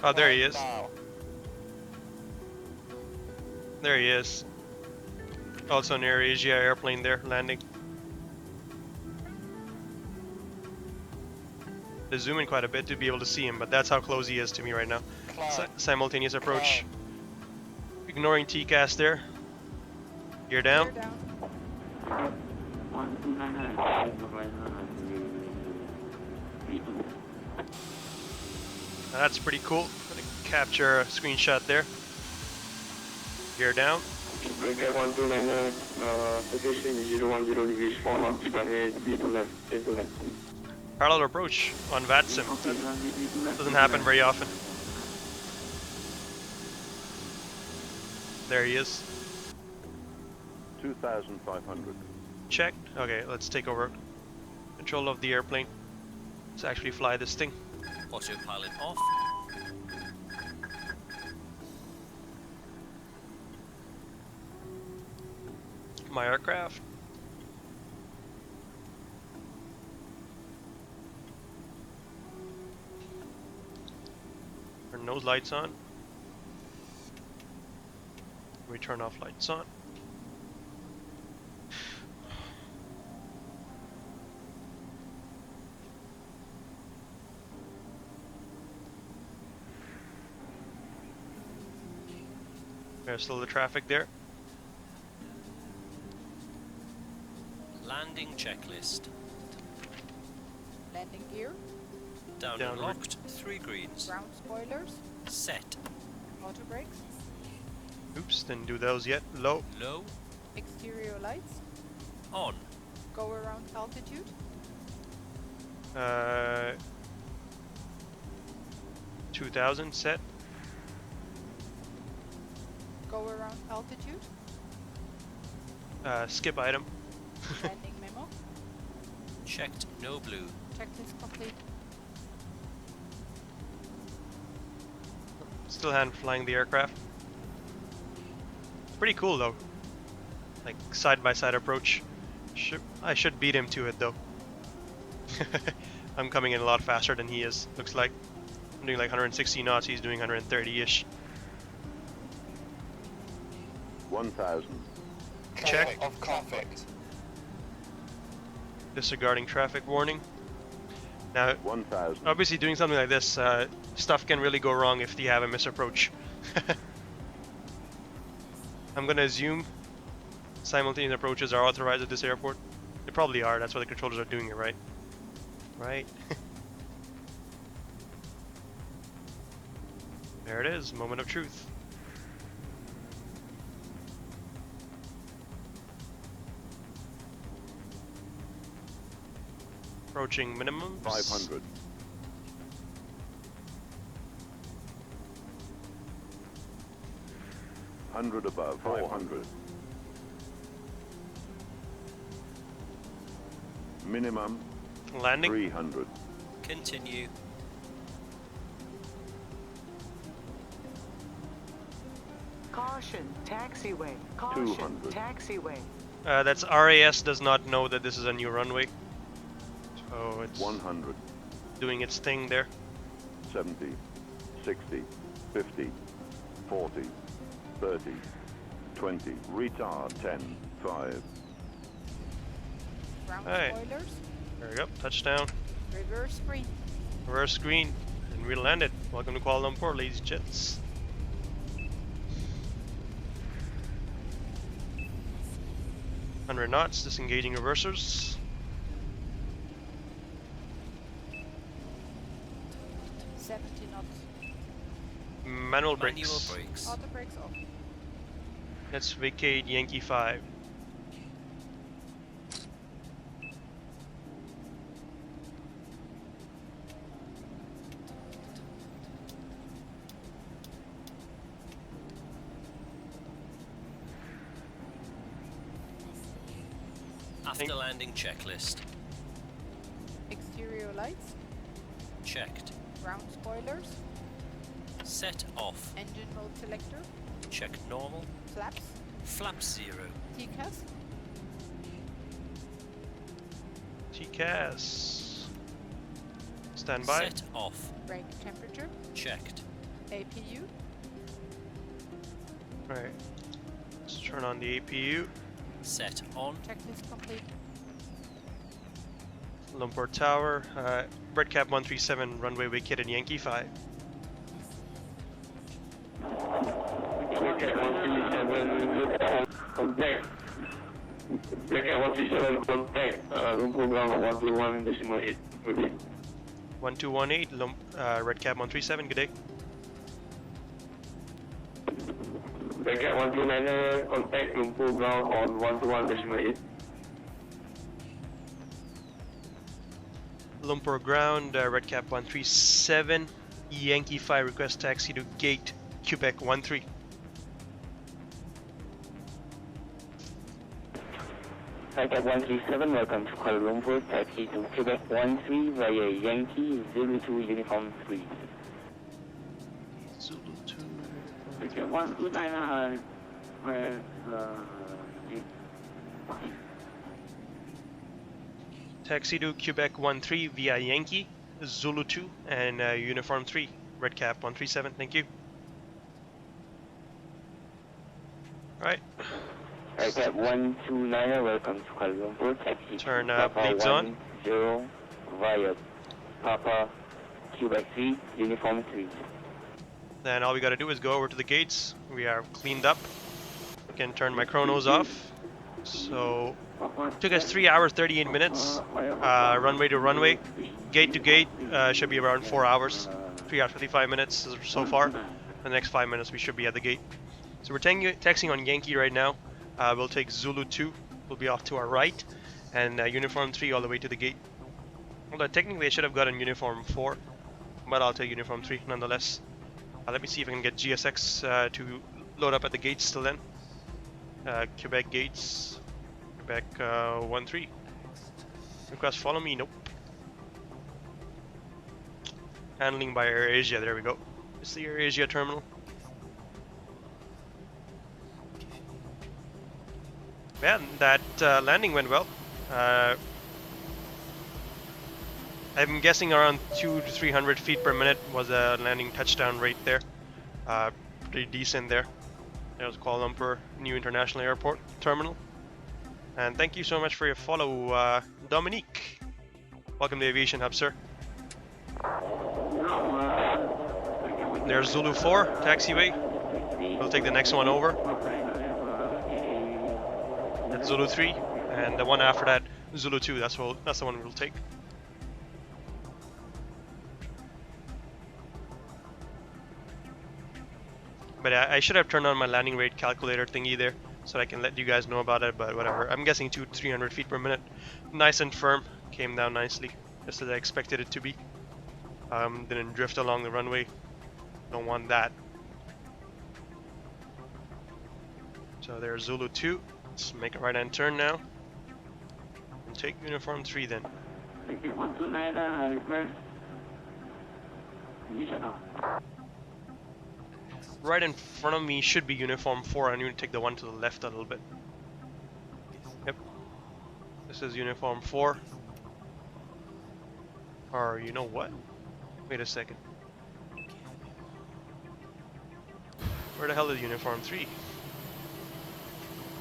Oh, there he is. Now. There he is. Also an AirAsia airplane there landing. To zoom in quite a bit to be able to see him, but that's how close he is to me right now. Simultaneous approach. Ignoring TCAS there. Gear down. That's pretty cool. Gonna capture a screenshot there. Gear down. Breaker 1299, position 010 degrees 4 knots, ahead, B to left, A to left. Parallel approach on VATSIM. That doesn't happen very often. There he is. 2,500. Checked. Okay, let's take over control of the airplane. Let's actually fly this thing. Autopilot off. My aircraft. Turn nose lights on. We turn off lights on. There's still the traffic there. Landing checklist. Landing gear. Down and Downward. locked. 3 greens. Ground spoilers. Set. Auto brakes. Oops, didn't do those yet. Low. Low. Exterior lights. On. Go around altitude. 2000 set. Go around altitude. Skip item. Landing memo. Checked. No blue. Checklist complete. Still hand flying the aircraft. It's pretty cool though. Like side by side approach. I should beat him to it though. I'm coming in a lot faster than he is. Looks like I'm doing like 160 knots. He's doing 130-ish. 1,000. Check. Of traffic. Disregarding traffic warning. Now, 1,000. obviously doing something like this, stuff can really go wrong if you have a misapproach. I'm gonna assume simultaneous approaches are authorized at this airport. They probably are, that's why the controllers are doing it, right? Right? There it is, moment of truth. Approaching minimum. 500. Hundred above. 400. Minimum. Landing. 300. Continue. Caution, taxiway. Caution, 200. taxiway. That's RAS does not know that this is a new runway. So it's 100. doing its thing there. 70. 60. 50. 40. 30. 20. Retard. 10. 5. Ground Alright. spoilers. There we go. Touchdown. Reverse screen. Reverse screen. And we landed. Welcome to Kuala Lumpur, ladies and gents. Under knots, disengaging reversers. Manual brakes. Auto brakes off. Let's vacate Yankee 5. After landing checklist. Exterior lights. Checked. Ground spoilers. Set off. Engine mode selector. Check normal. Flaps. Flaps 0. TCAS. TCAS. Stand by. Set off. Brake temperature. Checked. APU. Alright. Turn on the APU. Set on. Checklist complete. Lumpur Tower, Redcap 137, runway vacated Yankee 5. Redcap 137, contact. Redcap 137, contact. Lumpur ground 121.8. Good day. 1218, Redcap 137, good day. Redcap 129, contact Lumpur ground on 121.8. Lumpur ground, Redcap 137, Yankee 5, request taxi to gate Quebec 13. Redcap 137, welcome to Kuala Lumpur, taxi to Quebec 13 via Yankee 02 Uniform 3. Zulu 2. Redcap 129, Taxi to Quebec 13 via Yankee, Zulu 2, and Uniform 3, Redcap 137, thank you. Alright. Redcap 129, welcome to Kuala Lumpur, taxi Turn to Papa bleeds on. 10 via Papa Quebec 3, Uniform 3. Then all we gotta do is go over to the gates. We are cleaned up. I can turn my chronos off. So, it took us 3 hours, 38 minutes. Runway to runway. Gate to gate should be around 4 hours. 3 hours, 55 minutes so far. The next 5 minutes we should be at the gate. So we're taxiing on Yankee right now. We'll take Zulu 2. We'll be off to our right. And Uniform 3 all the way to the gate. Although technically I should have gotten Uniform 4. But I'll take Uniform 3 nonetheless. Let me see if I can get GSX to load up at the gates till then. Quebec gates, Quebec 13. Request follow me, nope. Handling by AirAsia, there we go. It's the AirAsia terminal. Man, that landing went well. I'm guessing around 200 to 300 feet per minute was a landing touchdown rate there. Pretty decent there. There's Kuala Lumpur New International Airport Terminal. And thank you so much for your follow, Dominique. Welcome to Aviation Hub, sir. There's Zulu 4, taxiway. We'll take the next one over. That's Zulu 3, and the one after that, Zulu 2. That's the one we'll take. But I should have turned on my landing rate calculator thingy there, so I can let you guys know about it, but whatever. I'm guessing 200 to 300 feet per minute. Nice and firm, came down nicely, just as I expected it to be. Didn't drift along the runway, don't want that. So there's Zulu 2, let's make a right hand turn now. And take Uniform 3 then. Right in front of me should be Uniform 4. I need to take the one to the left a little bit. Yep. This is Uniform 4. Or you know what? Wait a second. Where the hell is Uniform 3?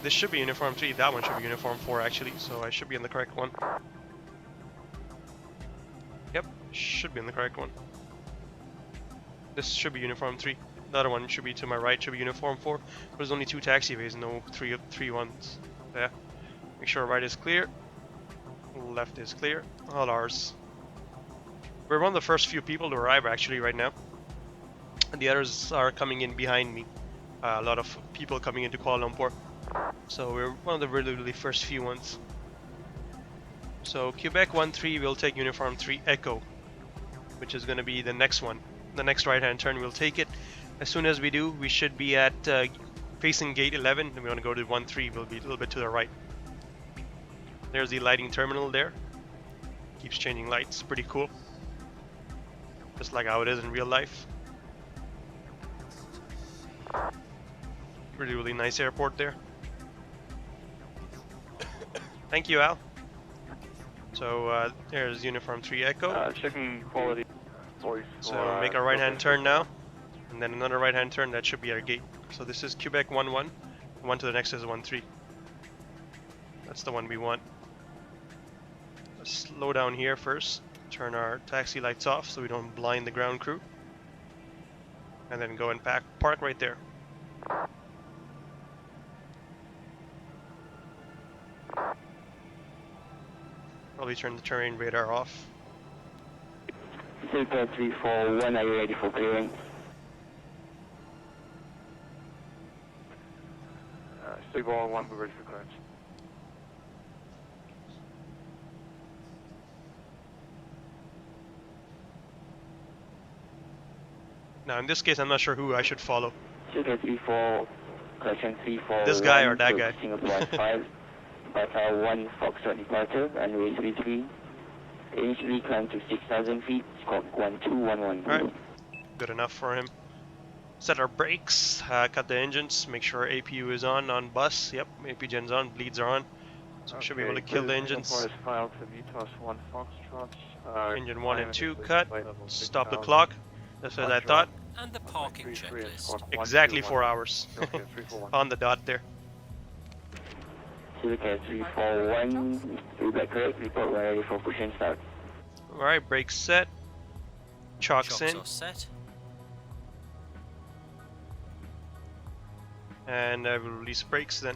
This should be Uniform 3. That one should be Uniform 4 actually. So I should be in the correct one. Yep. Should be in the correct one. This should be Uniform 3. The other one should be to my right, should be Uniform 4. There's only 2 taxiways, no three ones. Yeah. Make sure right is clear. Left is clear. All ours. We're one of the first few people to arrive actually right now. And the others are coming in behind me. A lot of people coming into Kuala Lumpur. So we're one of the really first few ones. So Quebec 13 will take Uniform 3 Echo, which is going to be the next one. The next right hand turn, we'll take it. As soon as we do, we should be at facing gate 11, and we want to go to 13, we'll be a little bit to the right. There's the lighting terminal there. Keeps changing lights, pretty cool. Just like how it is in real life. Really nice airport there. Thank you, Al. So there's Uniform 3 Echo. Checking quality. So make a right hand turn now. And then another right hand turn, that should be our gate. So this is Quebec 11, One to the next is 1-3. That's the one we want. Let's slow down here first. Turn our taxi lights off so we don't blind the ground crew. And then go and park right there. Probably turn the terrain radar off. Delta 341, are you ready for clearing? Signal 1, we're ready for clearance. Now in this case, I'm not sure who I should follow. Delta 34, correction 34. This guy or that guy? Singapore 5, Bata 1, Foxtrot departure, runway 33. Initially climb to 6,000 feet, squawk 1211. Alright, good enough for him. Set our brakes, cut the engines, make sure APU is on bus. Yep, AP gen's on, bleeds are on. So we should be able to kill the engines. Engine 1 and 2 cut, stop the clock, just as I thought. And the parking checklist. Exactly 4 hours. On the dot there. Silka 341, feedback correct, report when ready for push and start. Alright, brakes set. Chocks in. Are set. And we'll release brakes then.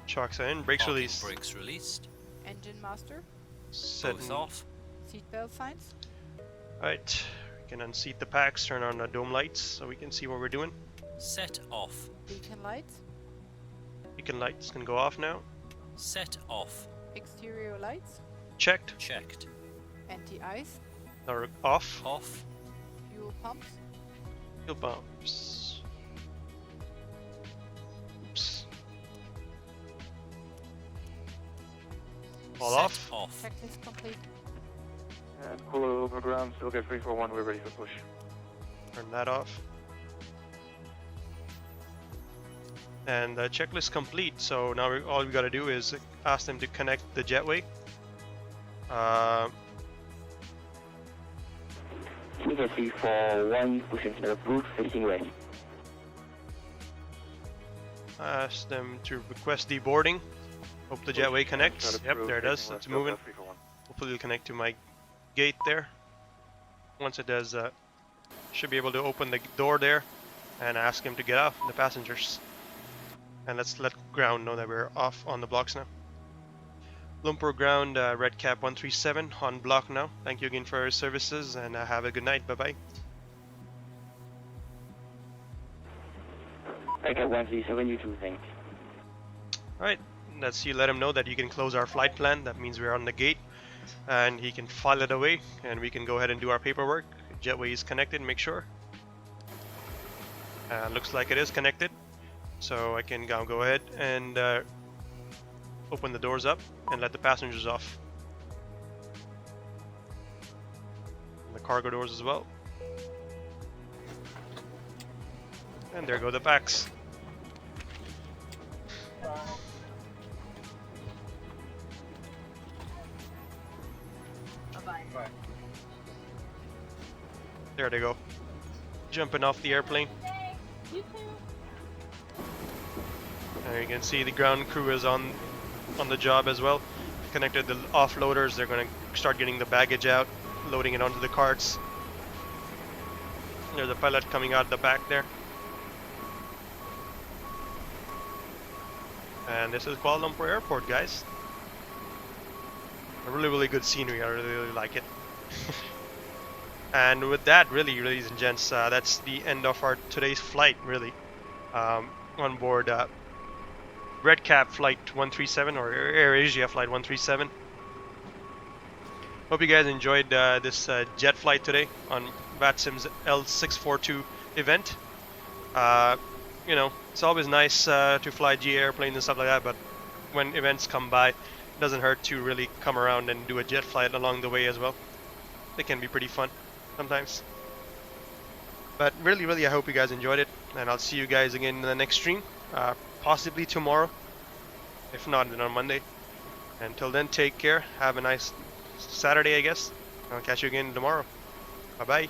Chocks are in, brakes Parking released. Brakes released. Engine master. Set Both off. Seatbelt signs. Alright, we can unseat the packs, turn on the dome lights so we can see what we're doing. Set off. Beacon lights. Beacon lights can go off now. Set off. Exterior lights. Checked. Checked. Anti-ice. Or off. Off. Fuel pumps. Fuel pumps. Oops. All Set off. Off. Checklist complete. And cooler over ground, still get 341, we're ready for push. Turn that off. And the checklist complete, so now all we gotta do is ask them to connect the jetway. Silka 341, push and start approved, facing west. Ask them to request deboarding. Hope the jetway connects. Yep, there it does. It's moving. Hopefully it'll connect to my gate there. Once it does, should be able to open the door there and ask him to get off, the passengers. And let's let ground know that we're off on the blocks now. Lumpur ground, red cap 137 on block now. Thank you again for your services and have a good night. Bye bye. Red cap 137, you too, thanks. Alright, let's let him know that you can close our flight plan. That means we're on the gate and he can file it away and we can go ahead and do our paperwork. Jetway is connected, make sure. Looks like it is connected. So I can go ahead and open the doors up and let the passengers off. And the cargo doors as well. And there go the packs. There they go. Jumping off the airplane. And you can see the ground crew is on the job as well. Connected the offloaders. They're going to start getting the baggage out, loading it onto the carts. There's a pilot coming out the back there. And this is Kuala Lumpur Airport, guys. A really good scenery. I really like it. And with that, really, ladies and gents, that's the end of our today's flight. Really, on board Red Cap Flight 137 or AirAsia Flight 137. Hope you guys enjoyed this jet flight today on VATSIM's L642 event. You know, it's always nice to fly GA airplanes and stuff like that, but when events come by, it doesn't hurt to really come around and do a jet flight along the way as well. They can be pretty fun sometimes. But really, I hope you guys enjoyed it, and I'll see you guys again in the next stream. Possibly tomorrow, if not then on Monday. Until then, take care, have a nice Saturday, I guess. I'll catch you again tomorrow. Bye bye.